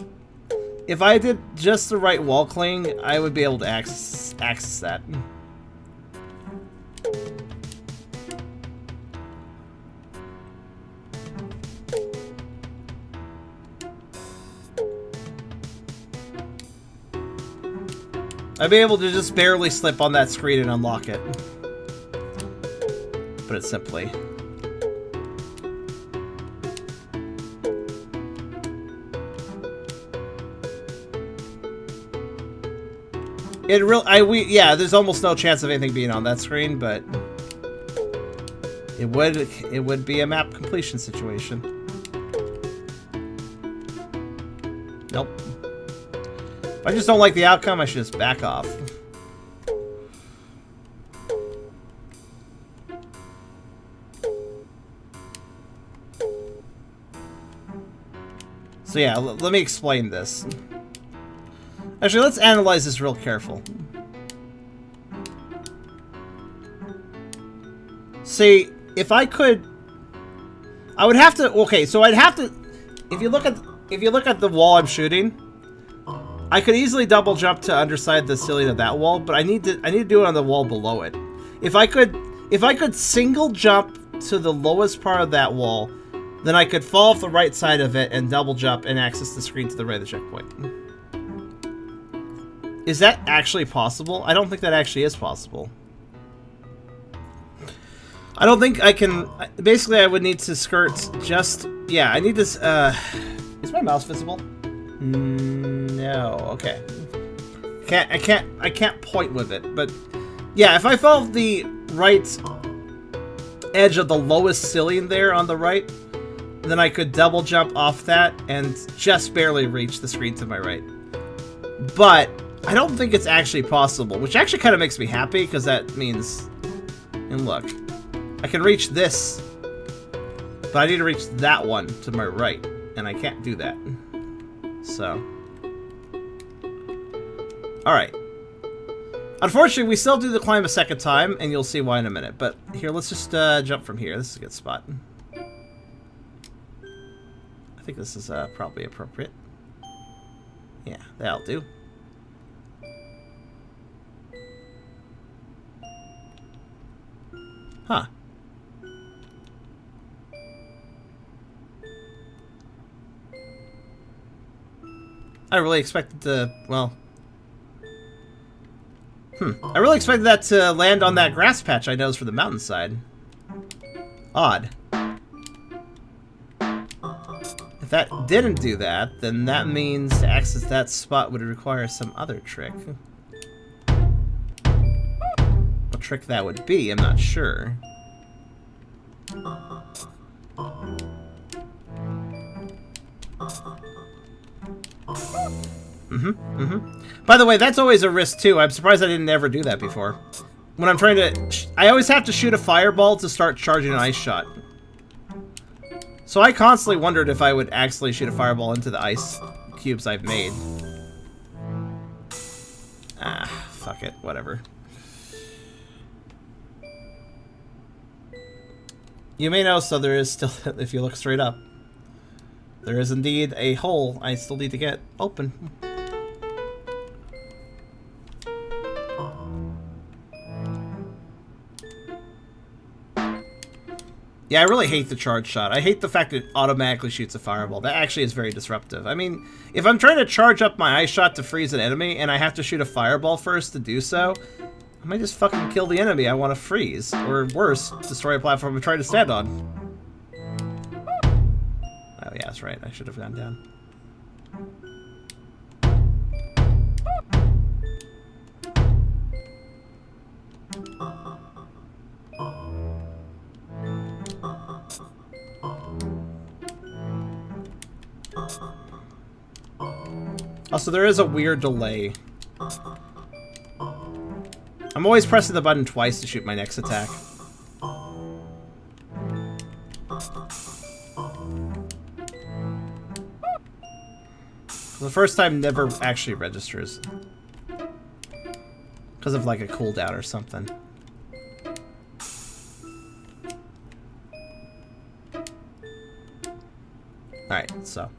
if I did just the right wall cling, I would be able to access that. I'd be able to just barely slip on that screen and unlock it. Put it simply. Yeah, there's almost no chance of anything being on that screen, but it would be a map completion situation. Nope. If I just don't like the outcome, I should just back off. So yeah, let me explain this. Actually, let's analyze this real careful. See, if I could, I would have to. Okay, so I'd have to. If you look at the wall I'm shooting, I could easily double jump to underside the ceiling of that wall, but I need to do it on the wall below it. If I could single jump to the lowest part of that wall, then I could fall off the right side of it and double jump and access the screen to the right of the checkpoint. Is that actually possible? I don't think that actually is possible. I don't think I can... Basically, I would need to skirt just... Yeah, I need to... Is my mouse visible? No. Okay. I can't point with it, but... Yeah, if I follow the right edge of the lowest ceiling there on the right, then I could double jump off that and just barely reach the screen to my right. But... I don't think it's actually possible, which actually kind of makes me happy, because that means... And look. I can reach this, but I need to reach that one to my right, and I can't do that. So... Alright. Unfortunately, we still do the climb a second time, and you'll see why in a minute. But here, let's just jump from here. This is a good spot. I think this is probably appropriate. Yeah, that'll do. Huh. I really expected to, well... I really expected that to land on that grass patch I noticed for the mountainside. Odd. If that didn't do that, then that means to access that spot would require some other trick. What trick that would be, I'm not sure. By the way, that's always a risk too. I'm surprised I didn't ever do that before. When I'm trying to... I always have to shoot a fireball to start charging an ice shot. So I constantly wondered if I would accidentally shoot a fireball into the ice cubes I've made. Ah, fuck it. Whatever. You may know, so there is still, if you look straight up, there is indeed a hole I still need to get open. Yeah, I really hate the charge shot. I hate the fact that it automatically shoots a fireball. That actually is very disruptive. I mean, if I'm trying to charge up my ice shot to freeze an enemy and I have to shoot a fireball first to do so, I might just fucking kill the enemy I want to freeze. Or worse, destroy a platform I'm trying to stand on. Oh yeah, that's right. I should have gone down. Also, there is a weird delay. I'm always pressing the button twice to shoot my next attack. The first time never actually registers. Because of like a cooldown or something. Alright, so.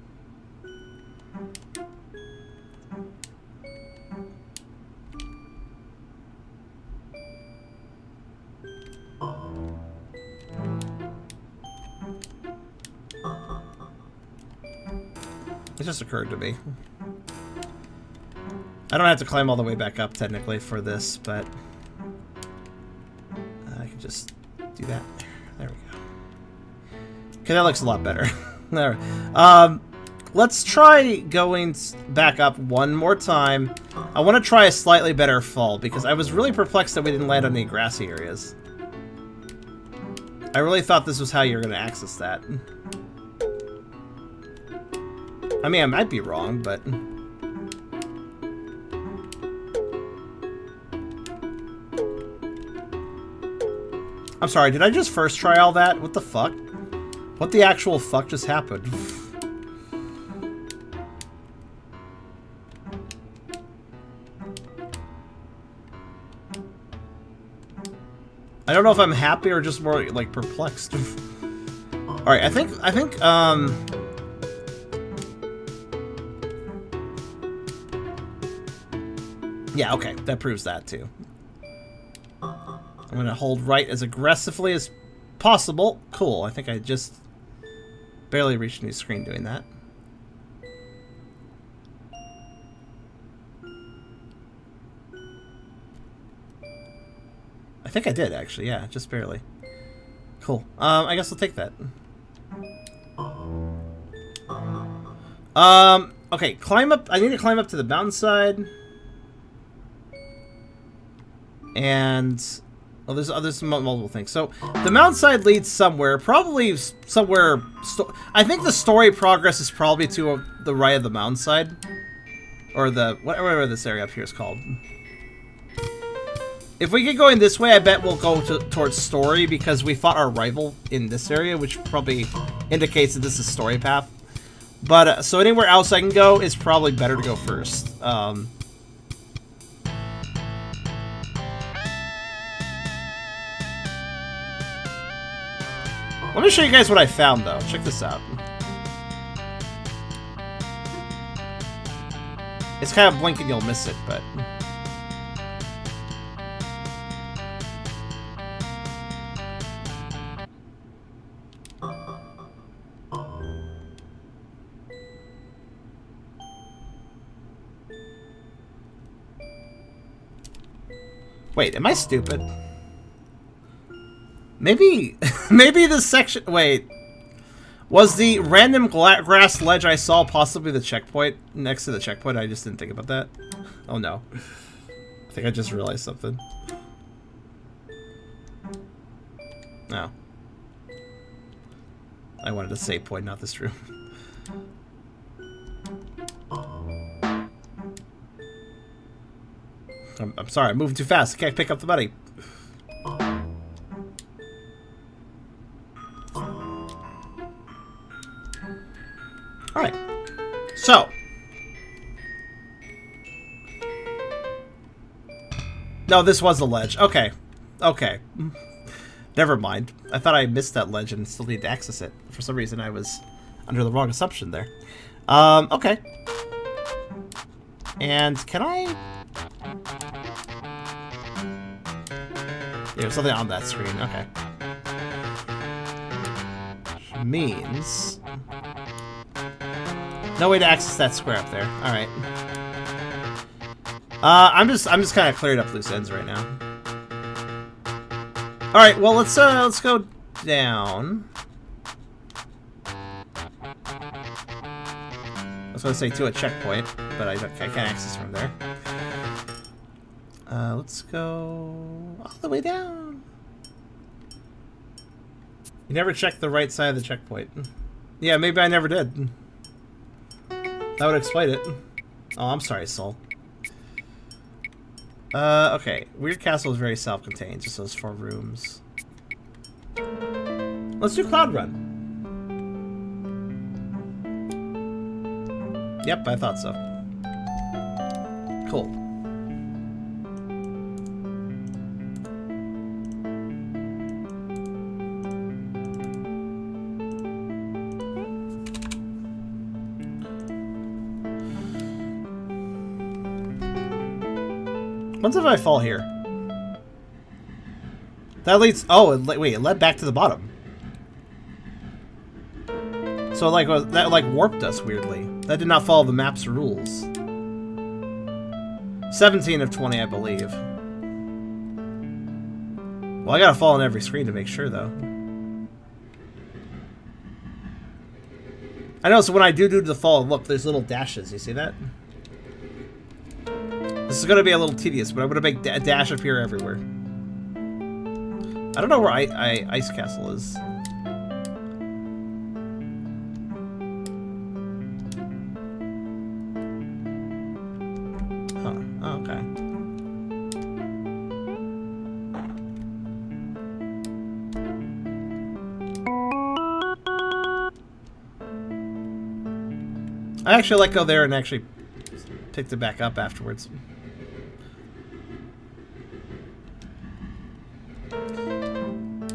It just occurred to me. I don't have to climb all the way back up, technically, for this, but... I can just do that. There we go. Okay, that looks a lot better. There. Let's try going back up one more time. I want to try a slightly better fall, because I was really perplexed that we didn't land on any grassy areas. I really thought this was how you were going to access that. I mean, I might be wrong, but... I'm sorry, did I just first try all that? What the fuck? What the actual fuck just happened? I don't know if I'm happy or just more, like, perplexed. Alright, I think, yeah, okay, that proves that, too. I'm gonna hold right as aggressively as possible. Cool, I think I just barely reached a new screen doing that. I think I did, actually, yeah, just barely. Cool. I guess I'll take that. Okay, climb up. I need to climb up to the mountainside. And... oh, there's multiple things. So, the mountainside leads somewhere. Probably somewhere... I think the story progress is probably to the right of the mountainside. Or the... whatever this area up here is called. If we get going this way, I bet we'll go towards story, because we fought our rival in this area, which probably indicates that this is story path. But, so anywhere else I can go is probably better to go first. Let me show you guys what I found, though. Check this out. It's kind of blinking, you'll miss it, but... wait, am I stupid? Maybe... maybe this section... wait. Was the random grass ledge I saw possibly the checkpoint? Next to the checkpoint? I just didn't think about that. Oh no. I think I just realized something. No. I wanted a save point, not this room. I'm sorry, I'm moving too fast. I can't pick up the money. Alright. So. No, this was the ledge. Okay. Okay. Never mind. I thought I missed that ledge and still need to access it. For some reason, I was under the wrong assumption there. Okay. And can I... yeah, there's something on that screen. Okay. Which means... no way to access that square up there. All right. I'm just kind of clearing up loose ends right now. All right. Well, let's go down. I was gonna say to a checkpoint, but I can't access from there. Let's go all the way down. You never checked the right side of the checkpoint. Yeah, maybe I never did. That would explain it. Oh, I'm sorry, Soul. Okay. Weird Castle is very self-contained, just those 4 rooms. Let's do Cloud Run. Yep, I thought so. Cool. What if I fall here? That leads... Oh, wait, it led back to the bottom. So, like, that, like, warped us weirdly. That did not follow the map's rules. 17 of 20, I believe. Well, I gotta fall on every screen to make sure, though. I know, so when I do the fall, look, there's little dashes. You see that? This is gonna be a little tedious, but I'm gonna make a dash appear everywhere. I don't know where Ice Castle is. Huh. Oh, okay. I actually let go there and actually picked it back up afterwards.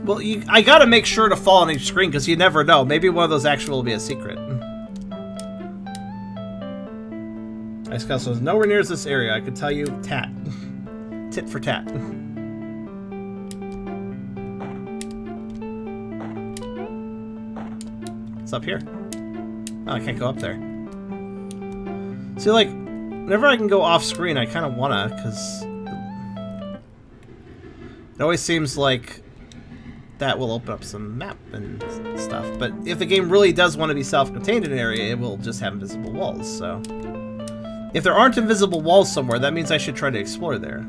Well, I gotta make sure to fall on each screen because you never know. Maybe one of those actually will be a secret. Ice Castle is nowhere near this area. I could tell you, tat. Tit for tat. It's up here. Oh, I can't go up there. See, like, whenever I can go off screen, I kind of wanna, because it always seems like that will open up some map and stuff. But if the game really does want to be self-contained in an area, it will just have invisible walls, so... If there aren't invisible walls somewhere, that means I should try to explore there.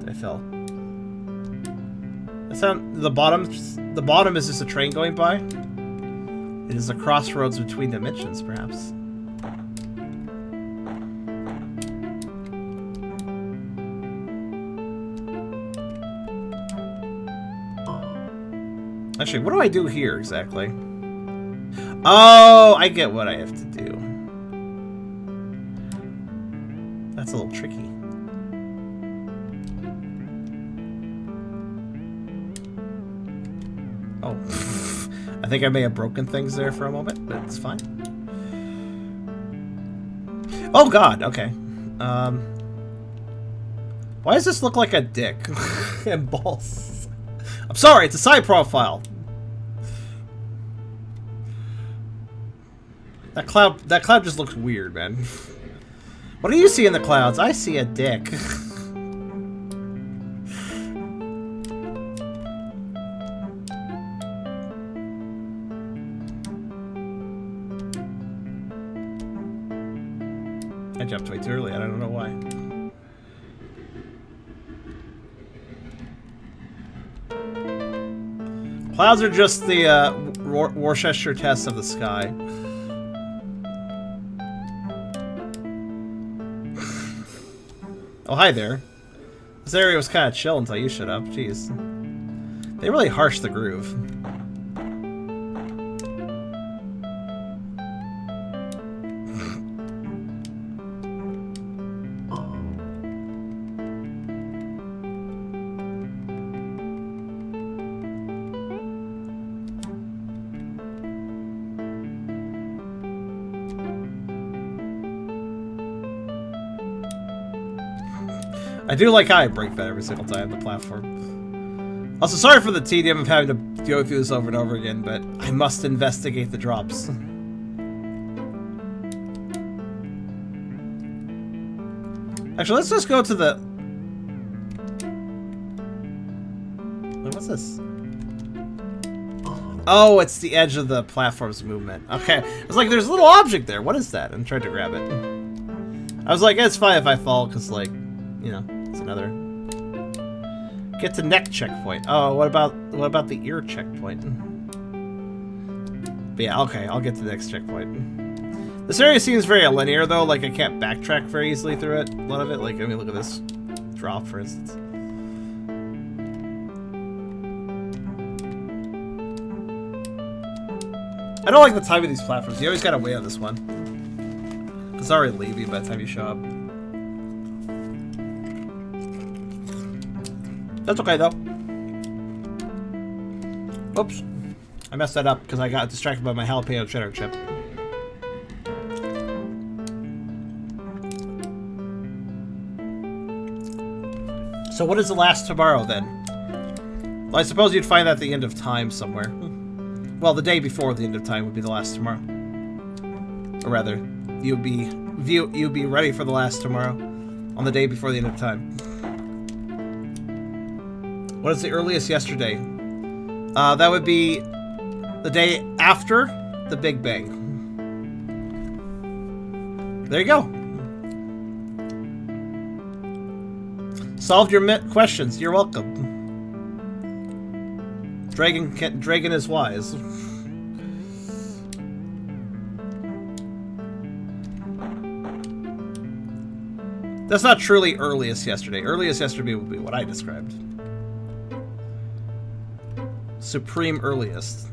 I fell. The bottom is just a train going by? It is a crossroads between dimensions, perhaps. Actually, what do I do here exactly? Oh, I get what I have to do. That's a little tricky. Oh, I think I may have broken things there for a moment, but it's fine. Oh God, okay. Why does this look like a dick and balls? I'm sorry, it's a side profile. That cloud just looks weird, man. What do you see in the clouds? I see a dick. I jumped way too early. I don't know why. Clouds are just the Worcester test of the sky. Oh, hi there. This area was kind of chill until you showed up. Jeez. They really harsh the groove. I do like how I break that every single time the platform. Also, sorry for the tedium of having to go through this over and over again, but I must investigate the drops. Actually, let's just go to the... Wait, what's this? Oh, it's the edge of the platform's movement. Okay. I was like, there's a little object there. What is that? And tried to grab it. I was like, it's fine if I fall, because, like, you know, it's another... Get to neck checkpoint. Oh, what about the ear checkpoint? But yeah, okay, I'll get to the next This area seems very linear, though. Like, I can't backtrack very easily through it. A lot of it. Like, I mean, look at this. It's drop, for instance. I don't like the time of these platforms. You always gotta wait on this one. It's already leaving by the time you show up. That's okay, though. Oops. I messed that up because I got distracted by my jalapeno cheddar chip. So what is the last tomorrow, then? Well, I suppose you'd find that at the end of time somewhere. Well, the day before the end of time would be the last tomorrow. Or rather, you'd be ready for the last tomorrow on the day before the end of time. What is the earliest yesterday? That would be the day after the Big Bang. There you go. Solved your questions. You're welcome. Dragon is wise. That's not truly earliest yesterday. Earliest yesterday would be what I described. Supreme earliest.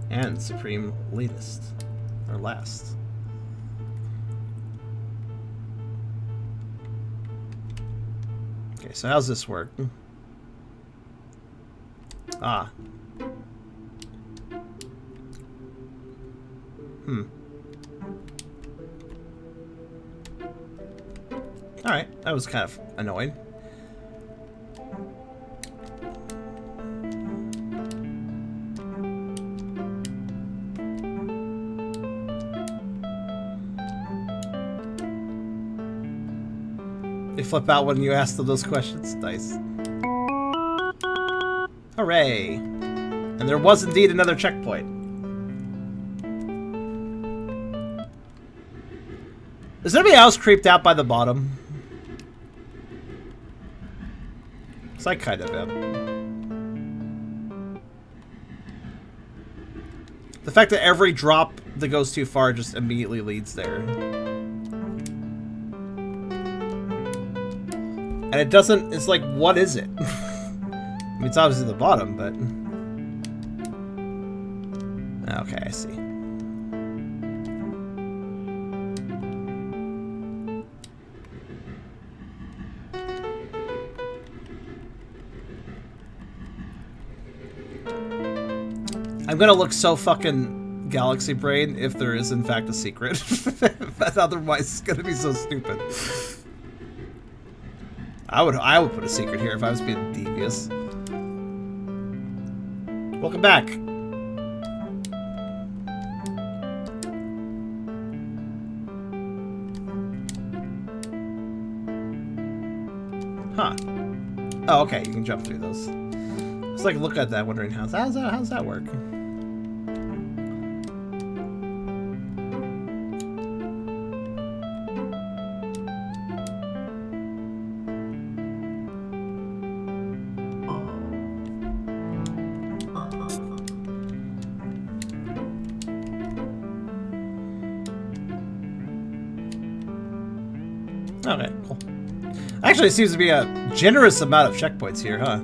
And supreme latest. Or last. Okay, so how's this work? Ah. Alright, that was kind of annoying. They flip out when you ask them those questions. Nice. Hooray! And there was indeed another checkpoint. Is anybody else creeped out by the bottom? Because I kind of am. The fact that every drop that goes too far just immediately leads there. And it doesn't, it's like, what is it? I mean, it's obviously the bottom, but... Okay, I see. I'm gonna look so fucking Galaxy Brain if there is in fact a secret. But otherwise it's gonna be so stupid. I would put a secret here if I was being devious. Welcome back. Huh. Oh, okay, you can jump through those. It's like look at that, wondering how's that work? Okay, cool. Actually, it seems to be a generous amount of checkpoints here, huh?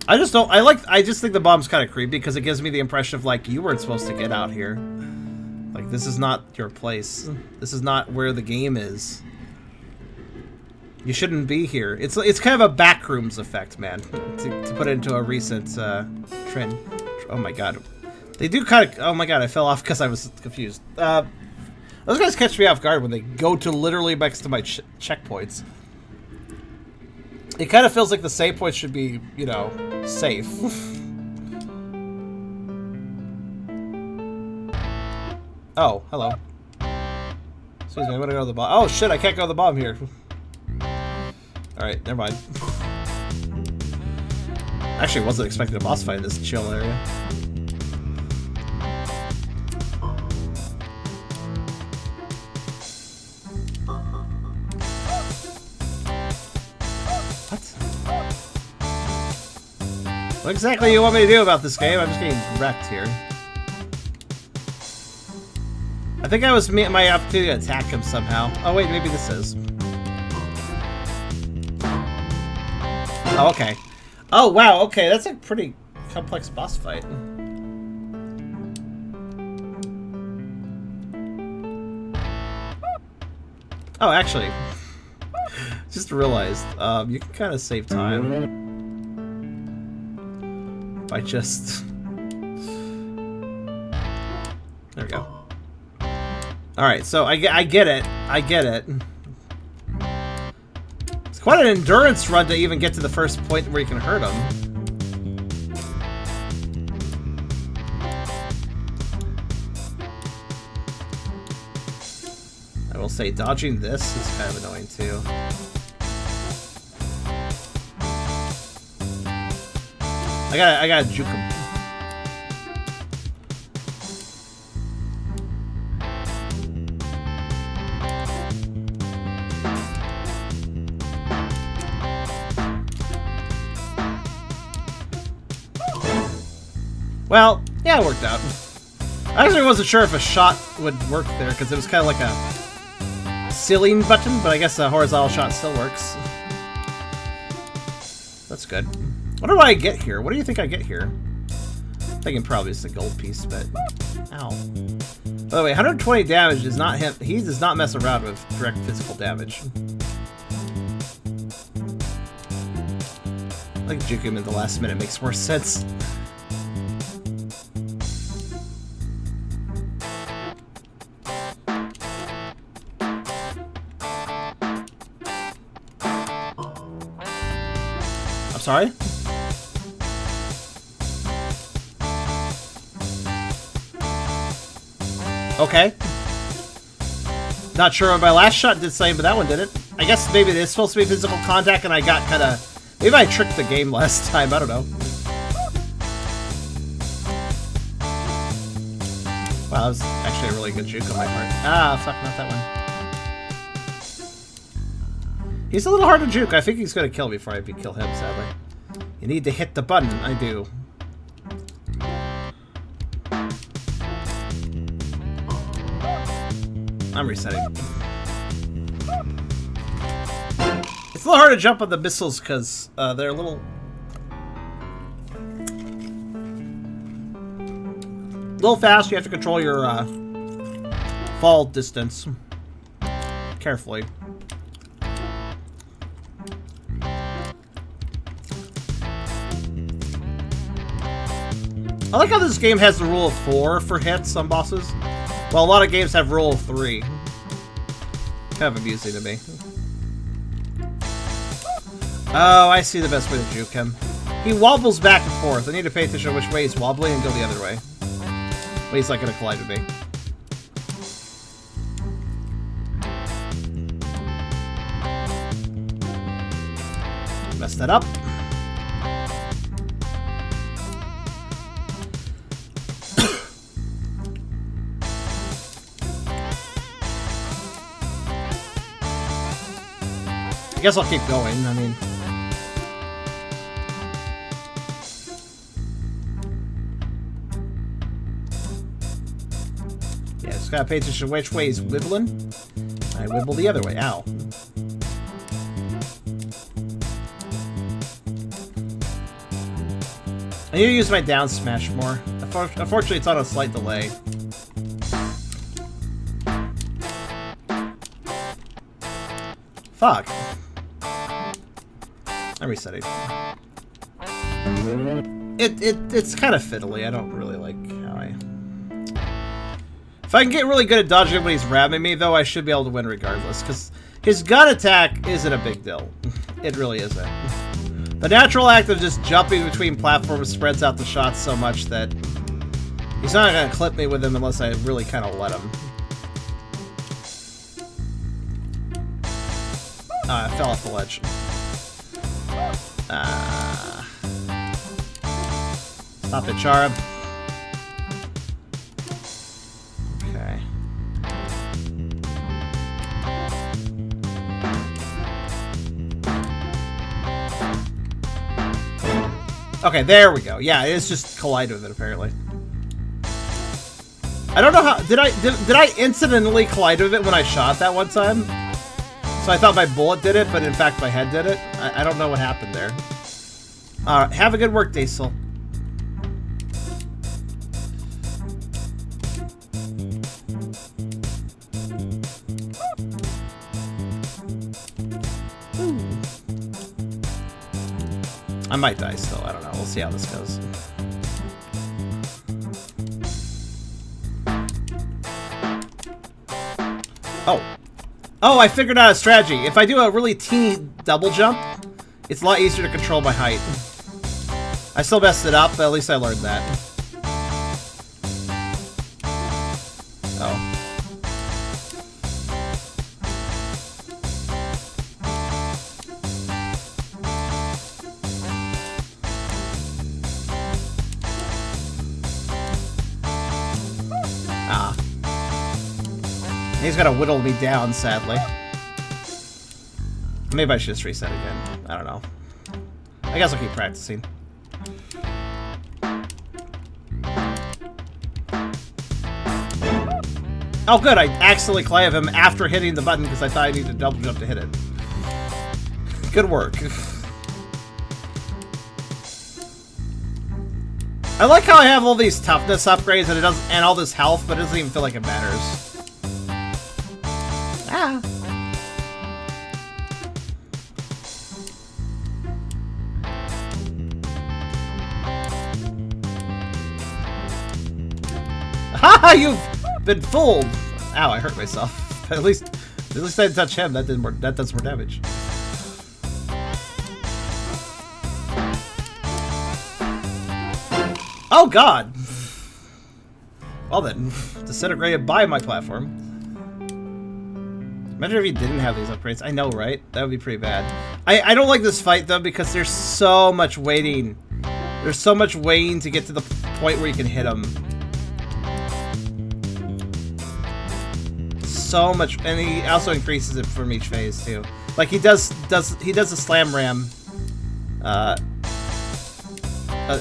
I just think the bomb's kind of creepy because it gives me the impression of like you weren't supposed to get out here. Like this is not your place. This is not where the game is. You shouldn't be here. It's kind of a backrooms effect, man. To put it into a recent trend. Oh my god. They do kind of... Oh my god, I fell off because I was confused. Those guys catch me off guard when they go to literally next to my checkpoints. It kind of feels like the save points should be, you know, safe. Oh, hello. Excuse me, I'm gonna go to the bottom. Oh shit, I can't go to the bottom here. Alright, never mind. Actually, wasn't expecting a boss fight in this chill area. What exactly do you want me to do about this game? I'm just getting wrecked here. I think I was my opportunity to attack him somehow. Oh wait, maybe this is. Oh, okay. Oh wow, okay, that's a pretty complex boss fight. Oh, actually, just realized you can kind of save time by just. There we go. Alright, so I get it. I get it. It's quite an endurance run to even get to the first point where you can hurt him. I will say, dodging this is kind of annoying too. I gotta juke him. Well, yeah, it worked out. I actually wasn't sure if a shot would work there, because it was kind of like a ceiling button, but I guess a horizontal shot still works. That's good. What do I get here? What do you think I get here? I'm thinking probably it's a gold piece, but... Ow. By the way, 120 damage is not him. He does not mess around with direct physical damage. I think juking him in the last minute makes more sense. Sorry? Okay. Not sure if my last shot did something, but that one didn't. I guess maybe it is supposed to be physical contact and I got kind of... Maybe I tricked the game last time, I don't know. Wow, that was actually a really good juke on my part. Ah, fuck, not that one. He's a little hard to juke. I think he's going to kill me before I kill him, sadly. You need to hit the button. I do. I'm resetting. It's a little hard to jump on the missiles because they're a little fast. You have to control your fall distance carefully. I like how this game has the rule of 4 for hits on bosses, while a lot of games have rule of 3. Kind of amusing to me. Oh, I see the best way to juke him. He wobbles back and forth. I need to pay attention to which way he's wobbling and go the other way. But he's not going to collide with me. Messed that up. I guess I'll keep going, I mean... Yeah, just gotta pay attention to which way he's wibbling. I wibble the other way. Ow. I need to use my down smash more. Unfortunately, it's on a slight delay. Fuck. I'm resetting. It's kind of fiddly. I don't really like how I... If I can get really good at dodging when he's ramming me, though, I should be able to win regardless. Because his gun attack isn't a big deal. It really isn't. The natural act of just jumping between platforms spreads out the shots so much that he's not going to clip me with him unless I really kind of let him. I fell off the ledge. Stop it, Chara. Okay. Okay, there we go. Yeah, it's just collide with it, apparently. I don't know how... Did I incidentally collide with it when I shot that one time? So I thought my bullet did it, but in fact my head did it? I don't know what happened there. Alright, have a good work day, Sol. I might die still, I don't know. We'll see how this goes. Oh. Oh, I figured out a strategy. If I do a really teeny double jump, it's a lot easier to control my height. I still messed it up, but at least I learned that. Oh. Ah. He's gonna whittle me down, sadly. Maybe I should just reset again. I don't know. I guess I'll keep practicing. Oh good, I accidentally clave him after hitting the button because I thought I needed to double jump to hit it. Good work. I like how I have all these toughness upgrades and it doesn't, and all this health, but it doesn't even feel like it matters. Ah. Ha! You've been fooled. Ow! I hurt myself. At least I didn't touch him. That did more. That does more damage. Oh God! Well then, disintegrated by my platform. Imagine if you didn't have these upgrades. I know, right? That would be pretty bad. I don't like this fight though because there's so much waiting. There's so much waiting to get to the point where you can hit him. So much, and he also increases it from each phase too. Like he does a slam ram, an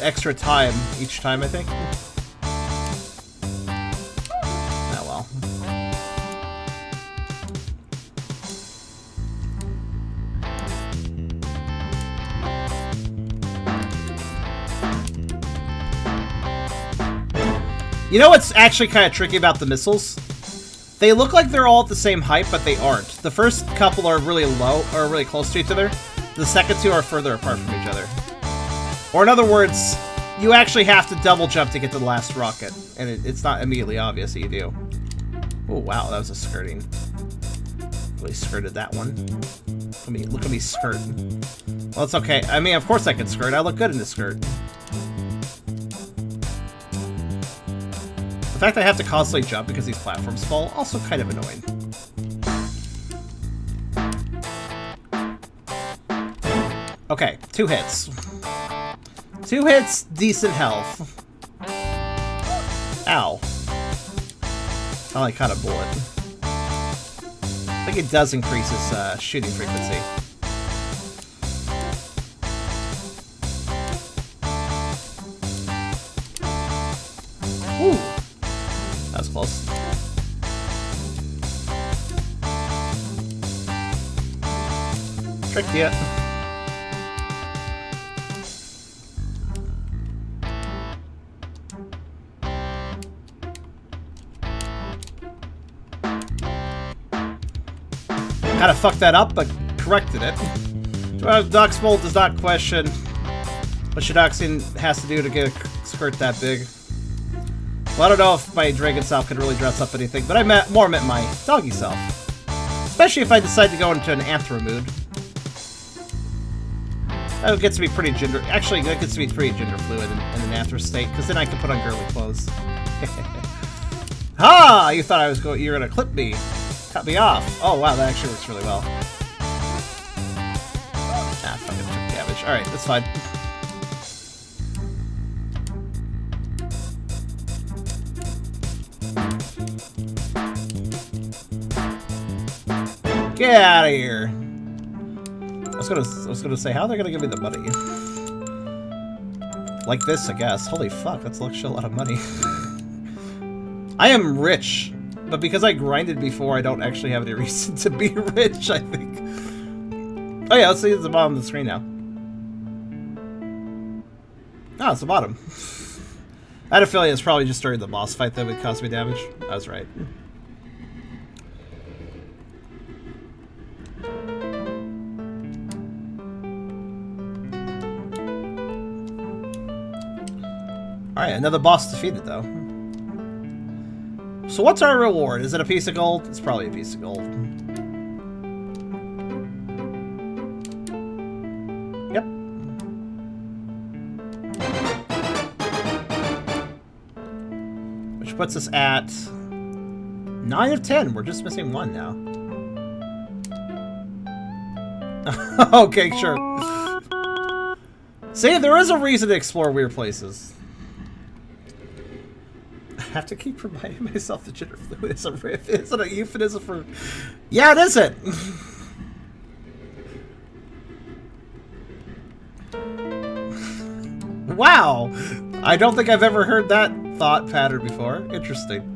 extra time each time, I think. Oh well. You know what's actually kind of tricky about the missiles? They look like they're all at the same height, but they aren't. The first couple are really low, or really close to each other. The second two are further apart from each other. Or in other words, you actually have to double jump to get to the last rocket, and it's not immediately obvious that you do. Oh wow, that was a skirting. Really skirted that one. Look at me skirt. Well, it's okay. I mean, of course I can skirt. I look good in this skirt. The fact that I have to constantly jump because these platforms fall, also kind of annoying. Okay, 2 hits. 2 hits, decent health. Ow. Finally caught a bullet. I think it does increase its shooting frequency. Woo! That was close. Tricked you. Kind of fucked that up, but corrected it. Doxmold does not question what Shidoxian has to do to get a skirt that big. Well, I don't know if my dragon self could really dress up anything, but I meant my doggy self. Especially if I decide to go into an anthro mood. That gets to be pretty gender... Actually, that gets to be pretty gender fluid in an anthro state, because then I can put on girly clothes. Ha! You thought you were gonna clip me. Cut me off. Oh wow, that actually works really well. Ah, fucking took damage. Alright, that's fine. Get out of here! I was gonna say, how are they gonna give me the money? Like this, I guess. Holy fuck, that's actually a lot of money. I am rich, but because I grinded before, I don't actually have any reason to be rich, I think. Oh yeah, let's see the bottom of the screen now. Oh, it's the bottom. I had a feeling it's probably just during the boss fight that would cause me damage. I was right. Alright, another boss defeated, though. So what's our reward? Is it a piece of gold? It's probably a piece of gold. Yep. Which puts us at 9 of 10. We're just missing 1 now. Okay, sure. See, there is a reason to explore weird places. I have to keep reminding myself that gender fluid is a riff. Isn't a euphemism for... Yeah, it isn't! Wow! I don't think I've ever heard that thought pattern before. Interesting.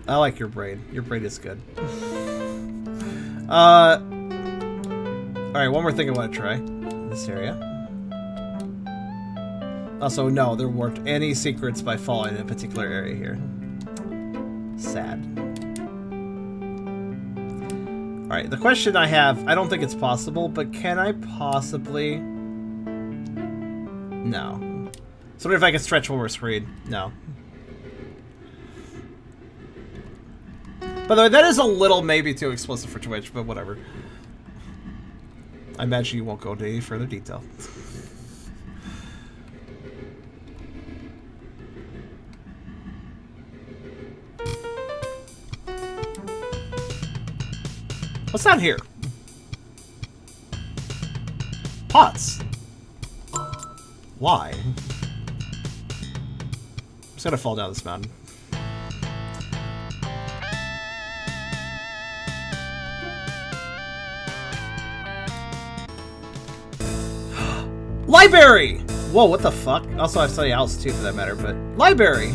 I like your brain. Your brain is good. Alright, one more thing I want to try. In this area. Also, no, there weren't any secrets by falling in a particular area here. Sad. Alright, the question I have, I don't think it's possible, but can I possibly... No. So what if I can stretch one more screen? No. By the way, that is a little maybe too explicit for Twitch, but whatever. I imagine you won't go into any further detail. What's down here? Pots. Why? I'm just gonna fall down this mountain. Library! Whoa, what the fuck? Also, I have something else too, for that matter, but... Library!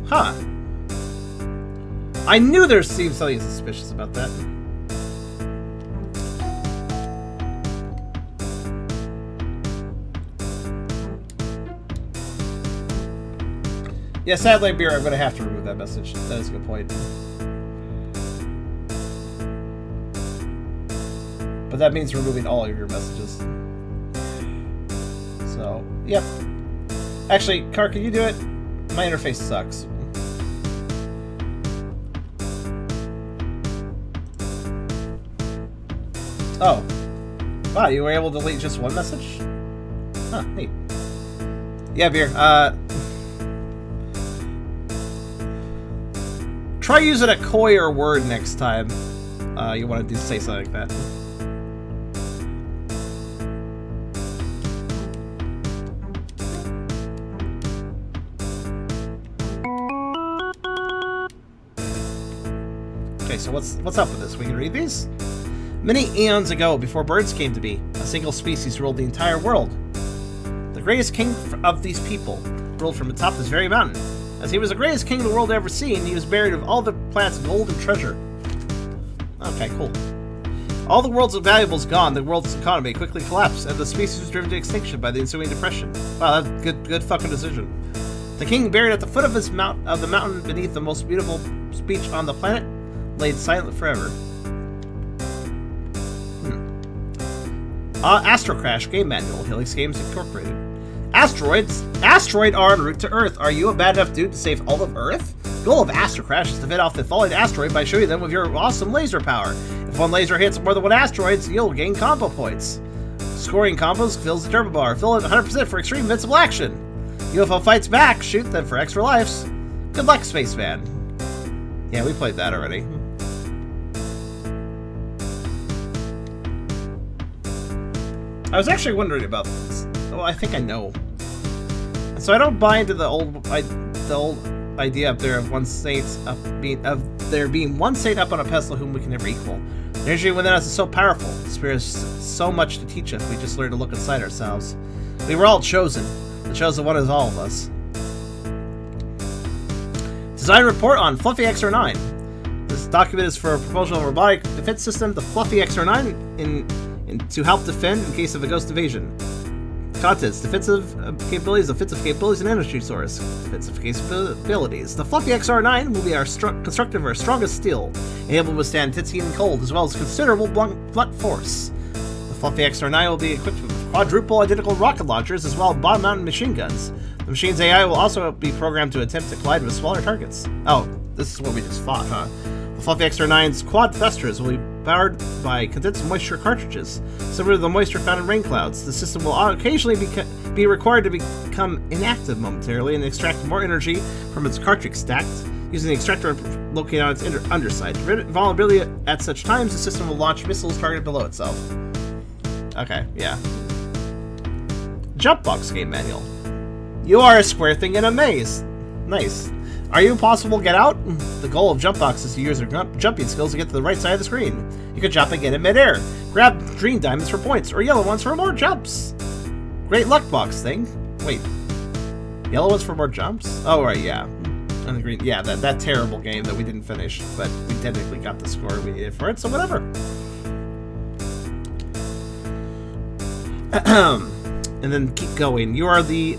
Huh. I knew there seemed something suspicious about that. Yeah, sadly, Beer, I'm gonna have to remove that message. That is a good point. But that means removing all of your messages. So, yep. Actually, Car, can you do it? My interface sucks. Oh. Wow, you were able to delete just one message? Huh, neat. Yeah, Beer, try using a coyer word next time you want to say something like that. Okay, so what's up with this? We can read these? Many eons ago, before birds came to be, a single species ruled the entire world. The greatest king of these people ruled from atop this very mountain. As he was the greatest king the world ever seen, he was buried with all the planet's gold and treasure. Okay, cool. All the world's valuables gone, the world's economy quickly collapsed, and the species was driven to extinction by the ensuing depression. Wow, that's a good fucking decision. The king, buried at the foot of the mountain beneath the most beautiful beach on the planet, laid silent forever. Astro Crash Game Manual, Helix Games Incorporated. Asteroid are en route to Earth. Are you a bad enough dude to save all of Earth? The goal of Astro Crash is to fend off the falling asteroid by shooting them with your awesome laser power. If one laser hits more than one asteroid, you'll gain combo points. Scoring combos fills the turbo bar. Fill it 100% for extreme invincible action. UFO fights back. Shoot them for extra lives. Good luck, Spaceman. Yeah, we played that already. I was actually wondering about this. Oh, I think I know. So I don't buy into the old idea up there of there being one saint up on a pedestal whom we can never equal. The energy within us is so powerful. The spirit has so much to teach us. We just learn to look inside ourselves. We were all chosen. The chosen one is all of us. Design report on Fluffy XR9. This document is for a proposal of a robotic defense system, the Fluffy XR9, to help defend in case of a ghost invasion. Contents: defensive capabilities, offensive capabilities, and energy source. Defensive capabilities. The Fluffy XR9 will be constructed of our strongest steel, able to withstand intense heat and cold, as well as considerable blunt force. The Fluffy XR9 will be equipped with quadruple identical rocket launchers, as well as bottom-mounted machine guns. The machine's AI will also be programmed to attempt to collide with smaller targets. Oh, this is what we just fought, huh? The Fluffy XR9's quad thrusters will be powered by condensed moisture cartridges, similar to the moisture found in rain clouds. The system will occasionally be required to become inactive momentarily and extract more energy from its cartridge stack, using the extractor located on its underside. To prevent vulnerability at such times, the system will launch missiles targeted below itself. Okay, yeah. Jump box game manual. You are a square thing in a maze. Nice. Are you impossible to get out? The goal of jump box is to use your jumping skills to get to the right side of the screen. You can jump again in midair. Grab green diamonds for points, or yellow ones for more jumps. Great luck box thing. Wait. Yellow ones for more jumps? Oh, right, yeah. And the green, yeah, that terrible game that we didn't finish, but we technically got the score we needed for it, so whatever. And then keep going. You are the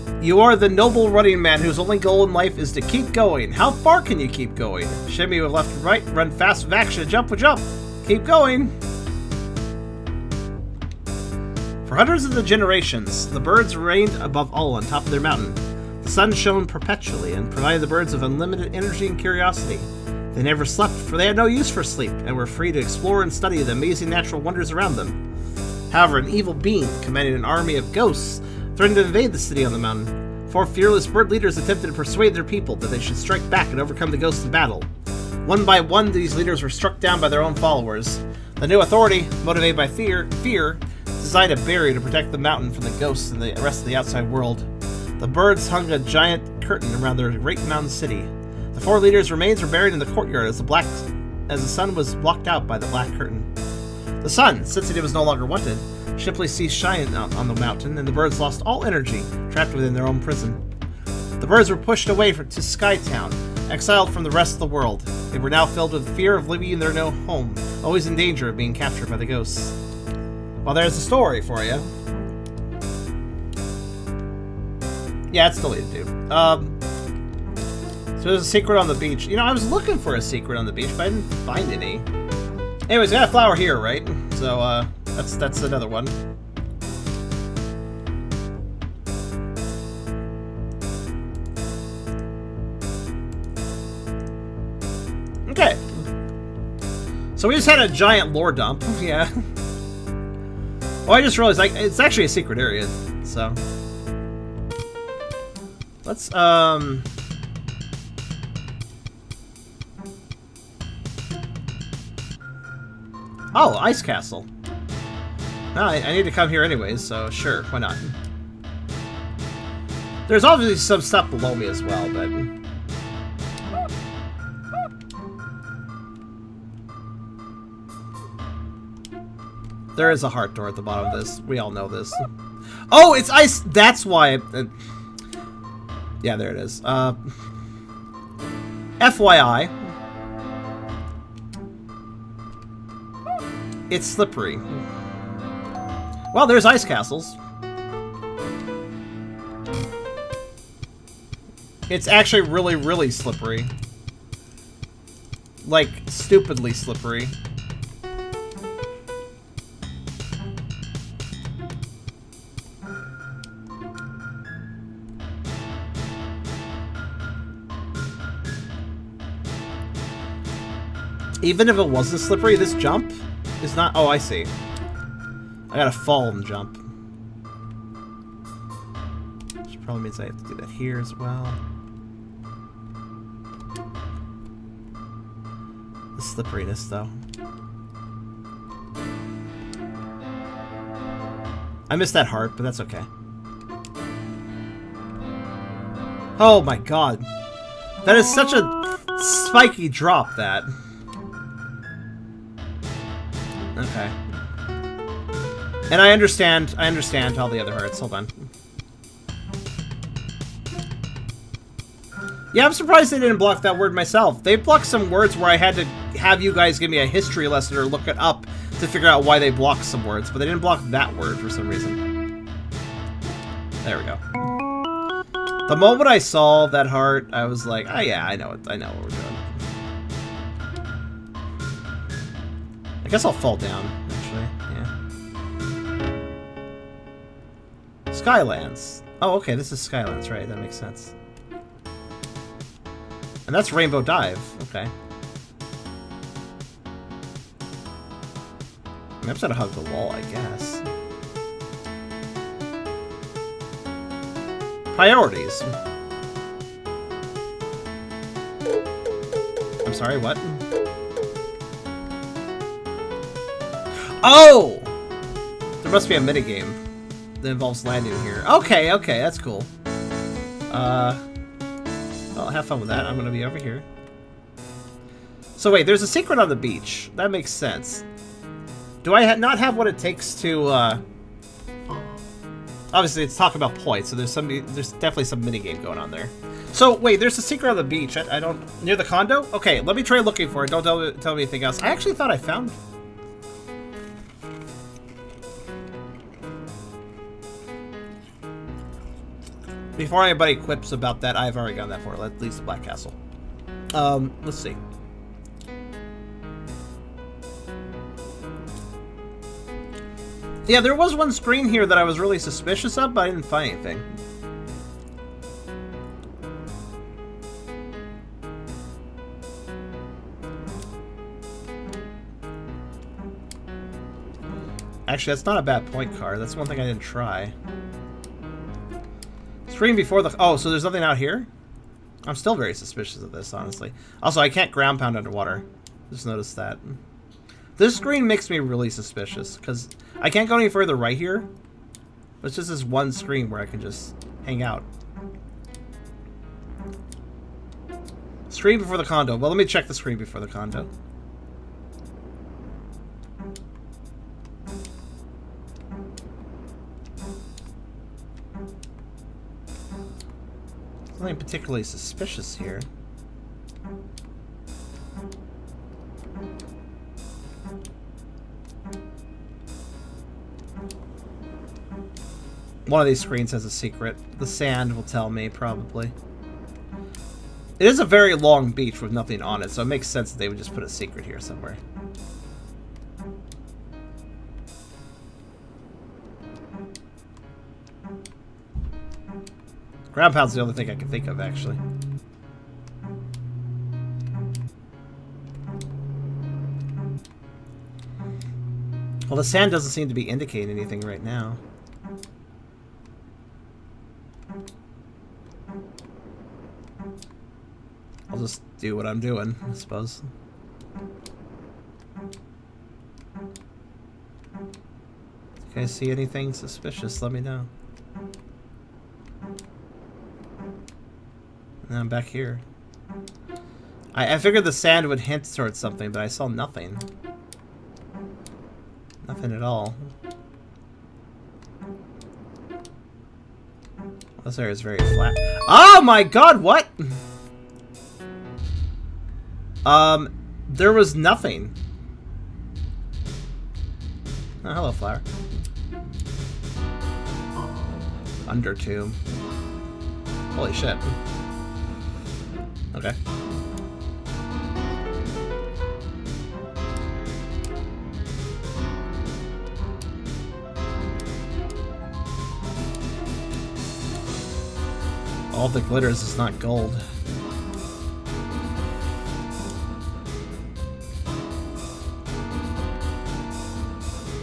noble running man whose only goal in life is to keep going. How far can you keep going? Shimmy with left and right, run fast with action, jump with jump. Keep going. For hundreds of the generations, the birds reigned above all on top of their mountain. The sun shone perpetually and provided the birds with unlimited energy and curiosity. They never slept, for they had no use for sleep, and were free to explore and study the amazing natural wonders around them. However, an evil being, commanding an army of ghosts, threatened to invade the city on the mountain. 4 fearless bird leaders attempted to persuade their people that they should strike back and overcome the ghosts in battle. One by one, these leaders were struck down by their own followers. The new authority, motivated by fear, designed a barrier to protect the mountain from the ghosts and the rest of the outside world. The birds hung a giant curtain around their great mountain city. The 4 leaders' remains were buried in the courtyard as the sun was blocked out by the black curtain. The sun, since it was no longer wanted, simply ceased shining out on the mountain, and the birds lost all energy, trapped within their own prison. The birds were pushed away to Skytown, exiled from the rest of the world. They were now filled with fear of living in their new home, always in danger of being captured by the ghosts. Well, there's a story for you. Yeah, it's deleted, dude. So there's a secret on the beach. You know, I was looking for a secret on the beach, but I didn't find any. Anyways, got a flower here, right? So, that's another one. Okay. So we just had a giant lore dump. Yeah. Well, I just realized, like, it's actually a secret area, so. Let's, Oh, Ice Castle. No, I need to come here anyways, so sure, why not? There's obviously some stuff below me as well, but... There is a heart door at the bottom of this. We all know this. Oh, it's ice! That's why... yeah, there it is. FYI... It's slippery. Well, there's ice castles. It's actually really, really slippery. Like, stupidly slippery. Even if it wasn't slippery, this jump is not... Oh, I see. I gotta fall and jump. Which probably means I have to do that here as well. The slipperiness, though. I missed that heart, but that's okay. Oh my god. That is such a spiky drop, that. Okay. And I understand all the other hearts. Hold on. Yeah, I'm surprised they didn't block that word myself. They blocked some words where I had to have you guys give me a history lesson or look it up to figure out why they blocked some words, but they didn't block that word for some reason. There we go. The moment I saw that heart, I was like, oh yeah, I know what we're doing. I guess I'll fall down, actually. Yeah. Skylands. Oh, okay, this is Skylands, right? That makes sense. And that's Rainbow Dive. Okay. I'm just gonna hug the wall, I guess. Priorities. I'm sorry, what? Oh! There must be a minigame that involves landing here. Okay, that's cool. Well, have fun with that. I'm gonna be over here. So wait, there's a secret on the beach. That makes sense. Do I not have what it takes to, obviously, it's talking about points, so there's definitely some minigame going on there. So, wait, there's a secret on the beach. I don't... Near the condo? Okay, let me try looking for it. Don't tell me anything else. I actually thought I found... Before anybody quips about that, I've already gone that far. At least the Black Castle. Let's see. Yeah, there was one screen here that I was really suspicious of, but I didn't find anything. Actually, that's not a bad point card. That's one thing I didn't try. Screen before the... Oh, so there's nothing out here? I'm still very suspicious of this, honestly. Also, I can't ground pound underwater. Just noticed that. This screen makes me really suspicious, because I can't go any further right here. It's just this one screen where I can just hang out. Screen before the condo. Well, let me check the screen before the condo. Nothing particularly suspicious here. One of these screens has a secret. The sand will tell me, probably. It is a very long beach with nothing on it, so it makes sense that they would just put a secret here somewhere. Ground pound's the only thing I can think of, actually. Well, the sand doesn't seem to be indicating anything right now. I'll just do what I'm doing, I suppose. If you guys see anything suspicious, let me know. And I'm back here. I figured the sand would hint towards something, but I saw nothing. Nothing at all. This area is very flat. Oh my god, what? There was nothing. Oh, hello, flower. Undertomb. Holy shit. Okay. All the glitters is not gold.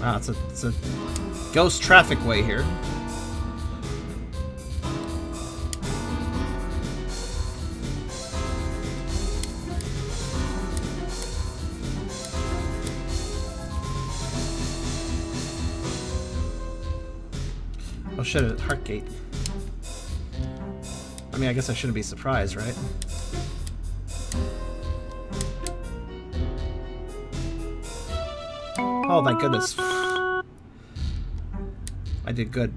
Wow, it's a ghost traffic way here. Oh shit, a heart gate. mean, I guess I shouldn't be surprised, right? Oh, thank goodness. I did good.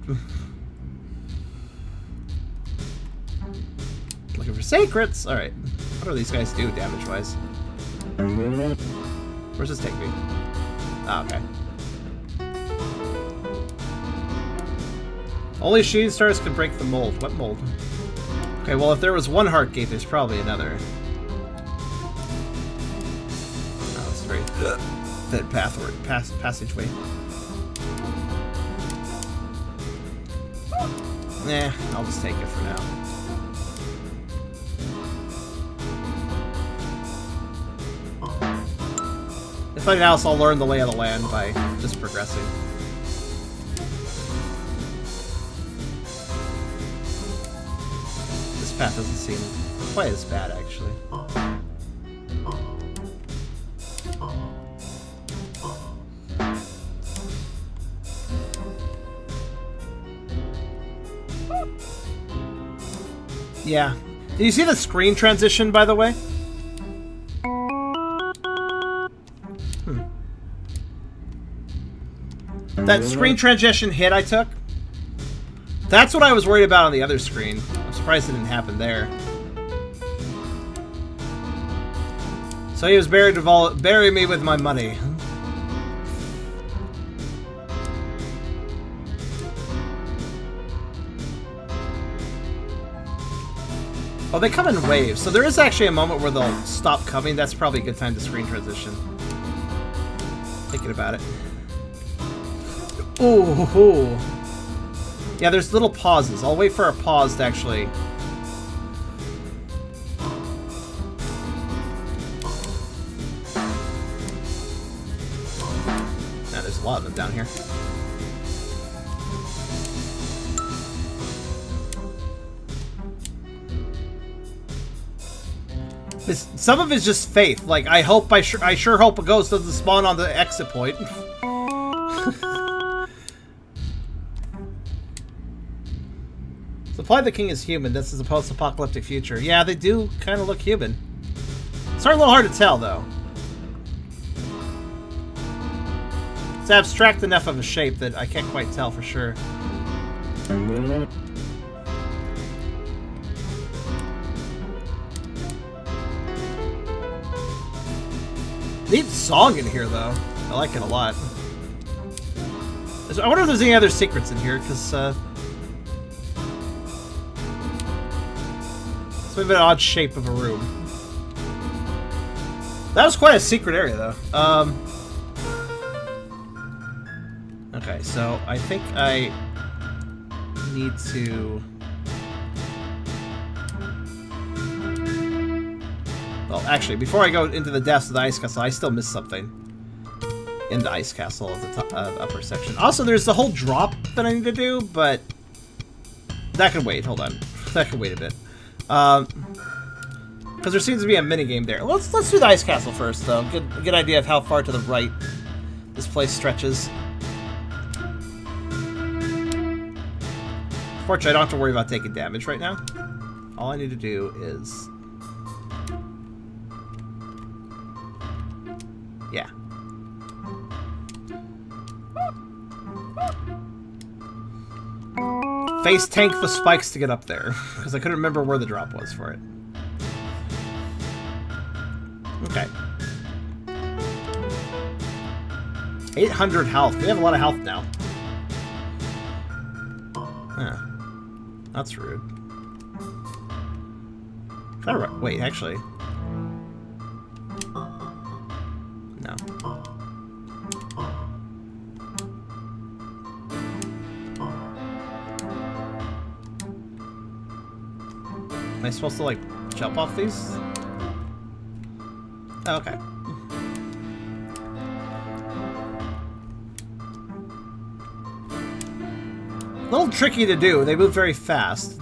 Looking for secrets. Alright. What do these guys do damage-wise? Where's this take me? Ah, okay. Only shooting stars can break the mold. What mold? Okay, well, if there was one heart gate, there's probably another. Oh, it's very thin passageway. Nah, I'll just take it for now. If nothing else, I'll learn the lay of the land by just progressing. This path doesn't seem quite as bad, actually. Yeah. Did you see the screen transition, by the way? That screen transition hit I took? That's what I was worried about on the other screen. I'm surprised it didn't happen there. So he was buried to bury me with my money. Oh, they come in waves, so there is actually a moment where they'll stop coming. That's probably a good time to screen transition. Thinking about it. Ooh. Yeah, there's little pauses. I'll wait for a pause to actually... Nah, there's a lot of them down here. Some of it's just faith. Like, I sure hope a ghost doesn't spawn on the exit point. Supply the king is human. This is a post-apocalyptic future. Yeah, they do kind of look human. It's a little hard to tell, though. It's abstract enough of a shape that I can't quite tell for sure. Neat song in here, though. I like it a lot. I wonder if there's any other secrets in here, because, it's a bit of an odd shape of a room. That was quite a secret area, though. Okay, so I think I need to... Well, actually, before I go into the depths of the ice castle, I still missed something in the ice castle of the top, upper section. Also, there's the whole drop that I need to do, but that can wait. Hold on, that can wait a bit, because there seems to be a mini game there. Let's do the ice castle first, though. Good idea of how far to the right this place stretches. Fortunately, I don't have to worry about taking damage right now. All I need to do is... yeah. Face tank the spikes to get up there, because I couldn't remember where the drop was for it. Okay. 800 health. We have a lot of health now. Huh. That's rude. Wait, actually... no. Am I supposed to, like, jump off these? Oh, okay. A little tricky to do. They move very fast.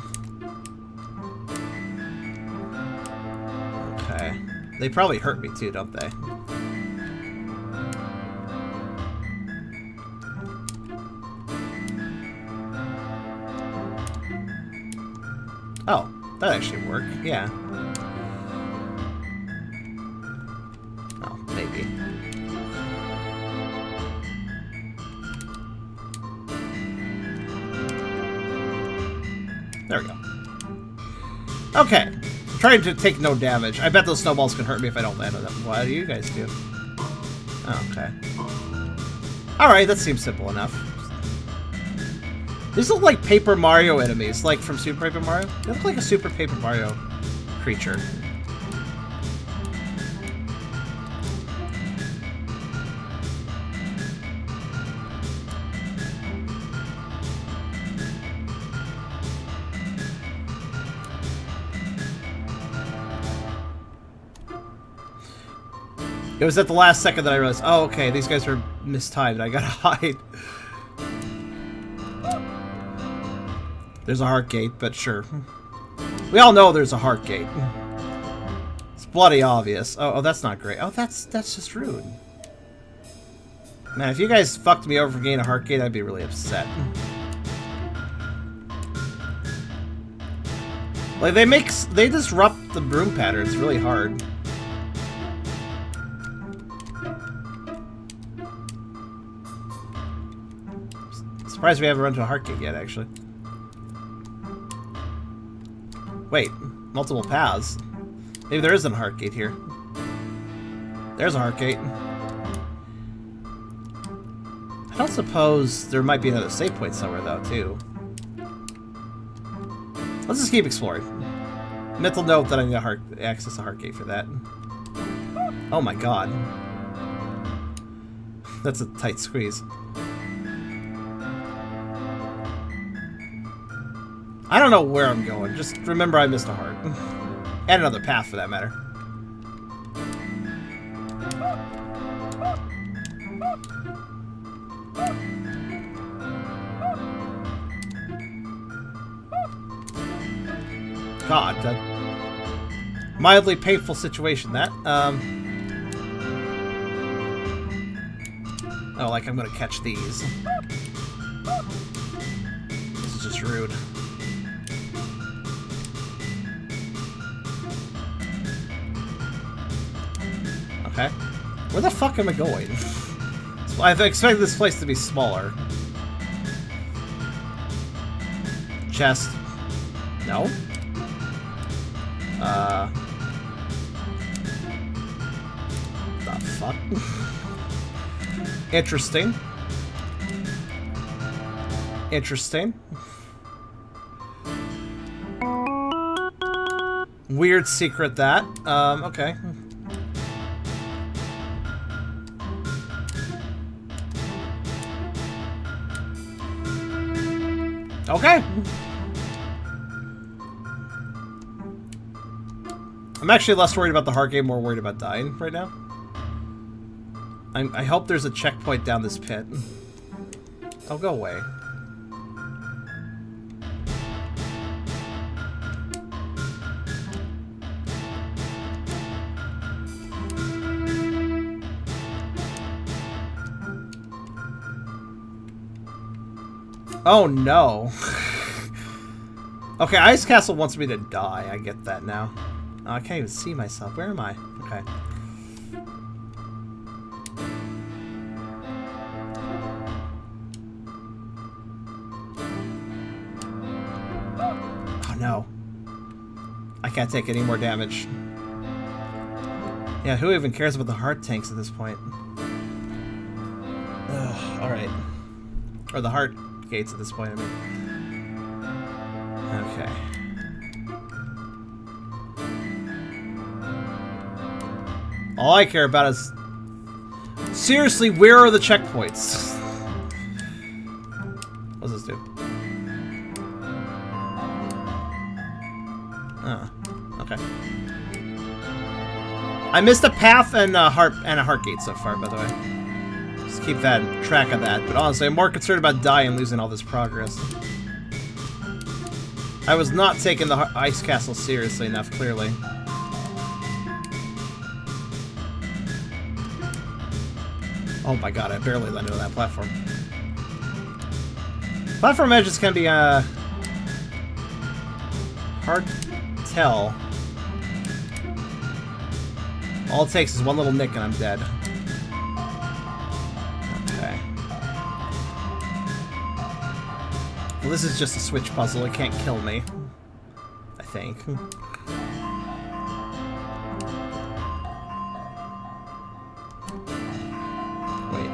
Okay. They probably hurt me too, don't they? Oh. That actually work. Yeah. Oh, maybe. There we go. Okay. I'm trying to take no damage. I bet those snowballs can hurt me if I don't land on them. What do you guys do? Oh, okay. Alright, that seems simple enough. These look like Paper Mario enemies, like from Super Paper Mario. They look like a Super Paper Mario creature. It was at the last second that I realized, oh, okay, these guys are mistimed. I gotta hide. There's a heart gate, but sure. We all know there's a heart gate. It's bloody obvious. Oh, that's not great. Oh, that's just rude. Man, if you guys fucked me over for getting a heart gate, I'd be really upset. Like, they disrupt the broom patterns really hard. Surprised we haven't run to a heart gate yet, actually. Wait, multiple paths. Maybe there isn't a heart gate here. There's a heart gate. I don't suppose there might be another save point somewhere, though, too. Let's just keep exploring. Mental note that I need to access a heart gate for that. Oh my god. That's a tight squeeze. I don't know where I'm going. Just remember I missed a heart. And another path, for that matter. God, that mildly painful situation, that. Oh, like I'm gonna catch these. This is just rude. Okay. Where the fuck am I going? I've expected this place to be smaller. Chest. No? The fuck? Interesting. Interesting. Weird secret that. Okay. Okay. I'm actually less worried about the heart game, more worried about dying right now. I hope there's a checkpoint down this pit. Oh, go away. Oh no. Okay, Ice Castle wants me to die. I get that now. Oh, I can't even see myself. Where am I? Okay. Oh no. I can't take any more damage. Yeah, who even cares about the heart tanks at this point? Ugh, alright. Or the heart gates at this point, I mean. Okay. All I care about is... Seriously, where are the checkpoints? What's this do? Oh, okay. I missed a path and a heart gate so far, by the way. Just keep that track of that. But honestly, I'm more concerned about dying and losing all this progress. I was not taking the Ice Castle seriously enough, clearly. Oh my god, I barely landed on that platform. Platform edges can be, hard tell. All it takes is one little nick and I'm dead. Okay. Well, this is just a switch puzzle. It can't kill me. I think. Wait.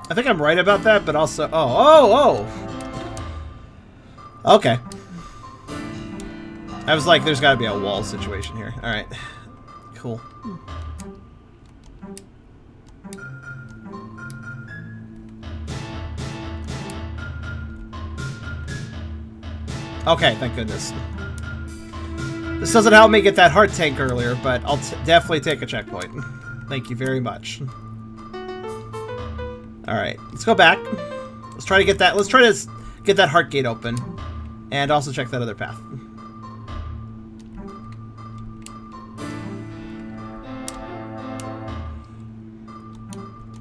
I think I'm right about that, but also... Oh! Okay. I was like, there's gotta be a wall situation here. Alright. Cool. Okay, thank goodness. This doesn't help me get that heart tank earlier, but I'll definitely take a checkpoint. Thank you very much. Alright, let's go back. Let's try to get that. Let's try to get that heart gate open. And also check that other path.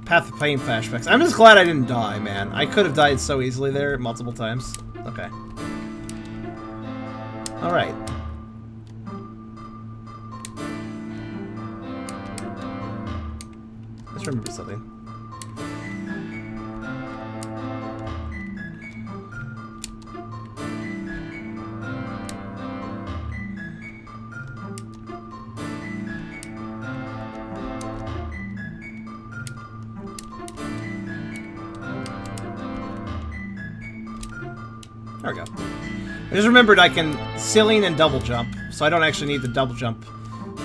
Path of pain flashbacks. I'm just glad I didn't die, man. I could have died so easily there multiple times. Okay. Alright. Let's remember something. There we go. I just remembered I can ceiling and double jump, so I don't actually need to double jump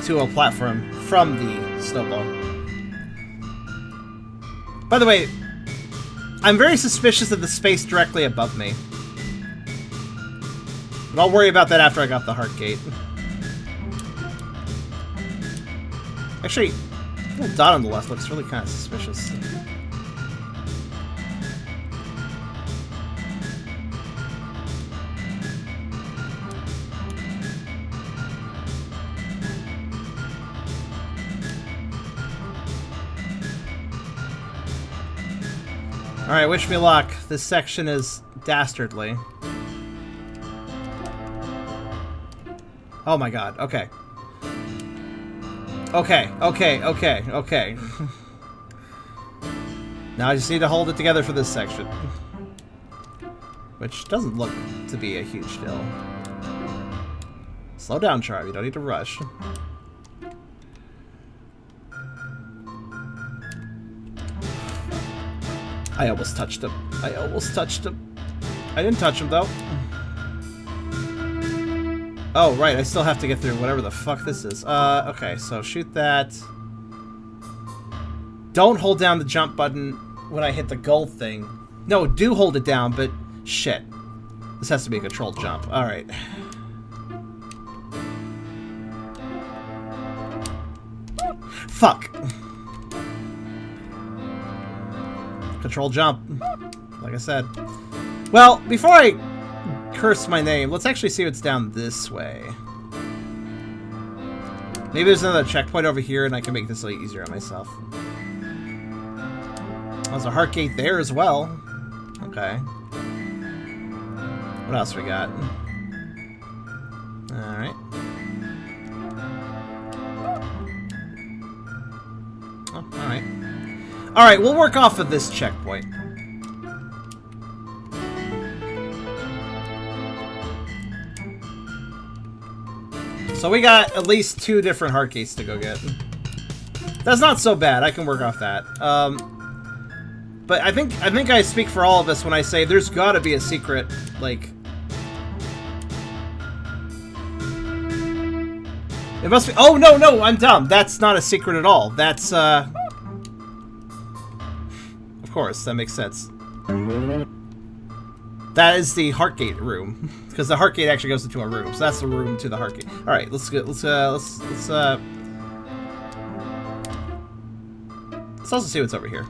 to a platform from the snowball. By the way, I'm very suspicious of the space directly above me. But I'll worry about that after I got the heart gate. Actually, the little dot on the left looks really kind of suspicious. Alright, wish me luck. This section is dastardly. Oh my god, okay. Okay. Now I just need to hold it together for this section. Which doesn't look to be a huge deal. Slow down, Charlie. You don't need to rush. I almost touched him. I didn't touch him, though. Oh, right. I still have to get through whatever the fuck this is. Okay. So shoot that. Don't hold down the jump button when I hit the gold thing. No, do hold it down, but shit. This has to be a controlled jump. Alright. Fuck. Control jump, like I said. Well, before I curse my name, let's actually see what's down this way. Maybe there's another checkpoint over here and I can make this a little easier on myself. There's a heart gate there as well. Okay. What else we got? Alright. Oh, alright. Alright, we'll work off of this checkpoint. So we got at least 2 different heart gates to go get. That's not so bad. I can work off that. But I think I speak for all of us when I say there's gotta be a secret, like... It must be... Oh, no, I'm dumb. That's not a secret at all. That's, Of course, that makes sense. That is the Heartgate room, because the Heartgate actually goes into a room, so that's the room to the Heartgate. All right, let's also see what's over here.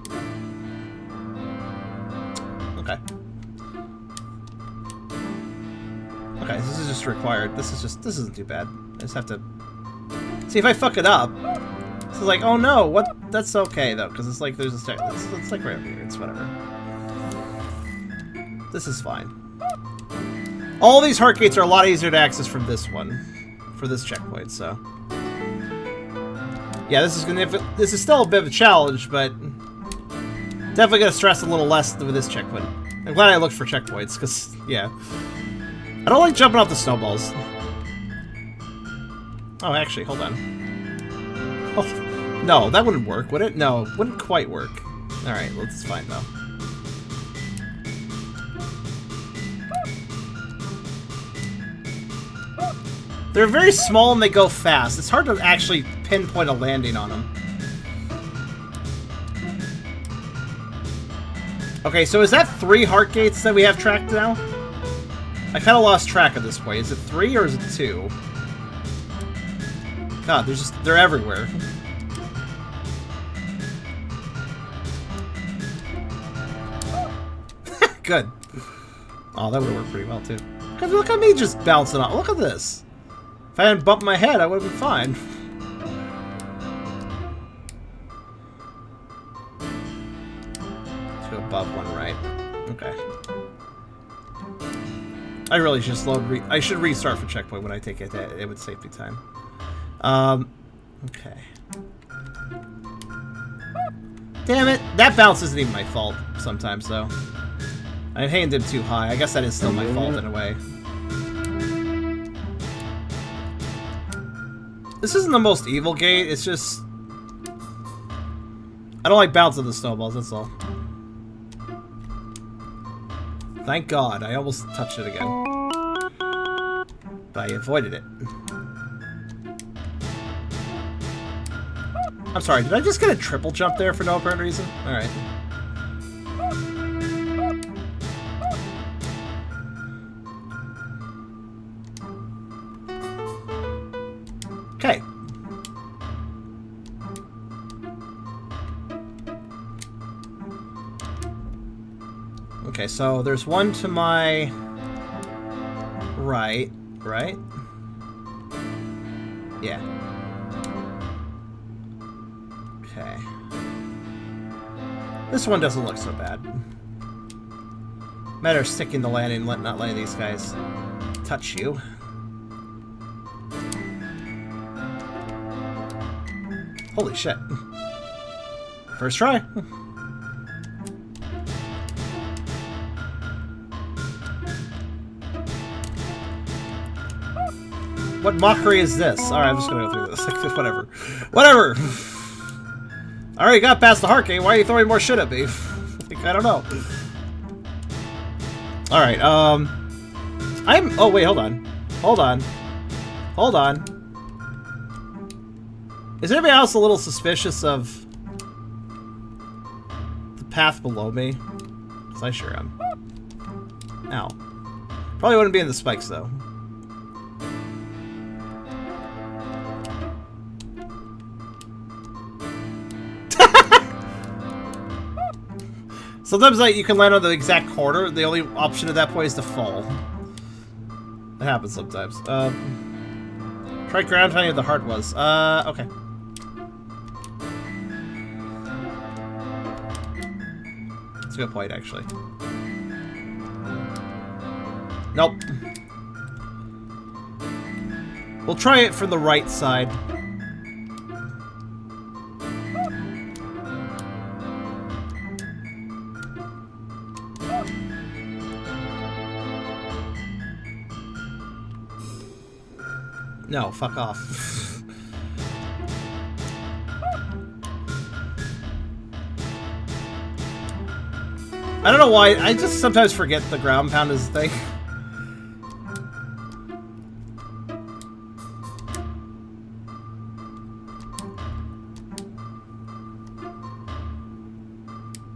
Okay. Okay, this is just required. This isn't too bad. I just have to see if I fuck it up. It's like, oh no, what? That's okay though, because it's like there's a stair. It's like right over here. It's whatever. This is fine. All these heart gates are a lot easier to access from this one, for this checkpoint. So, yeah, this is still a bit of a challenge, but definitely gonna stress a little less with this checkpoint. I'm glad I looked for checkpoints, because yeah, I don't like jumping off the snowballs. Oh, actually, hold on. Oh, no, that wouldn't work, would it? No, wouldn't quite work. All right, well, it's fine though. They're very small and they go fast. It's hard to actually pinpoint a landing on them. Okay, so is that 3 heart gates that we have tracked now? I kind of lost track at this point. Is it 3 or is it 2? God, they're everywhere. Good. Oh, that would work pretty well too. Look at me just bouncing off. Look at this. If I hadn't bumped my head, I would have been fine. Two above, one right. Okay. I really should I should restart for checkpoint when I take it. It would save me time. Okay. Damn it! That bounce isn't even my fault sometimes, though. I aimed him too high. I guess that is still my fault in a way. This isn't the most evil gate, it's just... I don't like bouncing the snowballs, that's all. Thank God, I almost touched it again. But I avoided it. I'm sorry, did I just get a triple jump there for no apparent reason? Alright. Okay. Okay, so there's one to my right, right? Yeah. Okay. This one doesn't look so bad. Matter of sticking the landing, not letting these guys touch you. Holy shit. First try. What mockery is this? Alright, I'm just gonna go through this. Whatever. Whatever! I already got past the heart gate. Why are you throwing more shit at me? Like, I don't know. Alright, oh, wait, hold on. Hold on. Hold on. Is anybody else a little suspicious of the path below me? Because I sure am. Ow. Probably wouldn't be in the spikes, though. Sometimes like, you can land on the exact corner. The only option at that point is to fall. That happens sometimes. Try ground finding where the heart was. Okay. That's a good point, actually. Nope. We'll try it from the right side. No, fuck off. I don't know why, I just sometimes forget the ground pound is a thing.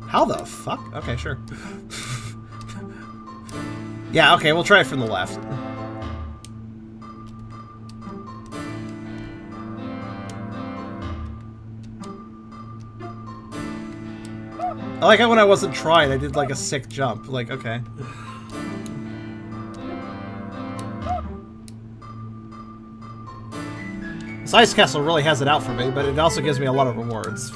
How the fuck? Okay, sure. Yeah, okay, we'll try it from the left. I like how when I wasn't trying, I did like a sick jump. Like, okay. This ice castle really has it out for me, but it also gives me a lot of rewards.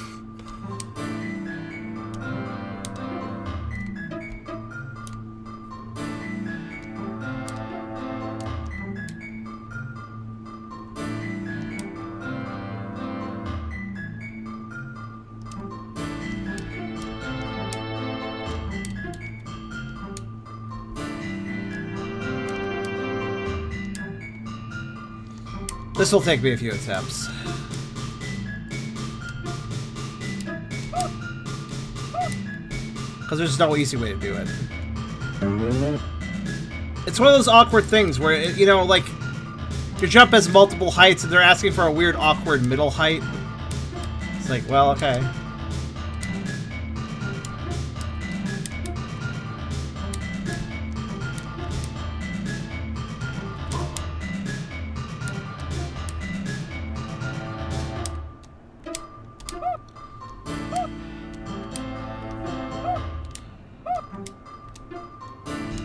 This will take me a few attempts. Because there's no easy way to do it. It's one of those awkward things where, you know, like, your jump has multiple heights and they're asking for a weird, awkward middle height. It's like, well, okay.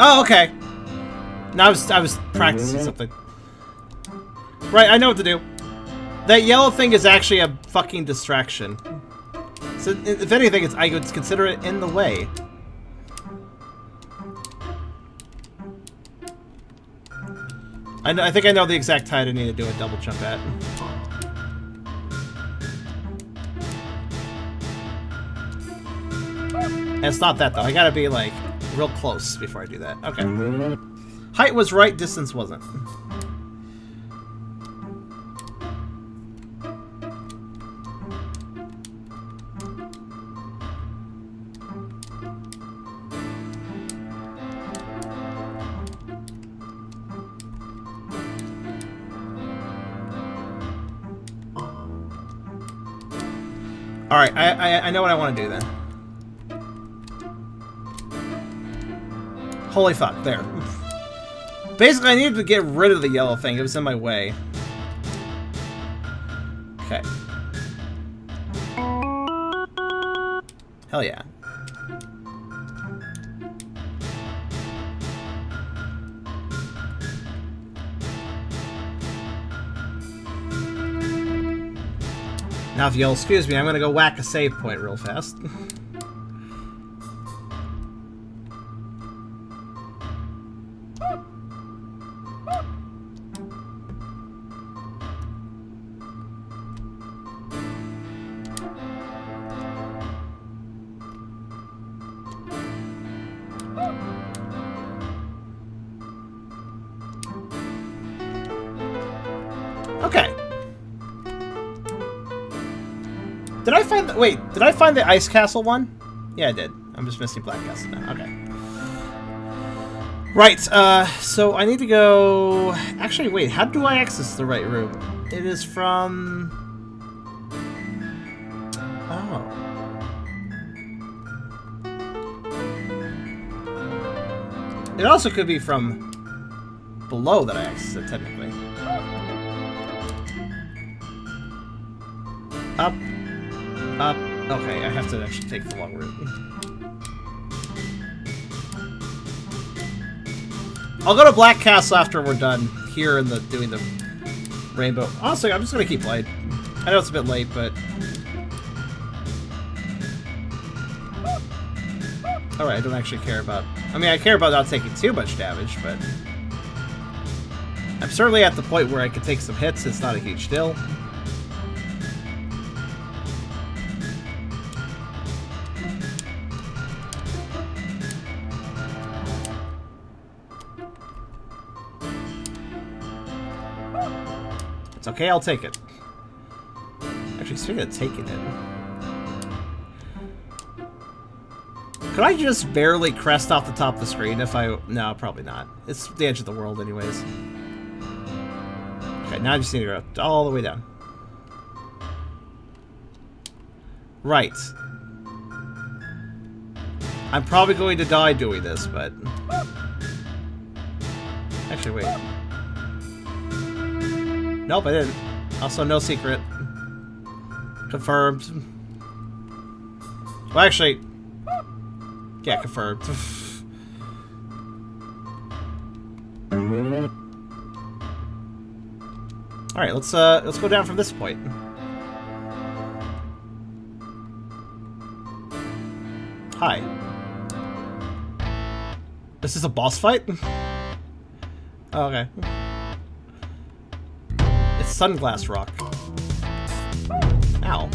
Oh, okay. No, I was practicing something. Right, I know what to do. That yellow thing is actually a fucking distraction. So, if anything, I would consider it in the way. I think I know the exact height I need to do a double jump at. And it's not that, though. I gotta be, like, real close before I do that. Okay. Height was right, distance wasn't. Alright, I know what I want to do then. Holy fuck, there. Basically, I needed to get rid of the yellow thing. It was in my way. Okay. Hell yeah. Now, if you'll excuse me, I'm gonna go whack a save point real fast. Okay. Did I find the... Wait, did I find the Ice Castle one? Yeah, I did. I'm just missing Black Castle now. Okay. Right, so I need to go... Actually, wait, how do I access the right room? It is from... Oh. It also could be from below that I access it, technically. Up. Up. Okay, I have to actually take the long route. I'll go to Black Castle after we're done here in the doing the rainbow. Honestly, I'm just gonna keep playing. I know it's a bit late, but alright, I don't actually care about... I mean, I care about not taking too much damage, but I'm certainly at the point where I can take some hits. It's not a huge deal. It's okay, I'll take it. Actually, speaking of taking it... Could I just barely crest off the top of the screen if I... No, probably not. It's the edge of the world anyways. Okay, now I just need to go all the way down. Right. I'm probably going to die doing this, but... Actually, wait. Nope, I didn't. Also, no secret. Confirmed. Well, actually... Yeah, confirmed. Alright, let's go down from this point. Hi. This is a boss fight? Oh, okay. It's Sunglass Rock. Ow.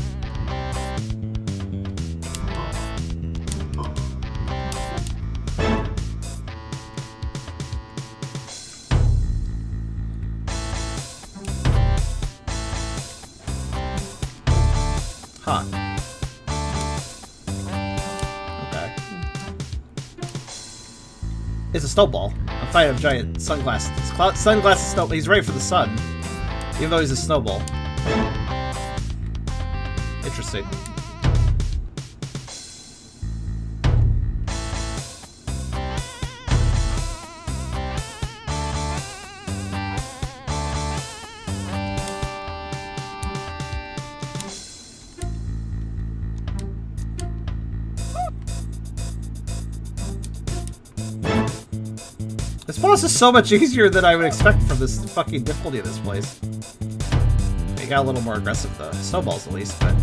Huh. Okay. It's a snowball. A fight of giant sunglasses. Sunglasses snowball. He's ready for the sun. Even though he's a snowball. Interesting. This boss is so much easier than I would expect from this fucking difficulty of this place. It got a little more aggressive, the snowballs at least, but...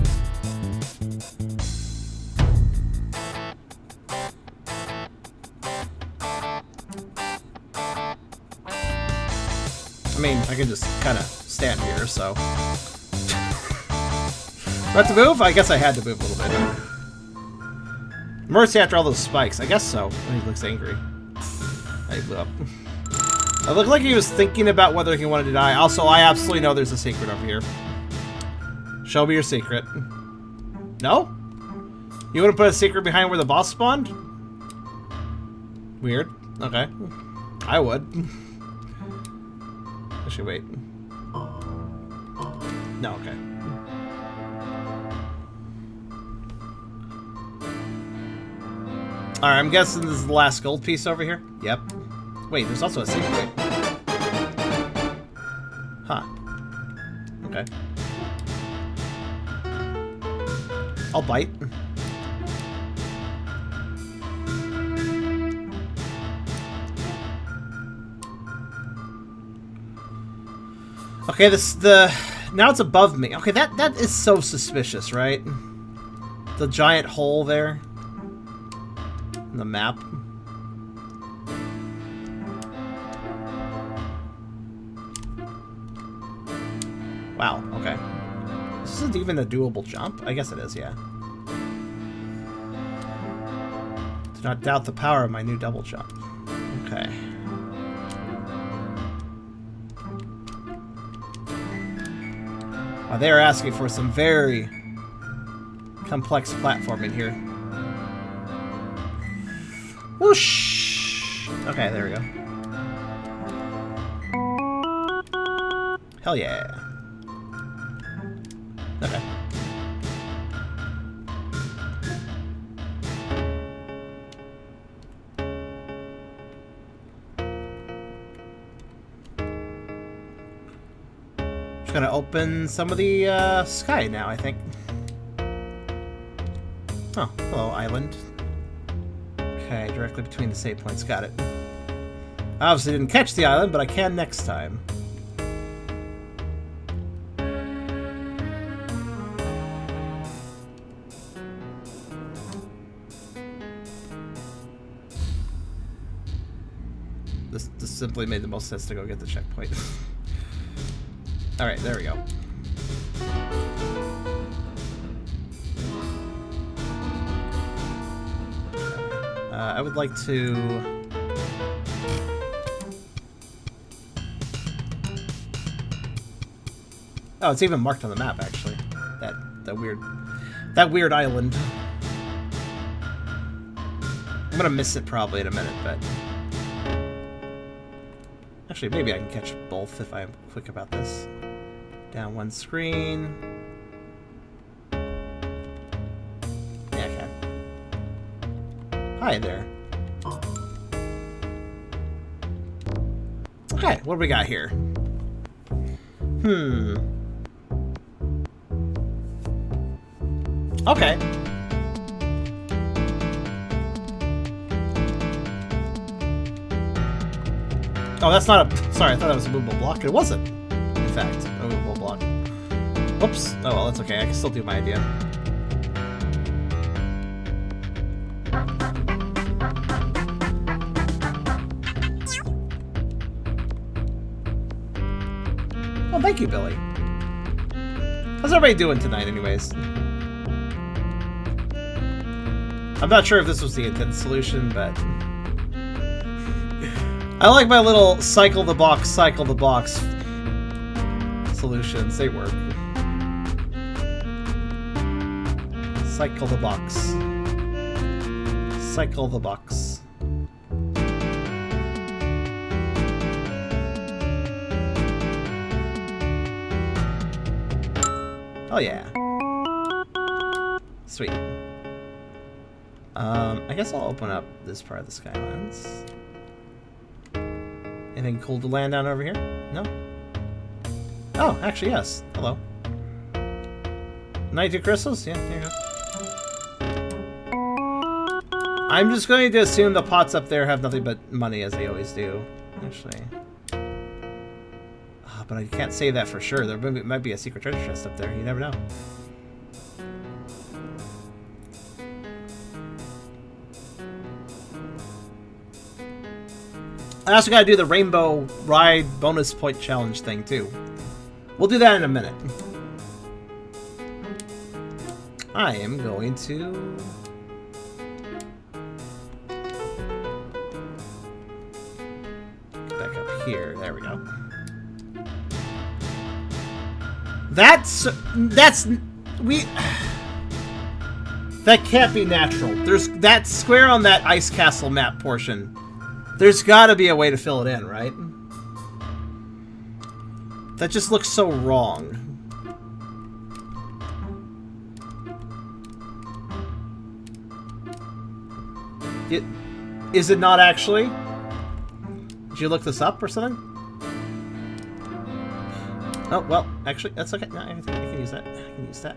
I mean, I can just kind of stand here, so... Do I have to move? I guess I had to move a little bit. Mercy after all those spikes. I guess so. He looks angry. He blew up. It looked like he was thinking about whether he wanted to die. Also, I absolutely know there's a secret over here. Show me your secret. No? You wouldn't put a secret behind where the boss spawned? Weird. Okay. I would. Actually, wait. No, okay. Alright, I'm guessing this is the last gold piece over here? Yep. Wait, there's also a secret. Huh. Okay. I'll bite. Okay, now it's above me. Okay, that is so suspicious, right? The giant hole there in the map. Wow, okay. This isn't even a doable jump? I guess it is, yeah. Do not doubt the power of my new double jump. Okay. Wow, they are asking for some very complex platforming here. Whoosh! Okay, there we go. Hell yeah. Okay. Just gonna open some of the sky now, I think. Oh, hello, island. Okay, directly between the save points. Got it. I obviously didn't catch the island, but I can next time. This simply made the most sense to go get the checkpoint. Alright, there we go. I would like to... Oh, it's even marked on the map, actually. That weird island. I'm gonna miss it probably in a minute, but... Actually, maybe I can catch both if I'm quick about this. Down one screen. Yeah, I can. Hi there. Okay, what do we got here? Okay. Oh, that's not a... Sorry, I thought that was a movable block. It wasn't, in fact, a movable block. Whoops. Oh, well, that's okay. I can still do my idea. Oh, thank you, Billy. How's everybody doing tonight, anyways? I'm not sure if this was the intended solution, but... I like my little cycle the box solutions. They work. Cycle the box. Cycle the box. Oh yeah. Sweet. I guess I'll open up this part of the Skylands. Anything cool to land down over here? No? Oh, actually, yes. Hello. 92 crystals? Yeah, here you go. I'm just going to assume the pots up there have nothing but money, as they always do. Actually. Oh, but I can't say that for sure. There might be a secret treasure chest up there. You never know. I also gotta do the Rainbow Ride bonus point challenge thing, too. We'll do that in a minute. I am going to... back up here. There we go. That can't be natural. There's that square on that ice castle map portion. There's gotta be a way to fill it in, right? That just looks so wrong. Is it not actually? Did you look this up or something? Oh, well, actually, that's okay. No, I can use that. I can use that.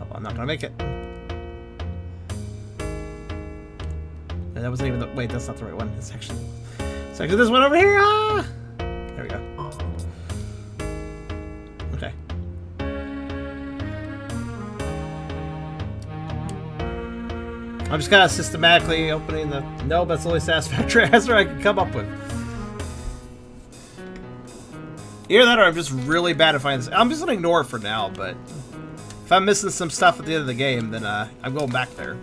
Oh, I'm not gonna make it. That wasn't even the... Wait, that's not the right one. It's actually this one over here. Ah! There we go. Okay. I'm just kind of systematically opening the... No, that's the only satisfactory answer I can come up with. Either that or I'm just really bad at finding this. I'm just going to ignore it for now, but... if I'm missing some stuff at the end of the game, then I'm going back there.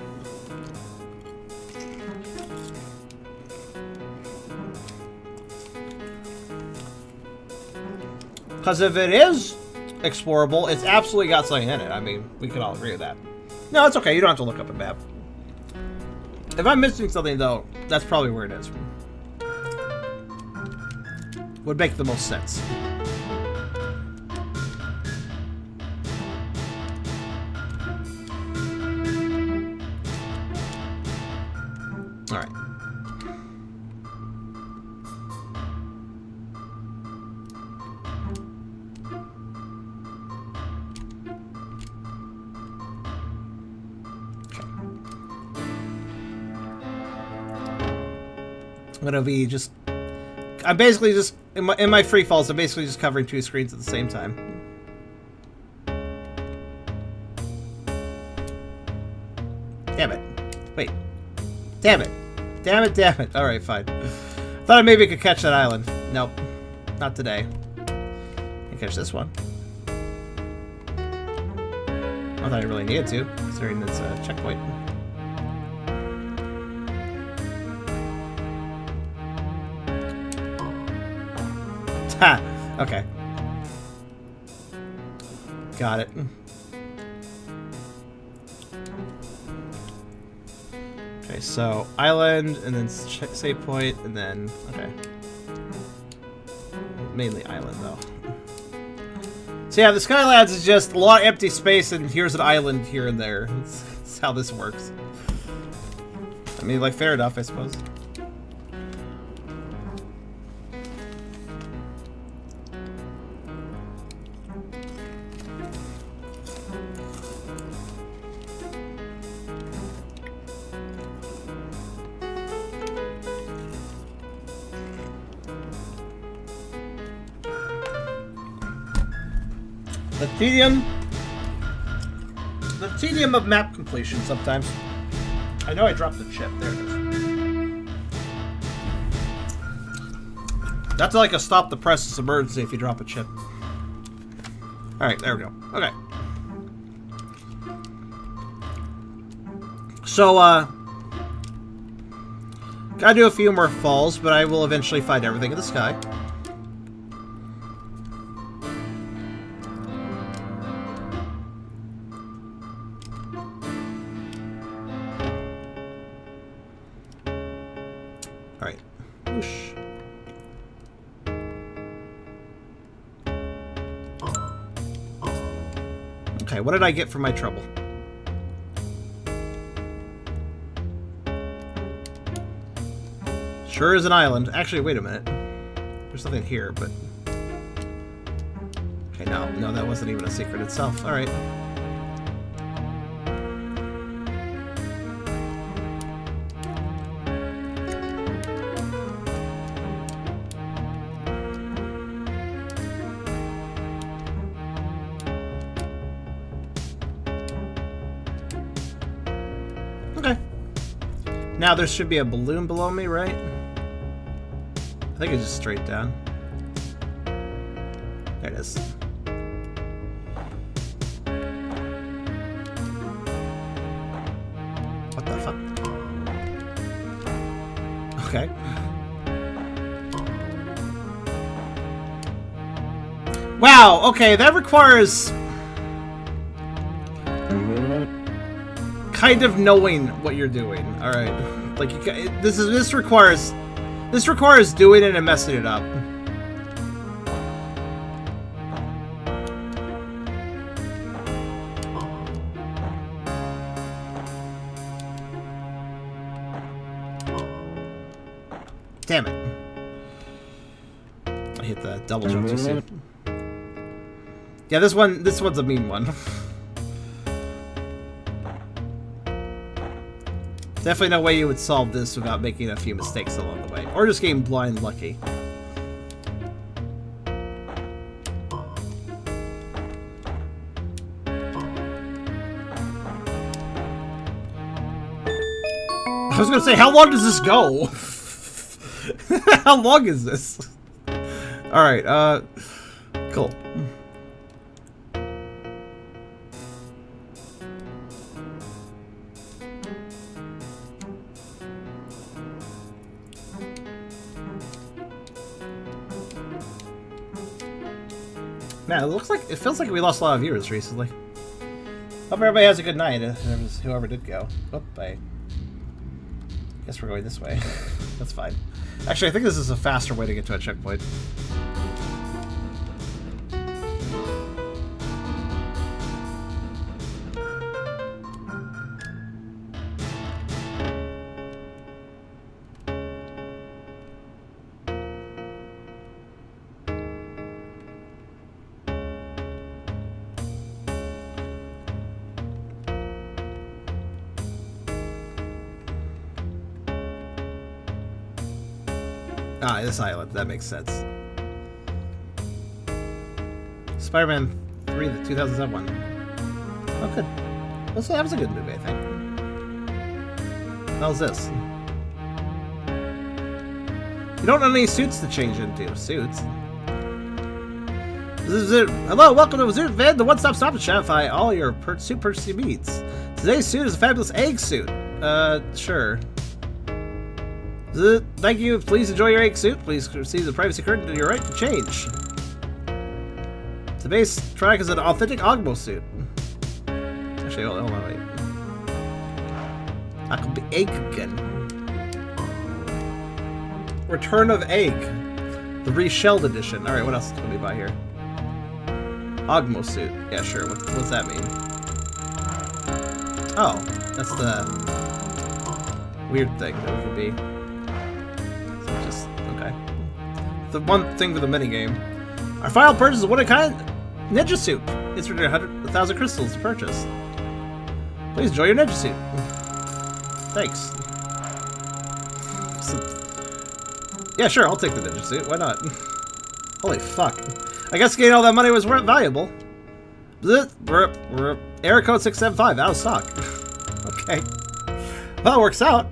Because if it is explorable, it's absolutely got something in it. I mean, we can all agree with that. No, it's okay. You don't have to look up a map. If I'm missing something, though, that's probably where it is. Would make the most sense. All right. I'm gonna be just... I'm basically just... In my free falls, I'm basically just covering two screens at the same time. Damn it. Wait. Damn it. Damn it, damn it. Alright, fine. Thought I maybe could catch that island. Nope. Not today. Can catch this one. I thought I really needed to, considering it's a checkpoint. Ha! Okay. Got it. Okay, so island, and then save point, and then... okay. Mainly island, though. So yeah, the Skylands is just a lot of empty space, and here's an island here and there. That's how this works. I mean, like, fair enough, I suppose. The tedium of map completion sometimes. I know I dropped the chip. There it is. That's like a stop the press emergency if you drop a chip. Alright, there we go. Okay. So, Gotta do a few more falls, but I will eventually find everything in the sky. Alright. Whoosh. Okay, what did I get for my trouble? Sure is an island. Actually, wait a minute. There's nothing here, but... Okay, no, that wasn't even a secret itself. Alright. Okay. Now there should be a balloon below me, right? I think it's just straight down. There it is. What the fuck? Okay. Wow, okay, that requires kind of knowing what you're doing. All right, like this requires doing it and messing it up. Damn it! I hit the double jump too soon. Yeah, this one's a mean one. Definitely no way you would solve this without making a few mistakes along the way. Or just getting blind lucky. I was gonna say, how long does this go? How long is this? Alright, cool. Man, it feels like we lost a lot of viewers recently. Hope everybody has a good night, whoever did go. Oh, I guess we're going this way. That's fine. Actually, I think this is a faster way to get to a checkpoint. Ah, this island. That makes sense. Spider-Man 3, the 2007 one. Oh, good. That was a good movie, I think. How's this? You don't have any suits to change into. Suits? This is it. Hello, welcome to Zoot Vid, the one-stop shop to satisfy all your suit purchasing needs. Today's suit is a fabulous egg suit. Sure. Thank you. Please enjoy your egg suit. Please receive the privacy curtain to your right to change. The base track is an authentic Ogmo suit. Actually, hold on, wait. That could be egg again. Return of Egg. The reshelled edition. Alright, what else can we buy here? Ogmo suit. Yeah, sure. What does that mean? Oh, that's the weird thing that we could be. Okay. The one thing for the minigame. Our final purchase is one-of-a-kind ninja suit. It's for 1,000 crystals to purchase. Please enjoy your ninja suit. Thanks. Yeah, sure, I'll take the ninja suit. Why not? Holy fuck. I guess getting all that money was valuable. Error code 675, out of stock. Okay. Well, it works out.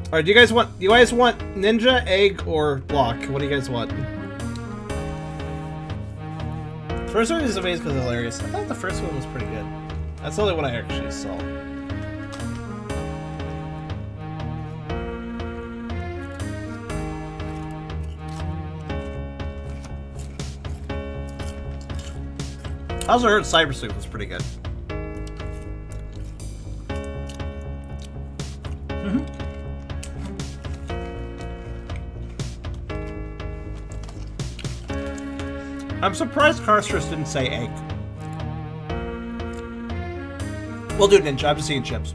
Alright, do you guys want ninja, egg, or block? What do you guys want? First one is amazing because hilarious. I thought the first one was pretty good. That's the only one I actually saw. I also heard Cyber Sleuth was pretty good. I'm surprised Carstress didn't say egg. We'll do Ninja. I'm just eating chips.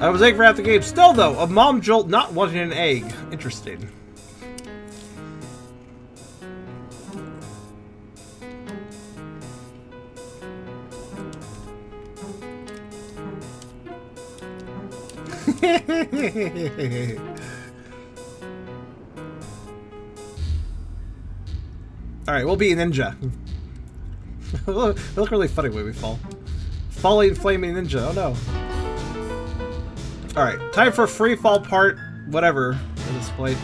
I was egg for half the game. Still, though, a mom jolt not wanting an egg. Interesting. Alright, we'll be a ninja. We look really funny when we fall. Falling flaming ninja, oh no. Alright, time for free fall part, whatever, for this plate.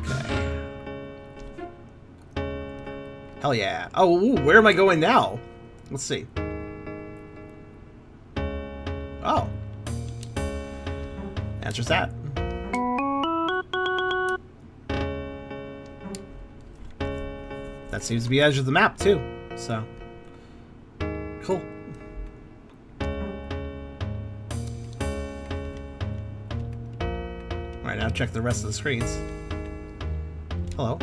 Okay. Hell yeah. Oh, ooh, where am I going now? Let's see. Oh. Answers that. That seems to be the edge of the map, too. So. Cool. Alright, now check the rest of the screens. Hello.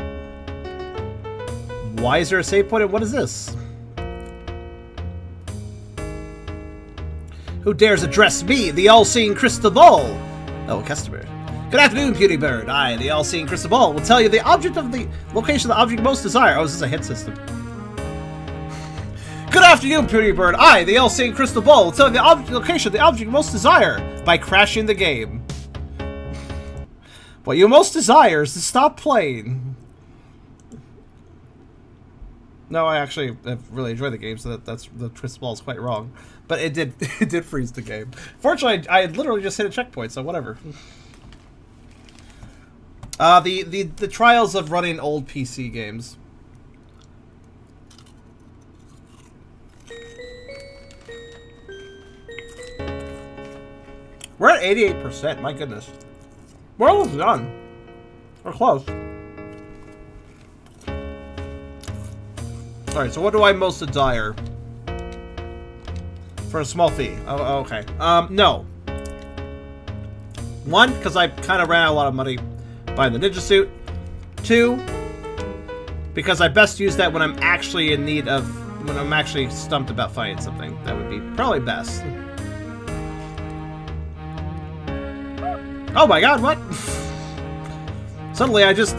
Why is there a save point and what is this? Who dares address me, the all-seeing crystal ball? Oh, a customer. Good afternoon, Beauty Bird. I, the all-seeing crystal ball, will tell you the object of the location of the object you most desire. Oh, this is a hit system. Good afternoon, Beauty Bird. I, the all-seeing crystal ball, will tell you the location of the object you most desire by crashing the game. What you most desire is to stop playing. No, I actually have really enjoyed the game, so that's the crystal ball is quite wrong. But it did freeze the game. Fortunately, I literally just hit a checkpoint, so whatever. The trials of running old PC games. We're at 88%, my goodness. We're almost done. We're close. Alright, so what do I most desire? For a small fee. Oh, okay. No. One, because I kind of ran out a lot of money buying the ninja suit. Two, because I best use that when I'm actually in need of... when I'm actually stumped about finding something. That would be probably best. Oh my god, what? Suddenly I just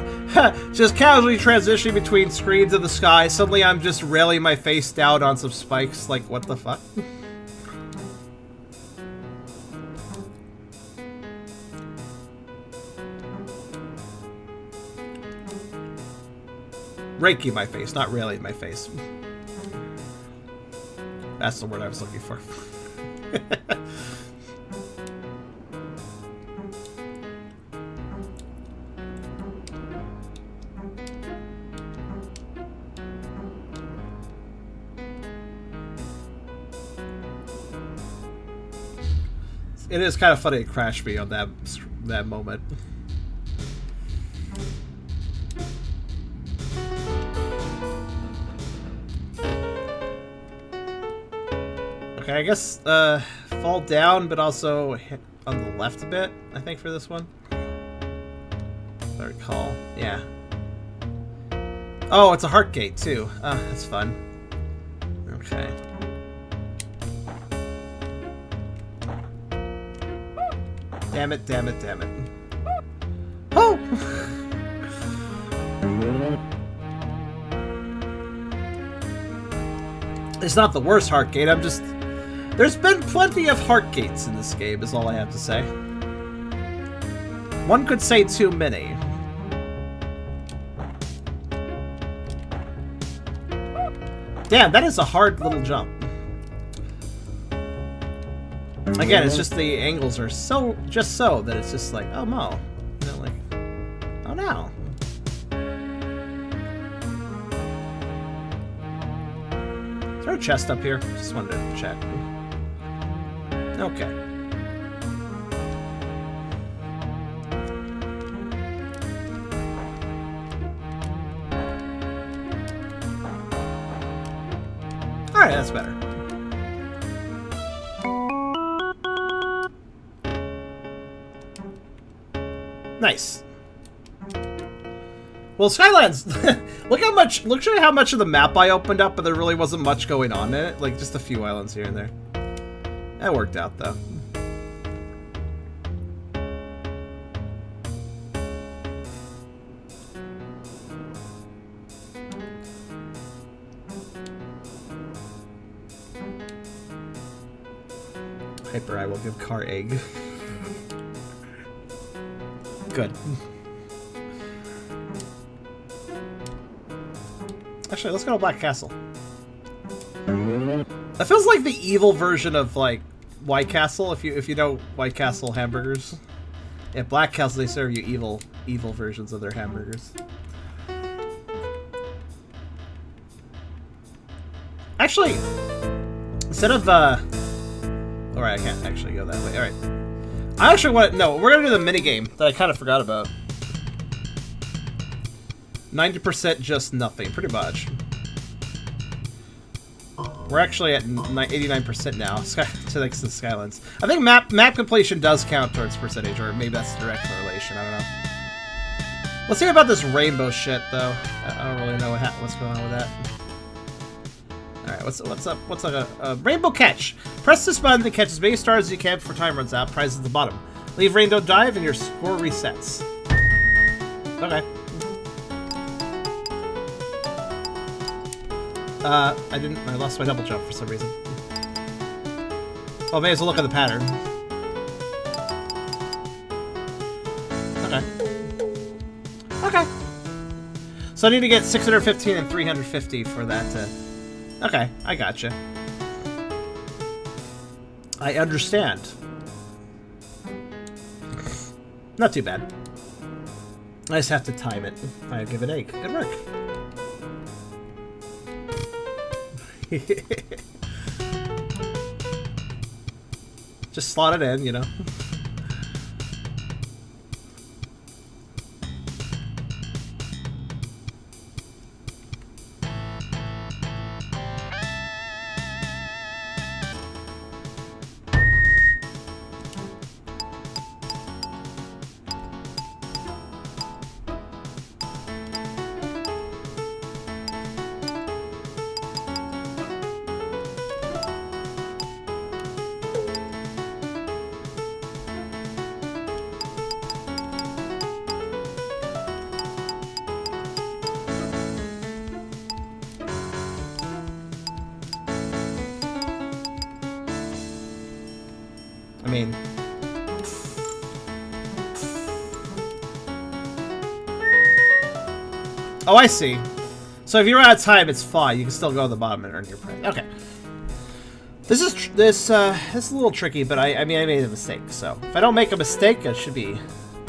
casually transitioning between screens in the sky. Suddenly I'm just railing my face down on some spikes. Like, what the fuck? Reiki my face, not railing my face. That's the word I was looking for. It is kind of funny it crashed me on that moment. Okay, I guess fall down, but also hit on the left a bit, I think, for this one. If I recall. Yeah. Oh, it's a heart gate, too. That's fun. Okay. Damn it, damn it, damn it. Oh! It's not the worst heart gate, I'm just... There's been plenty of heart gates in this game, is all I have to say. One could say too many. Damn, that is a hard little jump. Again, it's just the angles are just so that it's just like, oh no. You know, like, oh no. Is there a chest up here? Just wanted to check. Okay. Alright, that's better. Nice. Well, Skylands, look at how much of the map I opened up, but there really wasn't much going on in it. Like, just a few islands here and there. That worked out, though. Hyper, I will give car egg. Good. Actually, let's go to Black Castle. That feels like the evil version of like White Castle. If you know White Castle hamburgers, at Black Castle they serve you evil versions of their hamburgers. Actually, instead of alright, I can't actually go that way. Alright. I actually want to... No, we're going to do the minigame that I kind of forgot about. 90% just nothing, pretty much. We're actually at 89% now, to the Skylands. I think map completion does count towards percentage, or maybe that's direct correlation, I don't know. Let's see about this rainbow shit, though. I don't really know what's going on with that. Alright, what's up? What's like a rainbow catch? Press this button to catch as many stars as you can before time runs out. Prize at the bottom. Leave rainbow dive and your score resets. Okay. I lost my double jump for some reason. Oh, maybe as well look at the pattern. Okay. Okay. So I need to get 615 and 350 for that to... Okay, I gotcha. I understand. Not too bad. I just have to time it. I give it egg. Good work. Just slot it in, you know. I mean... Oh, I see. So if you run out of time, it's fine. You can still go to the bottom and earn your prize. Okay. This is a little tricky, but I mean, I made a mistake. So if I don't make a mistake, it should be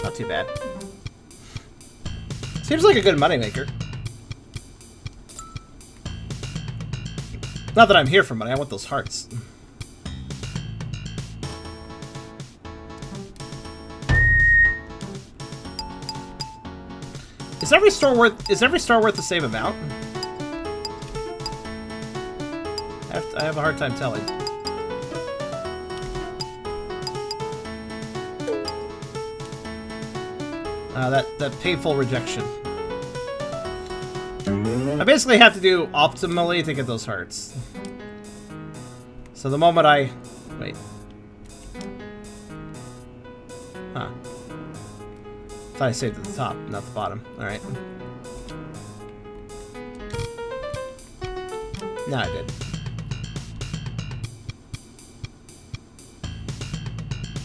not too bad. Seems like a good moneymaker. Not that I'm here for money. I want those hearts. Is every star worth the same amount? I have a hard time telling. That painful rejection. I basically have to do optimally to get those hearts. So the moment I... Wait. Huh. Thought I saved at the top, not the bottom. Alright. No, I did.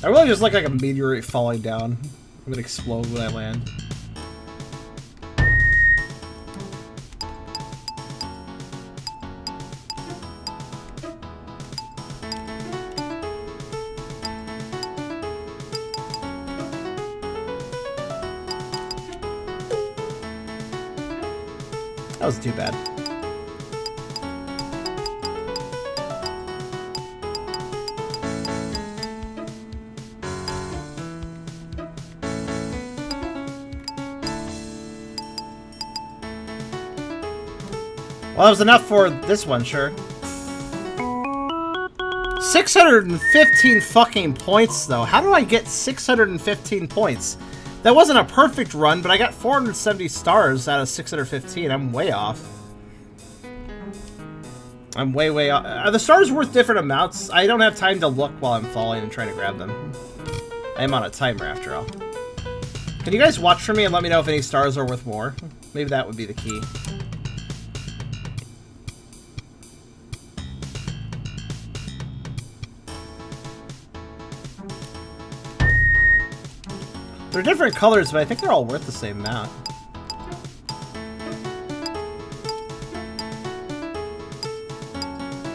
I really just look like a meteorite falling down. I'm gonna explode when I land. That wasn't too bad. Well, that was enough for this one, sure. 615 fucking points, though. How do I get 615 points? That wasn't a perfect run, but I got 470 stars out of 615. I'm way off. I'm way off. Are the stars worth different amounts? I don't have time to look while I'm falling and trying to grab them. I am on a timer, after all. Can you guys watch for me and let me know if any stars are worth more? Maybe that would be the key. They're different colors, but I think they're all worth the same amount.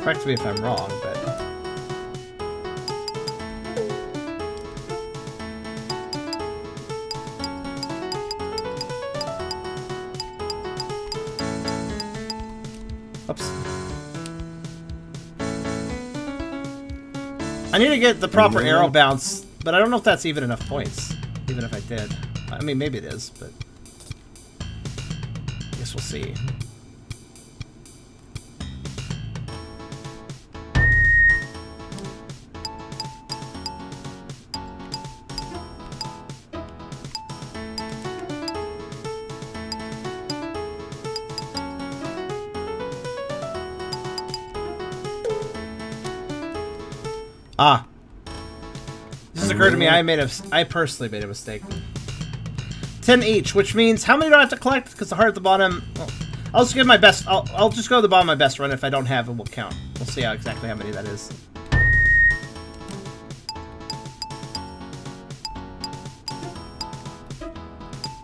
Correct me if I'm wrong, but... Oops. I need to get the proper arrow bounce, but I don't know if that's even enough points. Even if I did. I mean, maybe it is, but... I guess we'll see. Ah. This occurred to me. I personally made a mistake. 10 each, which means how many do I have to collect? Because the heart at the bottom. Well, I'll just give my best. I'll just go to the bottom of my best run. If I don't have it, we'll count. We'll see exactly how many that is.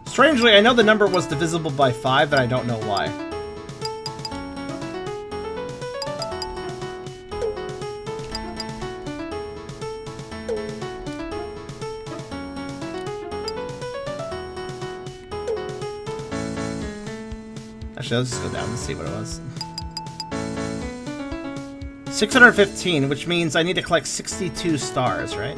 Strangely, I know the number was divisible by 5, and I don't know why. Actually, let's just go down and see what it was. 615, which means I need to collect 62 stars, right?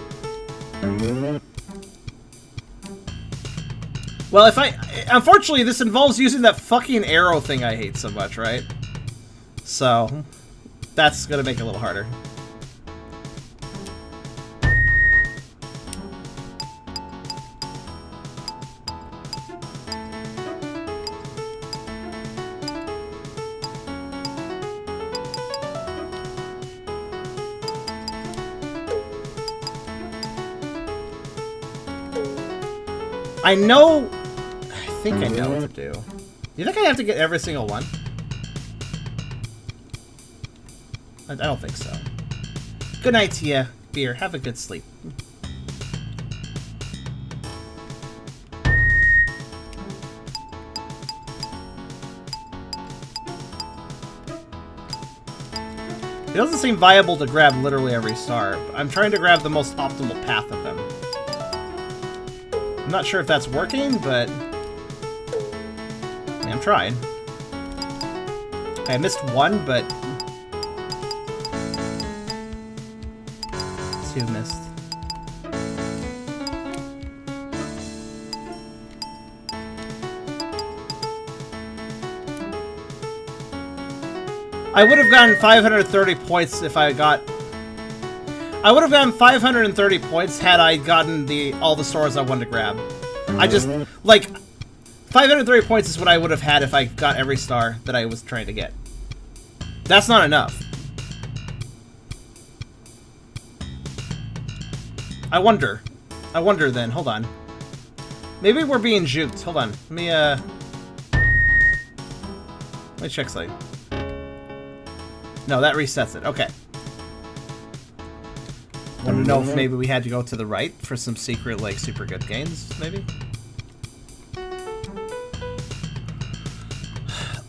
Well, if I... Unfortunately, this involves using that fucking arrow thing I hate so much, right? So, that's gonna make it a little harder. I know... I think I know what to do. You think I have to get every single one? I don't think so. Good night to you, Beer. Have a good sleep. It doesn't seem viable to grab literally every star. I'm trying to grab the most optimal path of them. I'm not sure if that's working, but I mean, I'm trying. I missed one, but 2 missed. I would have gotten 530 points if I got... I would have gotten 530 points had I gotten all the stars I wanted to grab. I just, like, 530 points is what I would have had if I got every star that I was trying to get. That's not enough. I wonder then, hold on. Maybe we're being juked. Hold on. Let me check something. No, that resets it. Okay. Want to know if maybe we had to go to the right for some secret, like, super good gains, maybe?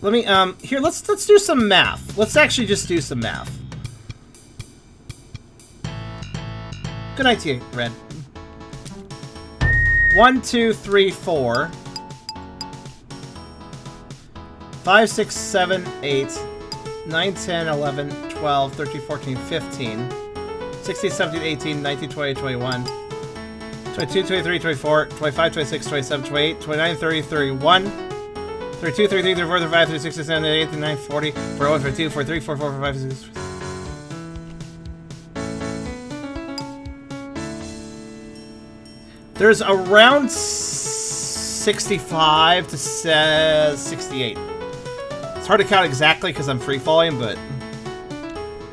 Let me, here, let's do some math. Let's actually just do some math. Good night to you, Red. 1, 2, 3, 4. 5, 6, 7, 8, 9, 10, 11, 12, 13, 14, 15, 16, 17, 18, 19, 20, 21, 22, 23, 24, 25, 26, 27, 28, 29, 30, 31, 32, 33, 34, 35, 36, 37, 38, 39, 40, 41, 42, 43, 44, 45, 46. There's around 65 to 68. It's hard to count exactly because I'm free falling, but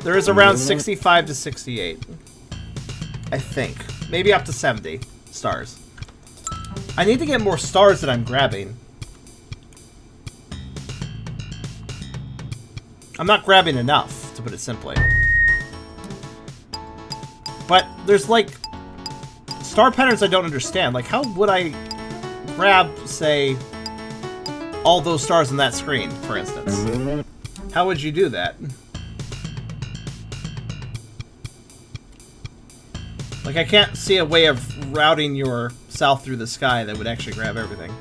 there is around 65 to 68. I think. Maybe up to 70 stars. I need to get more stars that I'm grabbing. I'm not grabbing enough, to put it simply. But there's like star patterns I don't understand. Like, how would I grab, say, all those stars on that screen, for instance? How would you do that? Like, I can't see a way of routing yourself through the sky that would actually grab everything.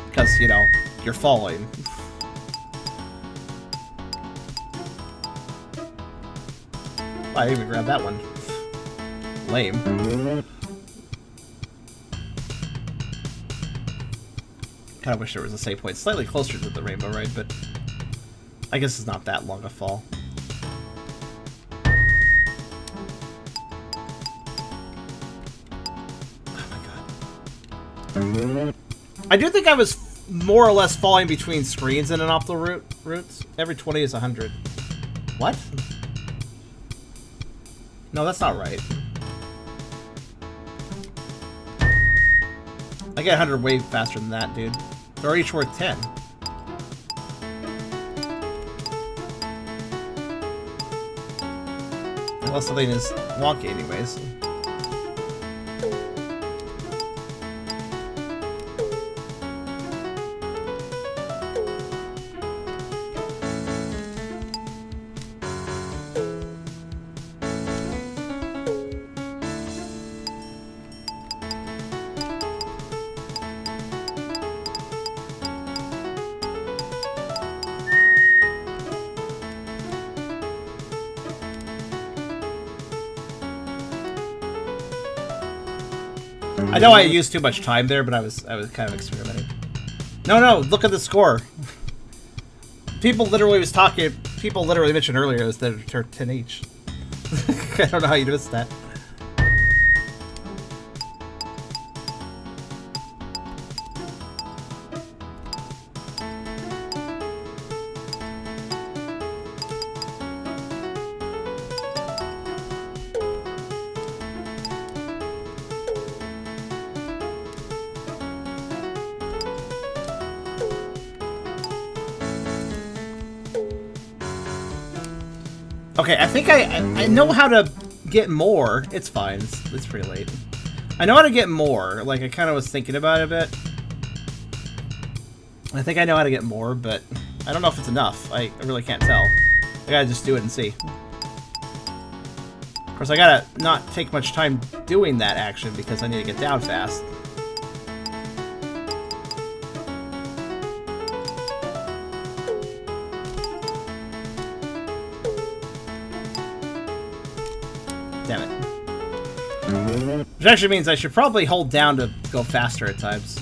Because, you know, you're falling. I didn't even grab that one. Lame. Kind of wish there was a save point slightly closer to the rainbow, right? But I guess it's not that long a fall. Oh my god. I do think I was more or less falling between screens in an optimal routes. Every 20 is 100. What? No, that's not right. I get 100 way faster than that, dude. They're each worth 10. Unless something is wonky anyways. I know I used too much time there, but I was kind of experimenting. No, look at the score. People literally mentioned earlier is that they're 10 each. I don't know how you missed that. Okay, I think I know how to get more. It's fine. It's pretty late. I know how to get more. Like, I kind of was thinking about it a bit. I think I know how to get more, but I don't know if it's enough. I really can't tell. I gotta just do it and see. Of course, I gotta not take much time doing that action because I need to get down fast. Damn it. Which actually means I should probably hold down to go faster at times.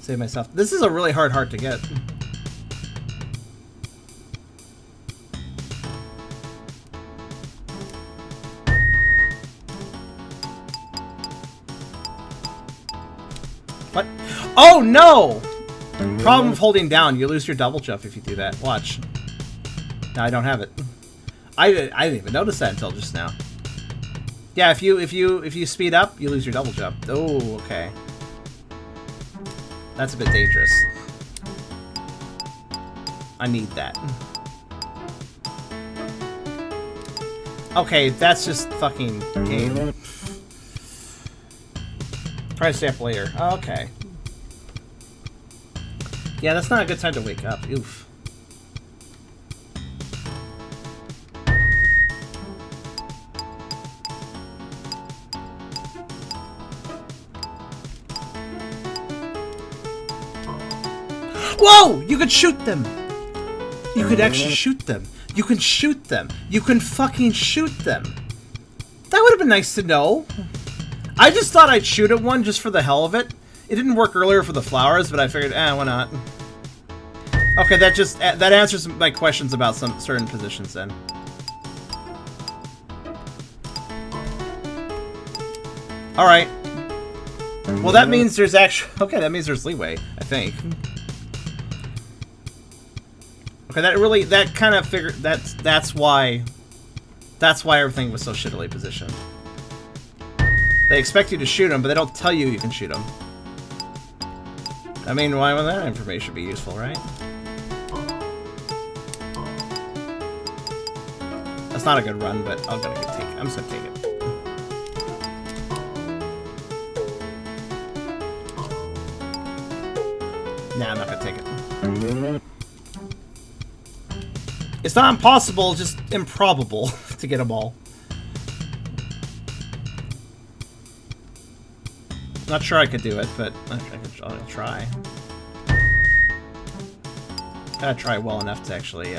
Save myself. This is a really hard heart to get. What? Oh no! Problem of holding down. You lose your double jump if you do that. Watch. Now I don't have it. I didn't even notice that until just now. Yeah, if you speed up, you lose your double jump. Oh, okay. That's a bit dangerous. I need that. Okay, that's just fucking game. Try to stay up later. Okay. Yeah, that's not a good time to wake up. Oof. Whoa! You could shoot them! You could actually shoot them. You can shoot them. You can fucking shoot them. That would have been nice to know. I just thought I'd shoot at one just for the hell of it. It didn't work earlier for the flowers, but I figured, why not? Okay, that answers my questions about some certain positions then. Alright. Well, that means there's actually... Okay, that means there's leeway, I think. Okay, that kind of figured... That's why everything was so shittily positioned. They expect you to shoot them, but they don't tell you you can shoot them. I mean, why would that information be useful, right? That's not a good run, but I'm just gonna take it. Nah, I'm not gonna take it. It's not impossible, just improbable to get them all. Not sure I could do it, but I'll try. Gotta try well enough to actually,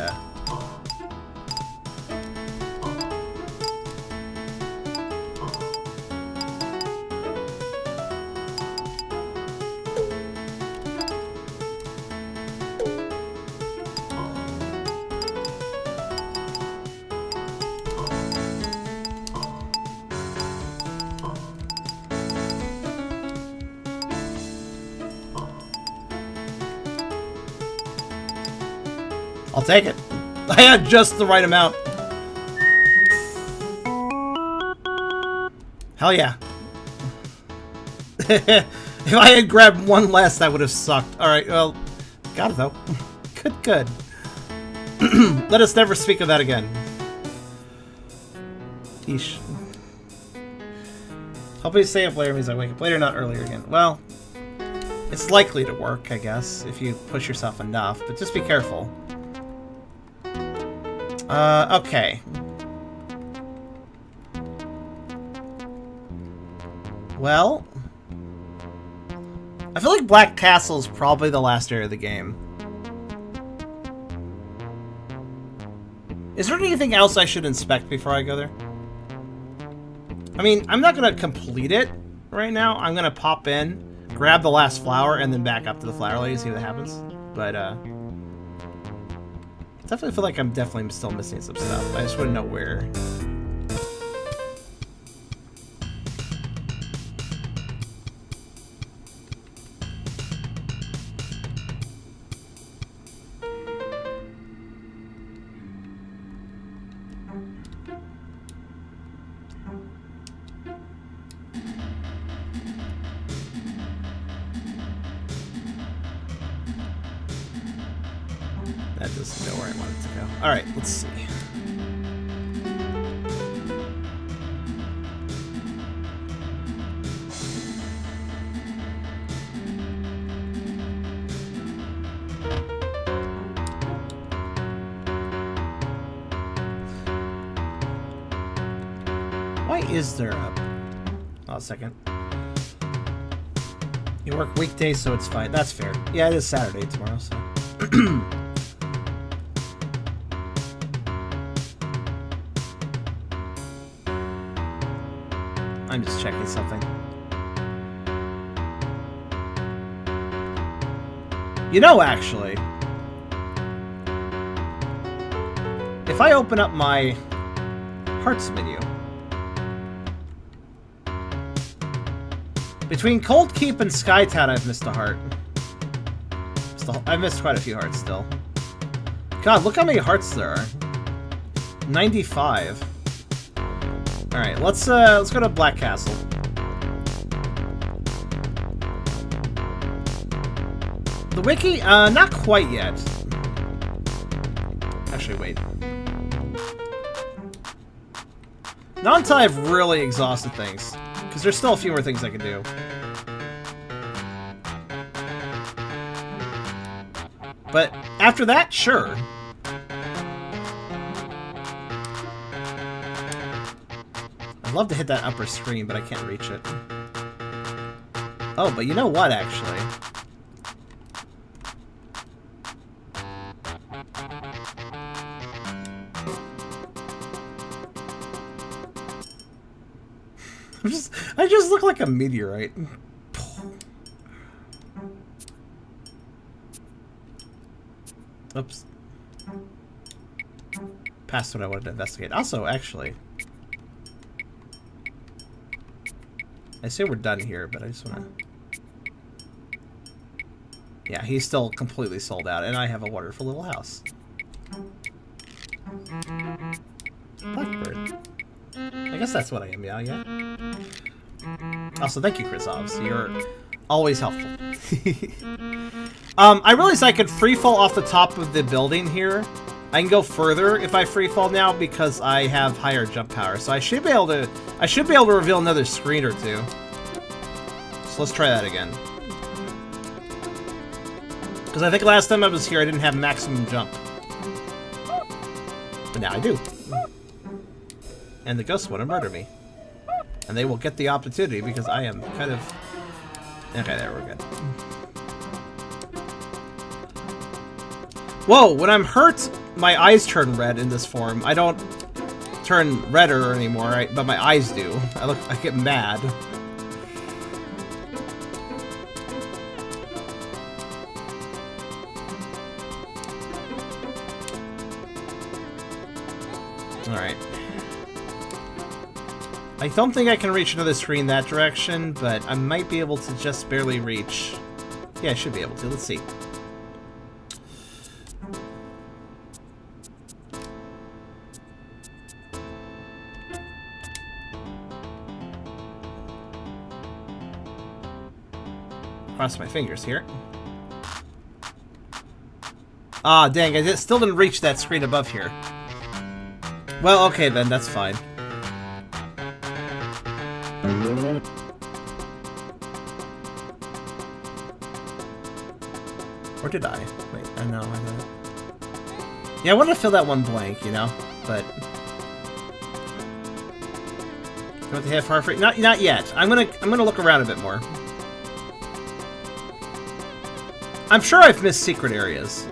I'll take it. I had just the right amount. Hell yeah. If I had grabbed one less, that would have sucked. Alright, well, got it though. Good. Let us never speak of that again. Yeesh. Hope you stay up later means I wake up later, not earlier again. Well, it's likely to work, I guess, if you push yourself enough, but just be careful. Okay. Well, I feel like Black Castle is probably the last area of the game. Is there anything else I should inspect before I go there? I mean, I'm not gonna complete it right now. I'm gonna pop in, grab the last flower, and then back up to the flower lady, see what happens. But, definitely feel like I'm definitely still missing some stuff. I just want to know where. That doesn't know where I want it to go. Alright, let's see. Why is there a... Oh, a second. You work weekdays, so it's fine. That's fair. Yeah, it is Saturday tomorrow, so... I'm just checking something. You know, actually, if I open up my hearts menu, between Cold Keep and Skytown, I've missed a heart. I've missed quite a few hearts still. God, look how many hearts there are. 95. Alright, let's go to Black Castle. The wiki? Not quite yet. Actually, wait. Not until I've really exhausted things. Because there's still a few more things I can do. But after that, sure. I'd love to hit that upper screen, but I can't reach it. Oh, but you know what, actually? I just look like a meteorite. Oops. Past what I wanted to investigate. Also, actually, I say we're done here, but I just want to... Yeah, he's still completely sold out, and I have a wonderful little house. Blackbird. I guess that's what I am, yeah. Also, thank you, Chris Ovs. You're always helpful. I realized I could free fall off the top of the building here. I can go further if I free fall now because I have higher jump power. So I should be able to reveal another screen or two. So let's try that again. Because I think last time I was here I didn't have maximum jump. But now I do. And the ghosts want to murder me. And they will get the opportunity because I am kind of... Okay, there, we're good. Whoa, when I'm hurt, my eyes turn red in this form. I don't turn redder anymore, right? But my eyes do. I get mad. Alright. I don't think I can reach another screen that direction, but I might be able to just barely reach. Yeah, I should be able to. Let's see. Cross my fingers here. Ah, dang, I still didn't reach that screen above here. Well, okay then, that's fine. Or did I? Wait, I know, I didn't. Yeah, I wanted to fill that one blank, you know, but... Don't they have far free? Not yet. I'm gonna look around a bit more. I'm sure I've missed secret areas.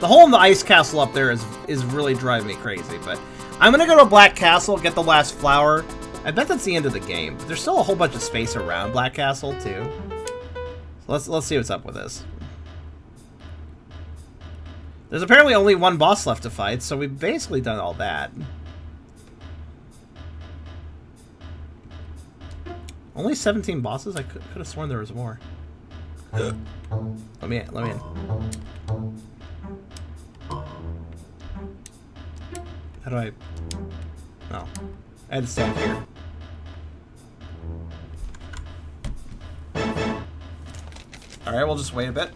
The hole in the ice castle up there is really driving me crazy, but I'm gonna go to Black Castle, get the last flower. I bet that's the end of the game, but there's still a whole bunch of space around Black Castle too. So let's see what's up with this. There's apparently only one boss left to fight, so we've basically done all that. Only 17 bosses? I could have sworn there was more. Let me in. How do I... Oh. I had to stand here. Alright, we'll just wait a bit.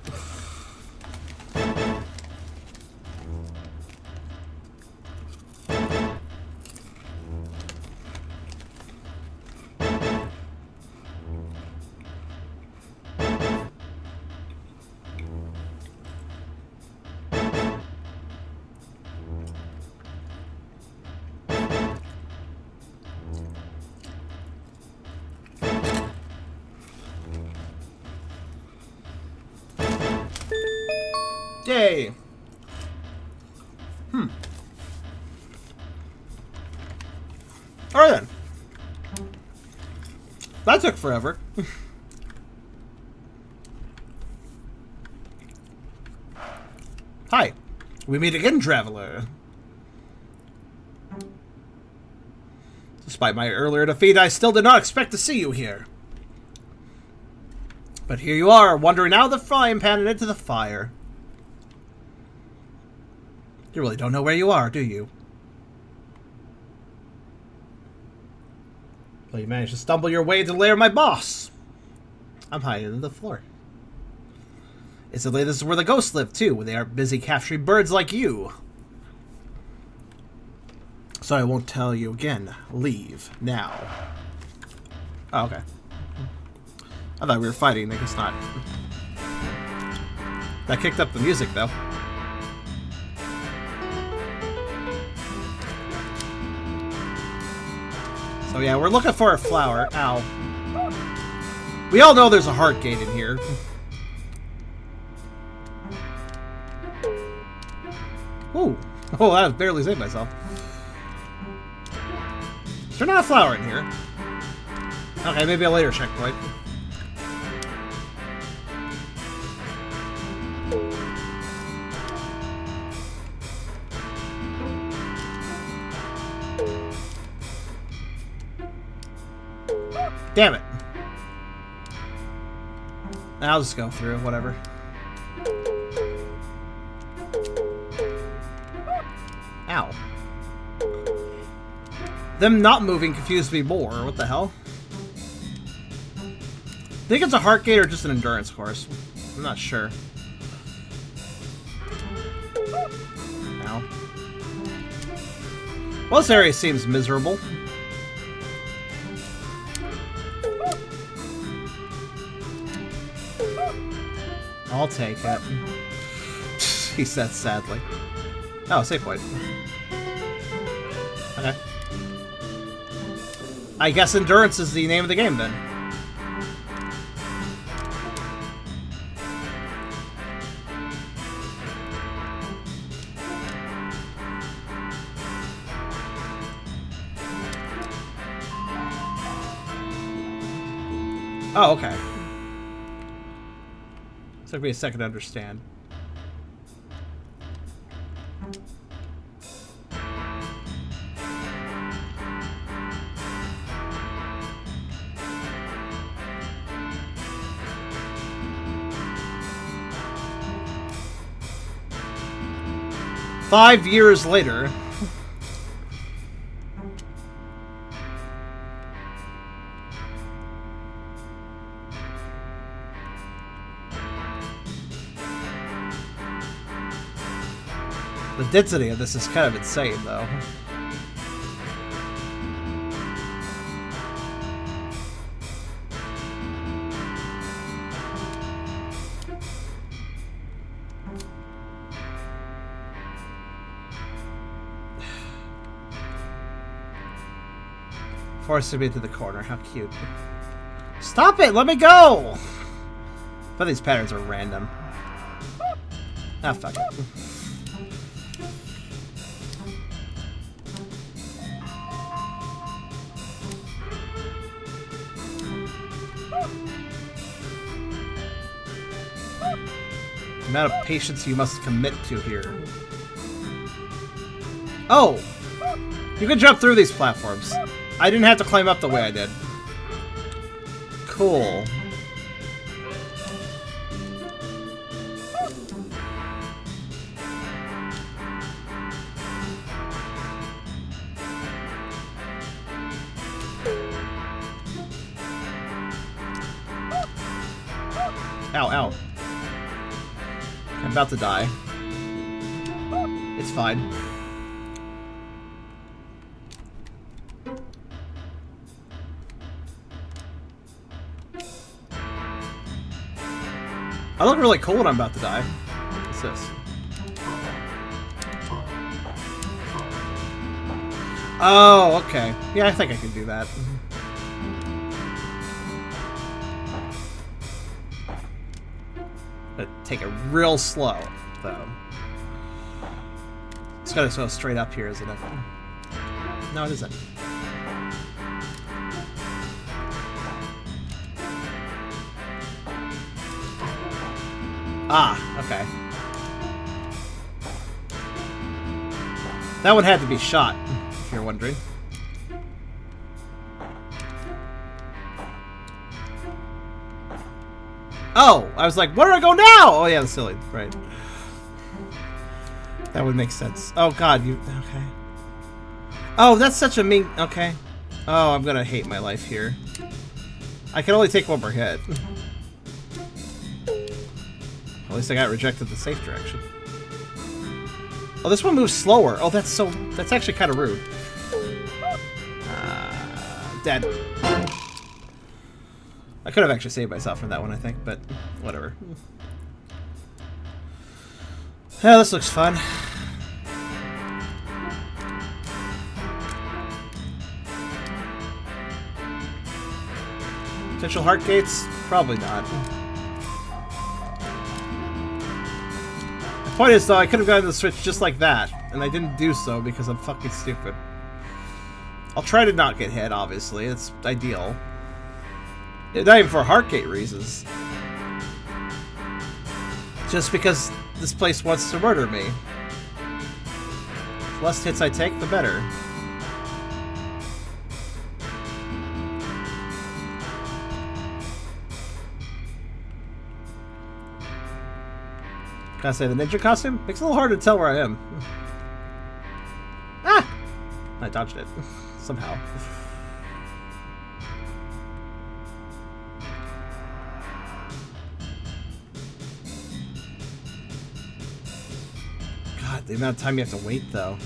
Yay! Alright then. That took forever. Hi. We meet again, traveler. Despite my earlier defeat, I still did not expect to see you here. But here you are, wandering out of the frying pan and into the fire. You really don't know where you are, do you? Well, you managed to stumble your way to the lair of my boss. I'm hiding in the floor. Incidentally, this is where the ghosts live, too, when they aren't busy capturing birds like you. So I won't tell you again. Leave now. Oh, okay. I thought we were fighting. I guess not. That kicked up the music, though. So yeah, we're looking for a flower. Ow. We all know there's a heart gate in here. Ooh. Oh, I barely saved myself. Is there not a flower in here? Okay, maybe a later checkpoint. Damn it. I'll just go through, whatever. Ow. Them not moving confused me more. What the hell? Think it's a heart gate or just an endurance course. I'm not sure. Ow. Well, this area seems miserable. I'll take it. He said sadly. Oh, save point. Okay. I guess endurance is the name of the game then. Oh, okay. Took me a second to understand. Five years later. The density of this is kind of insane, though. Forcing me to the corner. How cute. Stop it! Let me go! But these patterns are random. Ah, fuck it. The amount of patience you must commit to here. Oh! You can jump through these platforms. I didn't have to climb up the way I did. Cool. Ow, ow. I'm about to die. It's fine. I look really cool when I'm about to die. What's this? Oh, okay. Yeah, I think I can do that. But take it real slow, though. It's gotta go straight up here, isn't it? No, it isn't. Ah, okay. That one had to be shot, if you're wondering. Oh, I was like, where do I go now? Oh yeah, the silly, right. That would make sense. Oh god, you, okay. Oh, that's such a mean, okay. Oh, I'm gonna hate my life here. I can only take one more hit. At least I got rejected the safe direction. Oh, this one moves slower. Oh, that's actually kind of rude. Dead. I could have actually saved myself from that one, I think, but whatever. Yeah, this looks fun. Potential heart gates? Probably not. The point is, though, I could have gotten the switch just like that, and I didn't do so because I'm fucking stupid. I'll try to not get hit, obviously. It's ideal. Not even for Heartgate reasons. Just because this place wants to murder me. The less hits I take, the better. Gotta say, the ninja costume makes it a little hard to tell where I am. Ah! I dodged it. Somehow. God, the amount of time you have to wait, though.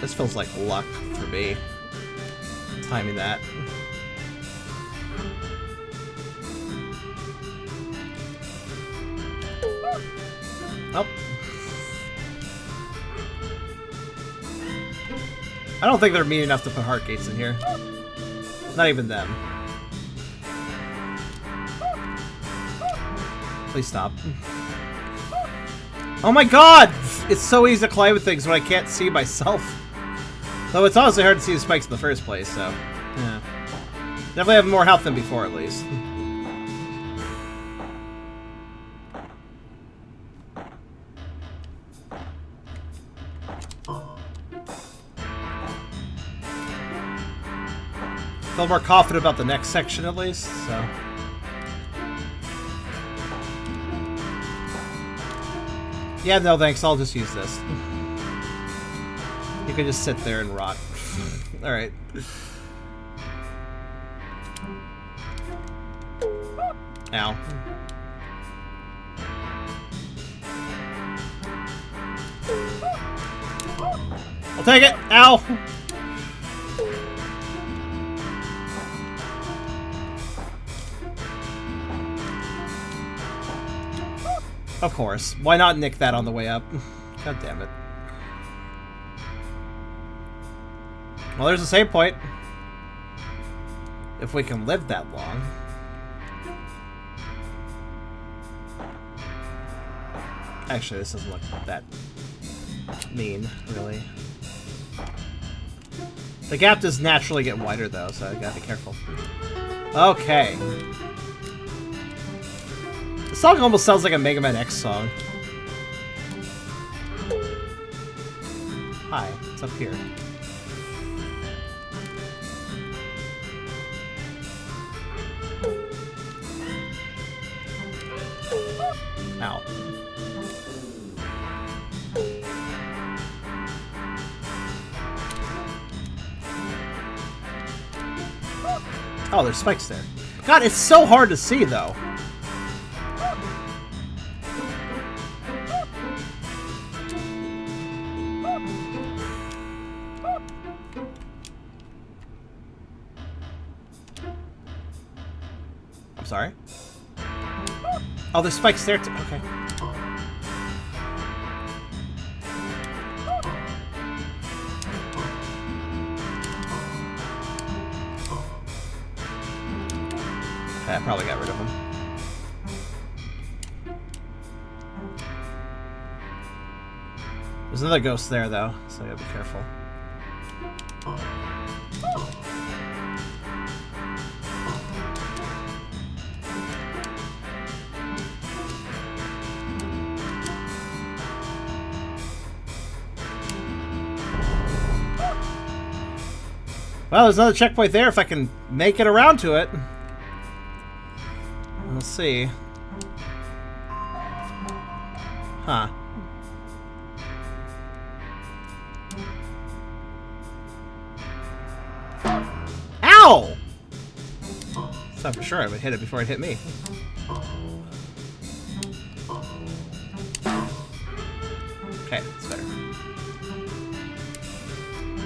This feels like luck for me. Timing that. Oh. I don't think they're mean enough to put heart gates in here. Not even them. Please stop. Oh my god! It's so easy to climb things when I can't see myself. Though it's honestly hard to see the spikes in the first place, so... yeah. Definitely have more health than before, at least. Feel more confident about the next section, at least, so... yeah, no thanks, I'll just use this. You can just sit there and rot. Alright. Ow. I'll take it! Ow! Of course. Why not nick that on the way up? God damn it. Well, there's a save point. If we can live that long. Actually, this doesn't look that mean, really. The gap does naturally get wider, though, so I gotta be careful. Okay. The song almost sounds like a Mega Man X song. Hi, it's up here. Ow. Oh, there's spikes there. God, it's so hard to see, though. I'm sorry? Oh, there's spikes there too. Okay. Okay, I probably got rid of him. There's another ghost there, though, so I gotta be careful. Well, there's another checkpoint there if I can make it around to it. We'll see. Huh. Ow! Thought for sure I would hit it before it hit me. Okay, that's better.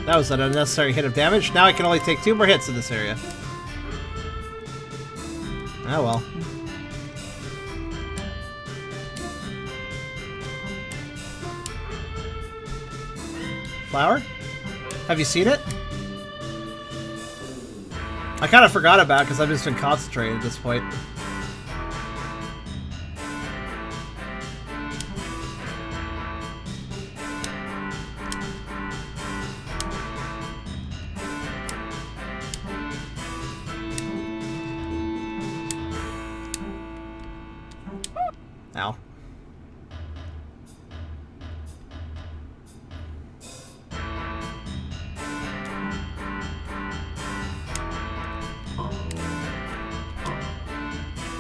That was an unnecessary hit of damage. Now I can only take 2 more hits in this area. Oh well. Flower? Have you seen it? I kind of forgot about it because I've just been concentrating at this point. now.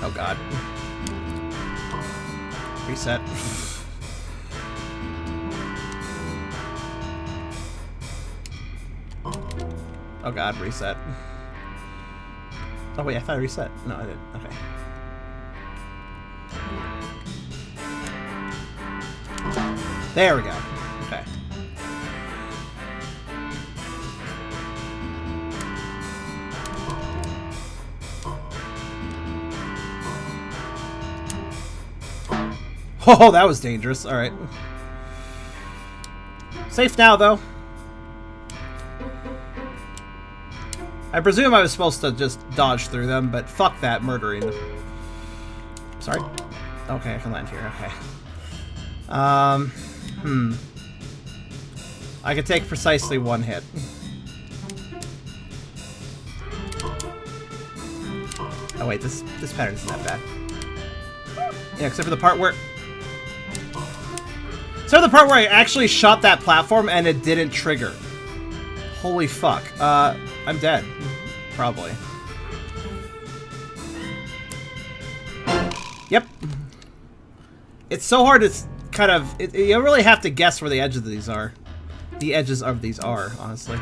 Oh god. Reset. Oh god, reset. Oh wait, I thought I reset. No, I didn't. Okay. There we go. Okay. Oh, that was dangerous. Alright. Safe now, though. I presume I was supposed to just dodge through them, but fuck that murdering. Sorry? Okay, I can land here. Okay. I could take precisely one hit. Oh wait, this pattern isn't that bad. Yeah, except for the part where... Except for the part where I actually shot that platform and it didn't trigger. Holy fuck. I'm dead. Probably. Yep. It's so hard to kind of... you really have to guess where the edges of these are. The edges of these are, honestly.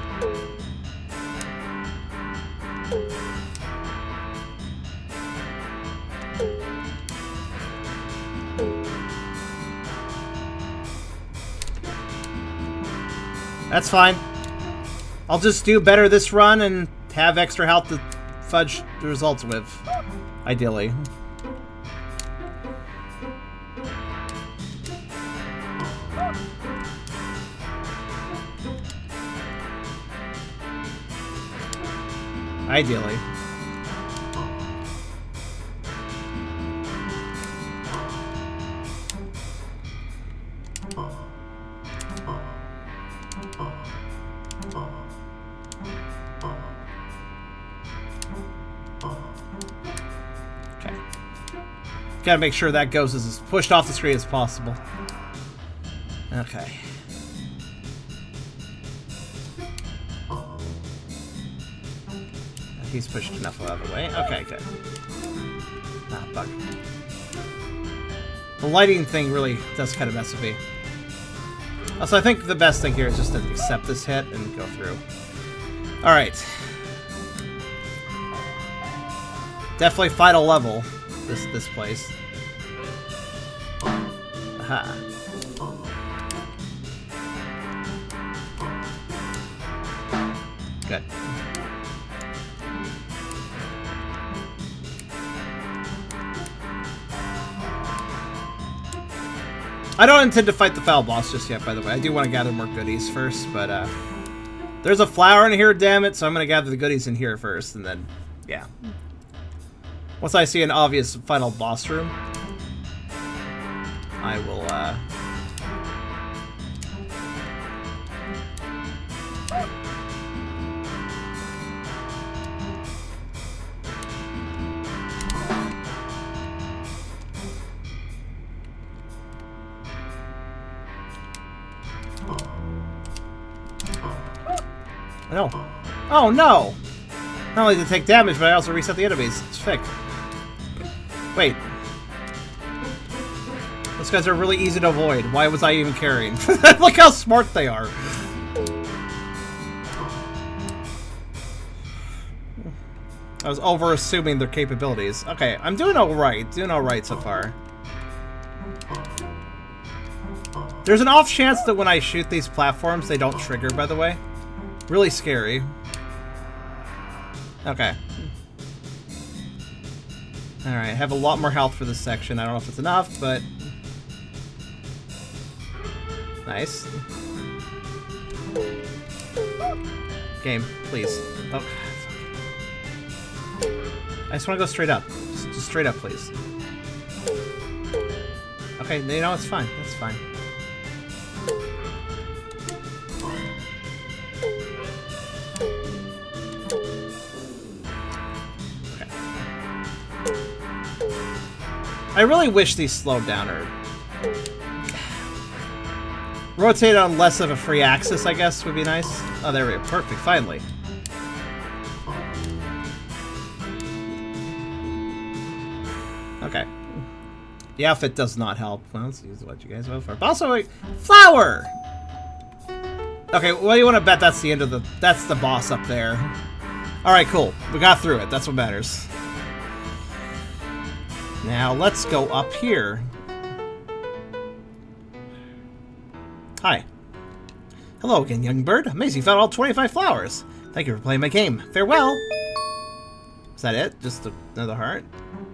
That's fine. I'll just do better this run and have extra health to fudge the results with. Ideally. Ideally. Okay. Gotta make sure that goes as pushed off the screen as possible. Okay. He's pushed enough out of the way. Okay, good. Ah, bug. The lighting thing really does kind of mess with me. Also, I think the best thing here is just to accept this hit and go through. Alright. Definitely final level, this place. Aha. Good. I don't intend to fight the foul boss just yet, by the way. I do want to gather more goodies first, but there's a flower in here, damn it, so I'm going to gather the goodies in here first, and then, yeah. Once I see an obvious final boss room, I will, No. Oh no! Not only did it take damage, but I also reset the enemies. It's fixed. Wait. Those guys are really easy to avoid. Why was I even carrying? Look how smart they are. I was over-assuming their capabilities. Okay, I'm doing alright. Doing alright so far. There's an off chance that when I shoot these platforms, they don't trigger, by the way. Really scary. Okay. Alright, I have a lot more health for this section. I don't know if it's enough, but... Nice. Game, please. Oh, fuck. I just want to go straight up. Just straight up, please. Okay, you know, it's fine. It's fine. I really wish these slowed down or rotate on less of a free axis, I guess, would be nice. Oh, there we go. Perfect. Finally. Okay. The outfit does not help. Well, let's use what you guys vote for. But also, wait, flower! Okay, well, you want to bet that's the end of the... That's the boss up there. Alright, cool. We got through it. That's what matters. Now, let's go up here. Hi. Hello again, young bird. Amazing, you found all 25 flowers. Thank you for playing my game. Farewell! Is that it? Just another heart?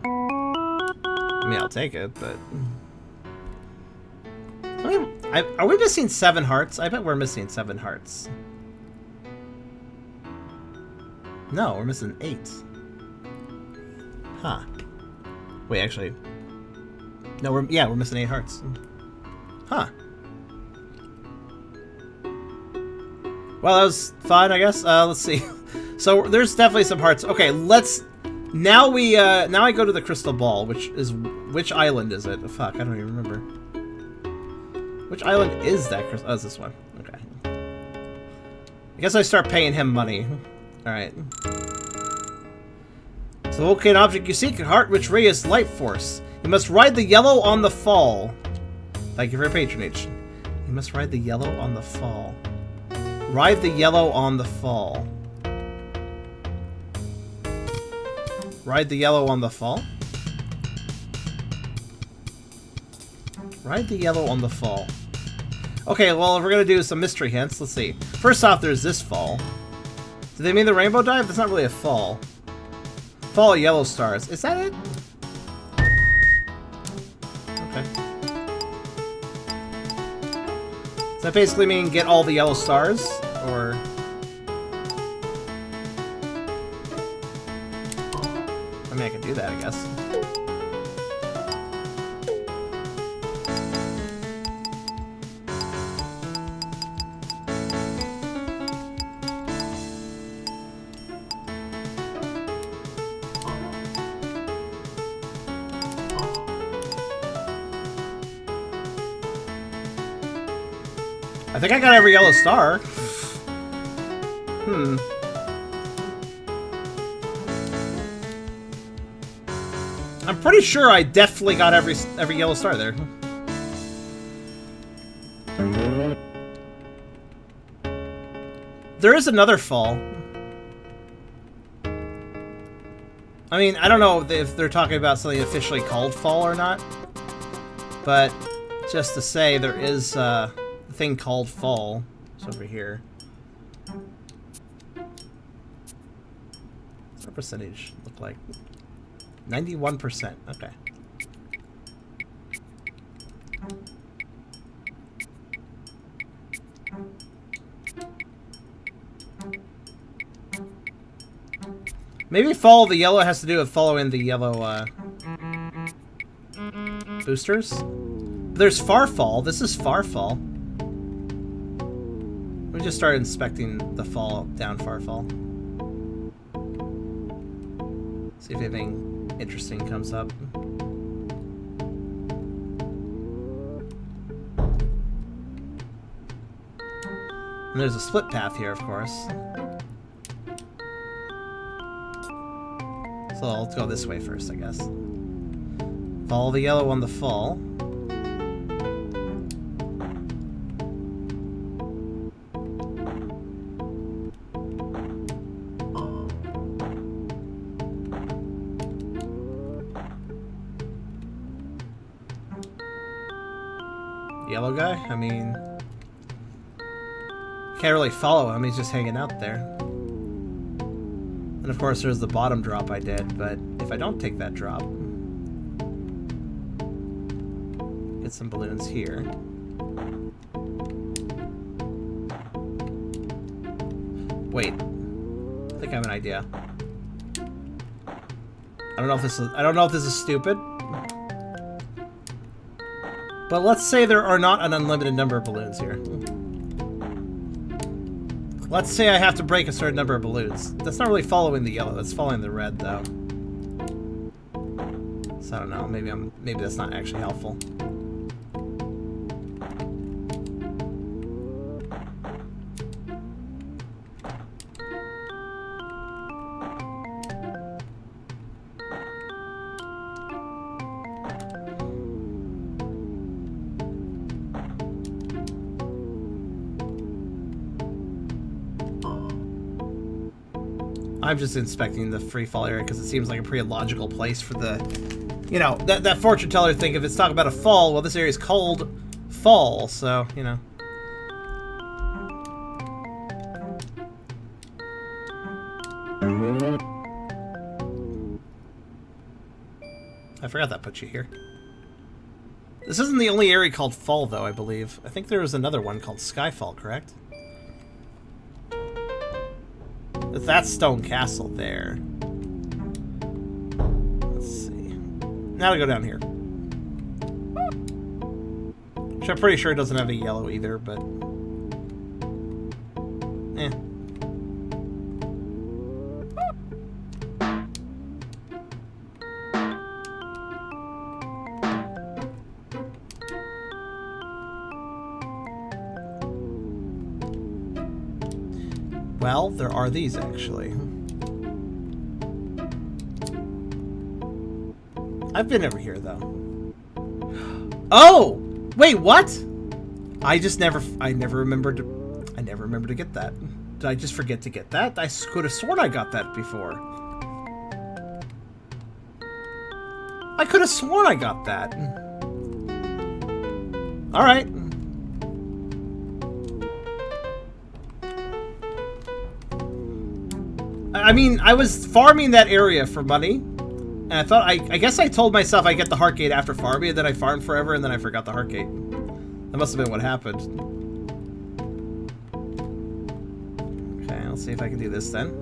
I mean, I'll take it, but... I mean, are we missing 7 hearts? I bet we're missing 7 hearts. No, we're missing 8. Huh. Wait, actually... No, we're missing 8 hearts. Huh. Well, that was fun, I guess. Let's see. So, there's definitely some hearts. Okay, let's... Now I go to the crystal ball, which island is it? Fuck, I don't even remember. Which island is that crystal? Oh, it's this one. Okay. I guess I start paying him money. Alright. So, volcano object you seek, a heart which radiates light force. You must ride the yellow on the fall. Thank you for your patronage. You must ride the yellow on the fall. Ride the yellow on the fall. Ride the yellow on the fall? Ride the yellow on the fall. Okay, well, if we're gonna do some mystery hints, let's see. First off, there's this fall. Do they mean the rainbow dive? That's not really a fall. Fall of yellow stars. Is that it? Okay. Does that basically mean get all the yellow stars? Or... I mean, I could do that, I guess. I think I got every yellow star. I'm pretty sure I definitely got every yellow star there. There is another fall. I mean, I don't know if they're talking about something officially called fall or not. But just to say, there is a thing called fall. It's over here. What's our percentage look like? 91%. Okay. Maybe follow the yellow has to do with following the yellow boosters. There's Farfall. This is Farfall. Let me just start inspecting the fall down Farfall. See if anything interesting comes up. And there's a split path here, of course. So let's go this way first, I guess. Follow the yellow on the fall. Yellow guy? I mean... Can't really follow him, he's just hanging out there. And of course there's the bottom drop I did, but if I don't take that drop... Get some balloons here. Wait. I think I have an idea. I don't know if this is stupid. But let's say there are not an unlimited number of balloons here. Let's say I have to break a certain number of balloons. That's not really following the yellow, that's following the red, though. So I don't know. Maybe that's not actually helpful. I'm just inspecting the free fall area because it seems like a pretty logical place for the, you know, that fortune teller thing. If it's talking about a fall, well, this area is called fall, so, you know. I forgot that put you here. This isn't the only area called fall, though, I believe. I think there was another one called Skyfall, correct? That's Stone Castle there. Let's see. Now to go down here. Which I'm pretty sure doesn't have a yellow either, but... eh. Well, there are these, actually. I've been over here, though. Oh! Wait, what? I never remembered to get that. Did I just forget to get that? I could have sworn I got that before. I could have sworn I got that. Alright. I mean, I was farming that area for money, and I thought, I guess I told myself I get the heart gate after farming, and then I farmed forever, and then I forgot the heart gate. That must have been what happened. Okay, let's see if I can do this then.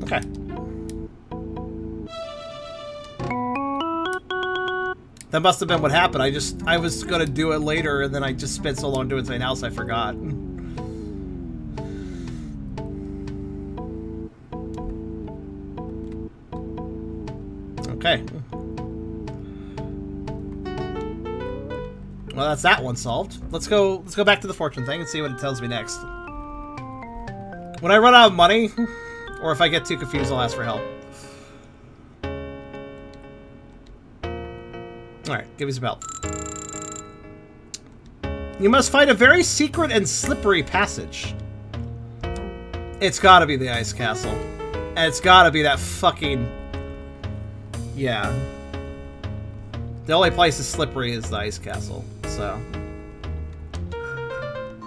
Okay. That must have been what happened. I was gonna do it later, and then I just spent so long doing something else I forgot. Okay. Well, that's that one solved. Let's go back to the fortune thing and see what it tells me next. When I run out of money, or if I get too confused, I'll ask for help. Alright, give me some help. You must find a very secret and slippery passage. It's gotta be the ice castle. And it's gotta be that fucking... yeah. The only place that's slippery is the ice castle, so...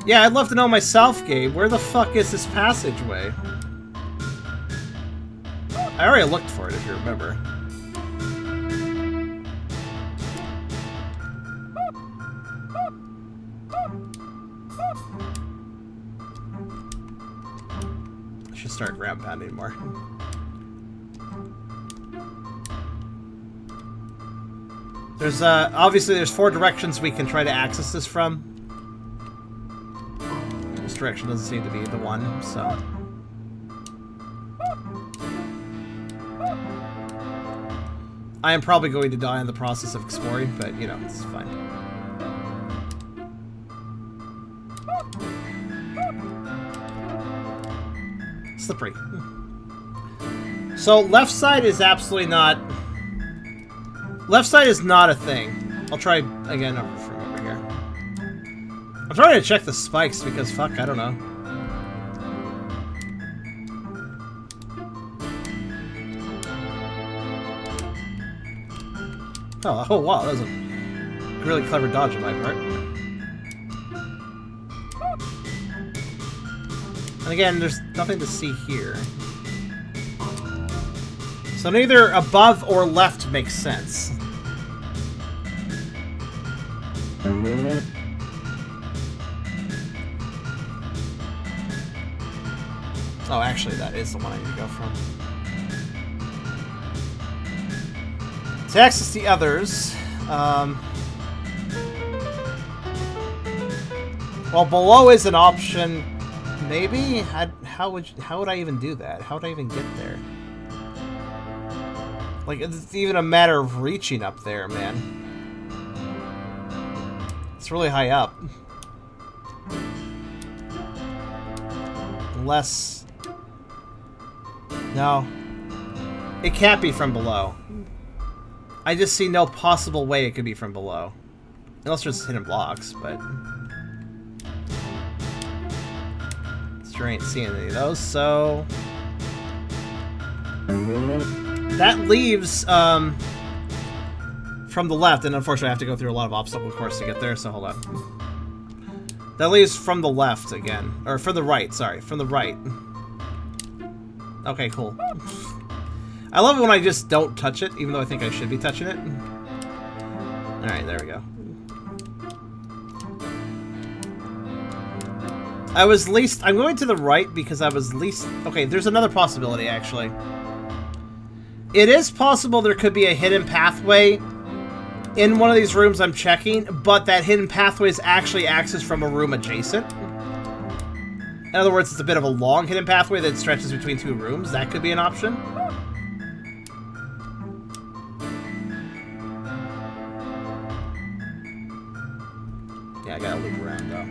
yeah, I'd love to know myself, Gabe. Where the fuck is this passageway? I already looked for it, if you remember. I should start ground pounding more. There's, obviously there's 4 directions we can try to access this from. This direction doesn't seem to be the one, so... I am probably going to die in the process of exploring, but, you know, it's fine. Slippery. So, left side is absolutely not... left side is not a thing. I'll try again from over here. I'm trying to check the spikes because, fuck, I don't know. Oh, wow, that was a really clever dodge on my part. And again, there's nothing to see here. So neither above or left makes sense. Oh, actually, that is the one I need to go from. To access the others, well, below is an option. Maybe? How would I even do that? How would I even get there? Like, it's even a matter of reaching up there, man. It's really high up. Unless... No. It can't be from below. I just see no possible way it could be from below. Unless there's hidden blocks, but... Sure ain't seeing any of those, so... That leaves, from the left, and unfortunately I have to go through a lot of obstacle course to get there, so hold on. That leaves from the left again. Or from the right, sorry. From the right. Okay, cool. I love it when I just don't touch it, even though I think I should be touching it. Alright, there we go. I'm going to the right because I was least... Okay, there's another possibility, actually. It is possible there could be a hidden pathway in one of these rooms I'm checking, but that hidden pathway is actually accessed from a room adjacent. In other words, it's a bit of a long hidden pathway that stretches between two rooms. That could be an option. Yeah, I gotta loop around, though.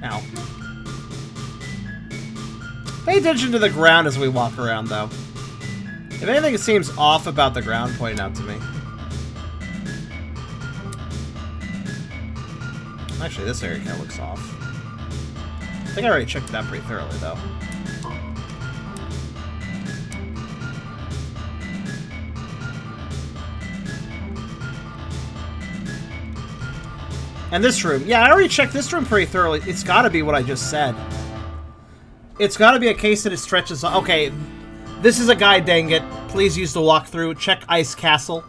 Ow. Pay attention to the ground as we walk around, though. If anything seems off about the ground, point it out to me. Actually, this area kind of looks off. I think I already checked it out pretty thoroughly, though. And this room. Yeah, I already checked this room pretty thoroughly. It's gotta be what I just said. It's gotta be a case that it stretches... Okay, this is a guide, dang it. Please use the walkthrough. Check Ice Castle.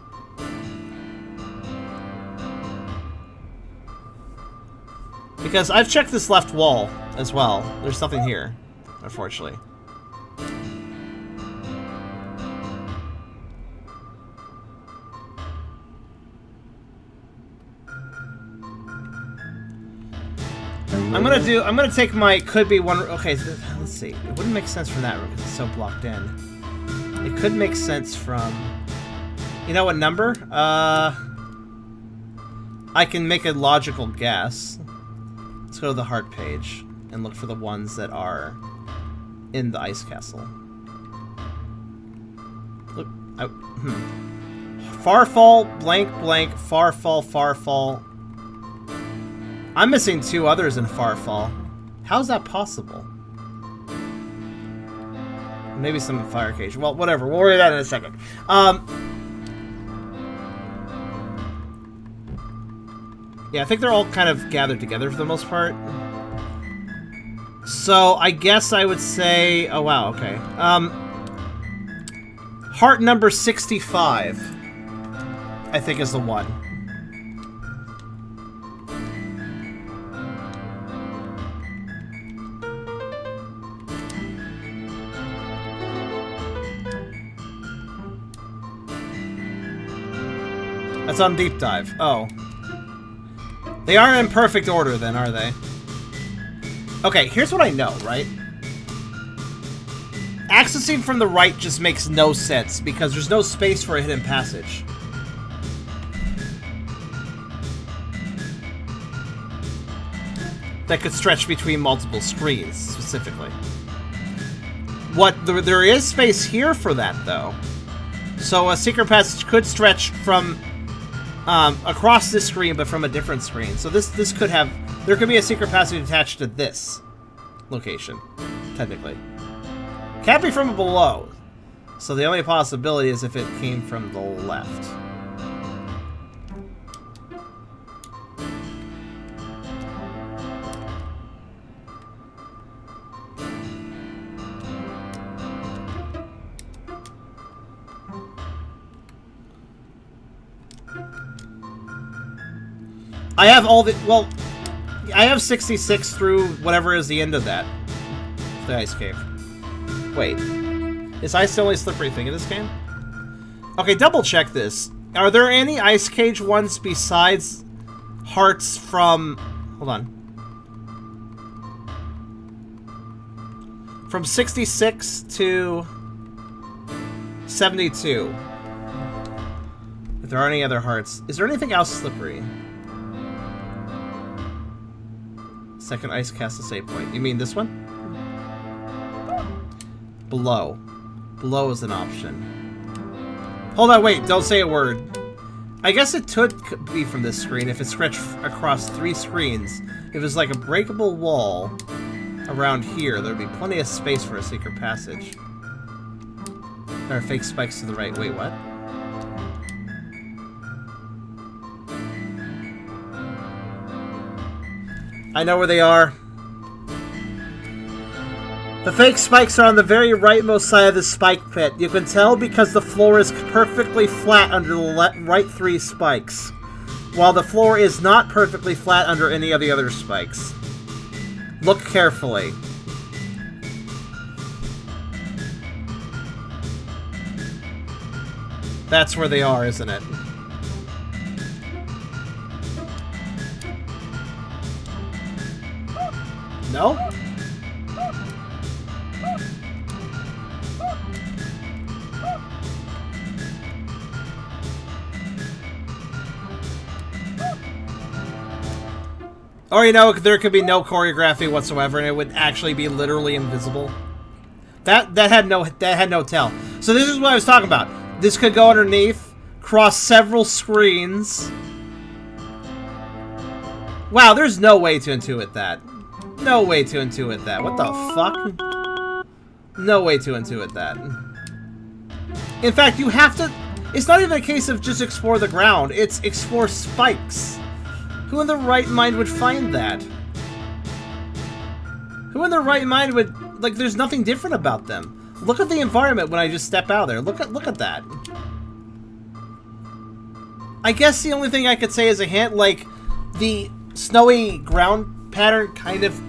Because I've checked this left wall as well. There's something here, unfortunately. I'm gonna take my could be one. Okay, let's see. It wouldn't make sense from that room because it's so blocked in. It could make sense from, you know what number? I can make a logical guess. Let's go to the heart page and look for the ones that are in the ice castle. Look, Farfall, blank, blank, Farfall, Farfall. I'm missing two others in Farfall. How's that possible? Maybe some in Fire Cage. Well, whatever. We'll worry about that in a second. Yeah, I think they're all kind of gathered together for the most part. So, I guess I would say... Oh, wow, okay. Heart number 65, I think, is the one. That's on Deep Dive. Oh. They aren't in perfect order then, are they? Okay, here's what I know, right? Accessing from the right just makes no sense because there's no space for a hidden passage. That could stretch between multiple screens, specifically. There is space here for that, though. So a secret passage could stretch from across this screen, but from a different screen. So this could have... There could be a secret passage attached to this location, technically. Can't be from below. So the only possibility is if it came from the left. I have all the... Well, I have 66 through whatever is the end of that. The ice cave. Wait. Is ice the only slippery thing in this game? Okay, double check this. Are there any ice cage ones besides hearts from... Hold on. From 66 to 72. If there are any other hearts. Is there anything else slippery? Second ice castle save point. You mean this one? Below. Below is an option. Hold on, wait. Don't say a word. I guess it could be from this screen if it stretched across 3 screens. If it's like a breakable wall around here, there'd be plenty of space for a secret passage. There are fake spikes to the right. Wait, what? I know where they are. The fake spikes are on the very rightmost side of the spike pit. You can tell because the floor is perfectly flat under the right 3 spikes, while the floor is not perfectly flat under any of the other spikes. Look carefully. That's where they are, isn't it? No? Or, you know, there could be no choreography whatsoever, and it would actually be literally invisible. That had no tell. So this is what I was talking about. This could go underneath, cross several screens. Wow, there's no way to intuit that. No way to intuit that. What the fuck? No way to intuit that. In fact, you have to... It's not even a case of just explore the ground. It's explore spikes. Who in their right mind would find that? Who in their right mind would... Like, there's nothing different about them. Look at the environment when I just step out there. Look at that. I guess the only thing I could say as a hint, like, the snowy ground pattern kind of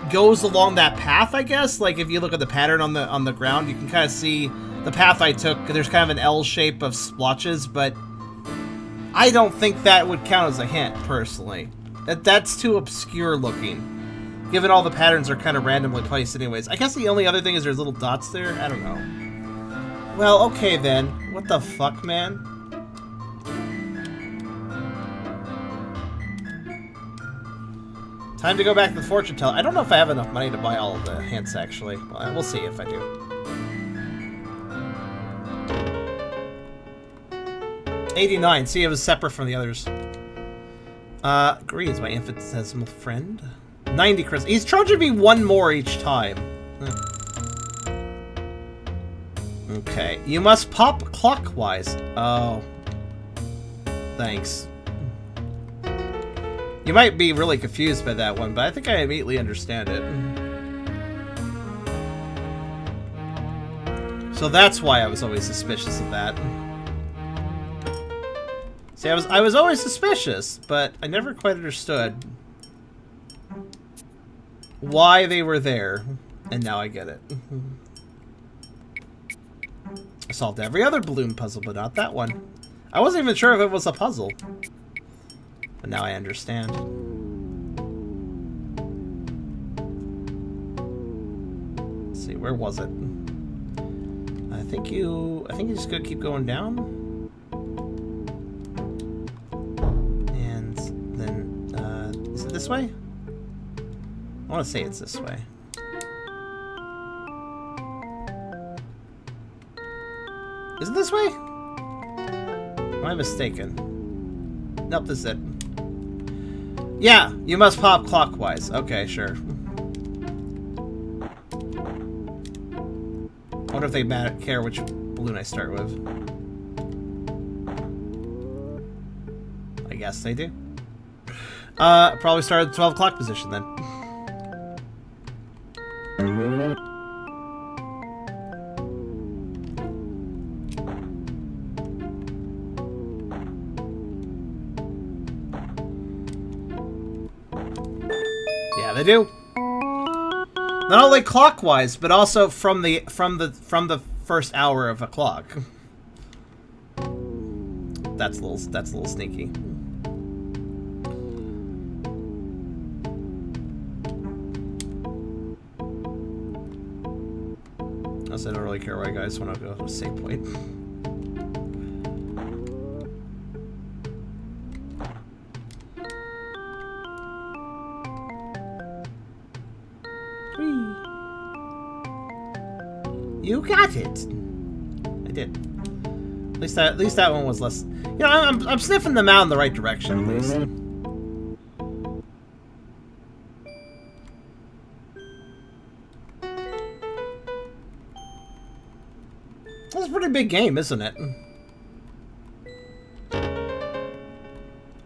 goes along that path, I guess. Like, if you look at the pattern on the ground, you can kind of see the path I took. There's kind of an L shape of splotches, but I don't think that would count as a hint, personally. That's too obscure looking, given all the patterns are kind of randomly placed anyways. I guess the only other thing is there's little dots there. I don't know. Well, okay then. What the fuck, man? Time to go back to the fortune teller. I don't know if I have enough money to buy all of the hints, actually. Well, we'll see if I do. 89. See, it was separate from the others. Agree is my infinitesimal friend. 90 Chris. He's charging me 1 more each time. Okay. You must pop clockwise. Oh. Thanks. You might be really confused by that one, but I think I immediately understand it. So that's why I was always suspicious of that. See, I was always suspicious, but I never quite understood why they were there, and now I get it. I solved every other balloon puzzle, but not that one. I wasn't even sure if it was a puzzle, but now I understand. Let's see, where was it? I think you just gotta keep going down. Is it this way? I want to say it's this way. Is it this way? Am I mistaken? Nope, this is it. Yeah, you must pop clockwise. Okay, sure. I wonder if they care which balloon I start with. I guess they do. Probably start at the 12 o'clock position then. Yeah, they do. Not only clockwise, but also from the first hour of a clock. That's a little sneaky. I don't really care where I go. I just want to go to a save point. You got it. I did. At least that one was less. You know, I'm sniffing them out in the right direction at least. That's a pretty big game, isn't it?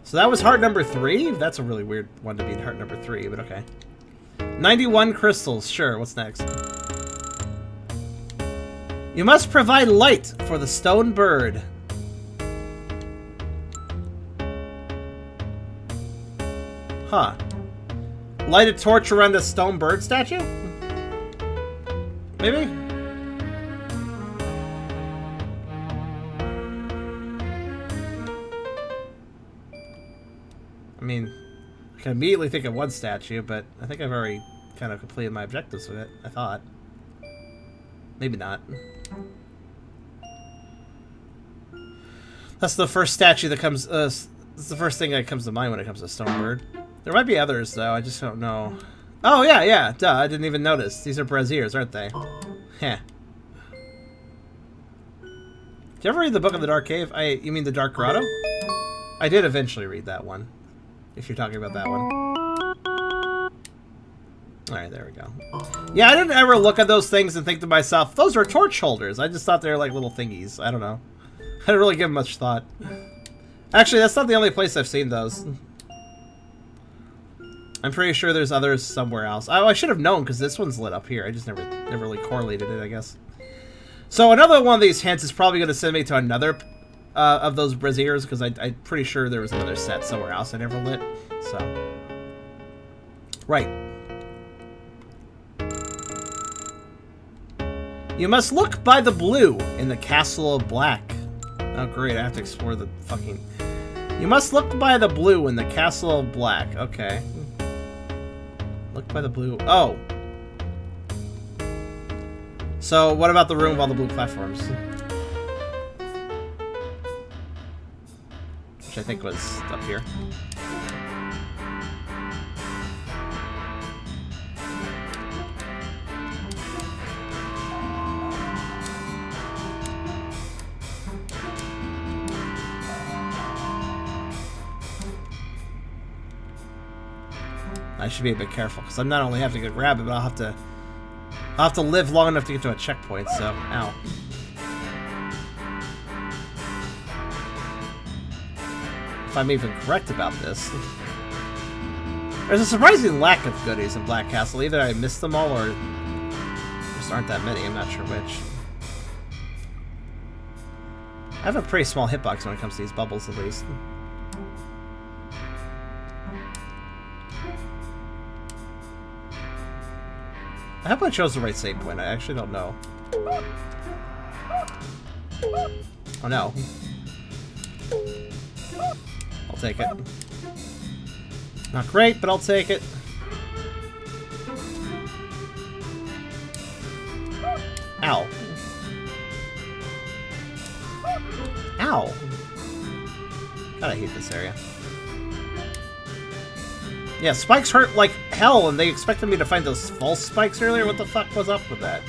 So that was heart number 3? That's a really weird one to be heart number 3, but okay. 91 crystals, sure, what's next? You must provide light for the stone bird. Huh. Light a torch around the stone bird statue? Maybe? I mean, I can immediately think of one statue, but I think I've already kind of completed my objectives with it, I thought. Maybe not. That's the first statue that comes, that's the first thing that comes to mind when it comes to Stonebird. There might be others, though, I just don't know. Oh, yeah, duh, I didn't even notice. These are braziers, aren't they? Heh. Did you ever read the Book of the Dark Cave? You mean the Dark Grotto? I did eventually read that one. If you're talking about that one. Alright, there we go. Yeah, I didn't ever look at those things and think to myself, those are torch holders. I just thought they were like little thingies. I don't know. I didn't really give them much thought. Actually, that's not the only place I've seen those. I'm pretty sure there's others somewhere else. Oh, I should have known because this one's lit up here. I just never really correlated it, I guess. So another one of these hints is probably going to send me to another of those braziers, because I'm pretty sure there was another set somewhere else I never lit. So, right. You must look by the blue in the Castle of Black. Oh great, I have to explore the fucking... You must look by the blue in the Castle of Black. Okay. Look by the blue... Oh! So, what about the room with all the blue platforms? Which I think was up here. I should be a bit careful, because I'm not only have to go grab it, but I'll have to live long enough to get to a checkpoint, so, ow. If I'm even correct about this. There's a surprising lack of goodies in Black Castle. Either I missed them all, or just aren't that many. I'm not sure which. I have a pretty small hitbox when it comes to these bubbles, at least. I hope I chose the right save point. I actually don't know. Oh no. I'll take it. Not great, but I'll take it. Ow. Ow. God, I hate this area. Yeah, spikes hurt like hell, and they expected me to find those false spikes earlier? What the fuck was up with that?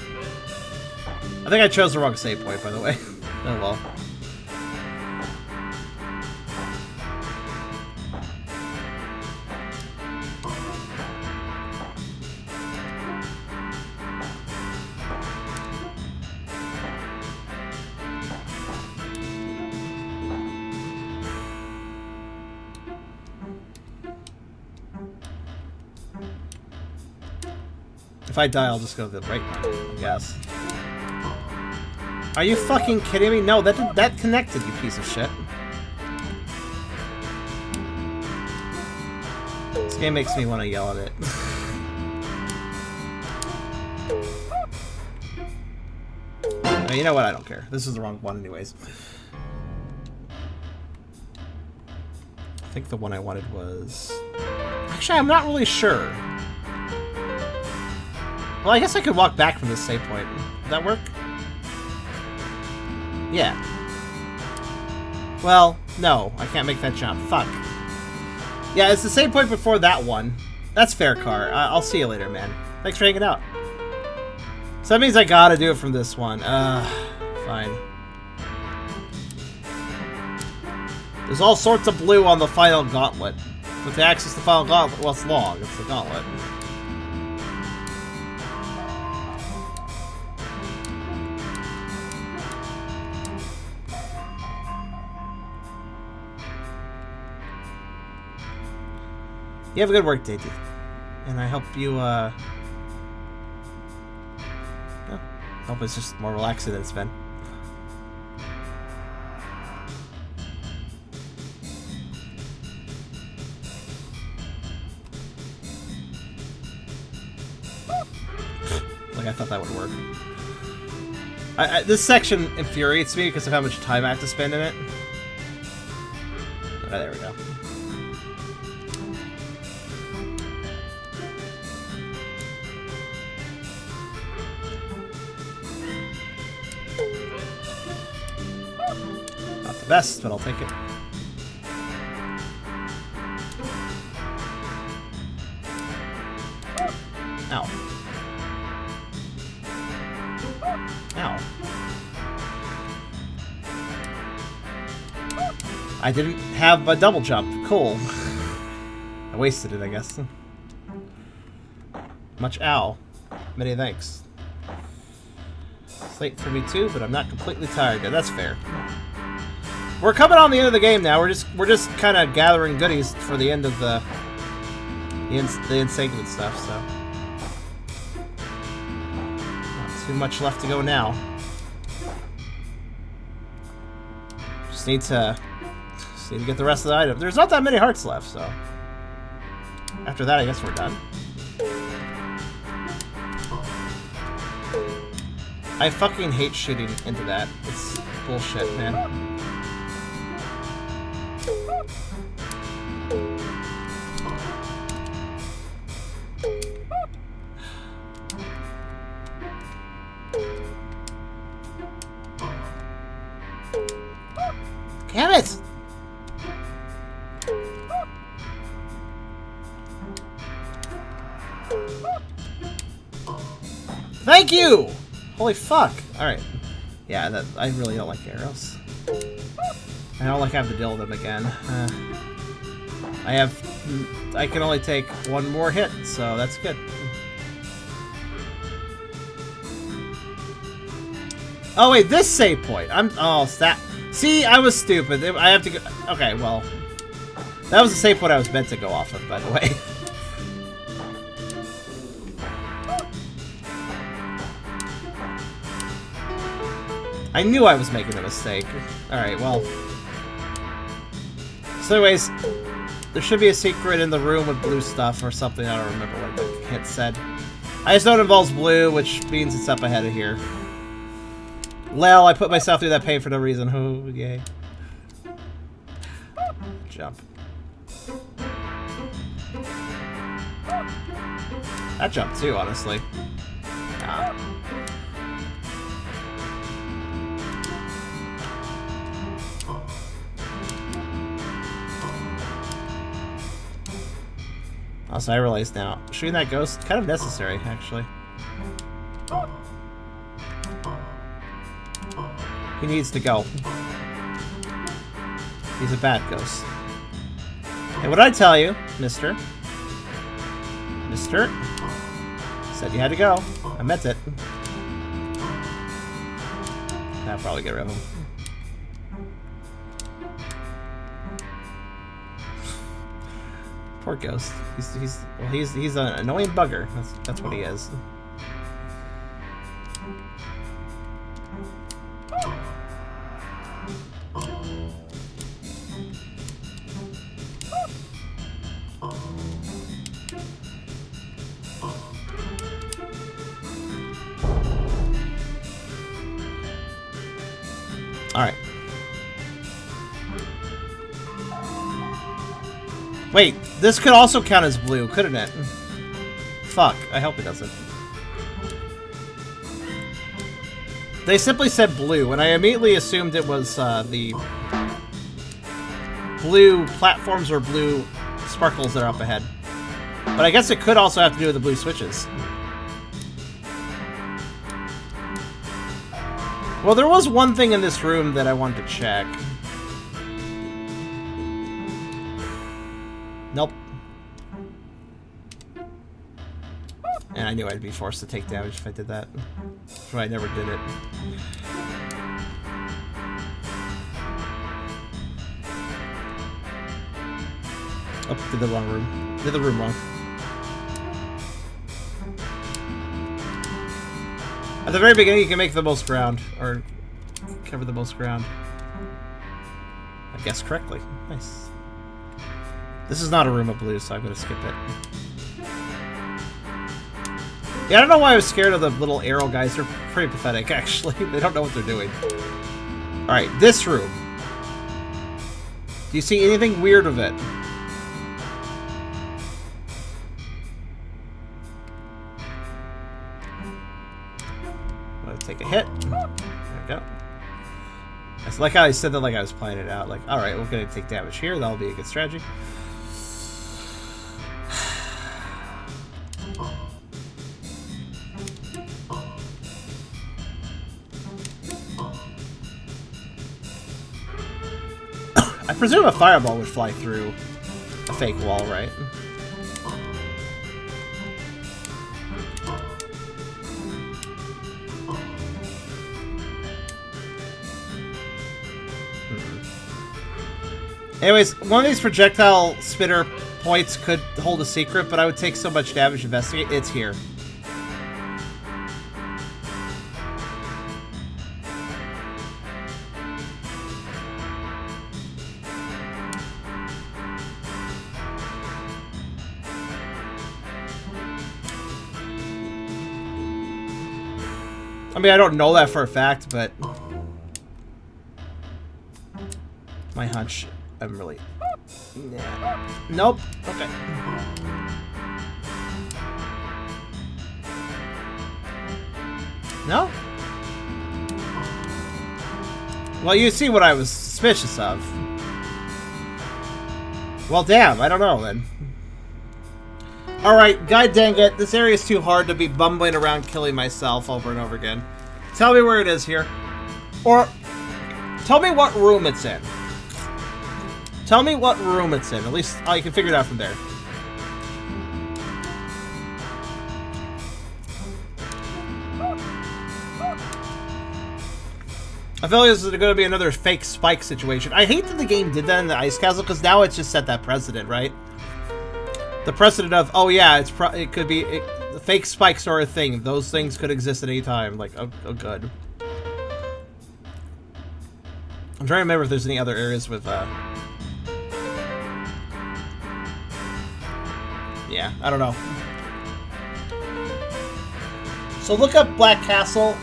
I think I chose the wrong save point, by the way. Oh well. If I die, I'll just go to the right one, I guess. Are you fucking kidding me? No, that connected, you piece of shit. This game makes me want to yell at it. You know what? I don't care. This is the wrong one anyways. I think the one I wanted was... Actually, I'm not really sure. Well, I guess I could walk back from this save point. Would that work? Yeah. Well, no. I can't make that jump. Fuck. Yeah, it's the same point before that one. That's fair, Car. I'll see you later, man. Thanks for hanging out. So that means I gotta do it from this one. Fine. There's all sorts of blue on the final gauntlet. But to access the final gauntlet, well, it's long. It's the gauntlet. You have a good work day, dude. And I hope you, hope it's just more relaxing than it's been. Like, I thought that would work. This section infuriates me because of how much time I have to spend in it. Oh, there we go. Not the best, but I'll take it. Ow. Ow. I didn't have a double jump. Cool. I wasted it, I guess. Much ow. Many thanks. It's late for me too, but I'm not completely tired yet. That's fair. We're coming on the end of the game now. We're just kind of gathering goodies for the end of the Insegment stuff, so. Not too much left to go now. Just need to get the rest of the items. There's not that many hearts left, so. After that, I guess we're done. I fucking hate shooting into that. It's bullshit, man. Damn it! Thank you! Holy fuck! Alright. Yeah, I really don't like arrows. I don't like having to deal with them again. I can only take one more hit, so that's good. Oh wait, this save point! See, I was stupid. I have to go... Okay, well... That was the save point I was meant to go off of, by the way. I knew I was making a mistake. Alright, well... So anyways, there should be a secret in the room with blue stuff or something. I don't remember what the hint said. I just know it involves blue, which means it's up ahead of here. Lel, I put myself through that pain for no reason. Oh, yay. Jump. That jumped too, honestly. Ah. Also, I realize now, shooting that ghost, kind of necessary, actually. He needs to go. He's a bad ghost. Hey, what did I tell you, mister? Mister? Said you had to go. I meant it. That'll probably get rid of him. Poor ghost. He's an annoying bugger. That's what he is. Wait, this could also count as blue, couldn't it? Fuck, I hope it doesn't. They simply said blue, and I immediately assumed it was the blue platforms or blue sparkles that are up ahead. But I guess it could also have to do with the blue switches. Well, there was one thing in this room that I wanted to check. Nope. And I knew I'd be forced to take damage if I did that. So I never did it. Oh, did the wrong room. Did the room wrong. At the very beginning, you can make the most ground, or cover the most ground. I guessed correctly. Nice. This is not a room of blue, so I'm going to skip it. Yeah, I don't know why I was scared of the little arrow guys. They're pretty pathetic, actually. They don't know what they're doing. Alright, this room. Do you see anything weird with it? Take a hit. There we go. It's like how I said that like I was playing it out. Like, alright, we're going to take damage here. That'll be a good strategy. I presume a fireball would fly through a fake wall, right? Anyways, one of these projectile spitter points could hold a secret, but I would take so much damage to investigate. It's here. I mean, I don't know that for a fact, but my hunch, I'm really... Nah. Nope. Okay. No? Well, you see what I was suspicious of. Well, damn, I don't know, then. Alright, god dang it, this area is too hard to be bumbling around killing myself over and over again. Tell me where it is here. Or, tell me what room it's in. Tell me what room it's in. At least I can figure it out from there. I feel like this is going to be another fake spike situation. I hate that the game did that in the Ice Castle, because now it's just set that precedent, right? The precedent of, oh yeah, it could be the fake spikes are a thing. Those things could exist at any time. Like, oh good. I'm trying to remember if there's any other areas with, yeah, I don't know. So look up Black Castle.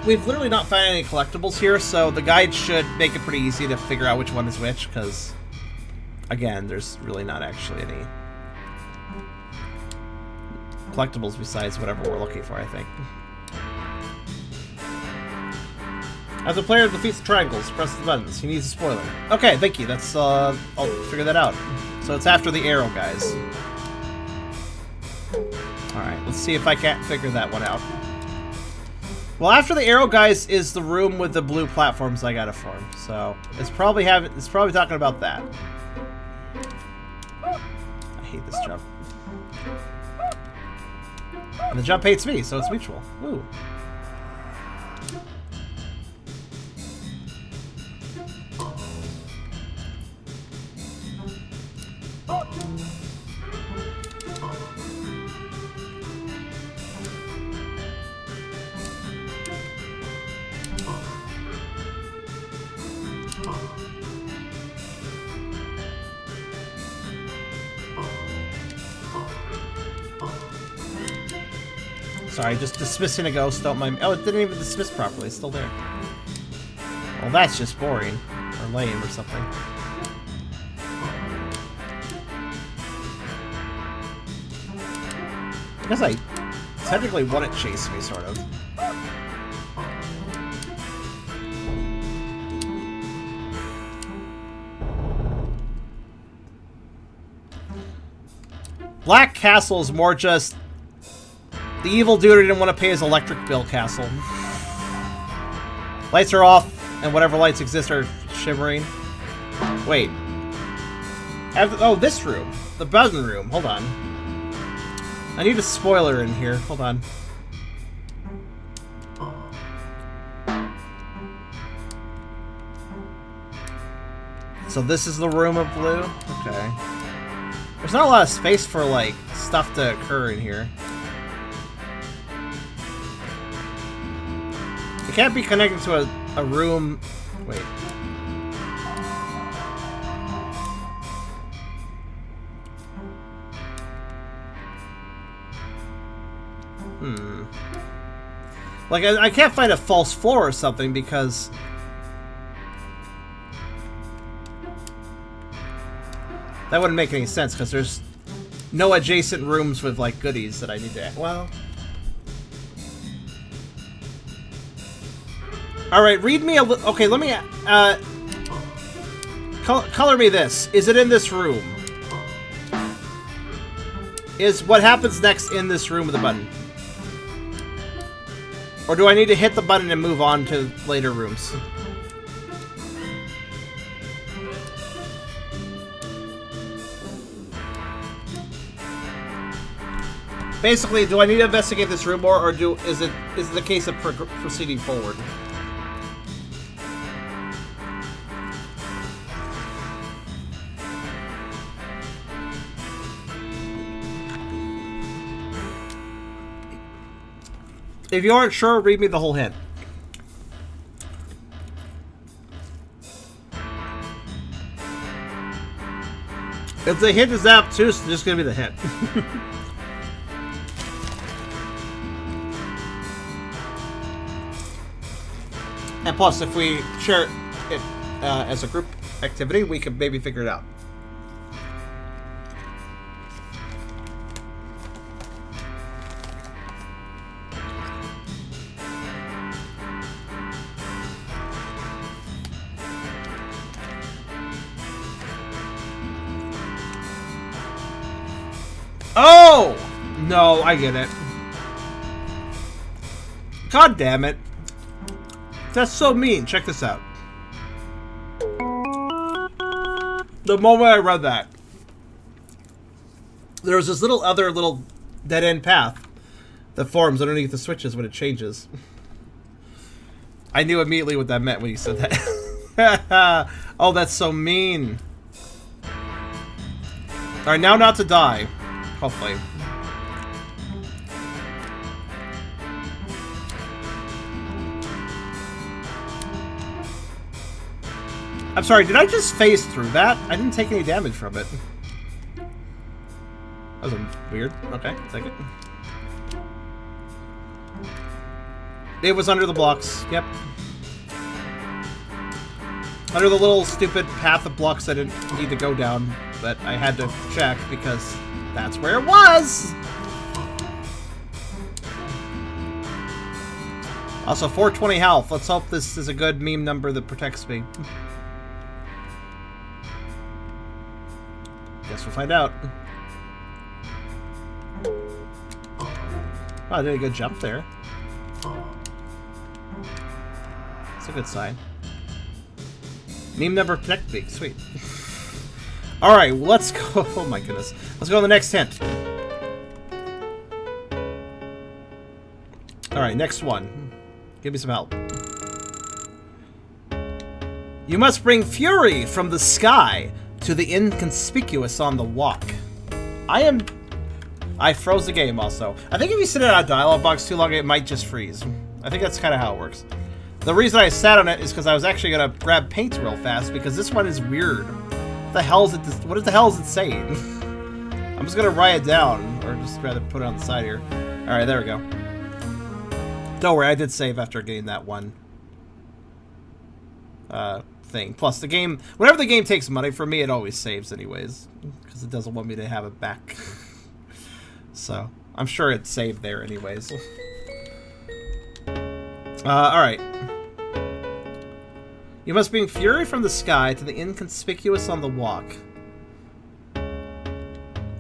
We've literally not found any collectibles here, so the guide should make it pretty easy to figure out which one is which, because, again, there's really not actually any collectibles besides whatever we're looking for, I think. As a player defeats the triangles, press the buttons. He needs a spoiler. Okay, thank you. That's, I'll figure that out. So it's after the arrow guys. Alright, let's see if I can't figure that one out. Well, after the arrow guys is the room with the blue platforms I gotta form. So it's probably talking about that. I hate this jump. And the jump hates me, so it's mutual. Ooh. Sorry, just dismissing a ghost, don't mind me. Oh, it didn't even dismiss properly, it's still there. Well, that's just boring. Or lame or something. guess I technically want it chase me, sort of. Black Castle is more just the evil dude who didn't want to pay his electric bill castle. Lights are off, and whatever lights exist are shimmering. Wait. Oh, this room. The button room. Hold on. I need a spoiler in here. Hold on. So this is the room of blue? Okay. There's not a lot of space for, like, stuff to occur in here. It can't be connected to a room... Wait. Like, I can't find a false floor or something because... That wouldn't make any sense because there's no adjacent rooms with, like, goodies that I need to... Well... Alright, read me a little... Okay, let me... color me this. Is it in this room? Is what happens next in this room with the button? Or do I need to hit the button and move on to later rooms? Basically, do I need to investigate this room more, or is it the case of proceeding forward? If you aren't sure, read me the whole hint. If the hint is obtuse, it's just gonna be the hint. And plus, if we share it as a group activity, we could maybe figure it out. Oh! No, I get it. God damn it. That's so mean. Check this out. The moment I read that, there was this other little dead-end path that forms underneath the switches when it changes. I knew immediately what that meant when you said that. Oh, that's so mean. Alright, now not to die. Hopefully. I'm sorry, did I just phase through that? I didn't take any damage from it. That was weird. Okay, take it. It was under the blocks. Yep. Under the little stupid path of blocks I didn't need to go down, but I had to check because that's where it was! Also, 420 health. Let's hope this is a good meme number that protects me. Guess we'll find out. Oh, I did a good jump there. That's a good sign. Meme number protect me. Sweet. Alright, let's go. Oh my goodness. Let's go to the next hint. Alright, next one. Give me some help. You must bring fury from the sky to the inconspicuous on the walk. I froze the game also. I think if you sit in a dialogue box too long, it might just freeze. I think that's kind of how it works. The reason I sat on it is because I was actually going to grab paint real fast because this one is weird. What the hell is it? What the hell is it saying? I'm just going to write it down, or just rather put it on the side here. Alright, there we go. Don't worry, I did save after getting that one thing. Plus, the game, whenever the game takes money from me, it always saves anyways, because it doesn't want me to have it back. So, I'm sure it's saved there anyways. Alright. You must bring fury from the sky to the inconspicuous on the walk.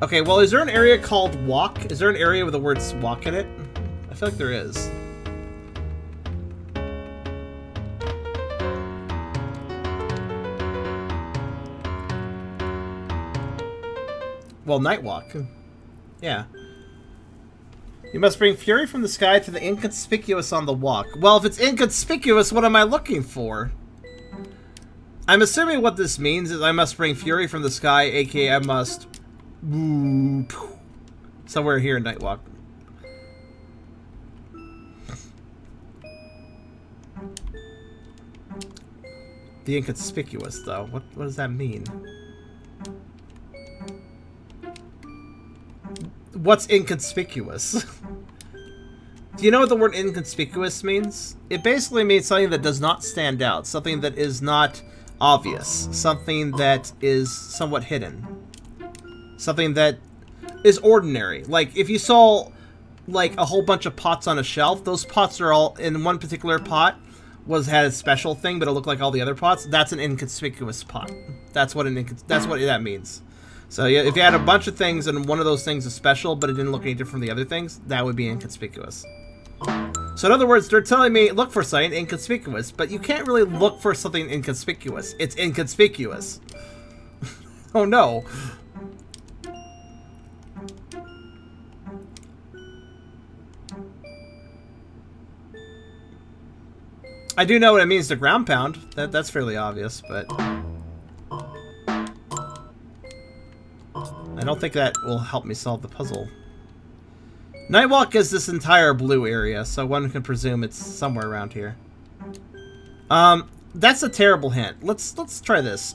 Okay, well, is there an area called walk? Is there an area with the word walk in it? I feel like there is. Well, night walk. Yeah. You must bring fury from the sky to the inconspicuous on the walk. Well, if it's inconspicuous, what am I looking for? I'm assuming what this means is I must bring fury from the sky, aka I must... somewhere here in Nightwalk. The inconspicuous, though. What does that mean? What's inconspicuous? Do you know what the word inconspicuous means? It basically means something that does not stand out. Something that is not obvious. Something that is somewhat hidden. Something that is ordinary. Like, if you saw, like, a whole bunch of pots on a shelf, those pots are all, in one particular pot, had a special thing, but it looked like all the other pots. That's an inconspicuous pot. That's what that means. So yeah, if you had a bunch of things and one of those things is special, but it didn't look any different from the other things, that would be inconspicuous. So in other words, they're telling me, look for something inconspicuous, but you can't really look for something inconspicuous. It's inconspicuous. Oh no. I do know what it means to ground pound. That's fairly obvious, but... I don't think that will help me solve the puzzle. Nightwalk is this entire blue area, so one can presume it's somewhere around here. That's a terrible hint. Let's try this.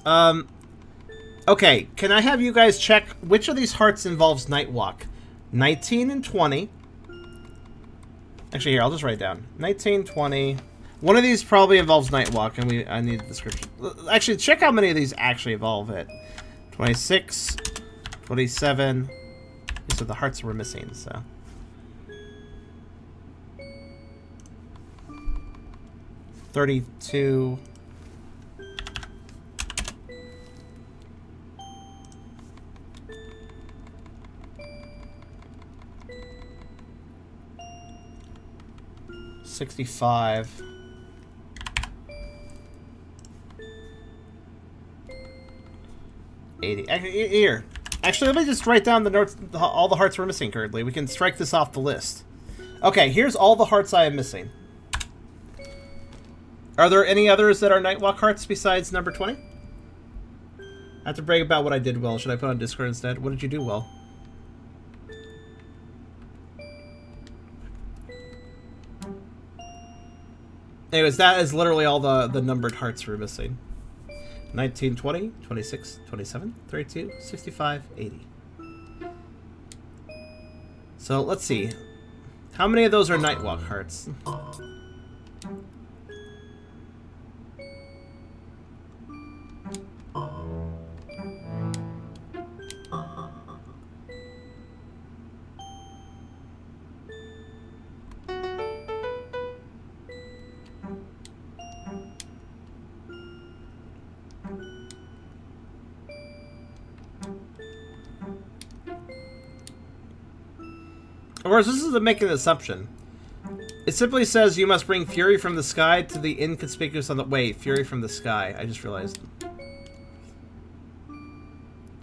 Okay, can I have you guys check which of these hearts involves Nightwalk? 19 and 20. Actually, here, I'll just write it down. 19, 20. One of these probably involves Nightwalk, and I need the description. Actually, check how many of these actually involve it. 26, 27. These are the hearts we're missing, so. $32. $65. $80. Actually, let me just write down the notes, all the hearts we're missing currently. We can strike this off the list. Okay, here's all the hearts I am missing. Are there any others that are Nightwalk hearts besides number 20? I have to brag about what I did well. Should I put on Discord instead? What did you do well? Anyways, that is literally all the numbered hearts we're missing. 19, 20, 26, 27, 32, 65, 80. So, let's see. How many of those are Nightwalk hearts? Of course, this is making an assumption. It simply says you must bring fury from the sky to the inconspicuous on the... Wait, fury from the sky. I just realized.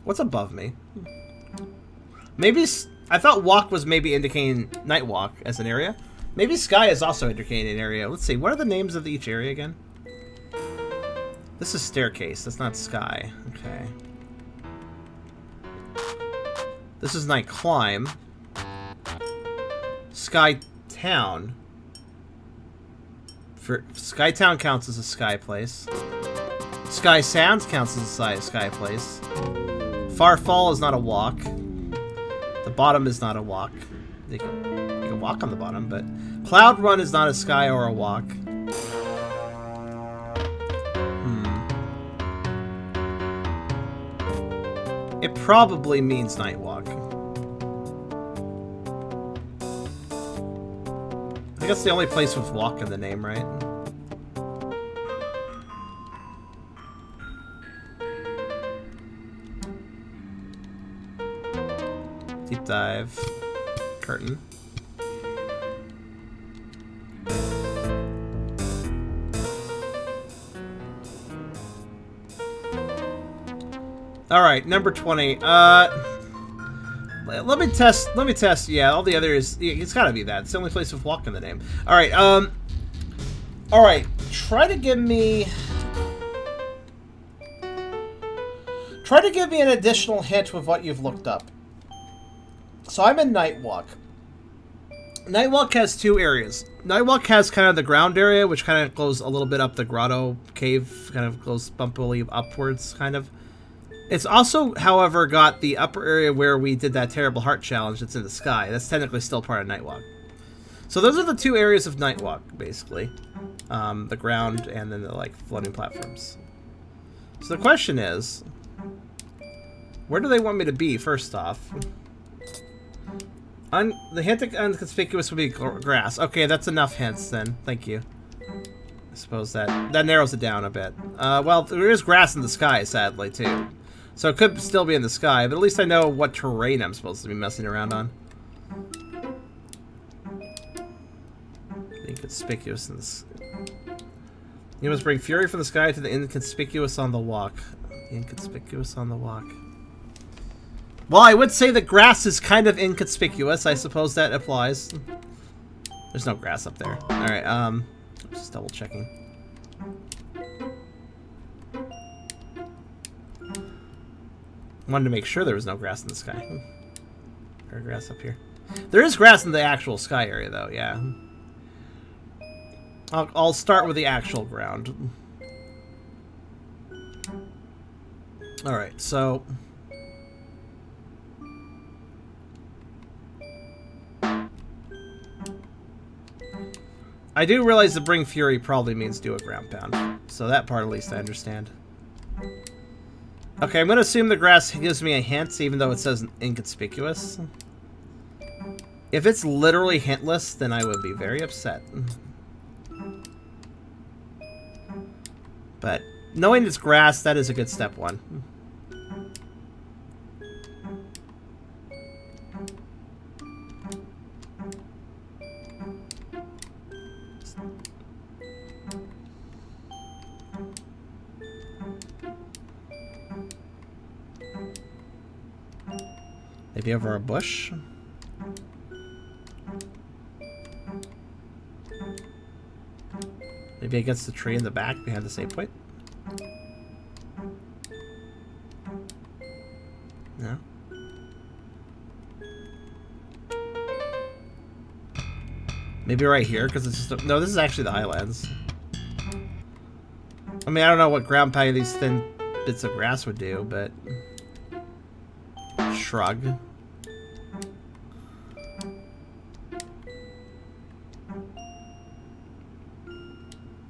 What's above me? Maybe... I thought walk was maybe indicating night walk as an area. Maybe sky is also indicating an area. Let's see. What are the names of each area again? This is staircase. That's not sky. Okay. This is night climb. Sky Town. Sky Town counts as a sky place. Sky Sounds counts as a sky place. Far Fall is not a walk. The bottom is not a walk. You can walk on the bottom, but Cloud Run is not a sky or a walk. It probably means night walk. think it's the only place with walk in the name, right? Deep dive. Curtain. Alright, number 20. Let me test. Yeah, all the others, it's gotta be that. It's the only place with walk in the name. Alright, alright. Try to give me an additional hint with what you've looked up. So I'm in Nightwalk. Nightwalk has two areas. Nightwalk has kind of the ground area, which kind of goes a little bit up the grotto cave, kind of goes bumpily upwards, kind of. It's also, however, got the upper area where we did that terrible heart challenge that's in the sky. That's technically still part of Nightwalk. So those are the two areas of Nightwalk, basically. The ground and then the, like, floating platforms. So the question is, where do they want me to be, first off? The hint of unconspicuous would be grass. Okay, that's enough hints then. Thank you. I suppose that narrows it down a bit. Well, there is grass in the sky, sadly, too. So it could still be in the sky, but at least I know what terrain I'm supposed to be messing around on. Inconspicuous in this. You must bring fury from the sky to the inconspicuous on the walk. Inconspicuous on the walk. Well, I would say the grass is kind of inconspicuous. I suppose that applies. There's no grass up there. Alright, just double checking. Wanted to make sure there was no grass in the sky. There's grass up here. There is grass in the actual sky area, though, yeah. I'll start with the actual ground. Alright, so... I do realize that bring fury probably means do a ground pound. So that part at least I understand. Okay, I'm going to assume the grass gives me a hint, even though it says inconspicuous. If it's literally hintless, then I would be very upset. But knowing it's grass, that is a good step one. Maybe over a bush? Maybe against the tree in the back behind the save point? No? Maybe right here, because it's just... No, this is actually the Highlands. I mean, I don't know what ground pounding these thin bits of grass would do, but... Shrug.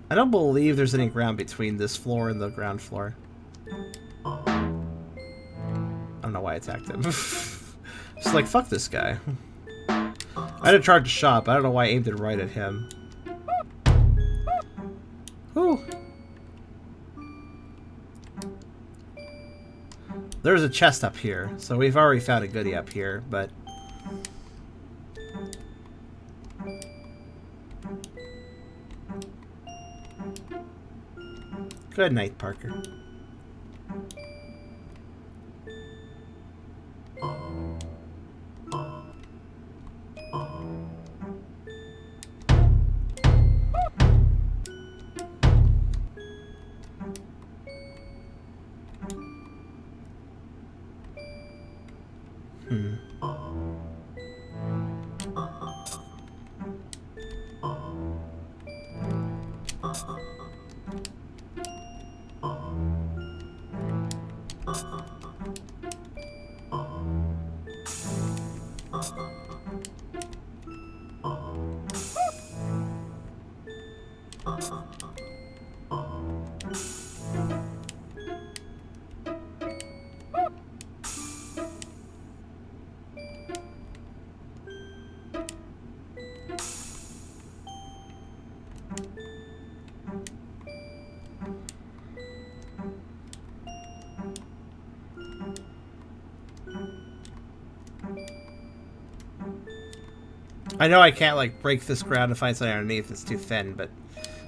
I don't believe there's any ground between this floor and the ground floor. I don't know why I attacked him. Just like, fuck this guy. I had to charge a shot, but I don't know why I aimed it right at him. Whew. There's a chest up here, so we've already found a goodie up here, but... Good night, Parker. I know I can't, like, break this ground and find something underneath. It's too thin, but...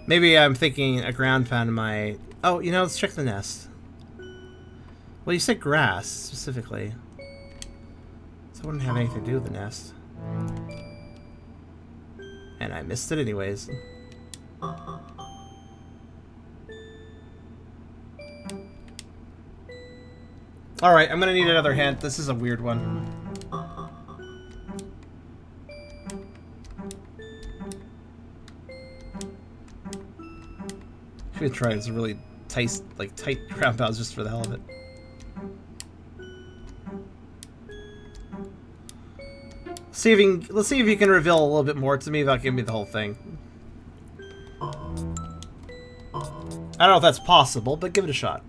Maybe I'm thinking a ground pound might... Oh, you know, let's check the nest. Well, you said grass, specifically. So it wouldn't have anything to do with the nest. And I missed it anyways. Alright, I'm gonna need another hint. This is a weird one. Should try this really tight, ground pounds just for the hell of it. Let's see if you can reveal a little bit more to me without giving me the whole thing. I don't know if that's possible, but give it a shot.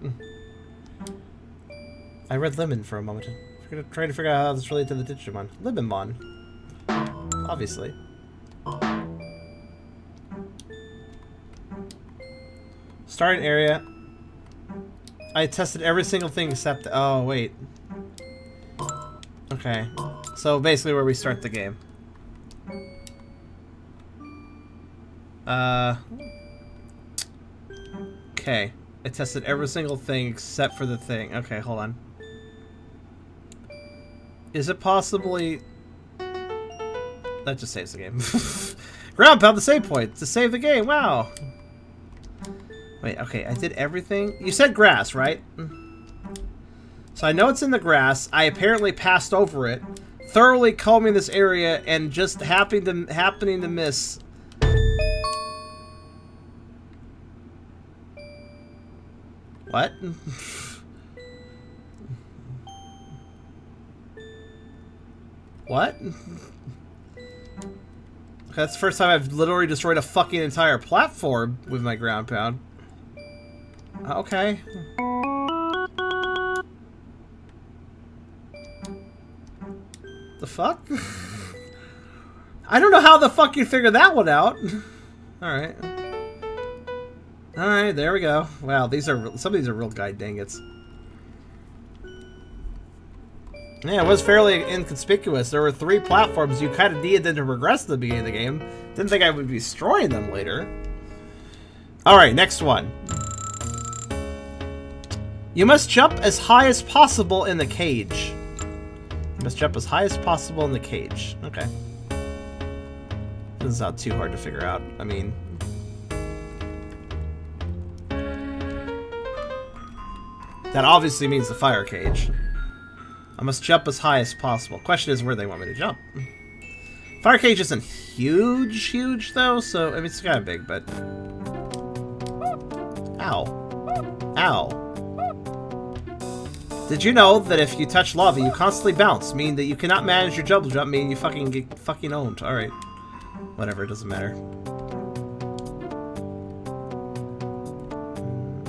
I read lemon for a moment. I'm trying to figure out how this relates to the Digimon. Lemonmon. Obviously. Starting area. I tested every single thing except... Oh, wait. Okay. So basically where we start the game. Okay. I tested every single thing except for the thing. Okay, hold on. Is it possibly... That just saves the game. Ground pound the save point to save the game. Wow. Wait, okay, I did everything. You said grass, right? So I know it's in the grass. I apparently passed over it, thoroughly combing this area and just happening to miss. What? What? That's the first time I've literally destroyed a fucking entire platform with my ground pound. Okay. The fuck? I don't know how the fuck you figured that one out. Alright. Alright, there we go. Wow, some of these are real guide dingots. Yeah, it was fairly inconspicuous. There were 3 platforms you kind of needed to progress at the beginning of the game. Didn't think I would be destroying them later. Alright, next one. You must jump as high as possible in the cage. You must jump as high as possible in the cage. Okay. This is not too hard to figure out. I mean... That obviously means the fire cage. I must jump as high as possible. Question is where they want me to jump. Fire cage isn't huge though, so I mean it's kind of big, but... Ow. Ow. Did you know that if you touch lava, you constantly bounce, meaning that you cannot manage your double jump, meaning you fucking get fucking owned. Alright. Whatever, it doesn't matter.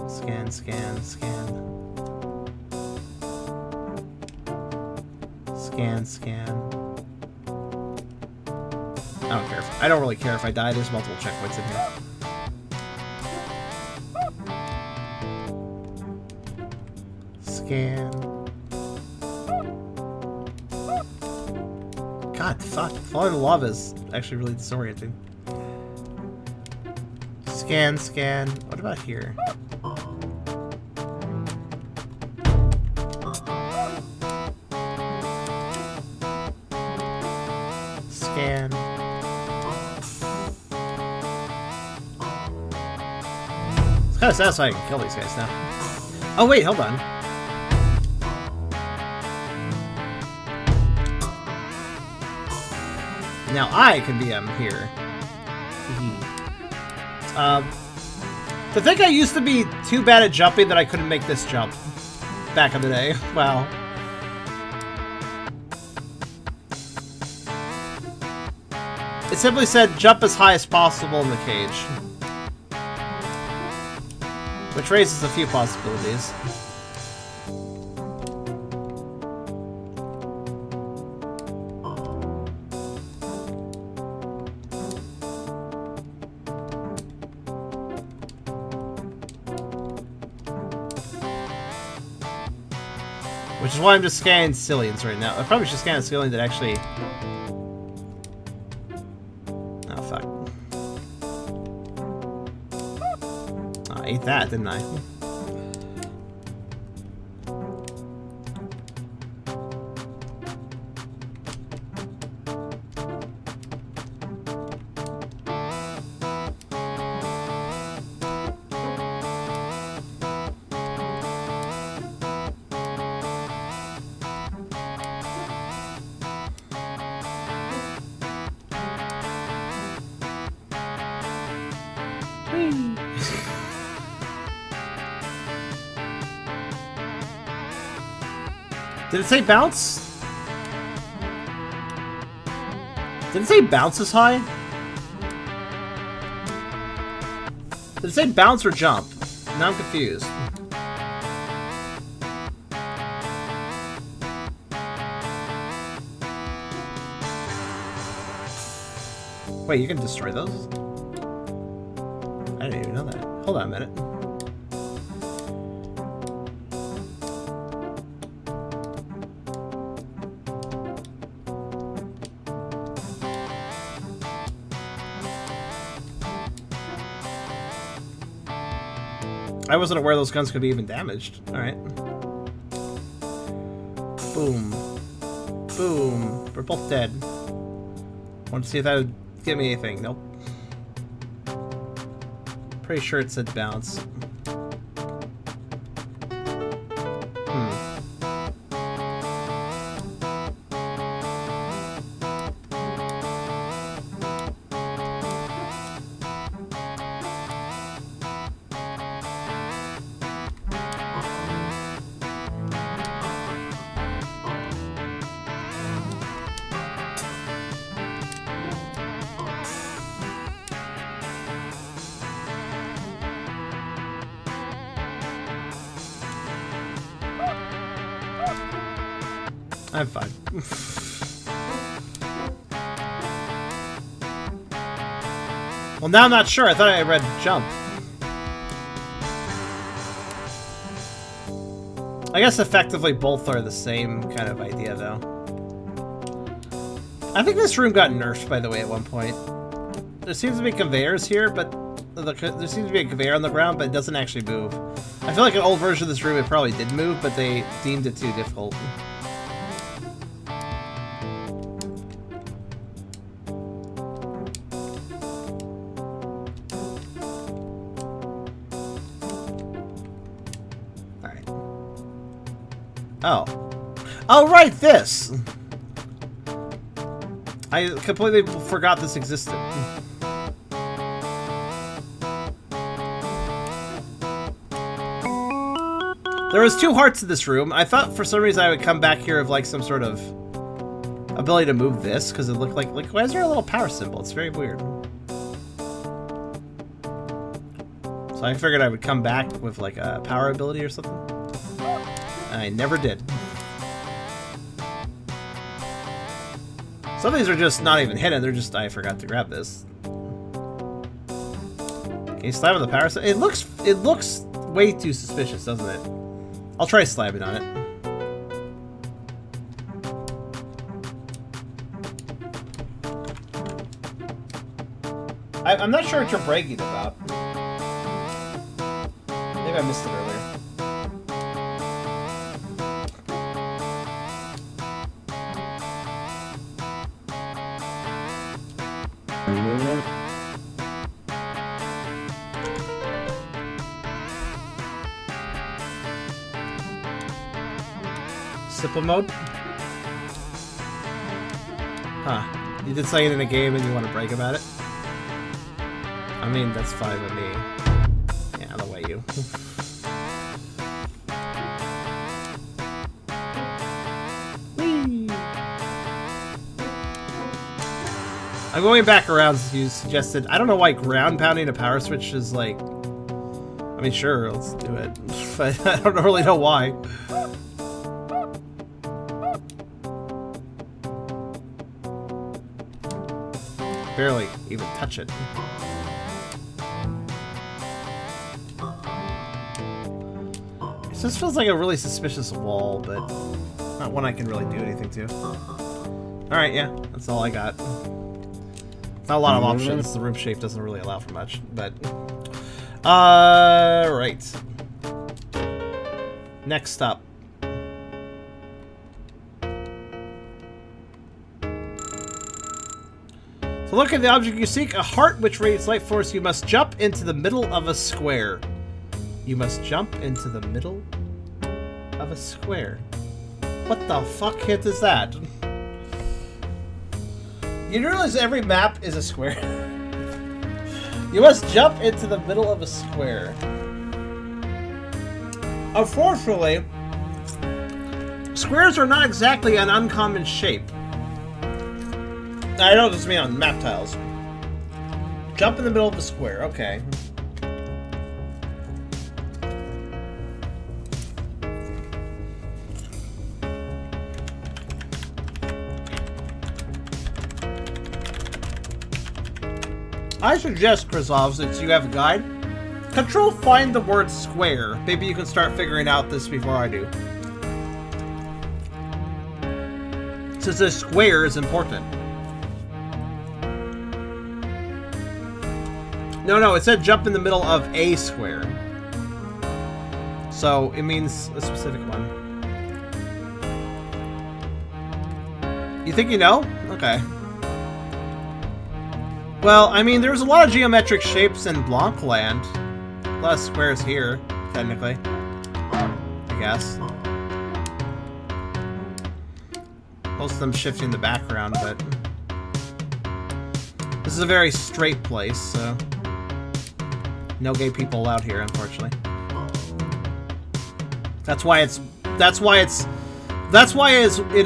Scan, scan, scan. Scan. I don't care. I don't really care if I die. There's multiple checkpoints in here. Scan. God, fuck. Falling in lava is actually really disorienting. Scan. What about here? Scan. It's kind of satisfying to kill these guys now. Oh wait, hold on. Now I can be here. To think I used to be too bad at jumping that I couldn't make this jump back in the day. Wow. It simply said jump as high as possible in the cage. Which raises a few possibilities. Which is why I'm just scanning Cillians right now. I probably should scan a Cillian that actually... ate that, didn't I? Did it say bounce? Did it say bounce is high? Did it say bounce or jump? Now I'm confused. Wait, you can destroy those? I didn't even know that. Hold on a minute. I wasn't aware those guns could be even damaged. Alright. Boom. Boom. We're both dead. Want to see if that would give me anything. Nope. Pretty sure it said bounce. I'm fine. Well, now I'm not sure. I thought I read jump. I guess effectively both are the same kind of idea, though. I think this room got nerfed, by the way, at one point. There seems to be conveyors here, but there seems to be a conveyor on the ground, but it doesn't actually move. I feel like an old version of this room, it probably did move, but they deemed it too difficult. Oh. Oh, right, this! I completely forgot this existed. There was 2 hearts in this room. I thought for some reason I would come back here with like some sort of ability to move this, because it looked like why is there a little power symbol? It's very weird. So I figured I would come back with like a power ability or something. I never did. Some of these are just not even hidden, they're just, I forgot to grab this. Can you slam on the power? It looks way too suspicious, doesn't it? I'll try slamming on it. I'm not sure what you're bragging about. Maybe I missed it earlier. Simple mode? Huh. You did say it in a game and you want to brag about it? I mean, that's fine with me. Yeah, I'll away you. Whee! I'm going back around as you suggested. I don't know why ground pounding a power switch is like... I mean, sure, let's do it. But I don't really know why. Barely even touch it. It just feels like a really suspicious wall, but not one I can really do anything to. Alright, yeah, that's all I got. Not a lot of options. The room shape doesn't really allow for much, but... Right. Next up. To look at the object you seek, a heart which radiates light force, you must jump into the middle of a square. You must jump into the middle of a square. What the fuck hit is that? You realize every map is a square? You must jump into the middle of a square. Unfortunately, squares are not exactly an uncommon shape. I don't just mean on map tiles. Jump in the middle of a square, okay. I suggest, Krizov, since you have a guide, Control find the word square. Maybe you can start figuring out this before I do. Since the square is important. No, it said jump in the middle of a square. So, it means a specific one. You think you know? Okay. Well, I mean, there's a lot of geometric shapes in Blancland. A lot of squares here, technically. I guess. Most of them shifting the background, but... This is a very straight place, so... No gay people allowed here, unfortunately. That's why it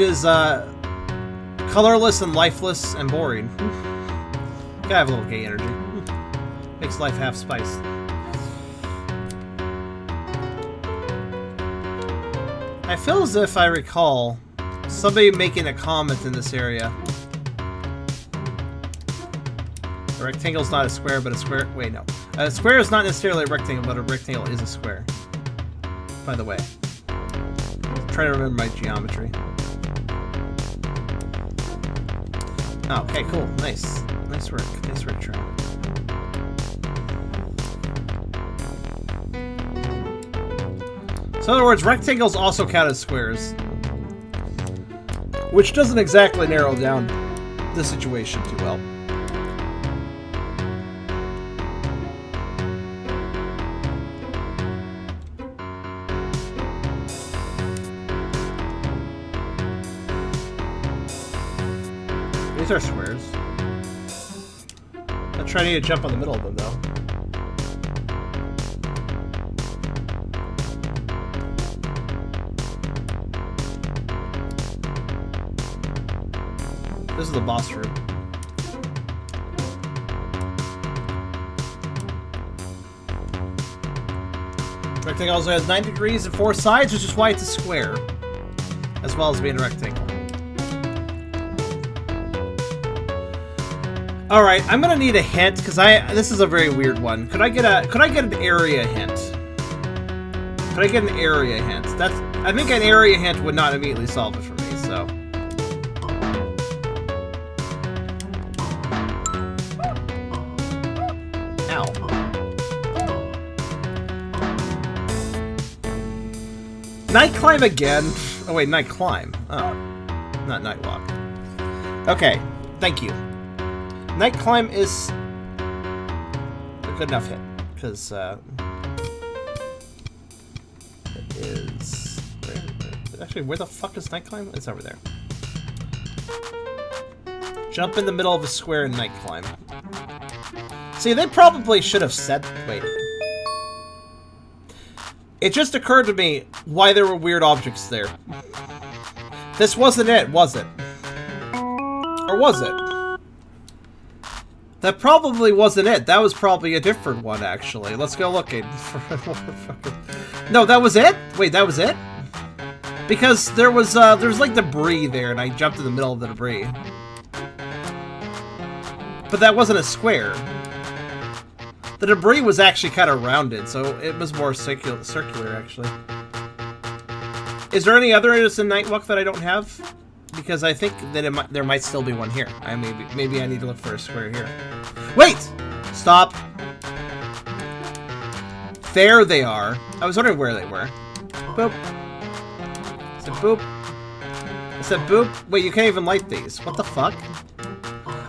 is colorless and lifeless and boring. Gotta have a little gay energy. Makes life have spice. I feel as if I recall somebody making a comment in this area. A rectangle's not a square, but a square... Wait, no. A square is not necessarily a rectangle, but a rectangle is a square. By the way. I'm trying to remember my geometry. Oh, okay, cool. Nice. Nice work. Nice work, Troy. So in other words, rectangles also count as squares. Which doesn't exactly narrow down the situation too well. These are squares. I'm trying to jump on the middle of them, though. This is the boss room. Rectangle also has 90 degrees and 4 sides, which is why it's a square, as well as being a rectangle. All right, I'm gonna need a hint because this is a very weird one. Could I get an area hint? Could I get an area hint? I think an area hint would not immediately solve it for me. So. Ow. Night climb again. Oh wait, night climb. Oh, not night walk. Okay, thank you. Night climb is a good enough hit, because it is... Actually, where the fuck is night climb? It's over there. Jump in the middle of a square and night climb. See, they probably should have said... Wait. It just occurred to me why there were weird objects there. This wasn't it, was it? Or was it? That probably wasn't it. That was probably a different one, actually. Let's go looking. No, that was it? Wait, that was it? Because there was like debris there, and I jumped in the middle of the debris. But that wasn't a square. The debris was actually kind of rounded, so it was more circular, actually. Is there any other innocent Nightwalk that I don't have? Because I think that there might still be one here. Maybe I need to look for a square here. Wait! Stop! There they are. I was wondering where they were. Boop. I said boop. I said boop. Wait, you can't even light these. What the fuck?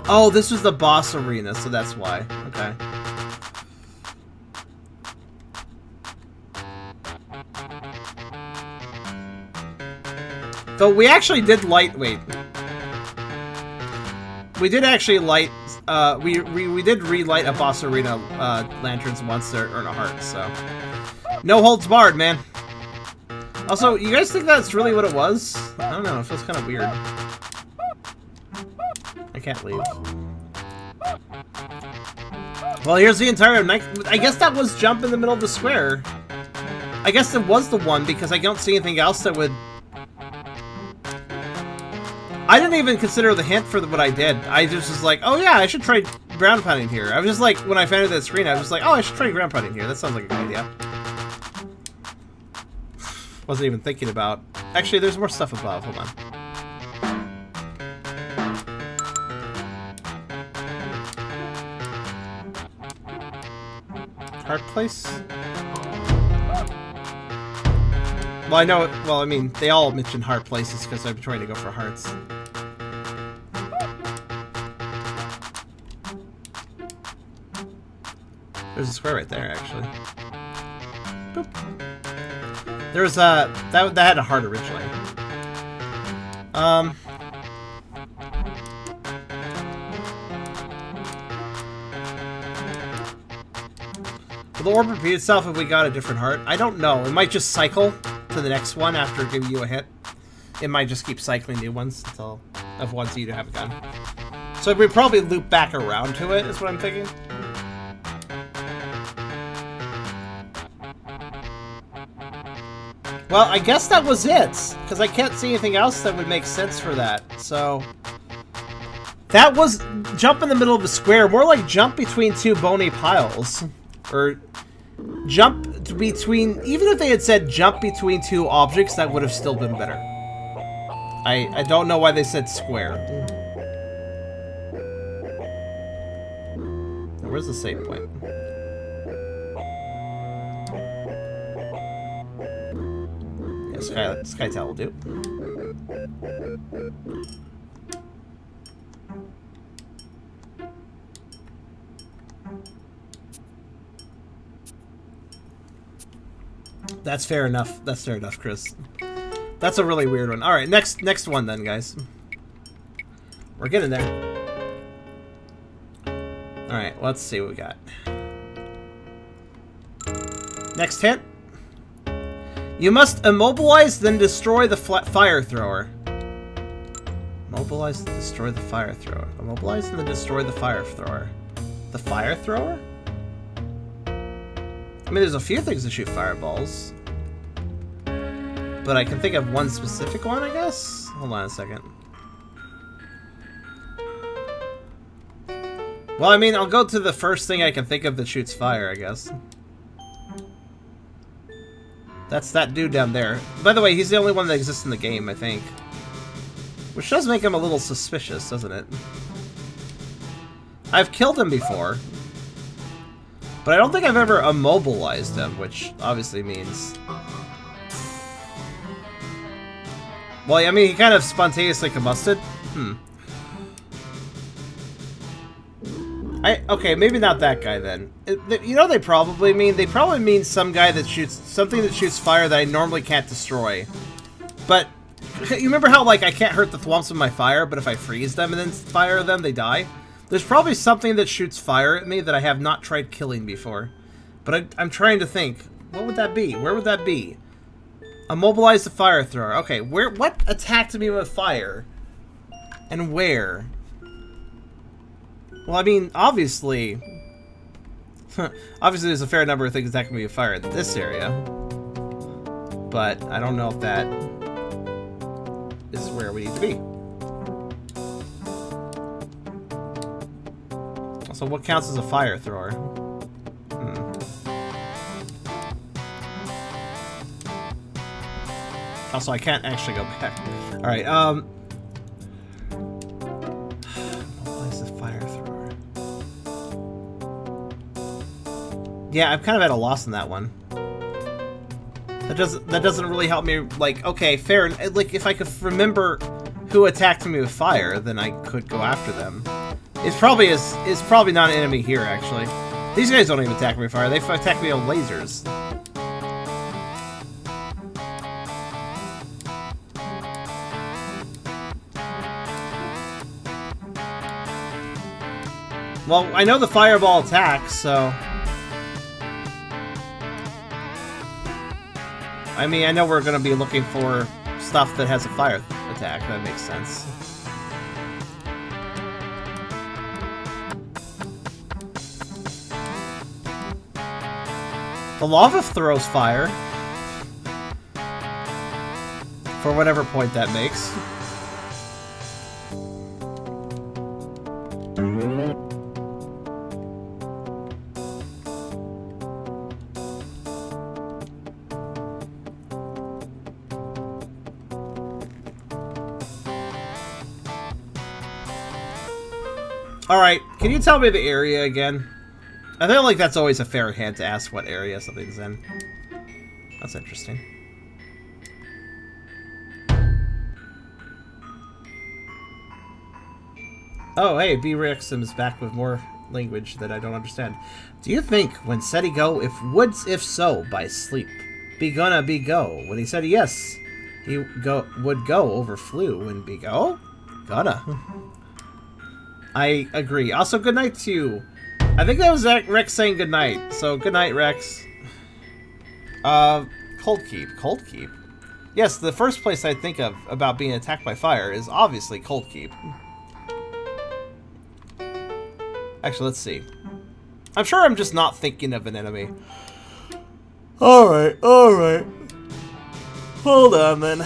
Oh, this was the boss arena, so that's why. Okay. So we actually did light. Wait. We did actually light. We did relight a boss arena lanterns once to earn a heart. So no holds barred, man. Also, you guys think that's really what it was? I don't know. It feels kind of weird. I can't leave. Well, here's the entire night. I guess that was jump in the middle of the square. I guess it was the one because I don't see anything else that would. I didn't even consider the hint for what I did. I just was like, oh yeah, I should try ground pounding here. I was just like, when I found that screen, I was just like, oh, I should try ground pounding here. That sounds like a good idea. Wasn't even thinking about. Actually, there's more stuff above. Hold on. Heart place? Well, I know. Well, I mean, they all mention heart places because I'm trying to go for hearts. There's a square right there, actually. Boop. There was a that had a heart originally. Will the orb repeat itself if we got a different heart? I don't know. It might just cycle to the next one after giving you a hit. It might just keep cycling new ones until of ones you haven't gotten. So we probably loop back around to it, is what I'm thinking. Well, I guess that was it, because I can't see anything else that would make sense for that, so... That was jump in the middle of a square, more like jump between two bony piles. Or jump between... Even if they had said jump between two objects, that would have still been better. I don't know why they said square. Where's the save point? Sky Towel will do. That's fair enough. That's fair enough, Chris. That's a really weird one. All right, next one then, guys. We're getting there. All right, let's see what we got. Next hint. You must immobilize, then destroy the fire thrower. Immobilize, then destroy the fire thrower. Immobilize, and then destroy the fire thrower. The fire thrower? I mean, there's a few things that shoot fireballs. But I can think of one specific one, I guess? Hold on a second. Well, I mean, I'll go to the first thing I can think of that shoots fire, I guess. That's that dude down there. By the way, he's the only one that exists in the game, I think. Which does make him a little suspicious, doesn't it? I've killed him before. But I don't think I've ever immobilized him, which obviously means... Well, I mean, he kind of spontaneously combusted. Okay, maybe not that guy then. You know, they probably mean some guy that shoots something that shoots fire that I normally can't destroy. But you remember how like I can't hurt the thwomps with my fire, but if I freeze them and then fire them, they die? There's probably something that shoots fire at me that I have not tried killing before. But I'm trying to think, what would that be? Where would that be? Immobilize the fire thrower. Okay, what attacked me with fire? And where? Well, I mean, obviously... obviously there's a fair number of things that can be fire in this area. But I don't know if that is where we need to be. So what counts as a fire thrower? Also, I can't actually go back. Alright, what is the fire thrower? Yeah, I'm kind of at a loss in that one. That doesn't really help me. Like, okay, fair. Like, if I could remember who attacked me with fire, then I could go after them. It's probably not an enemy here, actually. These guys don't even attack me with fire. They attack me with lasers. Well, I know the fireball attacks, so... I mean, I know we're going to be looking for stuff that has a fire attack. That makes sense. The lava throws fire. For whatever point that makes. Alright, can you tell me the area again? I feel like that's always a fair hint to ask what area something's in. That's interesting. Oh, hey, B-Rexum is back with more language that I don't understand. Do you think, when said he go, if so, by sleep, be gonna be go? When he said yes, he would go over flew and be go? Gonna. I agree. Also, good night to you. I think that was Rex saying good night. So, good night, Rex. Cold Keep. Cold Keep? Yes, the first place I think of about being attacked by fire is obviously Cold Keep. Actually, let's see. I'm sure I'm just not thinking of an enemy. Alright, alright. Hold on, then.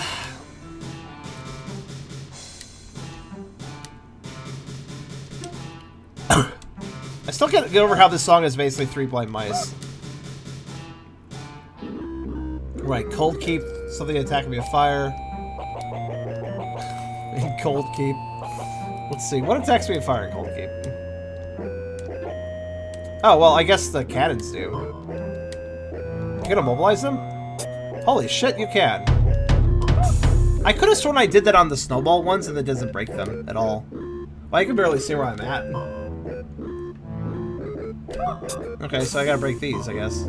I still can't get over how this song is basically 3 blind mice. Right, Cold Keep, something attacking me with fire. In Cold Keep. Let's see, what attacks me with fire in Cold Keep? Oh, well, I guess the cannons do. You gonna mobilize them? Holy shit, you can. I could have sworn I did that on the snowball ones and it doesn't break them at all. Well, I can barely see where I'm at. Okay, so I gotta break these, I guess.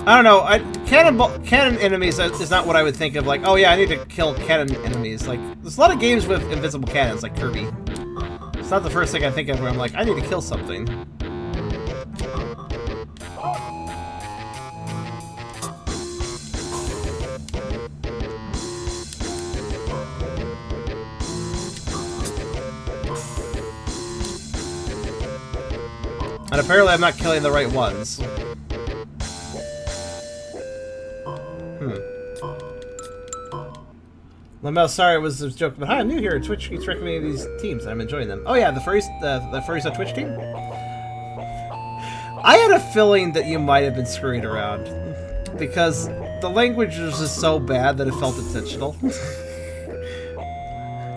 I don't know. Cannon enemies is not what I would think of. Like, oh yeah, I need to kill cannon enemies. Like, there's a lot of games with invisible cannons, like Kirby. It's not the first thing I think of where I'm like, I need to kill something. And apparently I'm not killing the right ones. Lamel, sorry it was a joke, but hi, I'm new here. Twitch keeps recommending these teams, and I'm enjoying them. Oh yeah, the furries on Twitch team? I had a feeling that you might have been screwing around. Because the language was just so bad that it felt intentional.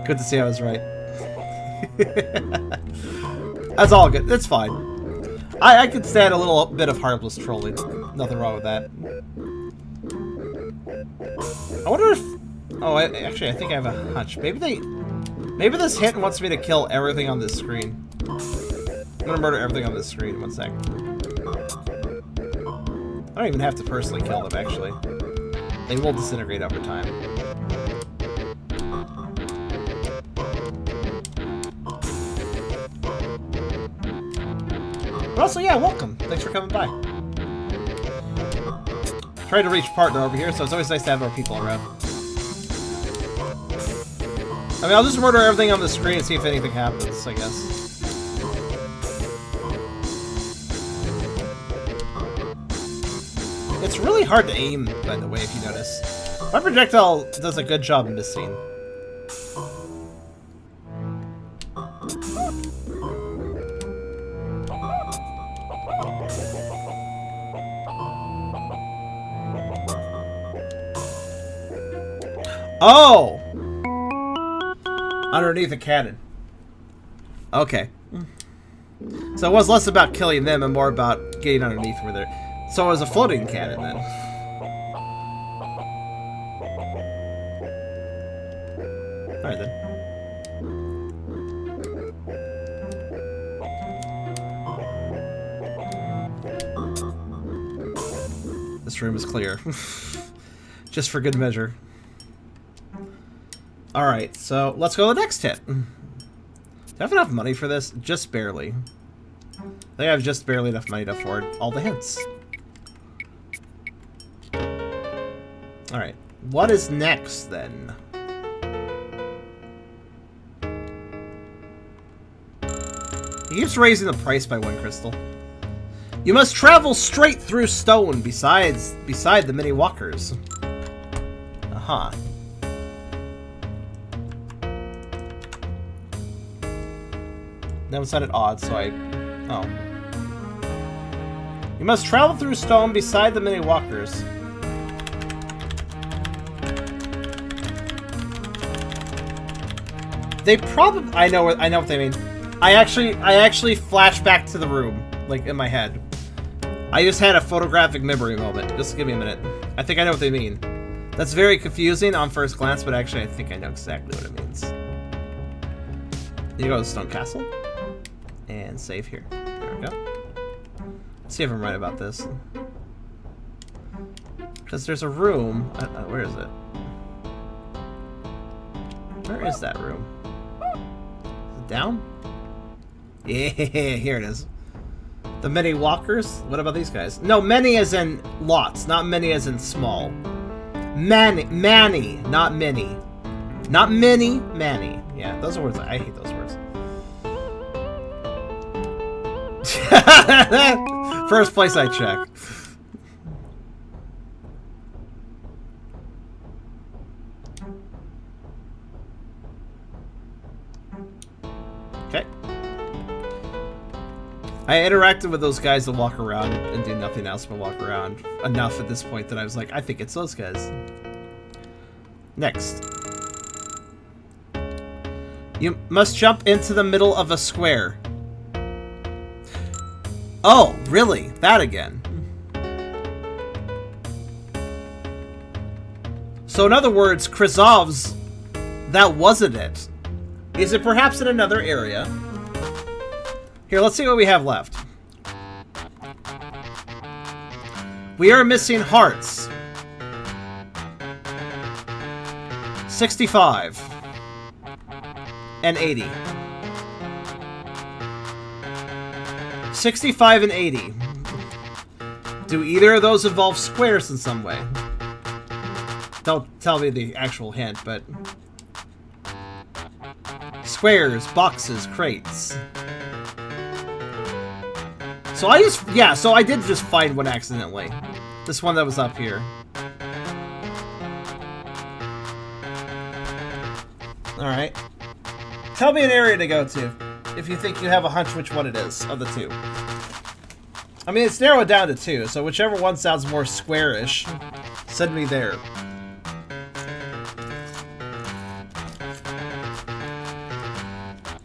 Good to see I was right. That's all good. It's fine. I could stand a little bit of harmless trolling. Nothing wrong with that. I wonder if... Oh, actually, I think I have a hunch. Maybe this hint wants me to kill everything on this screen. I'm gonna murder everything on this screen. 1 sec. I don't even have to personally kill them, actually. They will disintegrate over time. But also, yeah, welcome. Thanks for coming by. Trying to reach partner over here, so it's always nice to have more people around. I mean, I'll just murder everything on the screen and see if anything happens, I guess. It's really hard to aim, by the way, if you notice. My projectile does a good job missing. Oh! Underneath a cannon. Okay. So it was less about killing them and more about getting underneath where they're... So it was a floating cannon then. Alright then. This room is clear. Just for good measure. Alright, so let's go to the next hit. Do I have enough money for this? Just barely. I think I have just barely enough money to afford all the hints. Alright, what is next then? He keeps raising the price by 1 crystal. You must travel straight through stone beside the many walkers. Uh-huh. That one sounded odd, so I... Oh. You must travel through stone beside the many walkers. They probably... I know what they mean. I actually flashed back to the room, like, in my head. I just had a photographic memory moment. Just give me a minute. I think I know what they mean. That's very confusing on first glance, but actually I think I know exactly what it means. You go to the Stone Castle. And save here. There we go. Let's see if I'm right about this. Because there's a room... where is it? Where is that room? Is it down? Yeah, here it is. The many walkers? What about these guys? No, many as in lots, not many as in small. Manny, not many. Not many, Manny. Yeah, those are words. I hate those words. First place I check. Okay. I interacted with those guys that walk around and do nothing else but walk around enough at this point that I was like, I think it's those guys. Next. You must jump into the middle of a square. Oh, really? That again. So in other words, Krizov's, that wasn't it. Is it perhaps in another area? Here, let's see what we have left. We are missing hearts. 65. And 80. 65 and 80. Do either of those involve squares in some way? Don't tell me the actual hint, but... Squares, boxes, crates. So I just... Yeah, so I did just find one accidentally. This one that was up here. Alright. Tell me an area to go to, if you think you have a hunch which one it is, of the two. I mean, it's narrowed down to 2, so whichever one sounds more square-ish, send me there.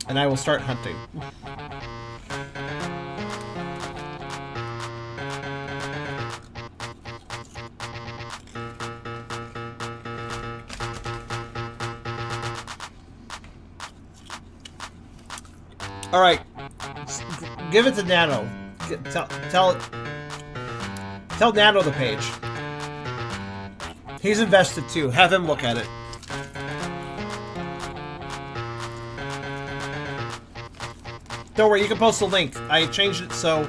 And I will start hunting. Alright, give it to Nano. Tell Nano the page. He's invested too. Have him look at it. Don't worry, you can post a link. I changed it so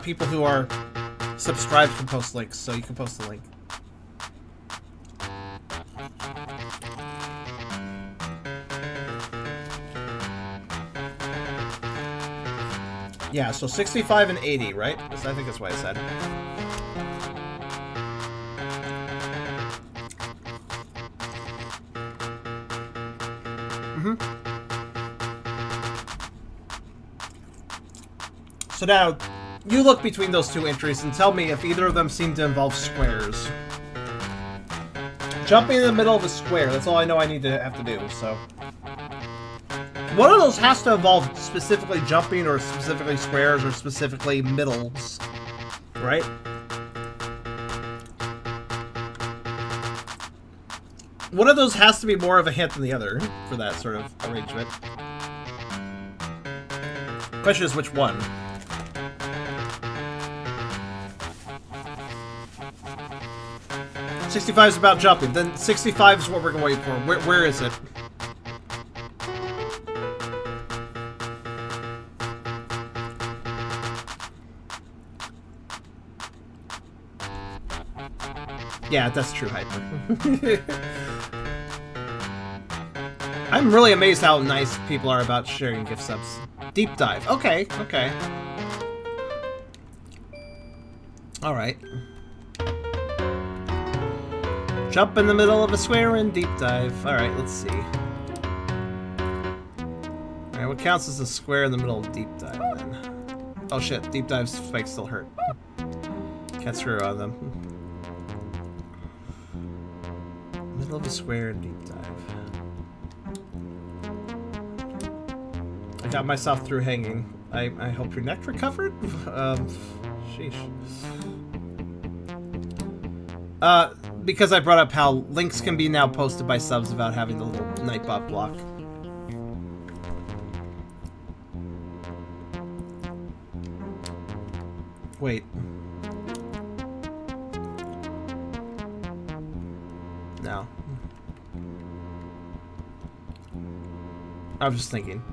people who are subscribed can post links, so you can post the link. Yeah, so 65 and 80, right? I think that's what I said. Mm-hmm. So now, you look between those two entries and tell me if either of them seem to involve squares. Jumping in the middle of a square. That's all I know I need to have to do, so. One of those has to involve specifically jumping or specifically squares or specifically middles. Right? One of those has to be more of a hint than the other for that sort of arrangement. Question is which one? $65 is about jumping. Then 65 is what we're going to wait for. Where is it? Yeah, that's true, Hyper. I'm really amazed how nice people are about sharing gift subs. Deep dive. Okay, okay. Alright. Jump in the middle of a square and deep dive. Alright, let's see. Alright, what counts as a square in the middle of deep dive then? Oh shit, deep dive spikes still hurt. Can't screw on them. Middle of a square and deep dive. I got myself through hanging. I hope your neck recovered? Sheesh. Because I brought up how links can be now posted by subs without having the little Nightbot block. Wait. No. I was just thinking.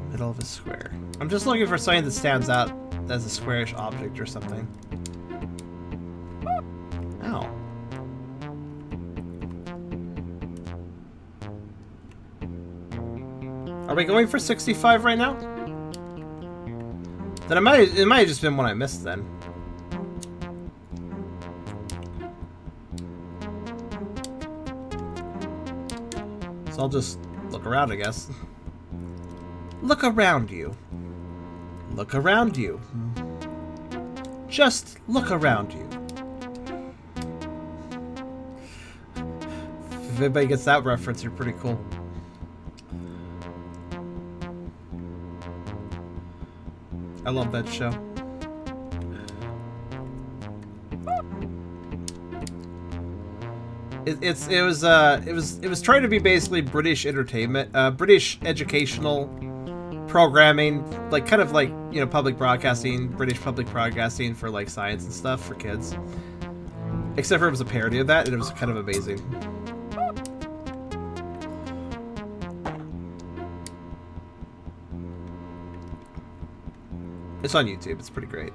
Middle of a square. I'm just looking for something that stands out as a squarish object or something. Ow. Are we going for 65 right now? Then it might have just been one I missed then. So I'll just look around, I guess. Look around you. Look around you. Just look around you. If anybody gets that reference, you're pretty cool. I love that show. It was trying to be basically British entertainment, British educational programming, like kind of like, you know, public broadcasting, British public broadcasting for like science and stuff for kids. Except for it was a parody of that, and it was kind of amazing. It's on YouTube. It's pretty great.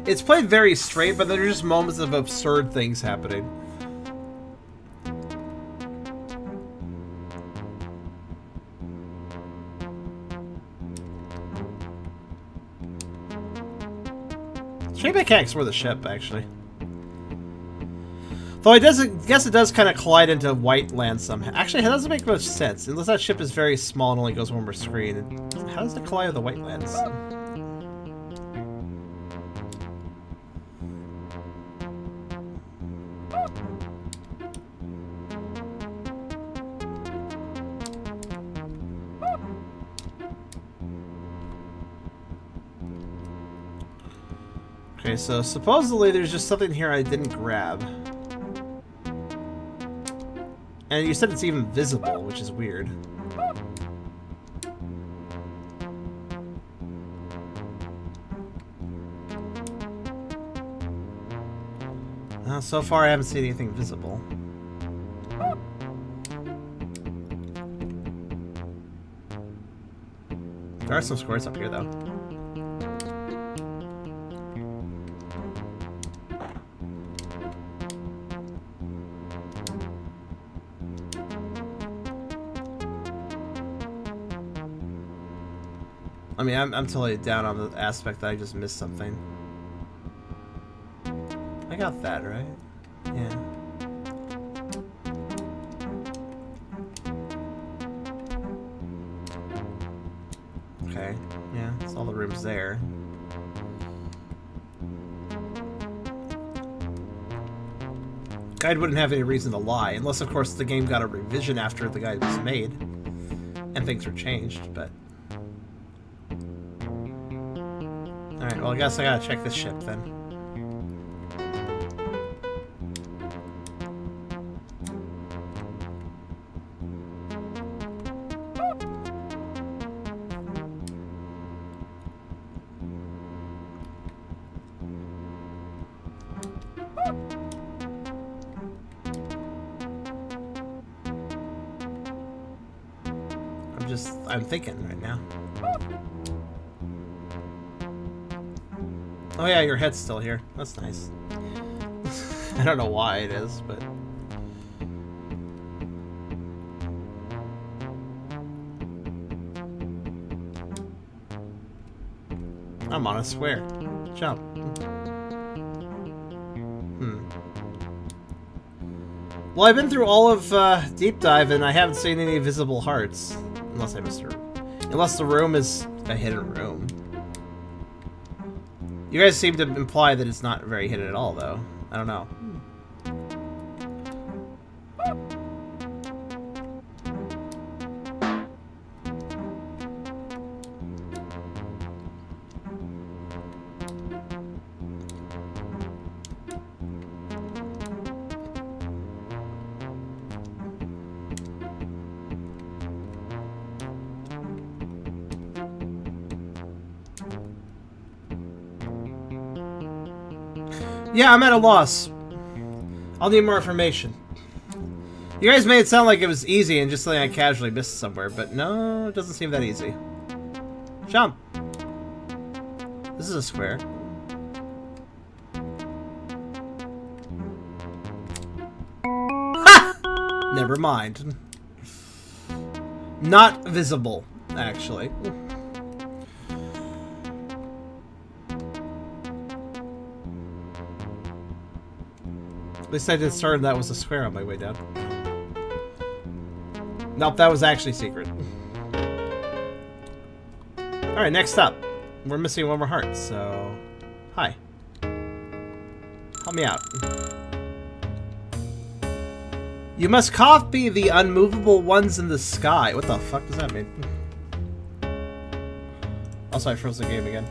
It's played very straight, but there's just moments of absurd things happening. Shame I can't explore the ship, actually. Though I guess it does kind of collide into white land somehow. Actually, it doesn't make much sense. Unless that ship is very small and only goes one per screen. How does it collide with the white lands? Okay, so supposedly there's just something here I didn't grab. And you said it's even visible, which is weird. So far I haven't seen anything visible. There are some squares up here, though. I mean, I'm totally down on the aspect that I just missed something. I got that, right? Yeah. Okay. Yeah, that's all the rooms there. Guide wouldn't have any reason to lie, unless, of course, the game got a revision after the guide was made. And things were changed, but... Alright, well, I guess I gotta check this ship, then. I'm thinking right now. Oh yeah, your head's still here. That's nice. I don't know why it is, but... I'm on a square. Jump. Well, I've been through all of Deep Dive, and I haven't seen any visible hearts. Unless I missed a room. Unless the room is a hidden room. You guys seem to imply that it's not very hidden at all, though. I don't know. Yeah, I'm at a loss. I'll need more information. You guys made it sound like it was easy and just something I casually missed somewhere, but no, it doesn't seem that easy. Jump. This is a square. Ha! Never mind. Not visible, actually. At least I did start and that was a square on my way down. Nope, that was actually secret. Alright, next up. We're missing one more heart, so... Hi. Help me out. You must copy the unmovable ones in the sky. What the fuck does that mean? Also, I froze the game again.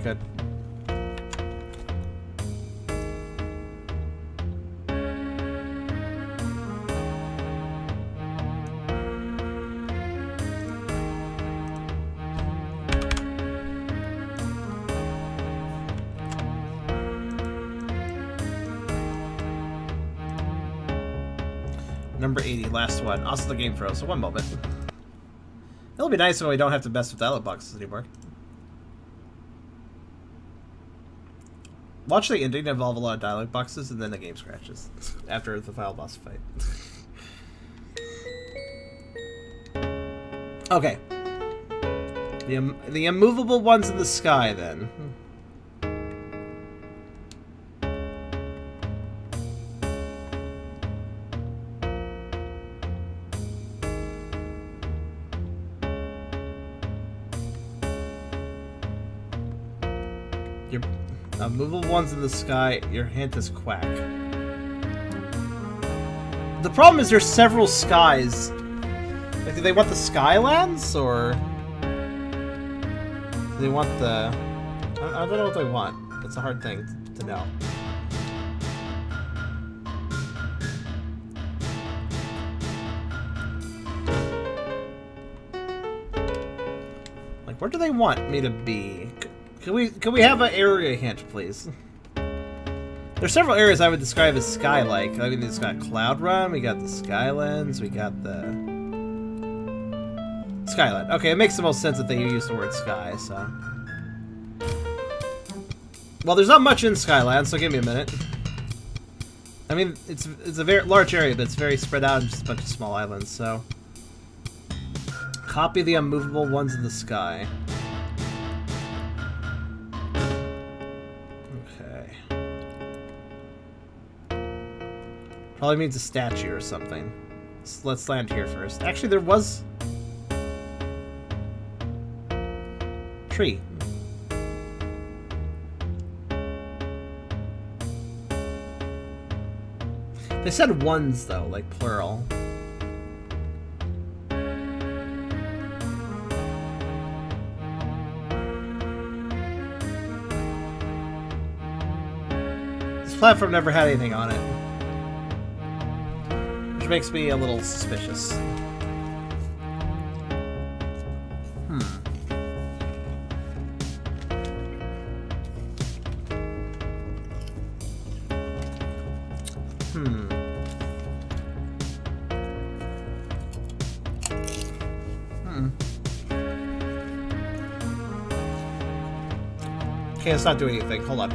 Good. Number 80, last one. Also, the game froze, so one moment. It'll be nice when we don't have to mess with dialog boxes anymore. Watch the ending involve a lot of dialog boxes, and then the game scratches after the final boss fight. Okay. The immovable ones in the sky, then. Your movable ones in the sky, your hint is quack. The problem is there's several skies. Like, do they want the Skylands, or... do they want the... I don't know what they want. It's a hard thing to know. Like, where do they want me to be? Can we have an area hint, please? There's several areas I would describe as sky-like. I mean, it's got Cloud Run, we got the Skylands, we got the... Skyland. Okay, it makes the most sense that they use the word sky, so... Well, there's not much in Skyland, so give me a minute. I mean, it's a very large area, but it's very spread out in just a bunch of small islands, so... Copy the unmovable ones in the sky. Probably means a statue or something. So let's land here first. Actually, there was... tree. They said ones, though, like plural. This platform never had anything on it, which makes me a little suspicious. Okay, it's not doing anything. Hold on.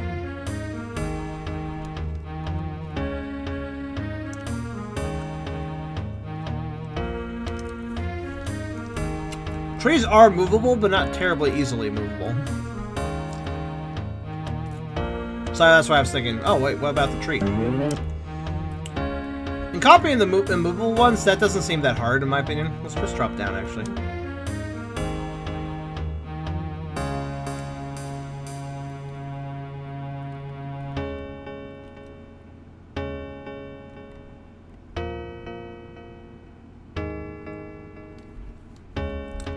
Trees are movable, but not terribly easily movable. So that's why I was thinking, oh wait, what about the tree? In copying the immovable ones, that doesn't seem that hard in my opinion. Let's just drop down actually.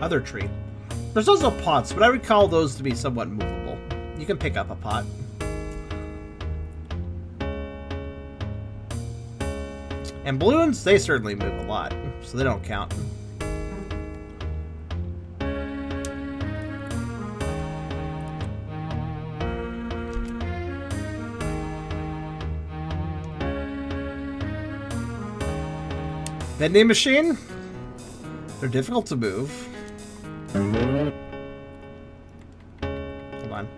Other tree. There's also pots, but I recall those to be somewhat movable. You can pick up a pot. And balloons, they certainly move a lot, so they don't count. Vending machine? They're difficult to move. Hold on.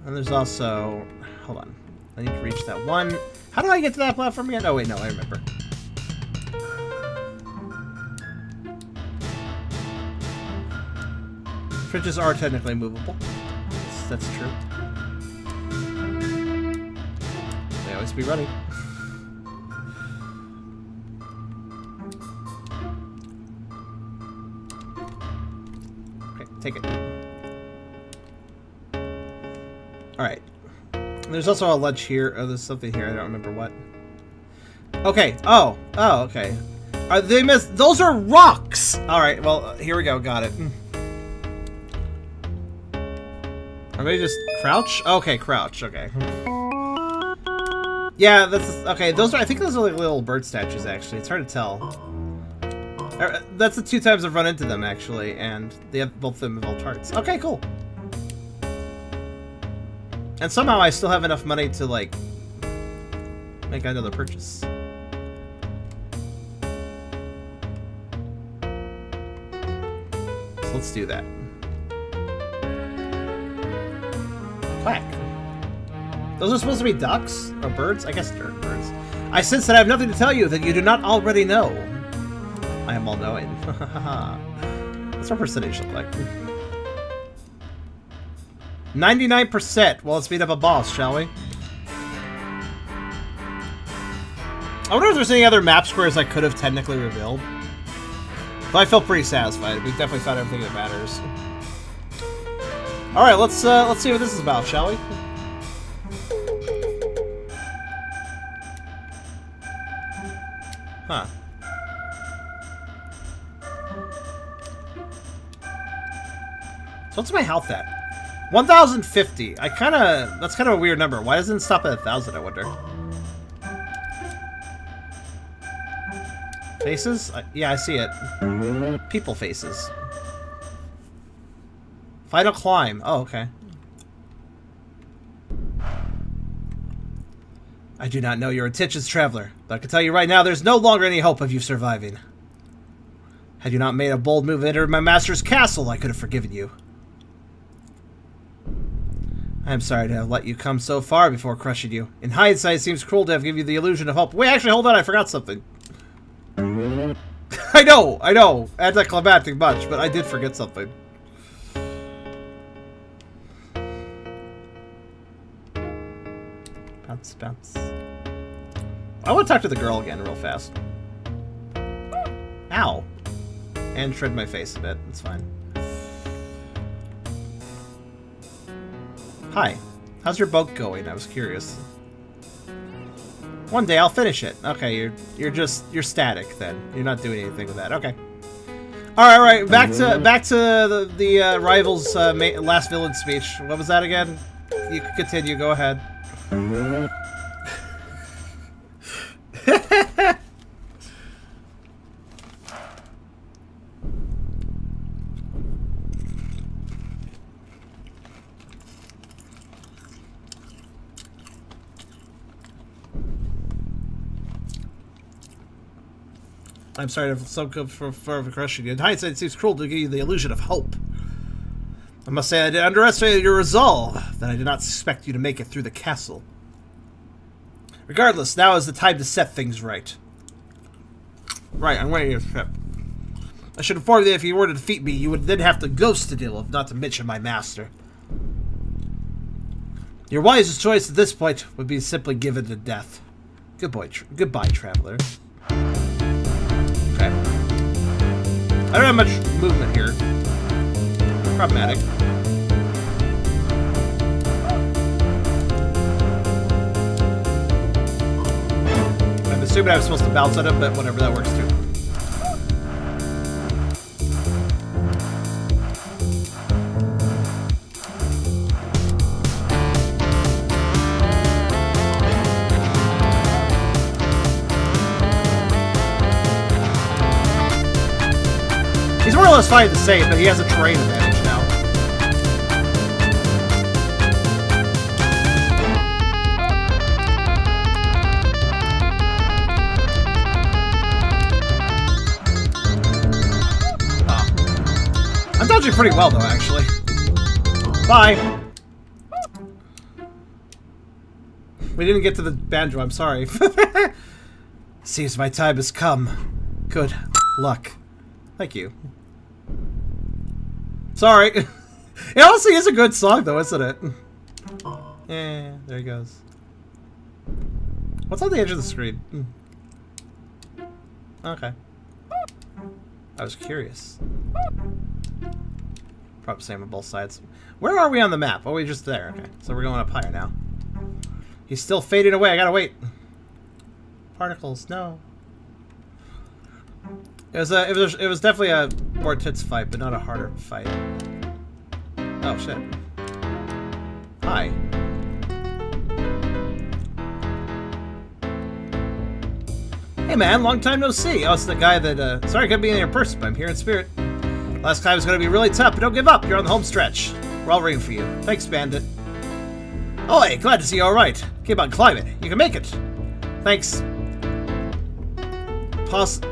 And there's also... Hold on. I need to reach that one. How do I get to that platform again? Oh, wait, no, I remember. Fridges are technically movable. That's true. They always be running. Take it. Alright. There's also a ledge here. Oh, there's something here. I don't remember what. Okay. Oh. Oh, okay. Are they missed? Those are rocks! Alright, well, here we go. Got it. Are they just crouch? Okay, crouch. Okay. Yeah, that's... Okay, those are... I think those are like little bird statues, actually. It's hard to tell. That's the 2 times I've run into them, actually, and they have both of them have charts. Okay, cool. And somehow I still have enough money to, like, make another purchase. So let's do that. Quack. Those are supposed to be ducks? Or birds? I guess they're birds. I sense that I have nothing to tell you that you do not already know. I am all-knowing. What's our percentage look like? 99%! Well, let's beat up a boss, shall we? I wonder if there's any other map squares I could have technically revealed. But I feel pretty satisfied. We've definitely found everything that matters. Alright, let's see what this is about, shall we? Huh. So what's my health at? 1,050. That's kind of a weird number. Why doesn't it stop at 1,000, I wonder? Faces? Yeah, I see it. People faces. Final climb. Oh, okay. I do not know your intentions, traveler, but I can tell you right now there's no longer any hope of you surviving. Had you not made a bold move and entered my master's castle, I could have forgiven you. I am sorry to have let you come so far before crushing you. In hindsight, it seems cruel to have given you the illusion of hope. Wait, actually, hold on, I forgot something. I know. Anticlimactic much, but I did forget something. Bounce, bounce. I want to talk to the girl again real fast. Ow. And shred my face a bit. It's fine. Hi. How's your boat going? I was curious. One day I'll finish it. Okay, you're static then. You're not doing anything with that. Okay. All right. Back to the rivals' last villain speech. What was that again? You can continue. Go ahead. I'm sorry for crushing you. In hindsight, it seems cruel to give you the illusion of hope. I must say I did underestimate your resolve, that I did not expect you to make it through the castle. Regardless, now is the time to set things right. Right, I'm waiting for your trip. I should inform you that if you were to defeat me, you would then have the ghost to deal with, not to mention my master. Your wisest choice at this point would be simply given to death. Goodbye, traveler. Okay. I don't have much movement here. Problematic. I'm assuming I'm supposed to bounce at him, but whatever, that works too. He's more or less fighting the same, but he has a terrain advantage now. Oh. I'm dodging pretty well, though, actually. Bye! We didn't get to the banjo, I'm sorry. Seems my time has come. Good luck. Thank you. Sorry. It honestly is a good song, though, isn't it? Yeah, there he goes. What's on the edge of the screen? Okay. I was curious. Probably same on both sides. Where are we on the map? Oh, we're just there. Okay, so we're going up higher now. He's still fading away. I gotta wait. Particles, no. It was definitely a more intense fight, but not a harder fight. Oh shit. Hi. Hey man, long time no see. Oh, it's the guy that sorry I couldn't be in your person, but I'm here in spirit. Last time is gonna be really tough, but don't give up. You're on the home stretch. We're all rooting for you. Thanks, Bandit. Oh hey, glad to see you alright. Keep on climbing. You can make it. Thanks.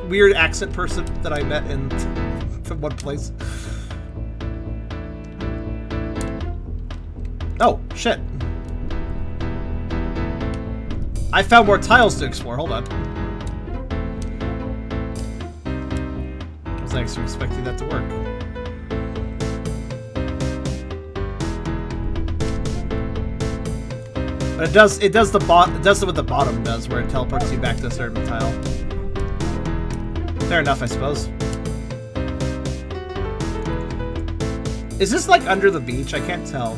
Weird accent person that I met in one place. Oh, shit. I found more tiles to explore. Hold on. I was actually expecting that to work. But it does what the bottom does, where it teleports you back to a certain tile. Fair enough, I suppose. Is this like under the beach? I can't tell.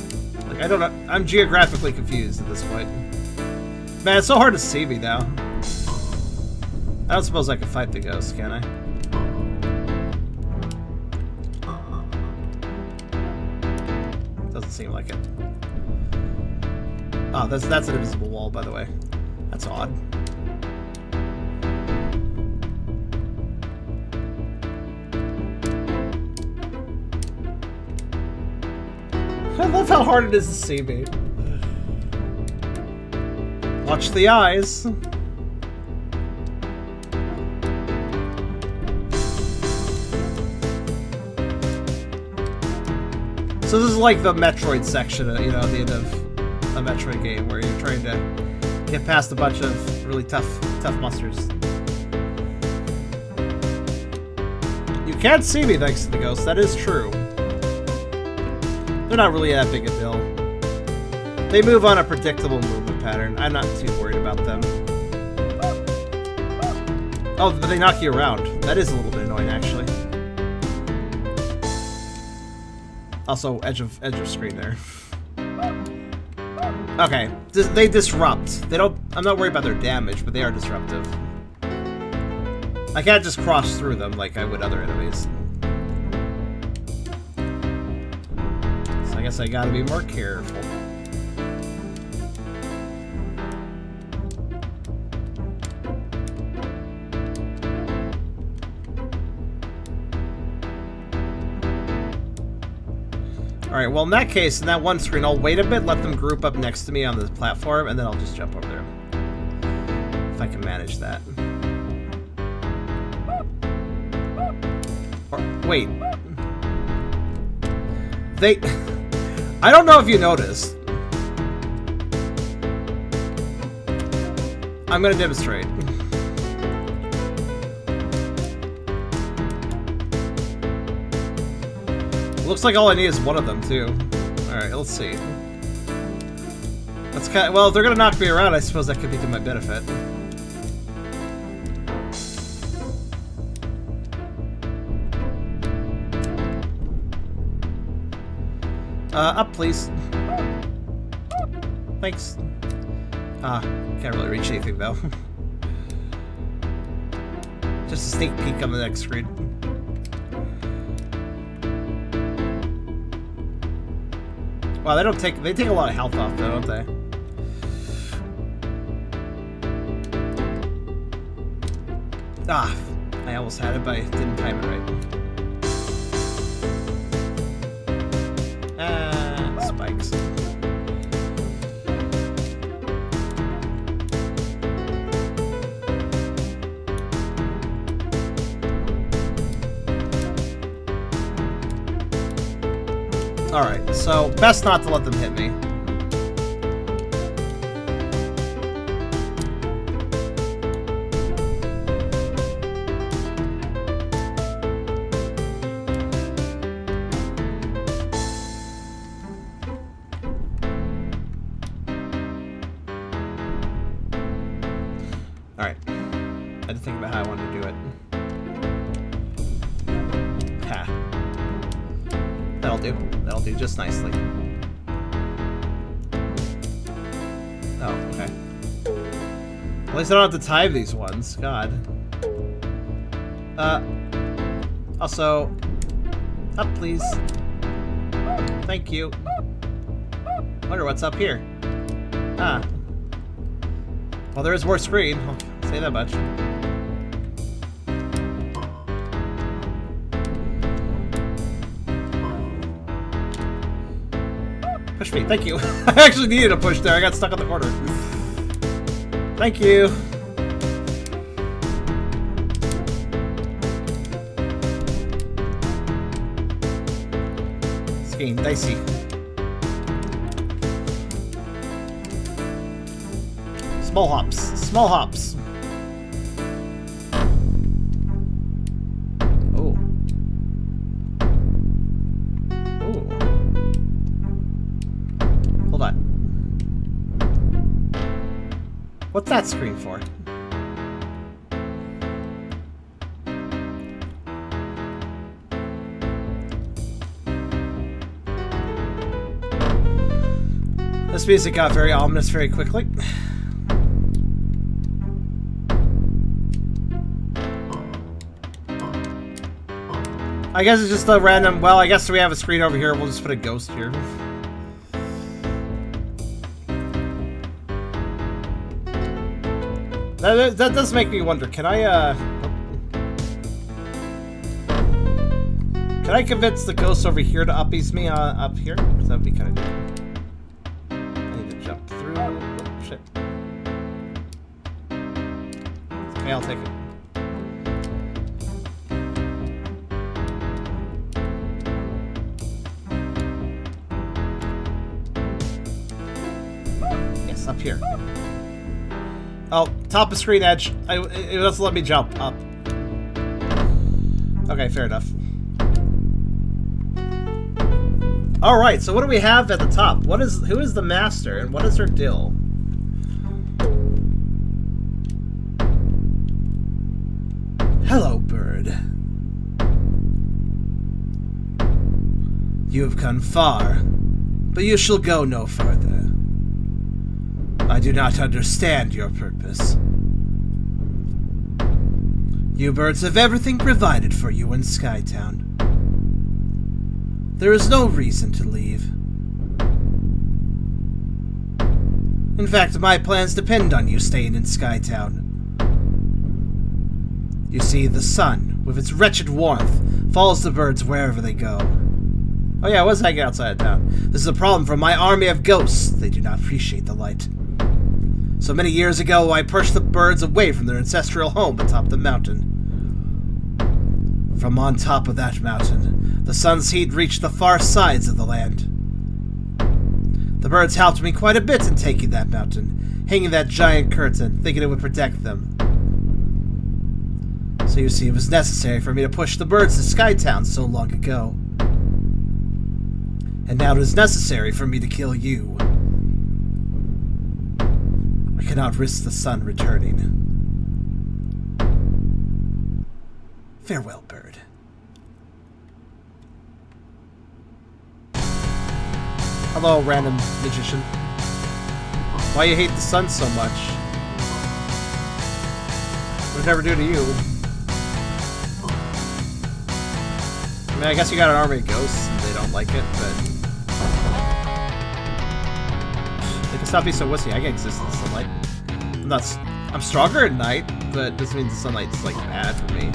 Like, I don't know. I'm geographically confused at this point. Man, it's so hard to see me now. I don't suppose I can fight the ghost, can I? Doesn't seem like it. Oh, that's an invisible wall, by the way. That's odd. I love how hard it is to see me. Watch the eyes. So this is like the Metroid section, you know, at the end of a Metroid game where you're trying to get past a bunch of really tough monsters. You can't see me thanks to the ghost, that is true. They're not really that big a deal. They move on a predictable movement pattern. I'm not too worried about them. Oh, but they knock you around. That is a little bit annoying, actually. Also, edge of screen there. Okay, they disrupt. They don't. I'm not worried about their damage, but they are disruptive. I can't just cross through them like I would other enemies. So I guess I gotta be more careful. Alright, well in that case, in that one screen, I'll wait a bit, let them group up next to me on the platform, and then I'll just jump over there. If I can manage that. Or, wait. They... I don't know if you noticed. I'm gonna demonstrate. Looks like all I need is one of them, too. Alright, let's see. That's kind of, well, if they're gonna knock me around, I suppose that could be to my benefit. Up, please. Thanks. Can't really reach anything, though. Just a sneak peek on the next screen. Wow, they take a lot of health off though, don't they? Ah, I almost had it, but I didn't time it right. Ah, spikes. Alright, so best not to let them hit me. Alright. I had to think about how I wanted to do it. Ha. That'll do. That'll do just nicely. Oh, okay. At least I don't have to time these ones. God. Also, up please. Thank you. Wonder what's up here. Ah. Well, there is more screen. I'll say that much. Push me, thank you. I actually needed a push there. I got stuck on the corner. Thank you. It's getting dicey. Small hops. Small hops. Oh. Ooh. Hold on. What's that screen for? This music got very ominous very quickly. I guess it's just a random... Well, I guess we have a screen over here. We'll just put a ghost here. That does make me wonder. Can I convince the ghost over here to uppies me up here? Because that would be kind of good. I need to jump through. Oh, shit. Okay, I'll take it. Yes, up here. Oh, top of screen edge. It doesn't let me jump up. Okay, fair enough. Alright, so what do we have at the top? Who is the master, and what is her deal? Hello, bird. You have come far, but you shall go no further. I do not understand your purpose. You birds have everything provided for you in Skytown. There is no reason to leave. In fact, my plans depend on you staying in Skytown. You see, the sun, with its wretched warmth, follows the birds wherever they go. Oh yeah, I was hanging outside of town. This is a problem for my army of ghosts. They do not appreciate the light. So many years ago, I pushed the birds away from their ancestral home atop the mountain. From on top of that mountain, the sun's heat reached the far sides of the land. The birds helped me quite a bit in taking that mountain, hanging that giant curtain, thinking it would protect them. So you see, it was necessary for me to push the birds to Skytown so long ago. And now it is necessary for me to kill you. I cannot risk the sun returning. Farewell, bird. Hello, random magician. Why you hate the sun so much? What would it ever do to you? I mean, I guess you got an army of ghosts and they don't like it, but... They can stop being so wussy. I can exist in the sunlight. I'm stronger at night, but doesn't mean the sunlight's, like, bad for me.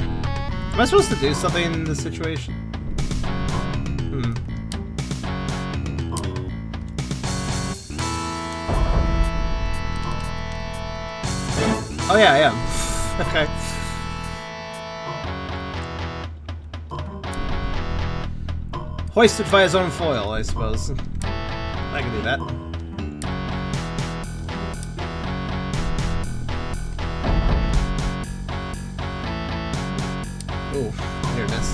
Am I supposed to do something in this situation? Oh yeah, I am. Okay. Hoisted by his own foil, I suppose. I can do that. Ooh, here it is.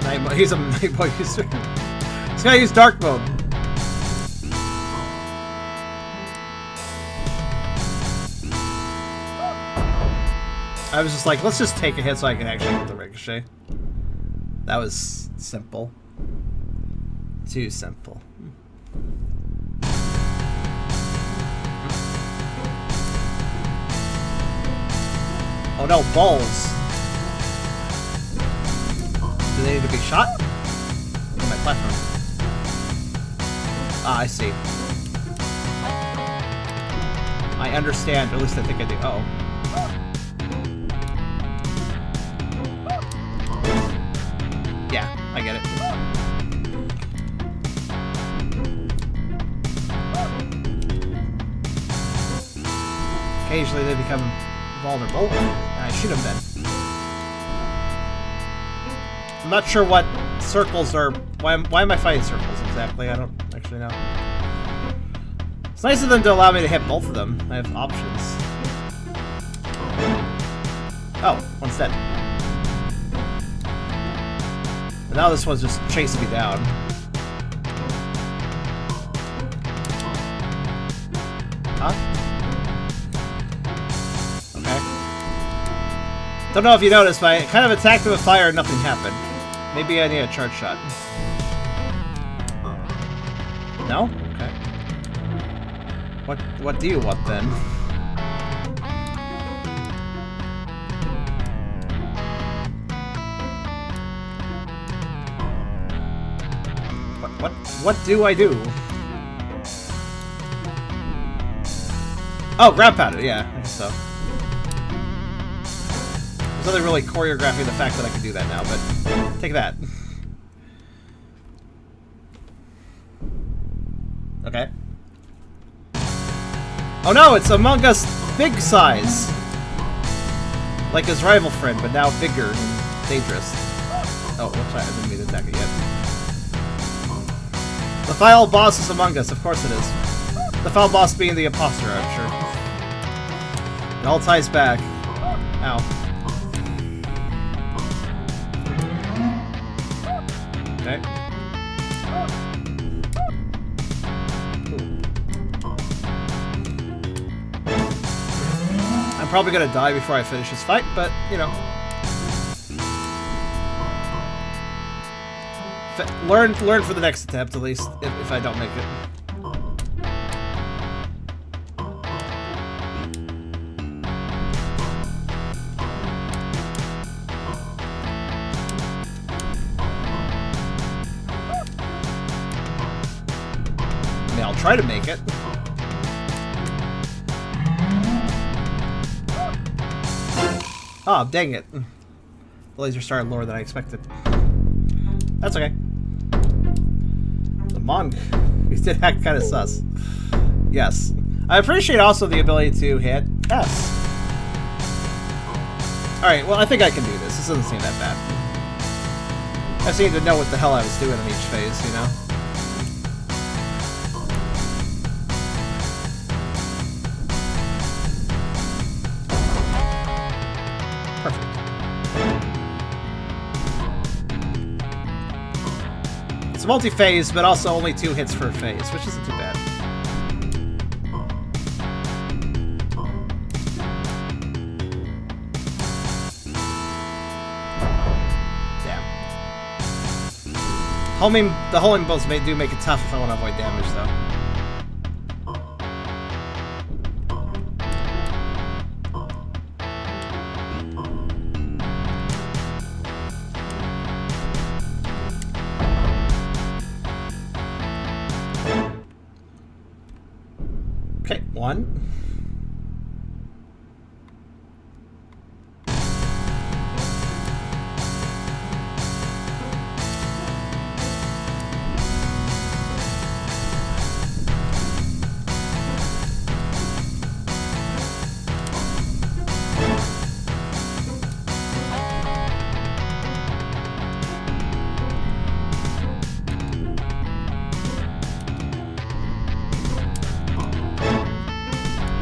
Night mode. He's a night mode user. He's gotta use dark mode. I was just like, let's just take a hit so I can actually get the ricochet. That was simple. Too simple. Oh no, balls! Do they need to be shot? On my platform. Ah, I see. I understand, or at least I think I do. Uh-oh. Yeah, I get it. Occasionally they become vulnerable, and I shoot them then. I'm not sure what circles are... Why am I fighting circles exactly? I don't actually know. It's nice of them to allow me to hit both of them. I have options. Oh, one's dead. But now this one's just chasing me down. Huh? Okay. Don't know if you noticed, but I kind of attacked him with fire and nothing happened. Maybe I need a charge shot. No? Okay. What do you want then? What do I do? Oh, ground powder, yeah, I guess so. There's nothing really choreographing the fact that I can do that now, but take that. Okay. Oh no, it's Among Us big size! Like his rival friend, but now bigger and dangerous. Oh, whoops, I didn't mean to attack it yet. The final boss is Among Us, of course it is. The final boss being the imposter, I'm sure. It all ties back. Ow. Okay. I'm probably gonna die before I finish this fight, but, you know. Learn for the next attempt, at least, if I don't make it. try to make it. Oh, dang it. The laser started lower than I expected. That's okay. The monk. He did act kind of sus. Yes. I appreciate also the ability to hit S. Alright, well, I think I can do this. This doesn't seem that bad. I just need to know what the hell I was doing in each phase, you know? Perfect. It's multi-phase, but also only 2 hits per phase, which isn't too bad. The homing bolts do make it tough if I want to avoid damage, though. Okay, 1.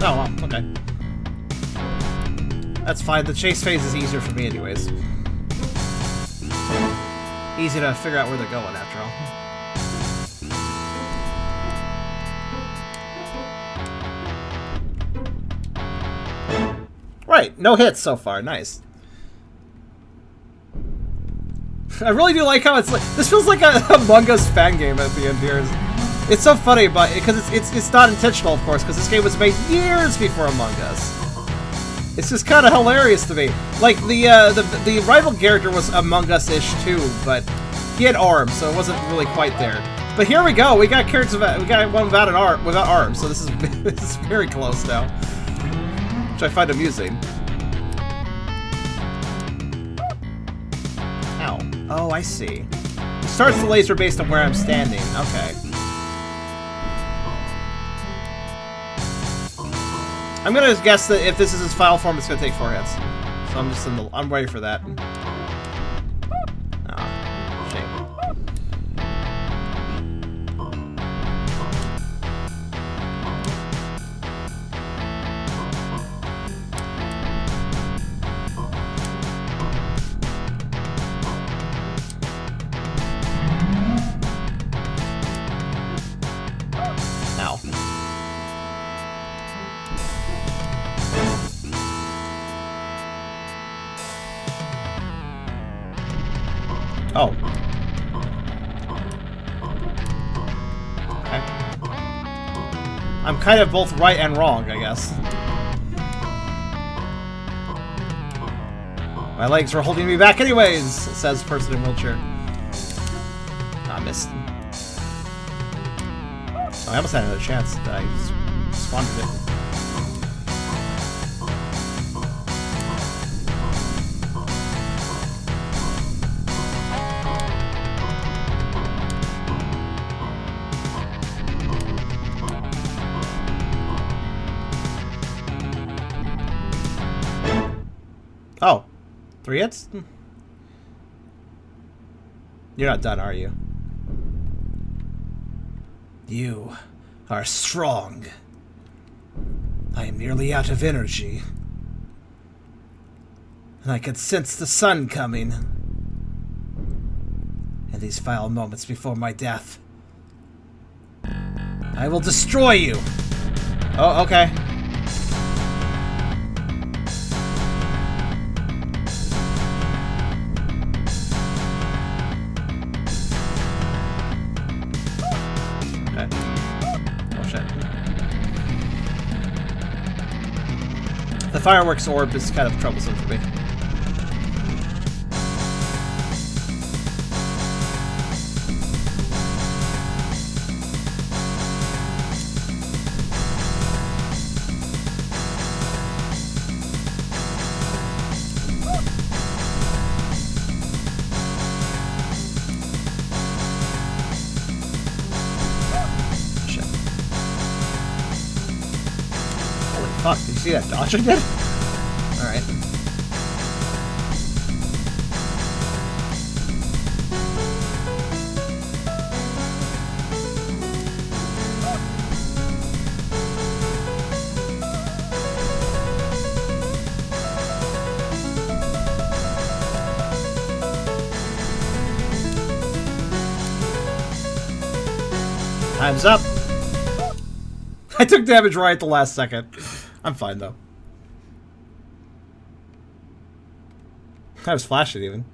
Oh, well, okay. That's fine. The chase phase is easier for me anyways. Easy to figure out where they're going, after all. Right, no hits so far. Nice. I really do like how it's like... This feels like a Among Us fan game at the end here. It's so funny, but because it's not intentional, of course, because this game was made years before Among Us. It's just kind of hilarious to me. Like the rival character was Among Us-ish too, but he had arms, so it wasn't really quite there. But here we go. We got characters we got one without arms, so this is this is very close now, which I find amusing. Ow! Oh, I see. It starts the laser based on where I'm standing. Okay. I'm gonna guess that if this is his final form, it's gonna take 4 hits. So I'm ready for that. Oh, shame. Ow. Oh. Okay. I'm kind of both right and wrong, I guess. My legs were holding me back anyways, says person in wheelchair. I missed. Oh, I almost had another chance. I just squandered it. Oh, 3 hits? You're not done, are you? You are strong. I am nearly out of energy. And I can sense the sun coming. In these foul moments before my death, I will destroy you! Oh, okay. The fireworks orb is kind of troublesome for me. see that dodge I did? Alright. Time's up. I took damage right at the last second. I'm fine though. I was flashing even.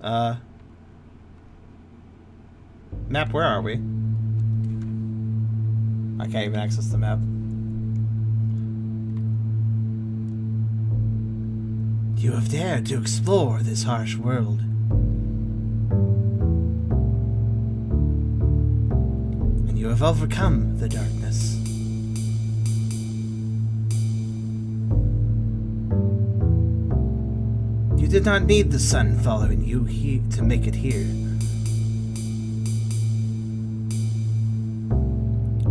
Map, where are we? I can't even access the map. You have dared to explore this harsh world. And you have overcome the darkness. You did not need the sun following you to make it here.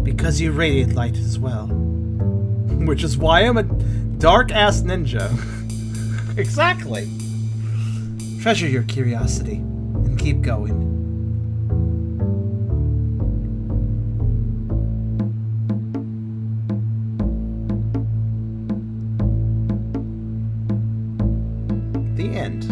Because you radiate light as well. Which is why I'm a dark-ass ninja. Exactly. Treasure your curiosity and keep going. The end.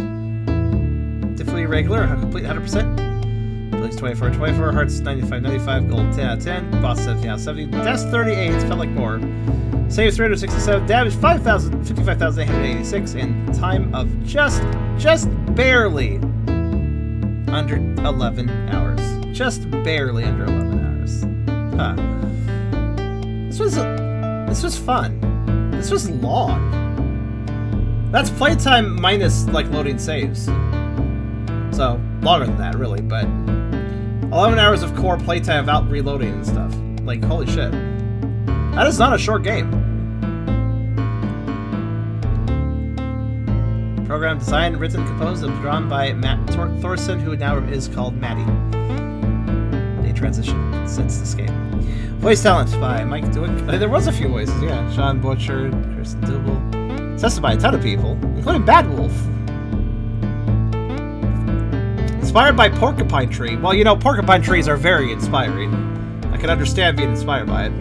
Difficulty regular, complete 100%. Police 24, hearts 95, gold 10 out of 10, boss 70 out of 70, deaths 38, felt like more. Saves 367, damage 55,886, and time of just barely under 11 hours. Just barely under 11 hours. Huh. This was fun. This was long. That's playtime minus, like, loading saves. So, longer than that, really, but 11 hours of core playtime without reloading and stuff. Like, holy shit. That is not a short game. Program designed, written, composed, and drawn by Maddy Thorson, who now is called Maddy. They transitioned since this game. Voice talent by Mike Dewick. There was a few voices, yeah. Sean Butcher, Kristen Duble. Tested by a ton of people, including Bad Wolf. Inspired by Porcupine Tree. Well, you know, porcupine trees are very inspiring. I can understand being inspired by it.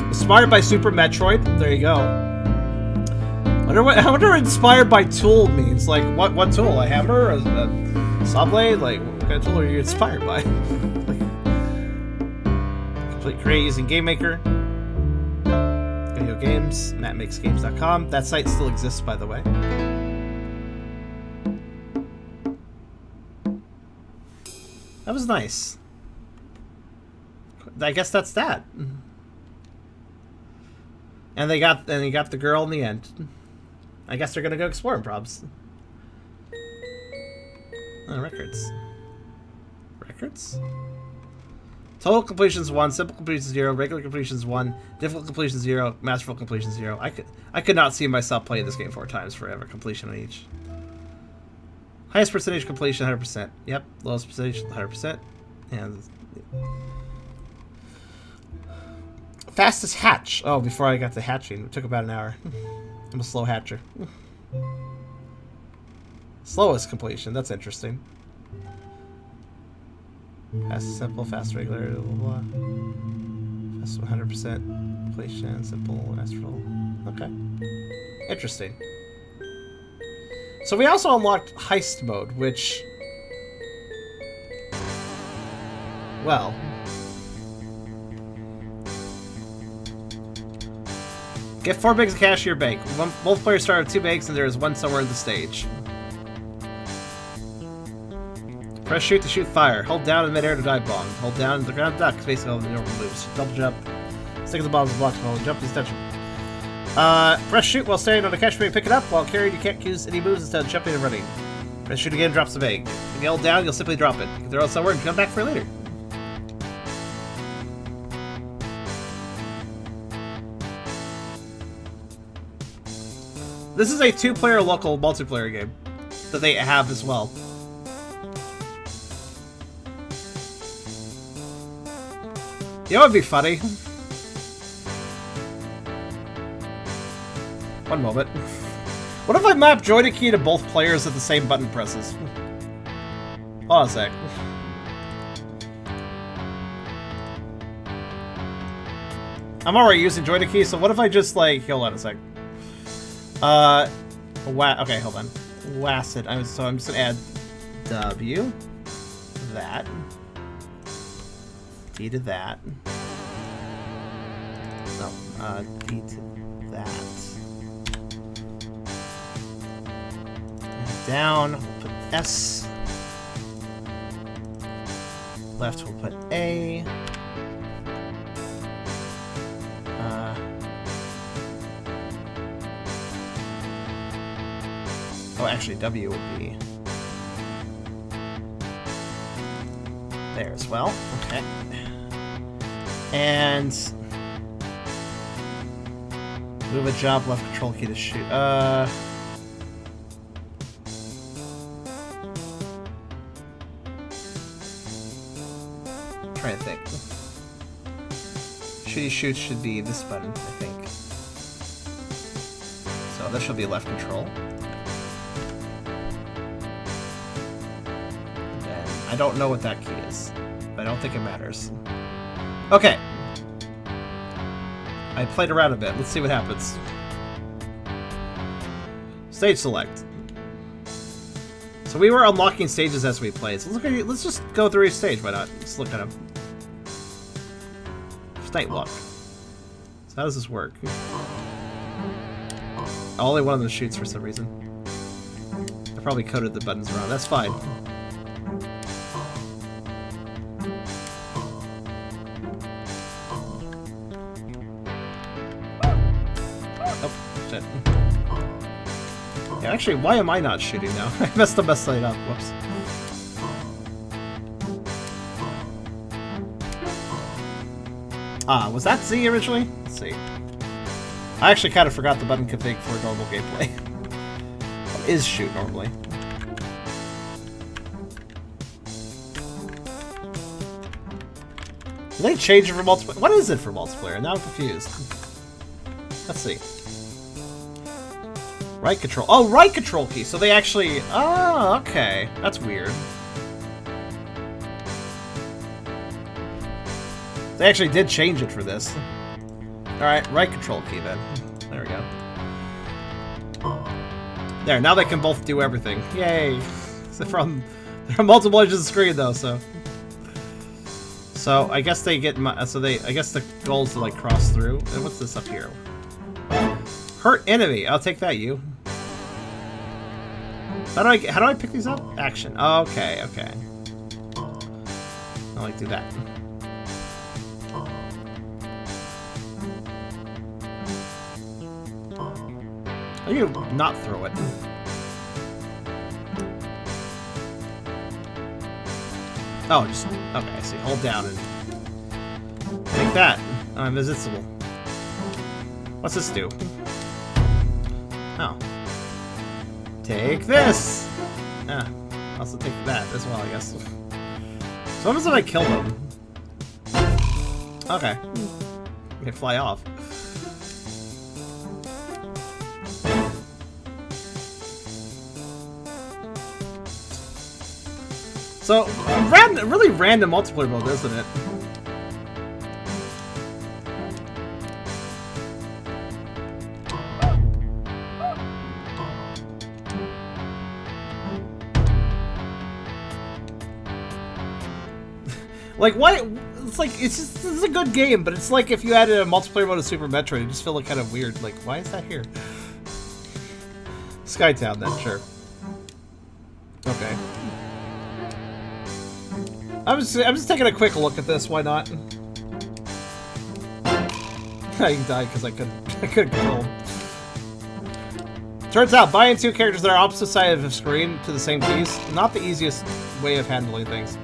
Inspired by Super Metroid. There you go. I wonder what inspired by tool means. Like, what tool? A hammer? A saw blade? Like, what kind of tool are you inspired by? Like, complete create using Game Maker. Video games. MattMakesGames.com. That site still exists, by the way. That was nice. I guess that's that. And they got the girl in the end. I guess they're gonna go exploring probs. Oh, records. Records? Total completions 1, simple completions 0, regular completions 1, difficult completion 0, masterful completion 0. I could not see myself playing this game 4 times forever. Completion on each. Highest percentage completion 100%. Yep. Lowest percentage 100%. And fastest hatch. Oh, before I got to hatching, it took about an hour. I'm a slow hatcher. Slowest completion. That's interesting. Fast, simple, fast, regular, blah, blah, blah. Fast 100% completion, simple, masterful. Okay. Interesting. So we also unlocked heist mode, which... well... get 4 bags of cash to your bank. Both players start with 2 bags and there is one somewhere in the stage. Press shoot to shoot fire. Hold down in midair to dive bomb. Hold down the ground duck. Basically all the normal moves. Double jump. Stick the bombs and blocks while jump is touching. Press shoot while standing on the cash bag. Pick it up. While carried, you can't use any moves instead of jumping and running. Press shoot again, drops the bag. If you hold down, you'll simply drop it. You can throw it somewhere and come back for it later. This is a 2-player local multiplayer game that they have as well. You know what would be funny? One moment. What if I map joystick key to both players at the same button presses? Hold on a sec. I'm already using joystick key, so what if I just like... Hold on a sec. Okay, hold on. WASD. So I'm just gonna add W. That. D to that. No, D to that. And down, we'll put S. Left, we'll put A. Oh, actually, W would be there as well. Okay. And move a job, left control key to shoot. Trying to think. Shooty shoot should be this button, I think. So this should be left control. I don't know what that key is, but I don't think it matters. Okay. I played around a bit. Let's see what happens. Stage select. So we were unlocking stages as we played. So let's just go through each stage. Why not? Let's look at them. Night walk. So how does this work? Only one of them shoots for some reason. I probably coded the buttons wrong. That's fine. Yeah, actually, why am I not shooting now? I messed the best side up. Whoops. Ah, was that Z originally? Let's see. I actually kind of forgot the button config for normal gameplay. What is shoot normally? Did they change it for multiplayer? What is it for multiplayer? Now I'm confused. Let's see. Right control. Oh, right control key. So they actually... Oh, okay. That's weird. They actually did change it for this. Alright, right control key then. There we go. There, now they can both do everything. Yay! So there are multiple edges of the screen though, so... So, I guess they get... I guess the goal is to, like, cross through. And what's this up here? Hurt enemy. I'll take that, you. How do I pick these up? Action. Oh, okay, okay. I'll like do that. How do you not throw it? Oh, just okay. I see. Hold down and take that. I'm invisible. What's this do? Oh. Take this! Ah, also take that as well, I guess. So what happens if I kill them? Okay. They fly off. So, really random multiplayer mode, isn't it? Like, why? It's like, it's just, this is a good game, but it's like if you added a multiplayer mode of Super Metroid, it just felt like kind of weird. Like, why is that here? Skytown, then, sure. Okay. I'm just taking a quick look at this, why not? I died because I couldn't kill him. Turns out, buying two characters that are opposite side of the screen to the same keys, not the easiest way of handling things.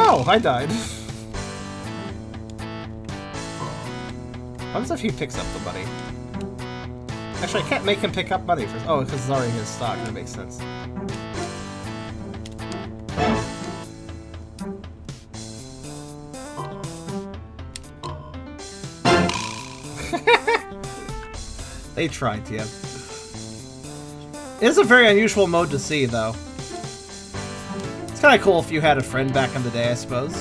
Oh, I died. What happens if he picks up the money? Actually, I can't make him pick up money for... Oh, because it's already his stock. That makes sense. They tried to. It is a very unusual mode to see, though. It's kind of cool if you had a friend back in the day, I suppose.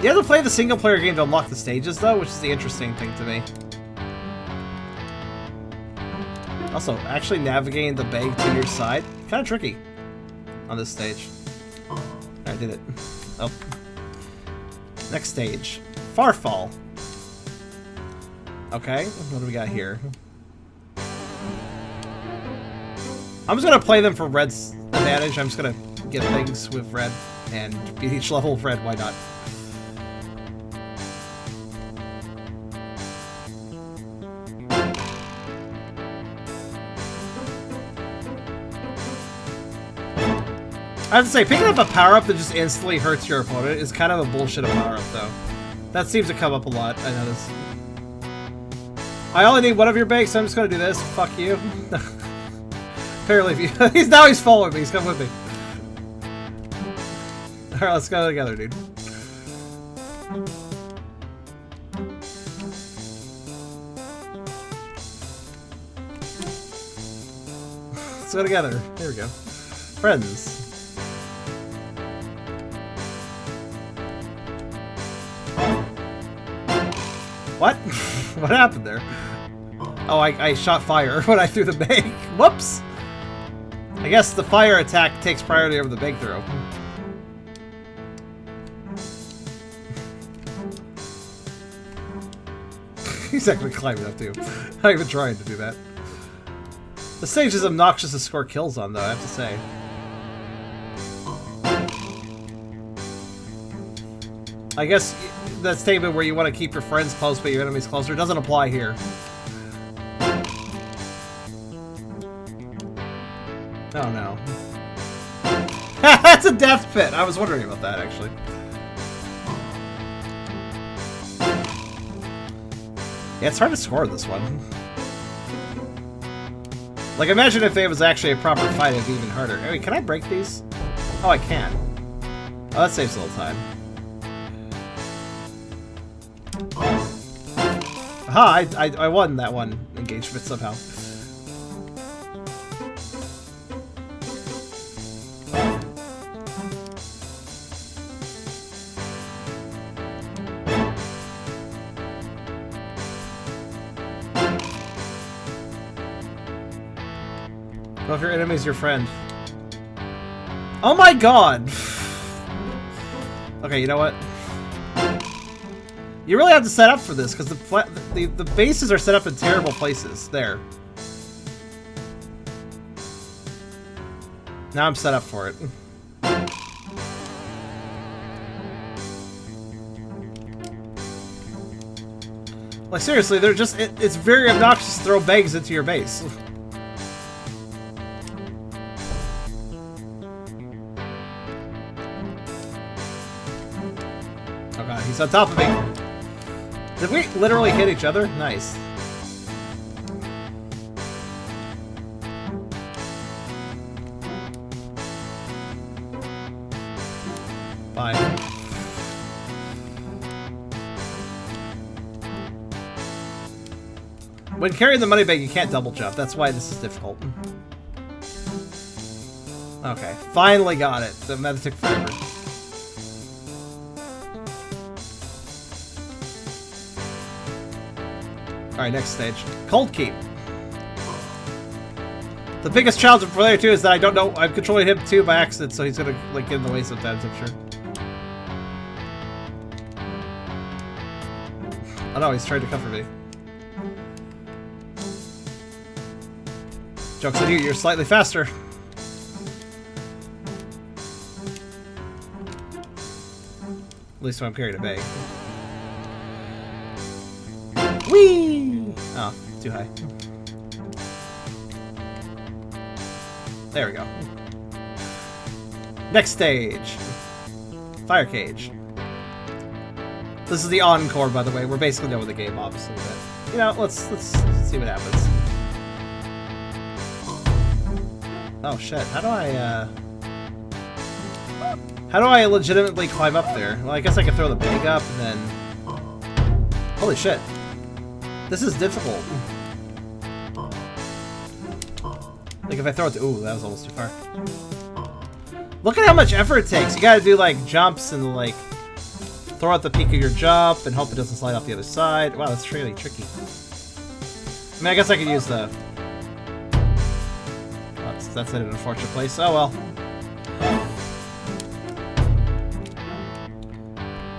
You have to play the single-player game to unlock the stages, though, which is the interesting thing to me. Also, actually navigating the bag to your side, kind of tricky on this stage. I did it. Oh. Next stage. Farfall. Okay, what do we got here? I'm just gonna play them for Red's advantage. I'm just gonna get things with Red and beat each level with Red. Why not? I have to say, picking up a power-up that just instantly hurts your opponent is kind of a bullshit power-up, though. That seems to come up a lot, I notice. I only need one of your bags, so I'm just gonna do this. Fuck you. Apparently, if you, he's following me. He's coming with me. Alright, let's go together, dude. Let's go together. There we go. Friends. What? What happened there? Oh, I shot fire when I threw the bag. Whoops! I guess the fire attack takes priority over the bag throw. He's actually climbing up too. Not even trying to do that. The stage is obnoxious to score kills on, though, I have to say. I guess that statement where you want to keep your friends close but your enemies closer doesn't apply here. Oh no. That's a death pit! I was wondering about that, actually. Yeah, it's hard to score this one. Like, imagine if it was actually a proper fight, it'd be even harder. I mean, can I break these? Oh, I can. Oh, that saves a little time. Aha, I won that one engagement somehow. Well, if your enemy's your friend. Oh my god! Okay, you know what? You really have to set up for this, because the bases are set up in terrible places. There. Now I'm set up for it. Like, seriously, they're just... it's very obnoxious to throw bags into your base. Oh god, he's on top of me. Did we literally hit each other? Nice. Bye. When carrying the money bag, you can't double jump. That's why this is difficult. Okay, finally got it. The method took forever. Alright, next stage. Cold Keep. The biggest challenge for player 2 is that I don't know. I'm controlling him too by accident, so he's gonna like get in the way sometimes, I'm sure. Oh no, he's trying to cover me. Joke's on you, you're slightly faster. At least when I'm carrying a bag. Whee! Oh, too high. There we go. Next stage. Fire Cage. This is the encore, by the way. We're basically done with the game, obviously, but you know, let's see what happens. Oh shit! How do I legitimately climb up there? Well, I guess I can throw the bag up and then. Holy shit. This is difficult. Like if I throw it to... Ooh, that was almost too far. Look at how much effort it takes. You gotta do like jumps and like throw out the peak of your jump and hope it doesn't slide off the other side. Wow, that's really tricky. I mean, I guess I could use the... Oh, that's in an unfortunate place. Oh well.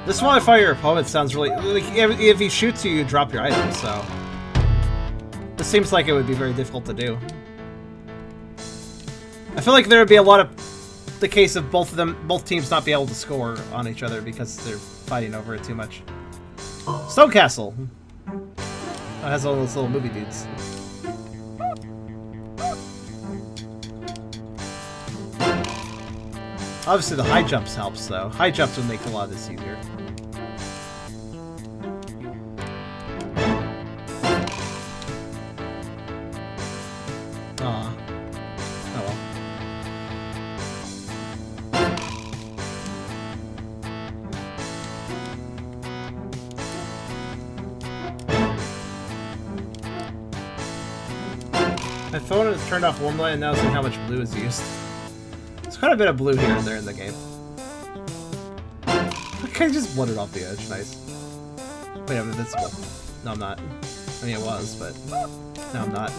This is why I fight your opponent sounds really... Like, if he shoots you, you drop your item, so... This seems like it would be very difficult to do. I feel like there would be a lot of... The case of both teams not be able to score on each other because they're fighting over it too much. Stone Castle! It has all those little movie dudes. Obviously the high jumps helps though. High jumps would make a lot of this easier. Aw. Oh well. My phone has turned off warm light and now seeing how much blue is used. There's quite a bit of blue here and there in the game. Okay, just blundered off the edge. Nice. Wait, I'm invincible. No, I'm not. I mean, it was, but no, I'm not.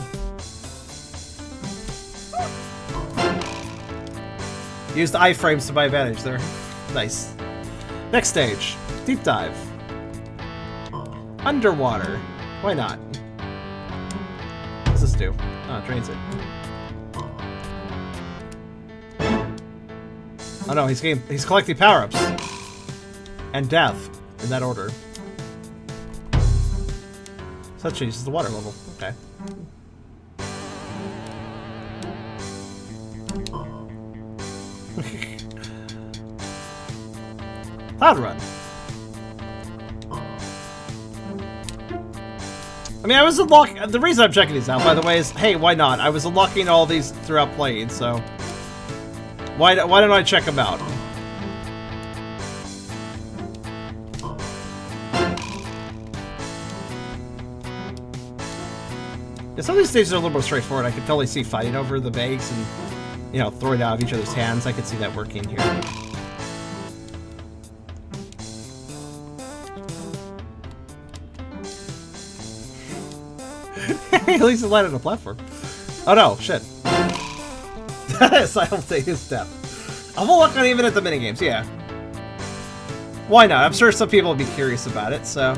Used iframes to my advantage there. Nice. Next stage. Deep dive. Underwater. Why not? What's this do? Oh, it drains it. Oh no, he's collecting power-ups. And death. In that order. So that changes the water level. Okay. Cloud Run. I mean, I was unlocking... The reason I'm checking these out, by the way, is... Hey, why not? I was unlocking all these throughout playing, so... Why don't I check them out? Yeah, some of these stages are a little more straightforward. I can totally see fighting over the bags and, you know, throwing it out of each other's hands. I could see that working here. At least it landed on a platform. Oh no, shit. Simultaneous death. I'm looking even at the minigames, yeah. Why not? I'm sure some people will be curious about it, so...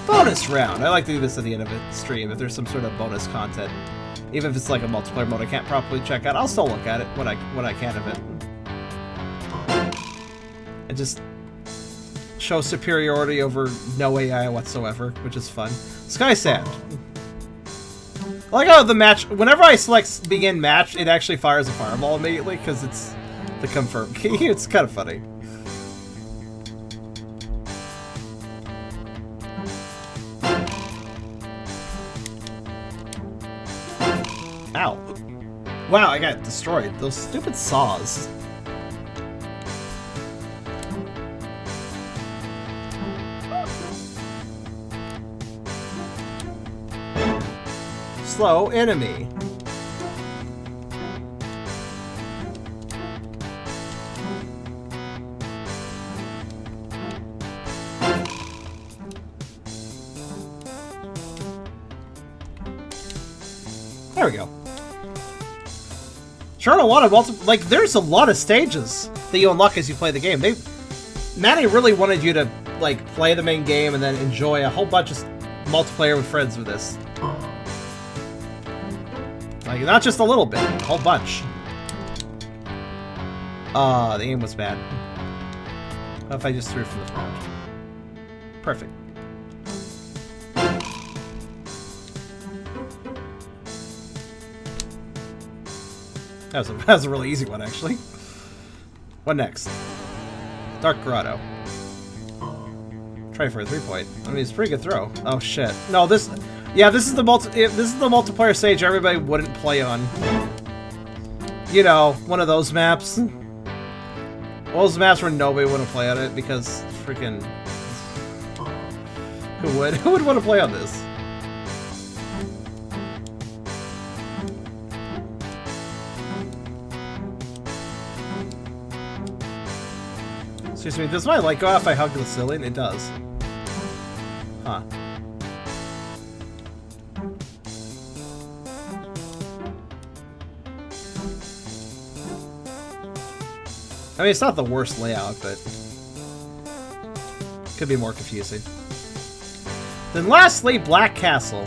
Bonus round. I like to do this at the end of a stream if there's some sort of bonus content. Even if it's like a multiplayer mode I can't properly check out, I'll still look at it when I can of it. And just show superiority over no AI whatsoever, which is fun. Sky Sand. I like how the match, whenever I select begin match, it actually fires a fireball immediately because it's the confirm key. It's kind of funny. Ow. Wow, I got destroyed. Those stupid saws. Slow enemy. There we go. Sure, a lot of like there's a lot of stages that you unlock as you play the game. Maddy really wanted you to like play the main game and then enjoy a whole bunch of multiplayer with friends with this. Like, not just a little bit, a whole bunch. The aim was bad. What if I just threw it from the front? Perfect. That was a really easy one, actually. What next? Dark Grotto. Try for a 3-point. I mean, it's a pretty good throw. Oh shit! No, this. Yeah, this is the multiplayer stage everybody wouldn't play on. You know, one of those maps. Well, those maps where nobody wouldn't play on it because freaking. Who would? Who would want to play on this? Excuse me, does my light go off if I hug the ceiling? It does. Huh. I mean, it's not the worst layout, but could be more confusing. Then lastly, Black Castle.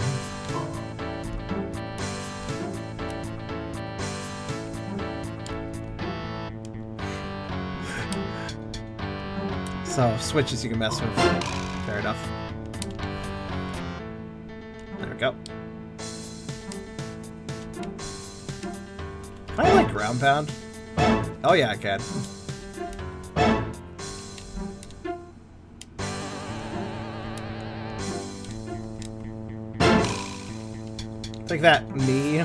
So, switches you can mess with. Fair enough. There we go. Can I like ground pound? Oh yeah, I can. Take that, me.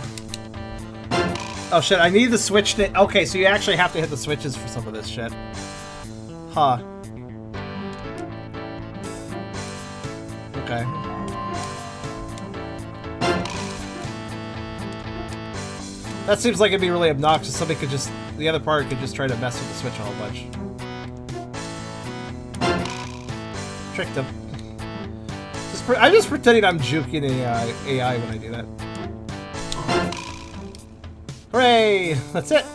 Oh shit, I need the switch to... Okay, so you actually have to hit the switches for some of this shit. Huh. Okay. That seems like it'd be really obnoxious. Somebody could just... The other party could just try to mess with the switch a whole bunch. Tricked them. I'm just pretending I'm juking AI when I do that. Hooray! That's it!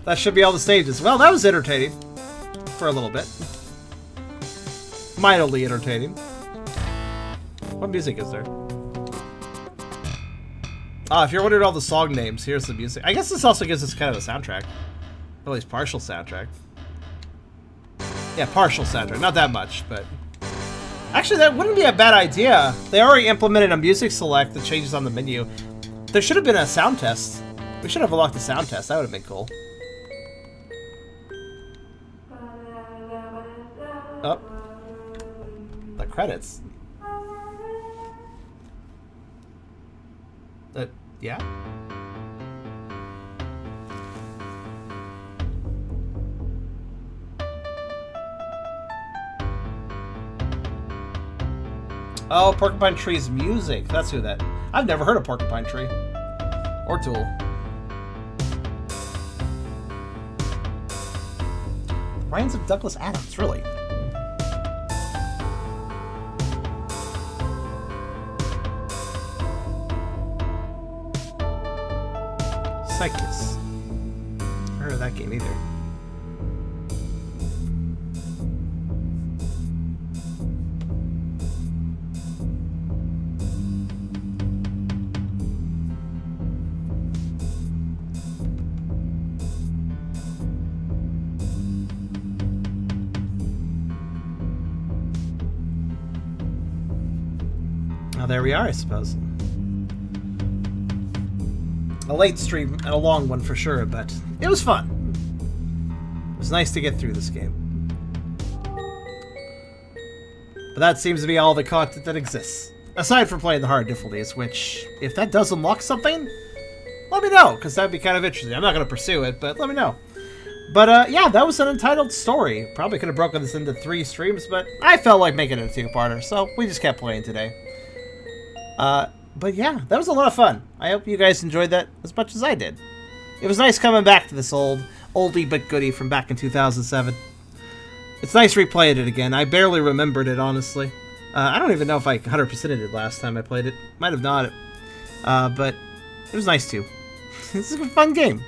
That should be all the stages. Well, that was entertaining. For a little bit. Mildly entertaining. What music is there? Ah, if you're wondering all the song names, here's the music. I guess this also gives us kind of a soundtrack. At least partial soundtrack. Yeah, partial soundtrack. Not that much, but... Actually, that wouldn't be a bad idea. They already implemented a music select that changes on the menu. There should have been a sound test. We should have unlocked the sound test. That would have been cool. Oh. The credits. Yeah? Oh, Porcupine Tree's music. That's who that... I've never heard of Porcupine Tree. Or Tool. Writings of Douglas Adams, really? Cyclus. Never heard of that game either. Oh, there we are, I suppose. A late stream and a long one for sure, but it was fun. It was nice to get through this game. But that seems to be all the content that exists. Aside from playing the hard difficulties, which, if that does unlock something, let me know, because that'd be kind of interesting. I'm not going to pursue it, but let me know. But, yeah, that was an Untitled Story. Probably could have broken this into 3 streams, but I felt like making it a 2-parter, so we just kept playing today. But yeah, that was a lot of fun. I hope you guys enjoyed that as much as I did. It was nice coming back to this oldie but goodie from back in 2007. It's nice replaying it again. I barely remembered it, honestly. I don't even know if I 100%ed it last time I played it. Might have not. But it was nice too. This is a fun game.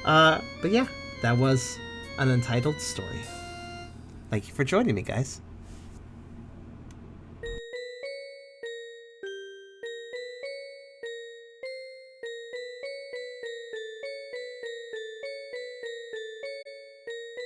But yeah, that was an Untitled Story. Thank you for joining me, guys.